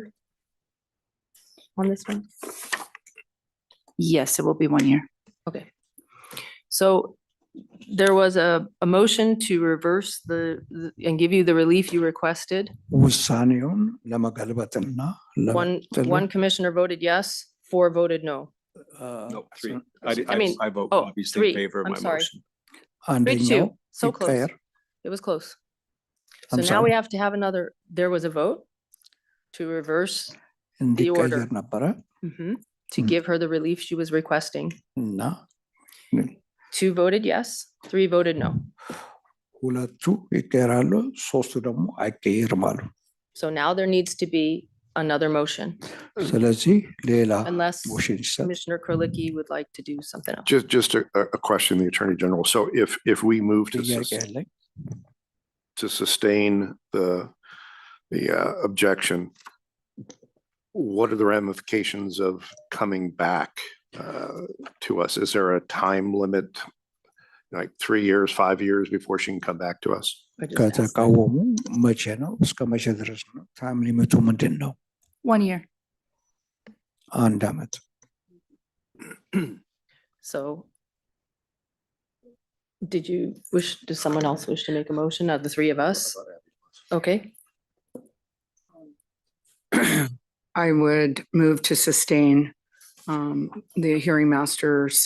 on this one? Yes, it will be 1 year. Okay. So there was a motion to reverse and give you the relief you requested. ውሳኔውን ለመገልበጥና One commissioner voted yes, 4 voted no. No, 3. I vote oh, obviously 3. in favor of I'm my sorry. motion. 1 So close. It was close. So now we have to have another, there was a vote to reverse the order. እንዲቀየር ነበረ To give her the relief she was requesting. እና 2 voted yes, 3 voted no. ሁለቱ ይቀየራሉ፣ ሶስቱ ደግሞ አይቀየርም አሉ። So now there needs to be another motion. ስለዚህ ሌላ Unless ሞሽን ይሰጥ። Commissioner Krlicki would like to do something else. Just a question, the Attorney General. So if we move ጥያቄ ያለኝ to sustain the objection, what are the ramifications of coming back to us? Is there a time limit? Like 3 years, 5 years before she can come back to us? ከተቃወሙ መቼ ነው? እስከ መቼ ድረስ ነው? ታይም ሊሚቱ ምንድን ነው? 1 year. 1 ዓመት። So does someone else wish to make a motion of the three of us? Okay, I would move to sustain the hearing master's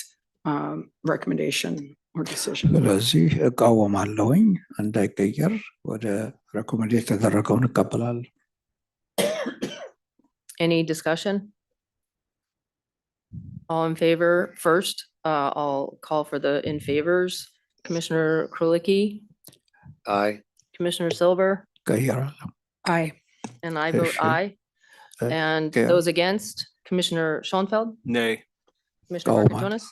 recommendation or decision. ስለዚህ እቃወማለሁኝ እንዳይቀየር ወደ ሬኮመንድ የተደረገውን እቀበላለሁ። any discussion? All in favor first, I'll call for the in favors. Commissioner Krolicki, Aye. Commissioner Silver, ቀይራለሁ። Aye. and I vote Sure. aye. And yeah. those against, Commissioner Schoenfeld, Nay. Commissioner Oh, Markatonis?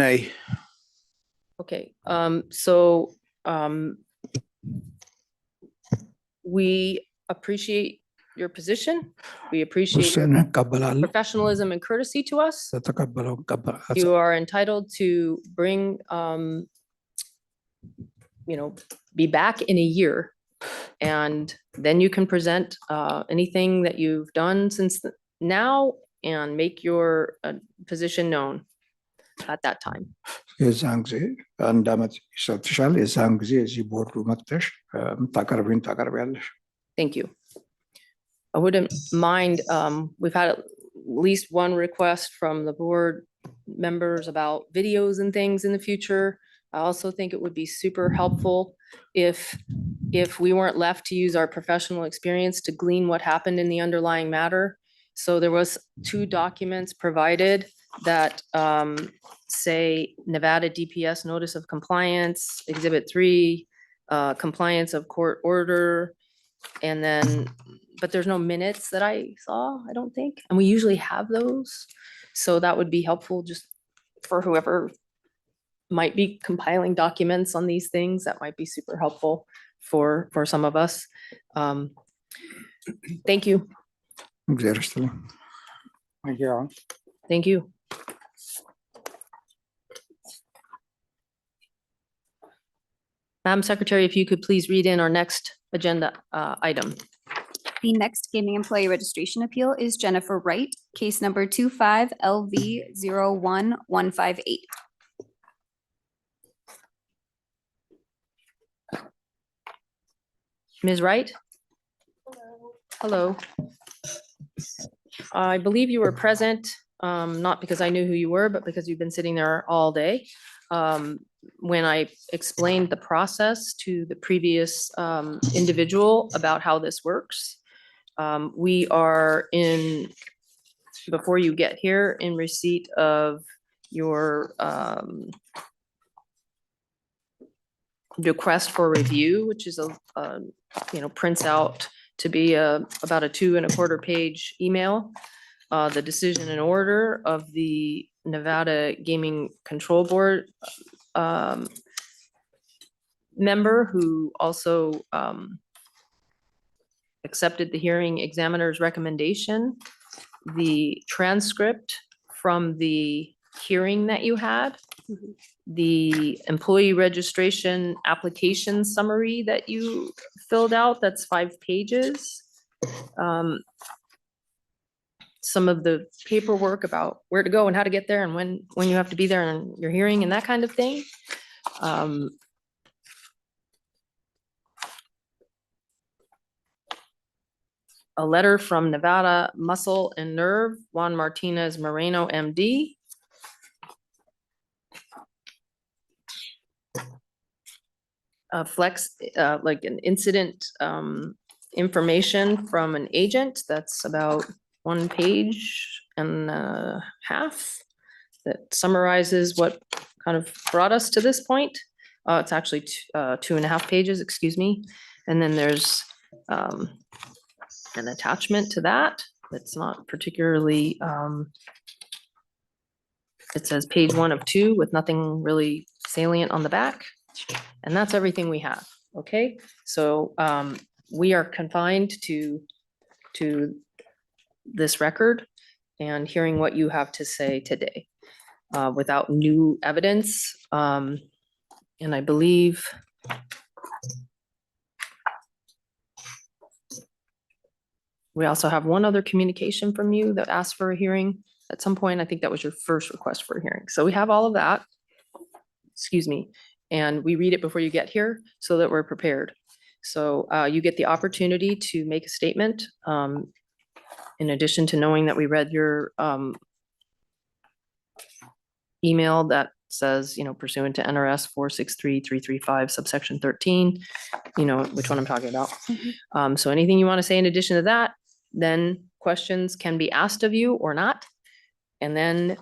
Nay. Okay, so, we appreciate your position. We appreciate your ውሳኔ እቀበላለሁ። professionalism and courtesy to us. ተቀበለው እቀበላለሁ። You are entitled to bring, be back in a year. And then you can present, anything that you've done since now and make your position known at that time. የዛን ጊዜ 1 ዓመት ይሰጥሻል። የዛን ጊዜ እዚህ ቦርዱ መጥተሽ የምታቀርቢውን ታቀርቢያለሽ። Thank you. I wouldn't mind, we've had at least one request from the board members about videos and things in the future. I also think it would be super helpful if we weren't left to use our professional experience to glean what happened in the underlying matter. So there was 2 documents provided that say Nevada DPS Notice of Compliance, Exhibit 3, compliance of court order, and then, but there's no minutes that I saw, I don't think. And we usually have those. So that would be helpful just for whoever might be compiling documents on these things. That might be super helpful for some of us. Thank you. እግዚአብሔር ይስጥልኝ። Thank you. Madam Secretary, if you could please read in our next agenda item. The next gaming employee registration appeal is Jennifer Wright, case number 25LV01158. Ms. Wright? Hello. I believe you were present, not because I knew who you were, but because you've been sitting there all day. When I explained the process to the previous individual about how this works. We are before you get here, in receipt of your request for review, which is prints out to be about a 2 1/4 page email. The decision and order of the Nevada Gaming Control Board member who also accepted the hearing examiner's recommendation, the transcript from the hearing that you had, the employee registration application summary that you filled out, that's 5 pages. Some of the paperwork about where to go and how to get there and when you have to be there and your hearing and that kind of thing. A letter from Nevada Muscle and Nerve, Juan Martinez Moreno, MD. Flex, like an incident information from an agent that's about 1 page and a half that summarizes what kind of brought us to this point. It's actually 2 1/2 pages, excuse me. And then there's an attachment to that. That's not particularly, it says page 1 of 2 with nothing really salient on the back. And that's everything we have. Okay, so we are confined to this record. and hearing what you have to say today without new evidence. And I believe we also have one other communication from you that asked for a hearing at some point. I think that was your first request for a hearing. So we have all of that. Excuse me. And we read it before you get here so that we're prepared. So you get the opportunity to make a statement. In addition to knowing that we read your email that says, pursuant to NRS 463-335 subsection 13, which one I'm talking about. So anything you want to say in addition to that, then questions can be asked of you or not. And then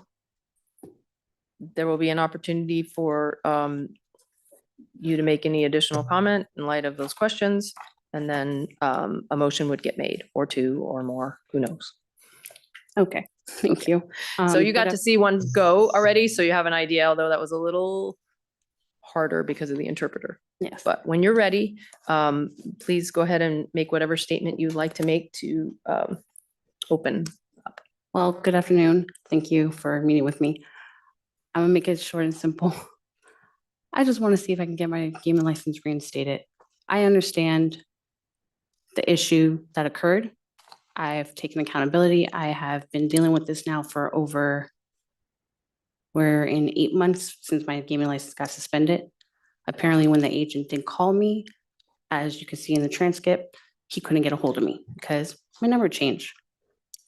there will be an opportunity for you to make any additional comment in light of those questions. And then a motion would get made, or two or more, who knows? Okay, thank you. So you got Good to see one go already, so you have an idea, although that was a little harder because of the interpreter. Yes. But when you're ready, please go ahead and make whatever statement you'd like to make to open. Well, good afternoon. Thank you for meeting with me. I'm gonna make it short and simple. I just want to see if I can get my gaming license reinstated. I understand the issue that occurred. I've taken accountability. I have been dealing with this now for we're in 8 months since my gaming license got suspended. Apparently, when the agent did call me, as you can see in the transcript, he couldn't get a hold of me because my number changed.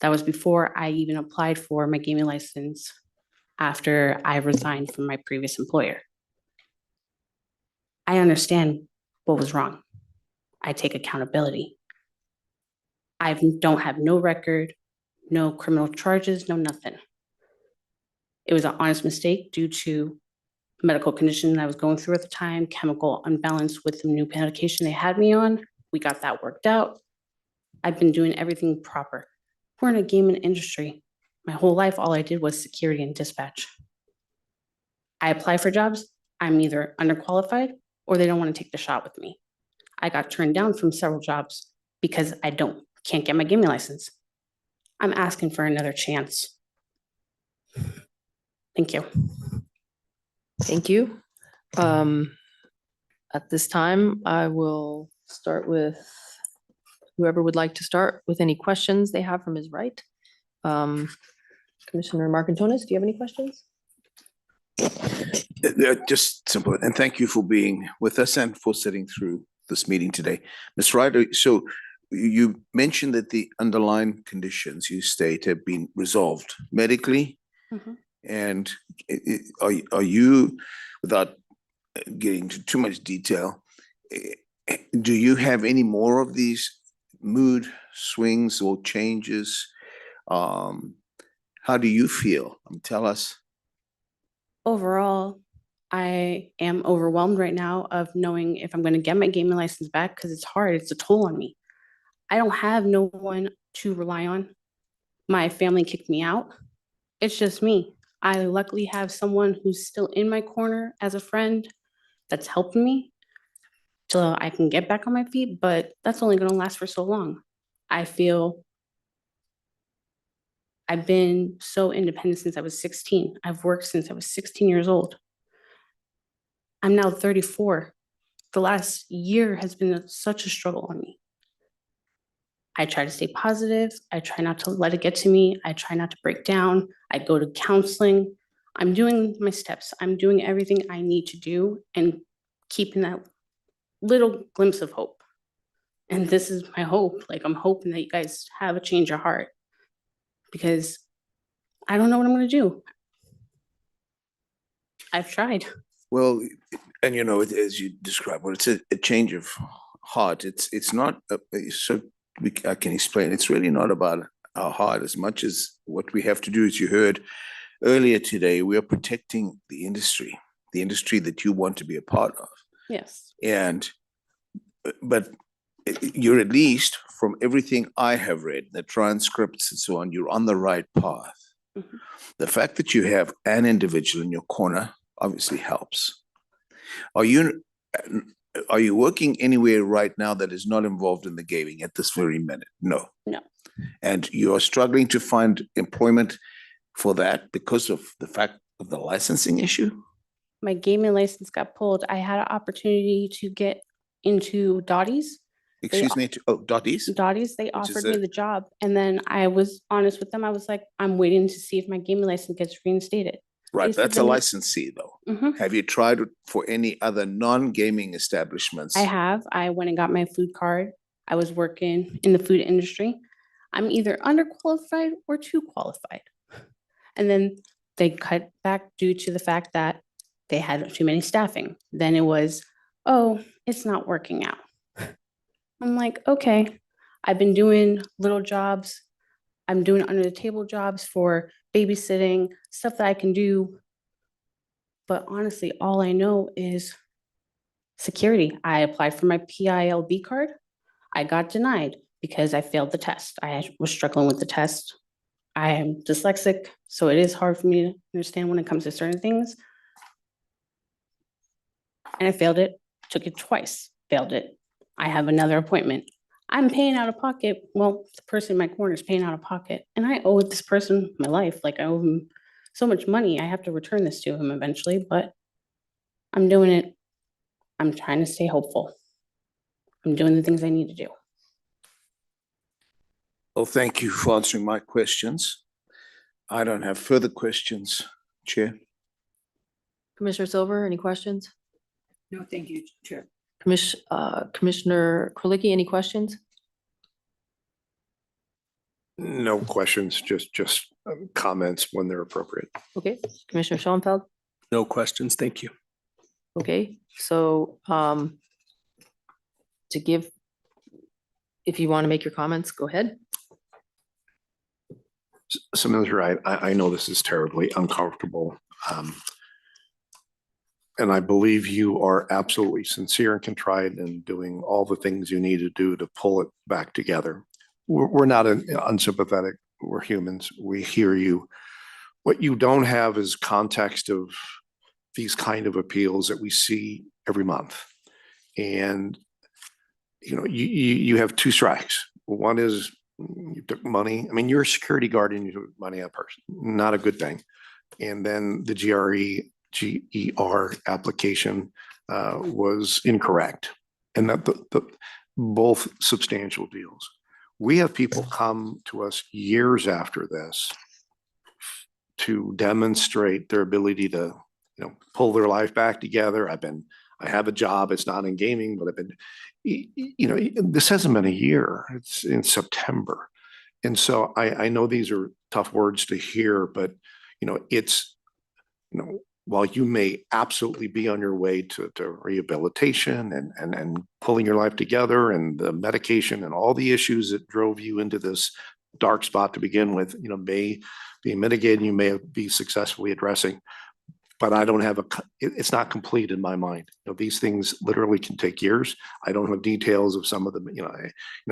That was before I even applied for my gaming license after I resigned from my previous employer. I understand what was wrong. I take accountability. I don't have no record, no criminal charges, no nothing. It was an honest mistake due to medical condition that I was going through at the time, chemical imbalance with the new medication they had me on. We got that worked out. I've been doing everything proper. We're in a gaming industry. My whole life, all I did was security and dispatch. I apply for jobs. I'm either underqualified or they don't want to take the shot with me. I got turned down from several jobs because I can't get my gaming license. I'm asking for another chance. Thank you. Thank you. At this time, I will start with whoever would like to start with any questions they have from his right. Commissioner Marcantonis, do you have any questions? They're just simple, and thank you for being with us and for sitting through this meeting today. Ms. Ryder, so you mentioned that the underlying conditions you state have been resolved medically. And are you, without getting into too much detail, do you have any more of these mood swings or changes? How do you feel? Tell us. Overall, I am overwhelmed right now of knowing if I'm going to get my gaming license back because it's hard. It's a toll on me. I don't have no one to rely on. My family kicked me out. It's just me. I luckily have someone who's still in my corner as a friend that's helping me till I can get back on my feet, but that's only going to last for so long. I feel I've been so independent since I was 16. I've worked since I was 16 years old. I'm now 34. The last year has been such a struggle on me. I try to stay positive. I try not to let it get to me. I try not to break down. I go to counseling. I'm doing my steps. I'm doing everything I need to do and keeping that little glimpse of hope. And this is my hope. Like, I'm hoping that you guys have a change of heart because I don't know what I'm going to do. I've tried. Well, and as you described, well, it's a change of heart. It's not, I can explain, it's really not about our heart as much as what we have to do, as you heard earlier today, we are protecting the industry that you want to be a part of. Yes. But you're, at least from everything I have read, the transcripts and so on, you're on the right path. The fact that you have an individual in your corner obviously helps. Are you Are you working anywhere right now that is not involved in the gaming at this very minute? No. No. And you are struggling to find employment for that because of the fact of the licensing issue? My gaming license got pulled. I had an opportunity to get into Dottie's. Excuse me, Dottie's? Dottie's, they Which is offered me a- the job. And then I was honest with them. I was like, I'm waiting to see if my gaming license gets reinstated. Right, They said that's a then- licensee though. Mhm. Have you tried it for any other non-gaming establishments? I have. I went and got my food card. I was working in the food industry. I'm either underqualified or too qualified. And then they cut back due to the fact that they had too many staffing. Then it was, oh, it's not working out. I'm like, okay, I've been doing little jobs. I'm doing under the table jobs for babysitting, stuff that I can do. But honestly, all I know is security. I applied for my PILB card. I got denied because I failed the test. I was struggling with the test. I am dyslexic, so it is hard for me to understand when it comes to certain things. And I failed it, took it twice, failed it. I have another appointment. I'm paying out of pocket. Well, the person in my corner is paying out of pocket, and I owe this person my life. Like I owe him so much money. I have to return this to him eventually, but I'm doing it. I'm trying to stay hopeful. I'm doing the things I need to do. Well, thank you for answering my questions. I don't have further questions, Chair. Commissioner Silver, any questions? No, thank you, Chair. Commissioner Krolicki, any questions? No questions, just comments when they're appropriate. Okay, Commissioner Schoenfeld? No questions. Thank you. Okay, so to give, if you want to make your comments, go ahead. Samantha, I know this is terribly uncomfortable. And I believe you are absolutely sincere and contrite in doing all the things you need to do to pull it back together. We're not unsympathetic. We're humans. We hear you. What you don't have is context of these kind of appeals that we see every month. And, you know, you have two strikes. One is you took money. I mean, you're a security guard and you took money out of person. Not a good thing. And then the GER application was incorrect. And that the both substantial deals. We have people come to us years after this to demonstrate their ability to, you know, pull their life back together. I have a job. It's not in gaming, but I've been, you know, this hasn't been a year. It's in September. And so I know these are tough words to hear, but, you know, it's, you know, while you may absolutely be on your way to rehabilitation and pulling your life together and the medication and all the issues that drove you into this dark spot to begin with, you know, may be mitigated, you may be successfully addressing, but I don't have it's not complete in my mind. You know, these things literally can take years. I don't have details of some of them, you know,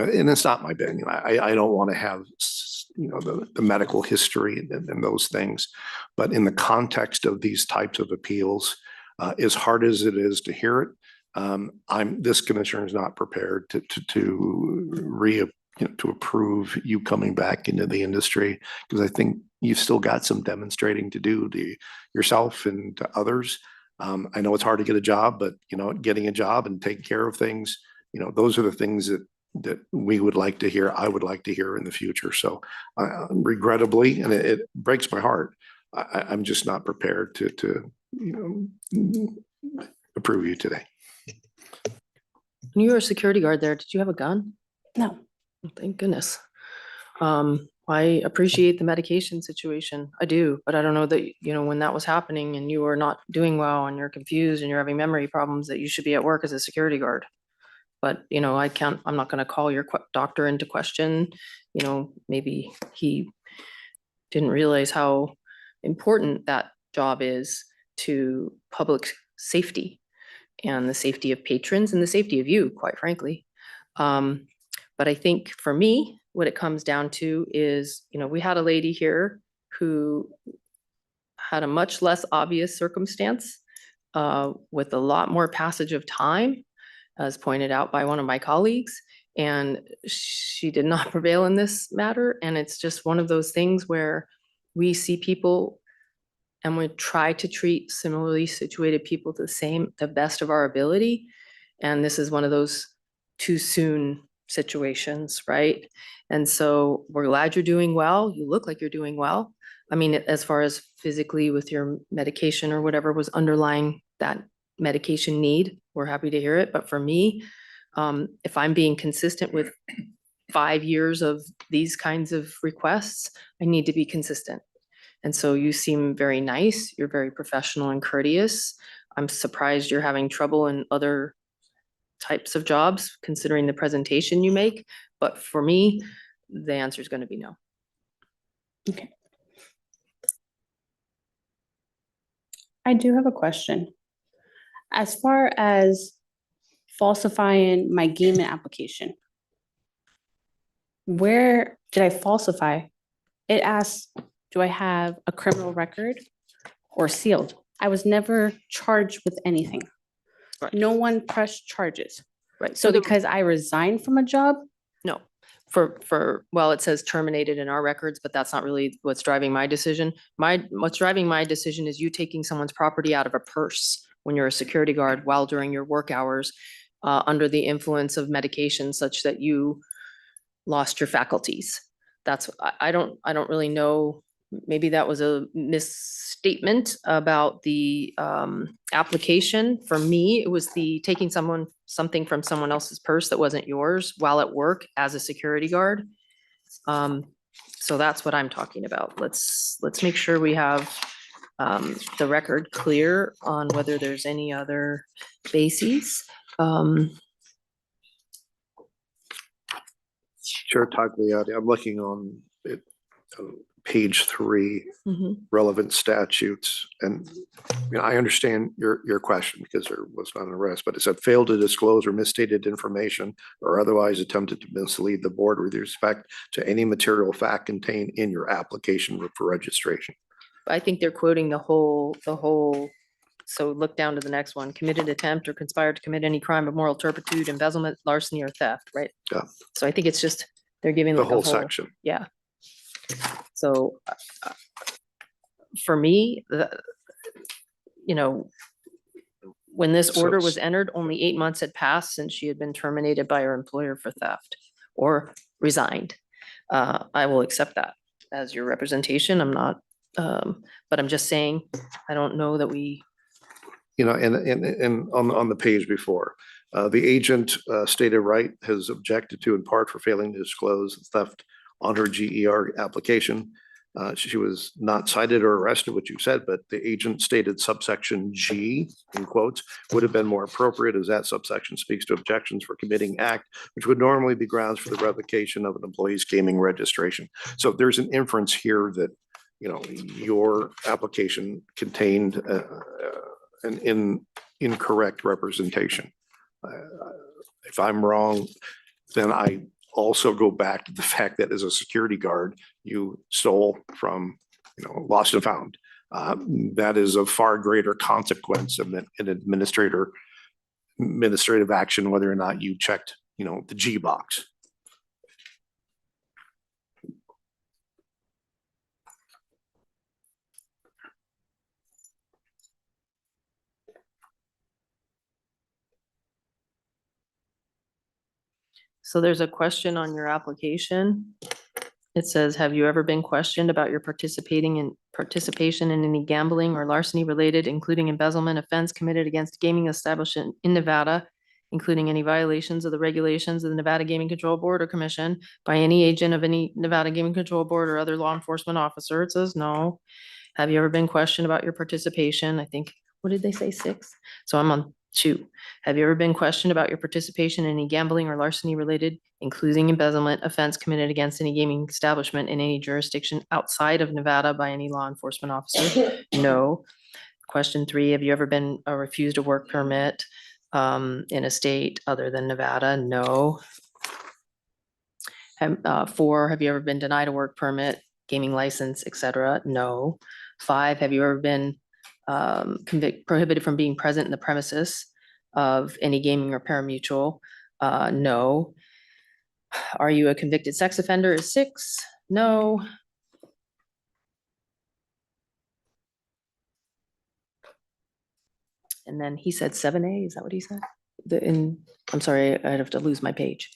and it's not my bed. You know, I don't want to have, you know, the medical history and those things. But in the context of these types of appeals, as hard as it is to hear it, this commissioner is not prepared to approve you coming back into the industry, because I think you've still got some demonstrating to do to yourself and to others. I know it's hard to get a job, but, you know, getting a job and taking care of things, you know, those are the things that we would like to hear, I would like to hear in the future. So regrettably, and it breaks my heart, I'm just not prepared to you know, approve you today. When you were a security guard there, did you have a gun? No. Thank goodness. I appreciate the medication situation. I do, but I don't know that, you know, when that was happening and you were not doing well and you're confused and you're having memory problems, that you should be at work as a security guard. But, you know, I'm not going to call your doctor into question. You know, maybe he didn't realize how important that job is to public safety and the safety of patrons and the safety of you, quite frankly. But I think for me, what it comes down to is, you know, we had a lady here who had a much less obvious circumstance with a lot more passage of time. as pointed out by one of my colleagues. And she did not prevail in this matter. And it's just one of those things where we see people and we try to treat similarly situated people the best of our ability. And this is one of those too soon situations, right? And so we're glad you're doing well. You look like you're doing well. I mean, as far as physically with your medication or whatever was underlying that medication need, we're happy to hear it. But for me, if I'm being consistent with 5 years of these kinds of requests, I need to be consistent. And so you seem very nice. You're very professional and courteous. I'm surprised you're having trouble in other types of jobs, considering the presentation you make. But for me, the answer is going to be no. Okay. I do have a question. As far as falsifying my gaming application, where did I falsify? It asks, do I have a criminal record or sealed? I was never charged with anything. Right. No one pressed charges. Right. So because I resigned from a job? No, well, it says terminated in our records, but that's not really what's driving my decision. What's driving my decision is you taking someone's property out of a purse when you're a security guard while during your work hours under the influence of medication such that you lost your faculties. That's, I don't really know. Maybe that was a misstatement about the application. For me, it was the taking something from someone else's purse that wasn't yours while at work as a security guard. So that's what I'm talking about. Let's make sure we have the record clear on whether there's any other bases. Chair Tagliati, I'm looking on it, page 3, relevant statutes. And I understand your question because there was not an arrest, but it said failed to disclose or misstated information or otherwise attempted to mislead the board with respect to any material fact contained in your application for registration. I think they're quoting the whole, so look down to the next one, committed attempt or conspired to commit any crime of moral turpitude, embezzlement, larceny, or theft, right? Yeah. So I think it's just, they're giving The like whole section. Yeah. So for me, when this So order it's- was entered, only 8 months had passed since she had been terminated by her employer for theft or resigned. I will accept that as your representation. I'm not, but I'm just saying, I don't know that we. And on the page before, the agent stated right has objected to in part for failing to disclose theft on her GER application. She was not cited or arrested, what you said, but the agent stated subsection G, in quotes, would have been more appropriate as that subsection speaks to objections for committing act, which would normally be grounds for the revocation of an employee's gaming registration. So there's an inference here that, your application contained an incorrect representation. If I'm wrong, then I also go back to the fact that as a security guard, you stole from, lost and found. That is a far greater consequence of an administrative action, whether or not you checked, the G box. So there's a question on your application. It says, have you ever been questioned about your participation in any gambling or larceny related, including embezzlement offense committed against a gaming establishment in Nevada, including any violations of the regulations of the Nevada Gaming Control Board or Commission by any agent of any Nevada Gaming Control Board or other law enforcement officer? It says no. Have you ever been questioned about your participation? I think, what did they say, 6? So I'm on 2. Have you ever been questioned about your participation in any gambling or larceny related, including embezzlement offense committed against any gaming establishment in any jurisdiction outside of Nevada by any law enforcement officer? No. Question 3, have you ever been refused a work permit in a state other than Nevada? No. 4, have you ever been denied a work permit, gaming license, etc.? No. 5, have you ever been prohibited from being present in the premises of any gaming or parimutuel? No. Are you a convicted sex offender is 6? No. And then he said 7A, is that what he said? I'm sorry, I'd have to lose my page.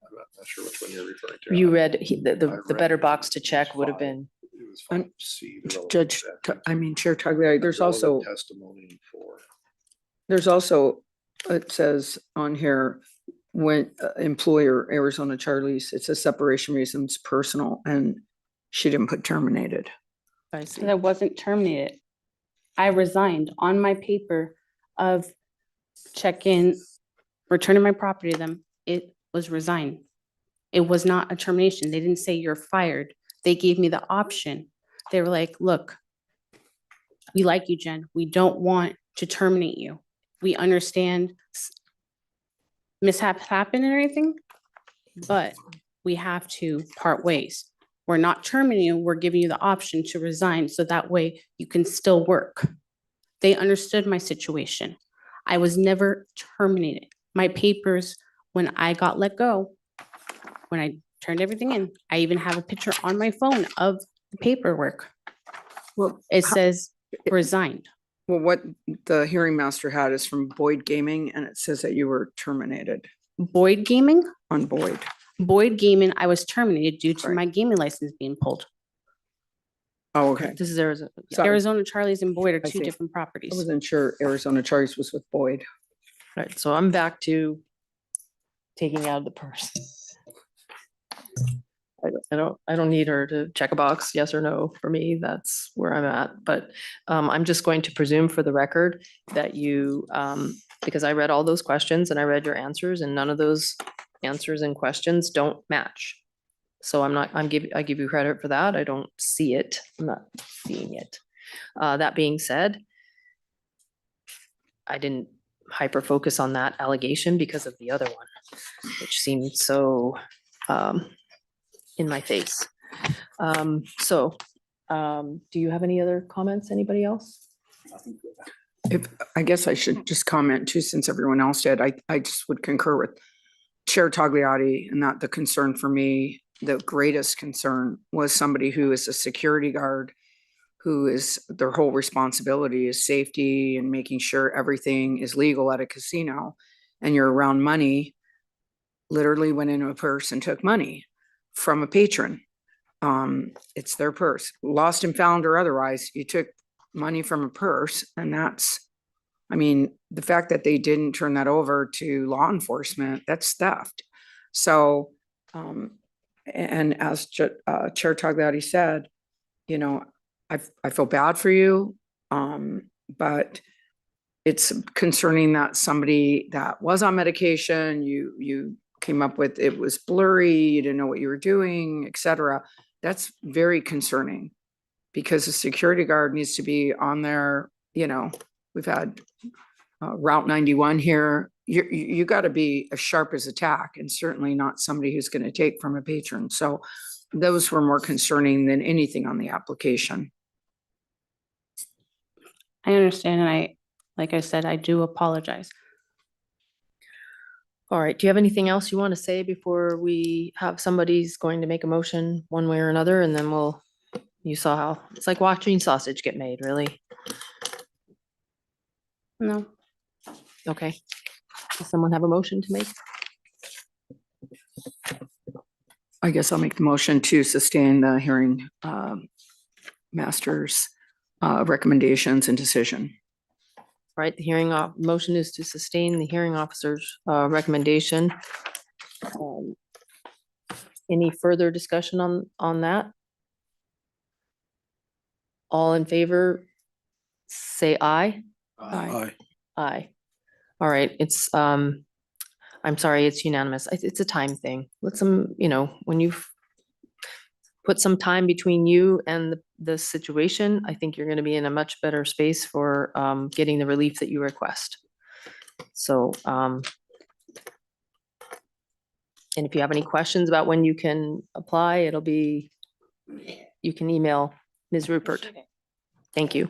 I'm not sure which one you're referring to. You read, the read better it. box to It was check would have 5. been, It was 5C, the relevant Judge, statute. Chair Tagliari, there's also, Relevant testimony for. there's also, it says on here, when employer Arizona Charlie's, it says separation reasons personal, and she didn't put terminated. I see. That wasn't terminated. I resigned on my paper of check-in, returning my property to them. It was resigned. It was not a termination. They didn't say you're fired. They gave me the option. They were like, look, we like you, Jen. We don't want to terminate you. We understand mishaps happen and everything, but we have to part ways. We're not terminating you. We're giving you the option to resign so that way you can still work. They understood my situation. I was never terminated. My papers, when I got let go, when I turned everything in, I even have a picture on my phone of the paperwork. Well, It says resigned. Well, what the hearing master had is from Boyd Gaming, and it says that you were terminated Boyd Gaming? on Boyd. Boyd Gaming, I was terminated due to Right. my gaming license being pulled. Oh, okay. This is Arizona. Sorry. Arizona Charlie's and Boyd are I two see. different I properties. wasn't sure Arizona Charlie's was with Boyd. Right, so I'm back to taking out the purse. I don't need her to check a box, yes or no. For me, that's where I'm at. But I'm just going to presume for the record that you, because I read all those questions and I read your answers, and none of those answers and questions don't match. So I give you credit for that. I don't see it. I'm not seeing it. That being said, I didn't hyper focus on that allegation because of the other one, which seemed so in my face. Do you have any other comments? Anybody else? If, I guess I should just comment too, since everyone else did. I just would concur with Chair Tagliati, and that the concern for me, the greatest concern, was somebody who is a security guard, who is, their whole responsibility is safety and making sure everything is legal at a casino, and you're around money, literally went into a purse and took money from a patron. It's their purse, lost and found or otherwise, you took money from a purse, and that's, I mean, the fact that they didn't turn that over to law enforcement, that's theft. So, and as Chair Tagliati said, you know, I feel bad for you, but it's concerning that somebody that was on medication, you came up with, it was blurry, you didn't know what you were doing, et cetera. That's very concerning, because the security guard needs to be on there. You know, we've had Route 91 here. You got to be as sharp as a tack, and certainly not somebody who's going to take from a patron. So those were more concerning than anything on the application. I understand, and like I said, I do apologize. All right, do you have anything else you want to say before we have somebody's going to make a motion one way or another, and then you saw how, it's like watching sausage get made, really? No. Okay. Does someone have a motion to make? I guess I'll make the motion to sustain the hearing master's recommendations and decision. Right, the motion is to sustain the hearing officer's recommendation. Any further discussion on that? All in favor, say aye. Aye. Aye. All right, it's, I'm sorry, it's unanimous. It's a time thing. Let some, when you've put some time between you and the situation, I think you're going to be in a much better space for getting the relief that you request. So, and if you have any questions about when you can apply, you can email Ms. Rupert. Thank you.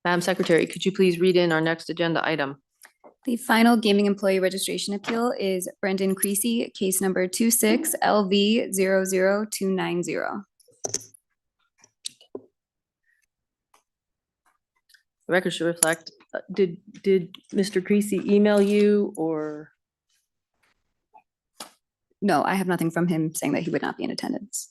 Madam Secretary, could you please read in our next agenda item? The final gaming employee registration appeal is Brendan Creasy, case number 26LV00290. The record should reflect, did Mr. Creasy email you or? No, I have nothing from him saying that he would not be in attendance.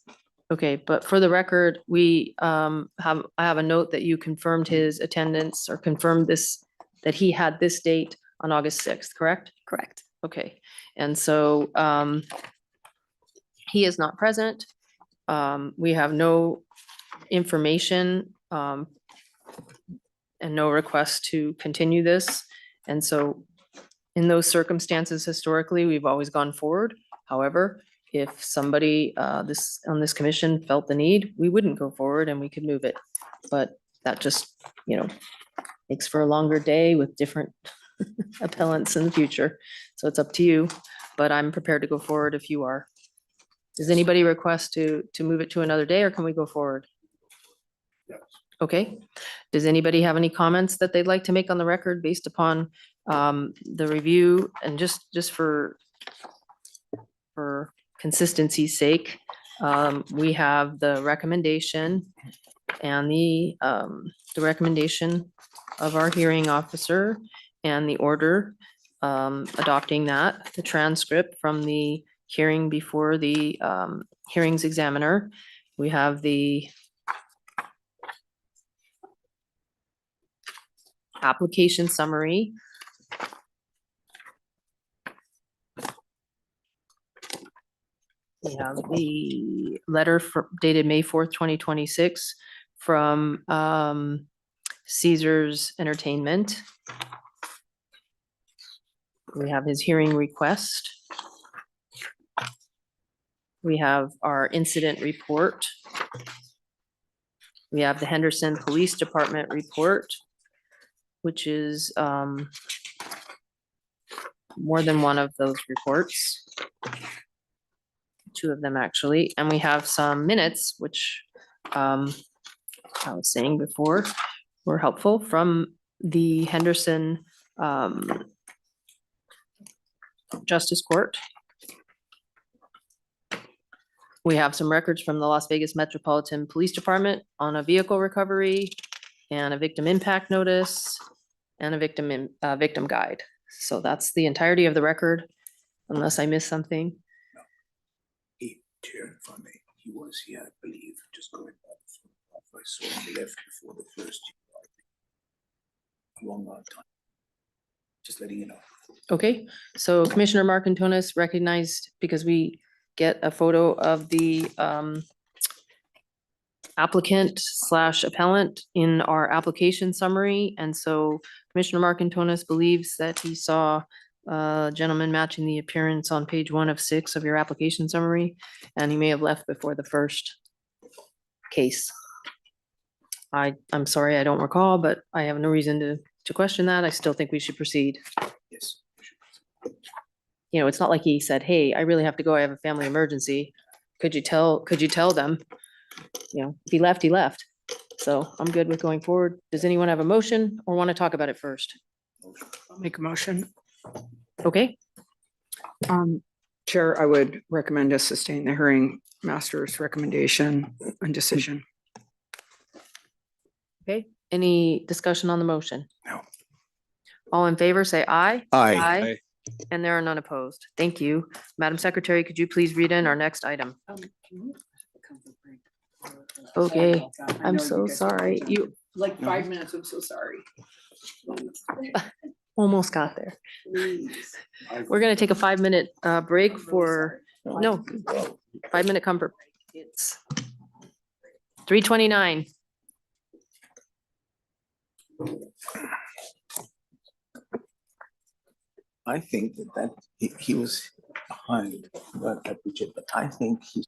Okay, but for the record, I have a note that you confirmed his attendance or confirmed this, that he had this date on August 6th, correct? Correct. Okay, and so he is not present. We have no information and no request to continue this. And so in those circumstances, historically, we've always gone forward. However, if somebody on this commission felt the need, we wouldn't go forward and we could move it. But that just, makes for a longer day with different appellants in the future. So it's up to you, but I'm prepared to go forward if you are. Does anybody request to move it to another day or can we go forward? Okay. Does anybody have any comments that they'd like to make on the record based upon the review and just for consistency's sake? We have the recommendation and the recommendation of our hearing officer and the order adopting that, the transcript from the hearing before the hearings examiner. We have the application summary. We have the letter dated May 4th, 2026 from Caesars Entertainment. We have his hearing request. We have our incident report. We have the Henderson Police Department report, which is more than one of those reports. Two of them actually, and we have some minutes, which I was saying before were helpful from the Henderson Justice Court. We have some records from the Las Vegas Metropolitan Police Department on a vehicle recovery and a victim impact notice and a victim guide. So that's the entirety of the record, unless I missed something. Chair, if I may, he was here, I believe, just going by the photograph I saw he left before the first. A long time. Just letting you know. Okay, so Commissioner Marcantonis recognized because we get a photo of the applicant / appellant in our application summary. And so Commissioner Marcantonis believes that he saw a gentleman matching the appearance on page 1 of 6 of your application summary, and he may have left before the first case. I'm sorry, I don't recall, but I have no reason to question that. I still think we should proceed. Yes. It's not like he said, hey, I really have to go. I have a family emergency. Could you tell them? If he left, he left. So I'm good with going forward. Does anyone have a motion or want to talk about it first? I'll make a motion. Okay, Chair, I would recommend to sustain the hearing master's recommendation and decision. okay. Any discussion on the motion? No. All in favor, say aye. Aye. Aye. And there are none opposed. Thank you. Madam Secretary, could you please read in our next item? Okay, I'm so sorry. You Like 5 minutes, I'm so sorry. almost got there. We're gonna take a 5-minute break for, no, 5-minute comfort. It's 3:29. I think that he was behind, but I appreciate, but I think he's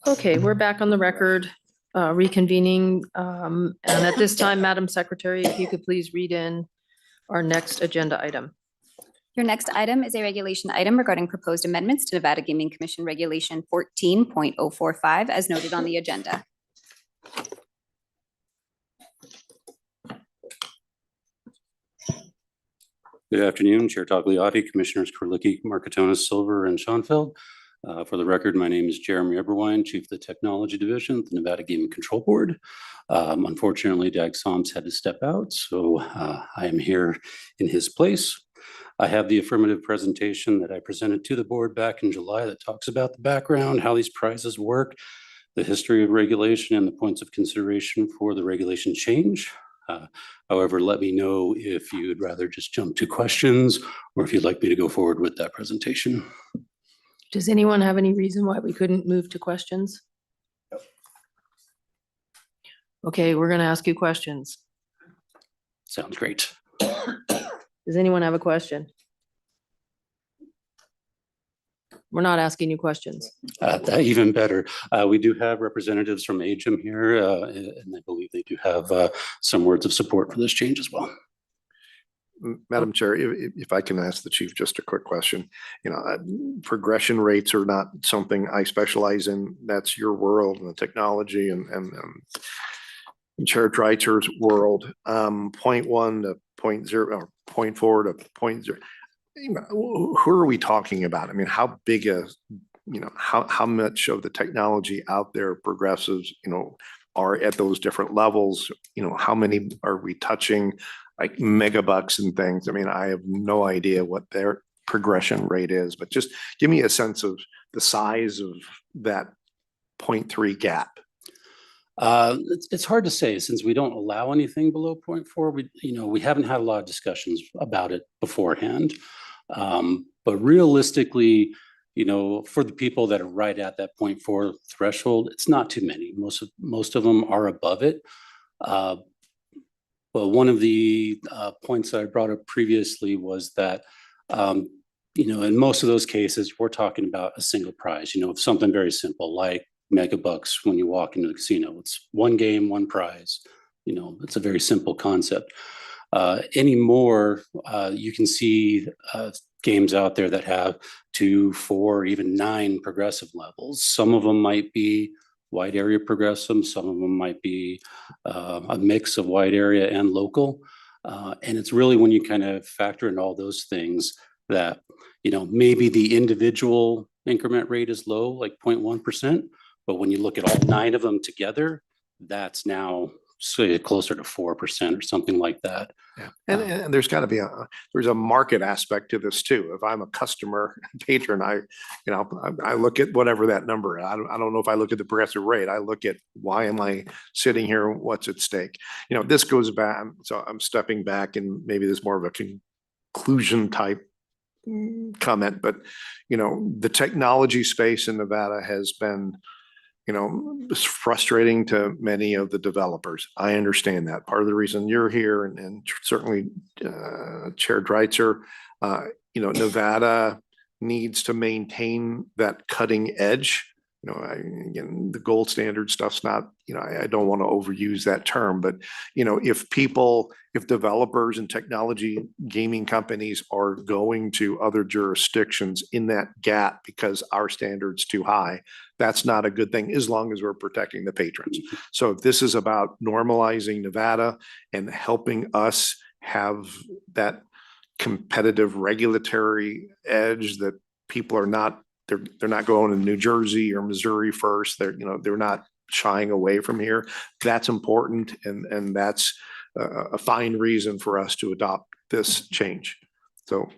Okay, we're back on the record, reconvening. And at this time, Madam Secretary, if you could please read in our next agenda item. Your next item is a regulation item regarding proposed amendments to Nevada Gaming Commission Regulation 14.045 as noted on the agenda. Good afternoon, Chair Tagliati, Commissioners Korlicki, Markatonis, Silver, and Schoenfeld. For the record, my name is Jeremy Eberwein, Chief of the Technology Division of the Nevada Gaming Control Board. Unfortunately, Dag Soms had to step out, so I am here in his place. I have the affirmative presentation that I presented to the board back in July that talks about the background, how these prizes work, the history of regulation, and the points of consideration for the regulation change. However, let me know if you'd rather just jump to questions or if you'd like me to go forward with that presentation. Does anyone have any reason why we couldn't move to questions? Okay, we're going to ask you questions. Sounds great. Does anyone have a question? We're not asking you questions. Even better. We do have representatives from AGM here, and I believe they do have some words of support for this change as well. Madam Chair, if I can ask the chief just a quick question, progression rates are not something I specialize in. That's your world and the technology and Chair Dreitzer's world. 0.1 to 0.0 or 0.4 to 0.0. Who are we talking about? I mean, how big how much of the technology out there progressives, are at those different levels? How many are we touching, like megabucks and things? I mean, I have no idea what their progression rate is, but just give me a sense of the size of that 0.3 gap. It's hard to say since we don't allow anything below 0.4. We haven't had a lot of discussions about it beforehand. But realistically, for the people that are right at that 0.4 threshold, it's not too many. Most of them are above it. But one of the points that I brought up previously was that, in most of those cases, we're talking about a single prize, something very simple like megabucks when you walk into the casino. It's one game, one prize. It's a very simple concept. Anymore, you can see games out there that have 2, 4, even 9 progressive levels. Some of them might be wide area progressive. Some of them might be a mix of wide area and local. And it's really when you kind of factor in all those things that, maybe the individual increment rate is low, like 0.1%. But when you look at all 9 of them together, that's now say closer to 4% or something like that. Yeah, and there's got to be there's a market aspect to this too. If I'm a customer patron, I look at whatever that number. I don't know if I look at the progressive rate. I look at why am I sitting here? What's at stake? This goes back. So I'm stepping back, and maybe there's more of a conclusion type comment. But the technology space in Nevada has been, it's frustrating to many of the developers. I understand that. Part of the reason you're here and certainly Chair Dreitzer, Nevada needs to maintain that cutting edge. Again, the gold standard stuff's not, I don't want to overuse that term, but if developers and technology gaming companies are going to other jurisdictions in that gap because our standard's too high, that's not a good thing as long as we're protecting the patrons. So if this is about normalizing Nevada and helping us have that competitive regulatory edge that people are not, they're not going to New Jersey or Missouri first. They're not shying away from here. That's important, and that's a fine reason for us to adopt this change. So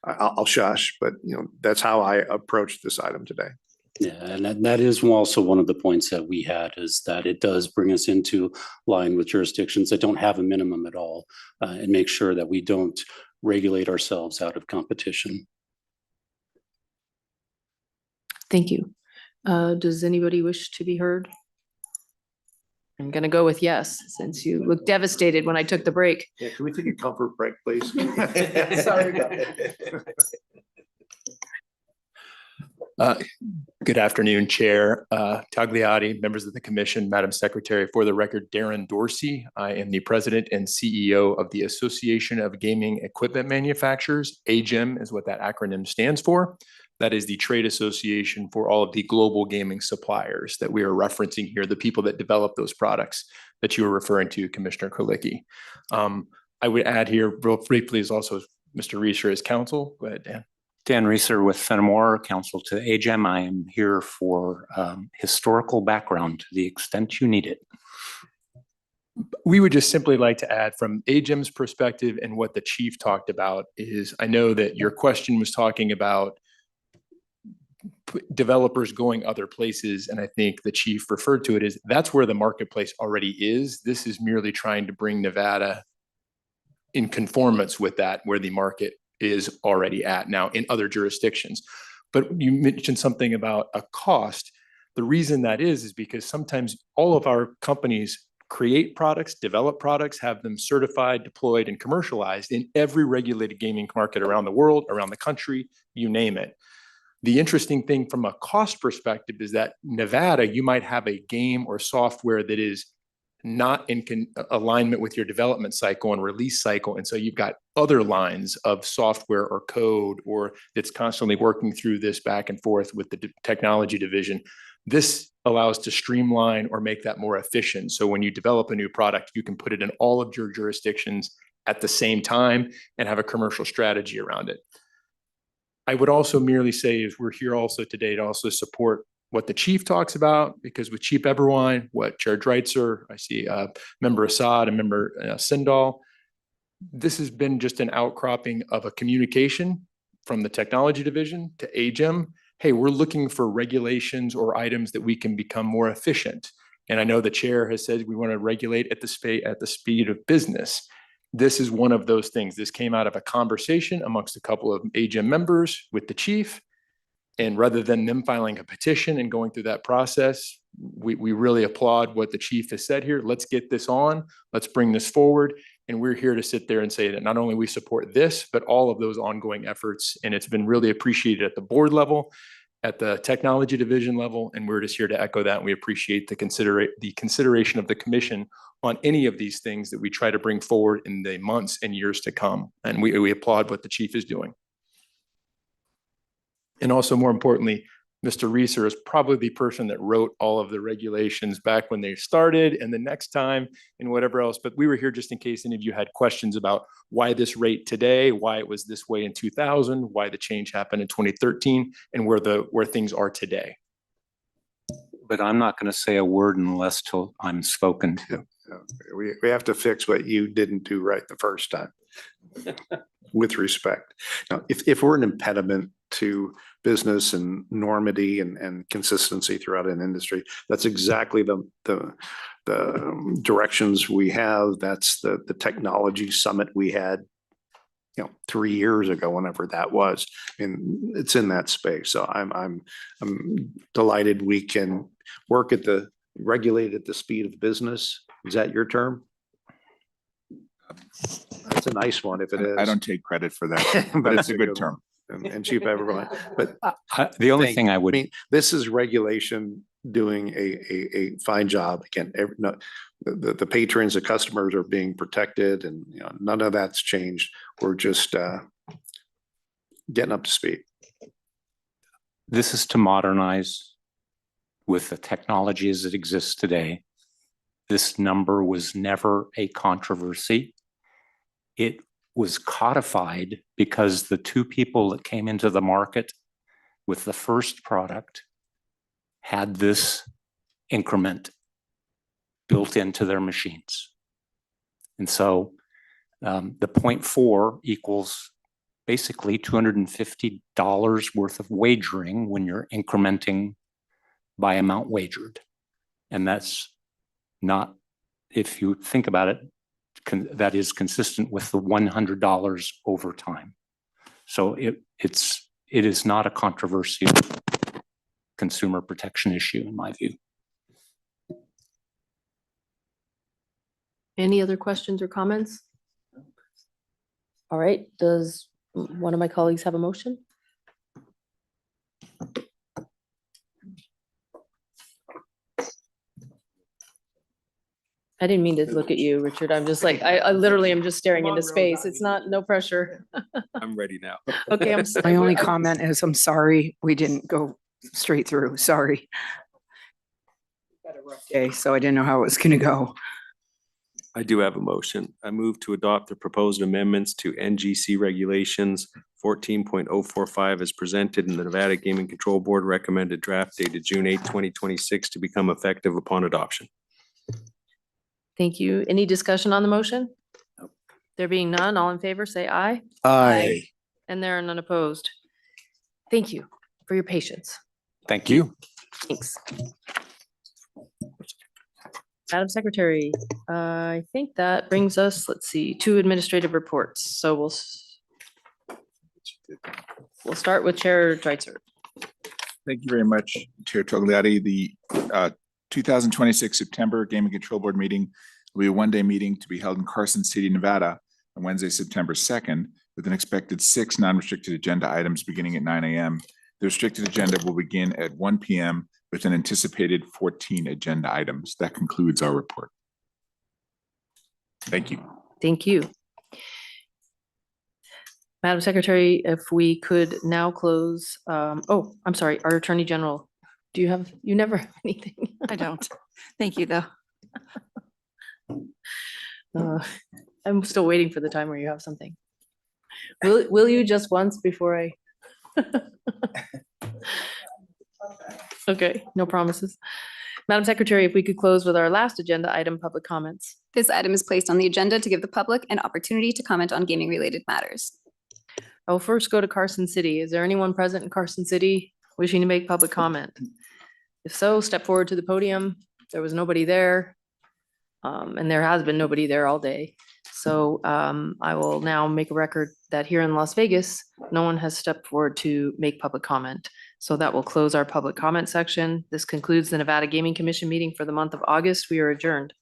I'll shush, but that's how I approached this item today. Yeah, and that is also one of the points that we had, is that it does bring us into line with jurisdictions that don't have a minimum at all, and make sure that we don't regulate ourselves out of competition. Thank you. Does anybody wish to be heard? I'm going to go with yes, since you looked devastated when I took the break. Yeah, can we take a comfort break, please? Sorry about that. Good afternoon, Chair Tagliati, members of the commission, Madam Secretary. For the record, Darren Dorsey. I am the president and CEO of the Association of Gaming Equipment Manufacturers. AGEM is what that acronym stands for. That is the trade association for all of the global gaming suppliers that we are referencing here, the people that develop those products that you were referring to, Commissioner Kulicki. I would add here real briefly is also Mr. Reeser as counsel. Go ahead, Dan. Dan Reeser with Fenimore, counsel to AGEM. I am here for historical background to the extent you need it. We would just simply like to add from AGEM's perspective and what the chief talked about is, I know that your question was talking about developers going other places, and I think the chief referred to it as that's where the marketplace already is. This is merely trying to bring Nevada in conformance with that, where the market is already at now in other jurisdictions. But you mentioned something about a cost. The reason that is because sometimes all of our companies create products, develop products, have them certified, deployed, and commercialized in every regulated gaming market around the world, around the country, you name it. The interesting thing from a cost perspective is that Nevada, you might have a game or software that is not in alignment with your development cycle and release cycle. And so you've got other lines of software or code or that's constantly working through this back and forth with the technology division. This allows to streamline or make that more efficient. So when you develop a new product, you can put it in all of your jurisdictions at the same time and have a commercial strategy around it. I would also merely say is we're here also today to also support what the chief talks about, because with Chief Eberwein, what Chair Dreitzer, I see Member Assad and Member Sindall, this has been just an outcropping of a communication from the technology division to AGEM. Hey, we're looking for regulations or items that we can become more efficient. And I know the chair has said we want to regulate at the speed of business. This is one of those things. This came out of a conversation amongst a couple of AGEM members with the chief. And rather than them filing a petition and going through that process, we really applaud what the chief has said here. Let's get this on. Let's bring this forward. And we're here to sit there and say that not only we support this, but all of those ongoing efforts. And it's been really appreciated at the board level, at the technology division level. And we're just here to echo that. And we appreciate the consideration of the commission on any of these things that we try to bring forward in the months and years to come. And we applaud what the chief is doing. And also, more importantly, Mr. Reeser is probably the person that wrote all of the regulations back when they started and the next time and whatever else. But we were here just in case any of you had questions about why this rate today, why it was this way in 2000, why the change happened in 2013, and where things are today. But I'm not going to say a word unless till I'm spoken to. We have to fix what you didn't do right the first time. With respect. Now, if we're an impediment to business and normity and consistency throughout an industry, that's exactly the directions we have. That's the technology summit we had, 3 years ago, whenever that was. And it's in that space. So I'm delighted we can work regulate at the speed of business. Is that your term? That's a nice one if it is. I don't take credit for that, but it's a good term. And Chief Eberwein, but the only thing I mean, this is regulation doing a fine job. Again, the patrons, the customers are being protected, and none of that's changed. We're just getting up to speed. This is to modernize with the technology as it exists today. This number was never a controversy. It was codified because the two people that came into the market with the first product had this increment built into their machines. And so the 0.4 equals basically $250 worth of wagering when you're incrementing by amount wagered. And that's not, if you think about it, that is consistent with the $100 over time. So it is not a controversial consumer protection issue in my view. Any other questions or comments? All right, does one of my colleagues have a motion? I didn't mean to look at you, Richard. I'm just like, I literally am just staring into space. It's not, no pressure. I'm ready now. Okay, My only comment is I'm sorry we didn't go straight through. Sorry. Okay, so I didn't know how it was going to go. I do have a motion. I move to adopt the proposed amendments to NGC regulations 14.045 as presented in the Nevada Gaming Control Board recommended draft dated June 8, 2026 to become effective upon adoption. Thank you. Any discussion on the motion? There being none, all in favor, say aye. Aye. And there are none opposed. Thank you for your patience. Thank you. Thanks. Madam Secretary, I think that brings us, let's see, 2 administrative reports. So we'll start with Chair Dreitzer. Thank you very much, Chair Togliatti. The 2026 September Gaming Control Board meeting will be a one-day meeting to be held in Carson City, Nevada on Wednesday, September 2nd, with an expected 6 non-restricted agenda items beginning at 9 a.m. The restricted agenda will begin at 1 p.m. with an anticipated 14 agenda items. That concludes our report. Thank you. Thank you. Madam Secretary, if we could now close, oh, I'm sorry, our Attorney General. Do you have, you never have anything? I don't. Thank you, though. I'm still waiting for the time where you have something. Will you just once before I? Okay, no promises. Madam Secretary, if we could close with our last agenda item, public comments. This item is placed on the agenda to give the public an opportunity to comment on gaming-related matters. I will first go to Carson City. Is there anyone present in Carson City wishing to make public comment? If so, step forward to the podium. There was nobody there. And there has been nobody there all day. So I will now make a record that here in Las Vegas, no one has stepped forward to make public comment. So that will close our public comment section. This concludes the Nevada Gaming Commission meeting for the month of August. We are adjourned.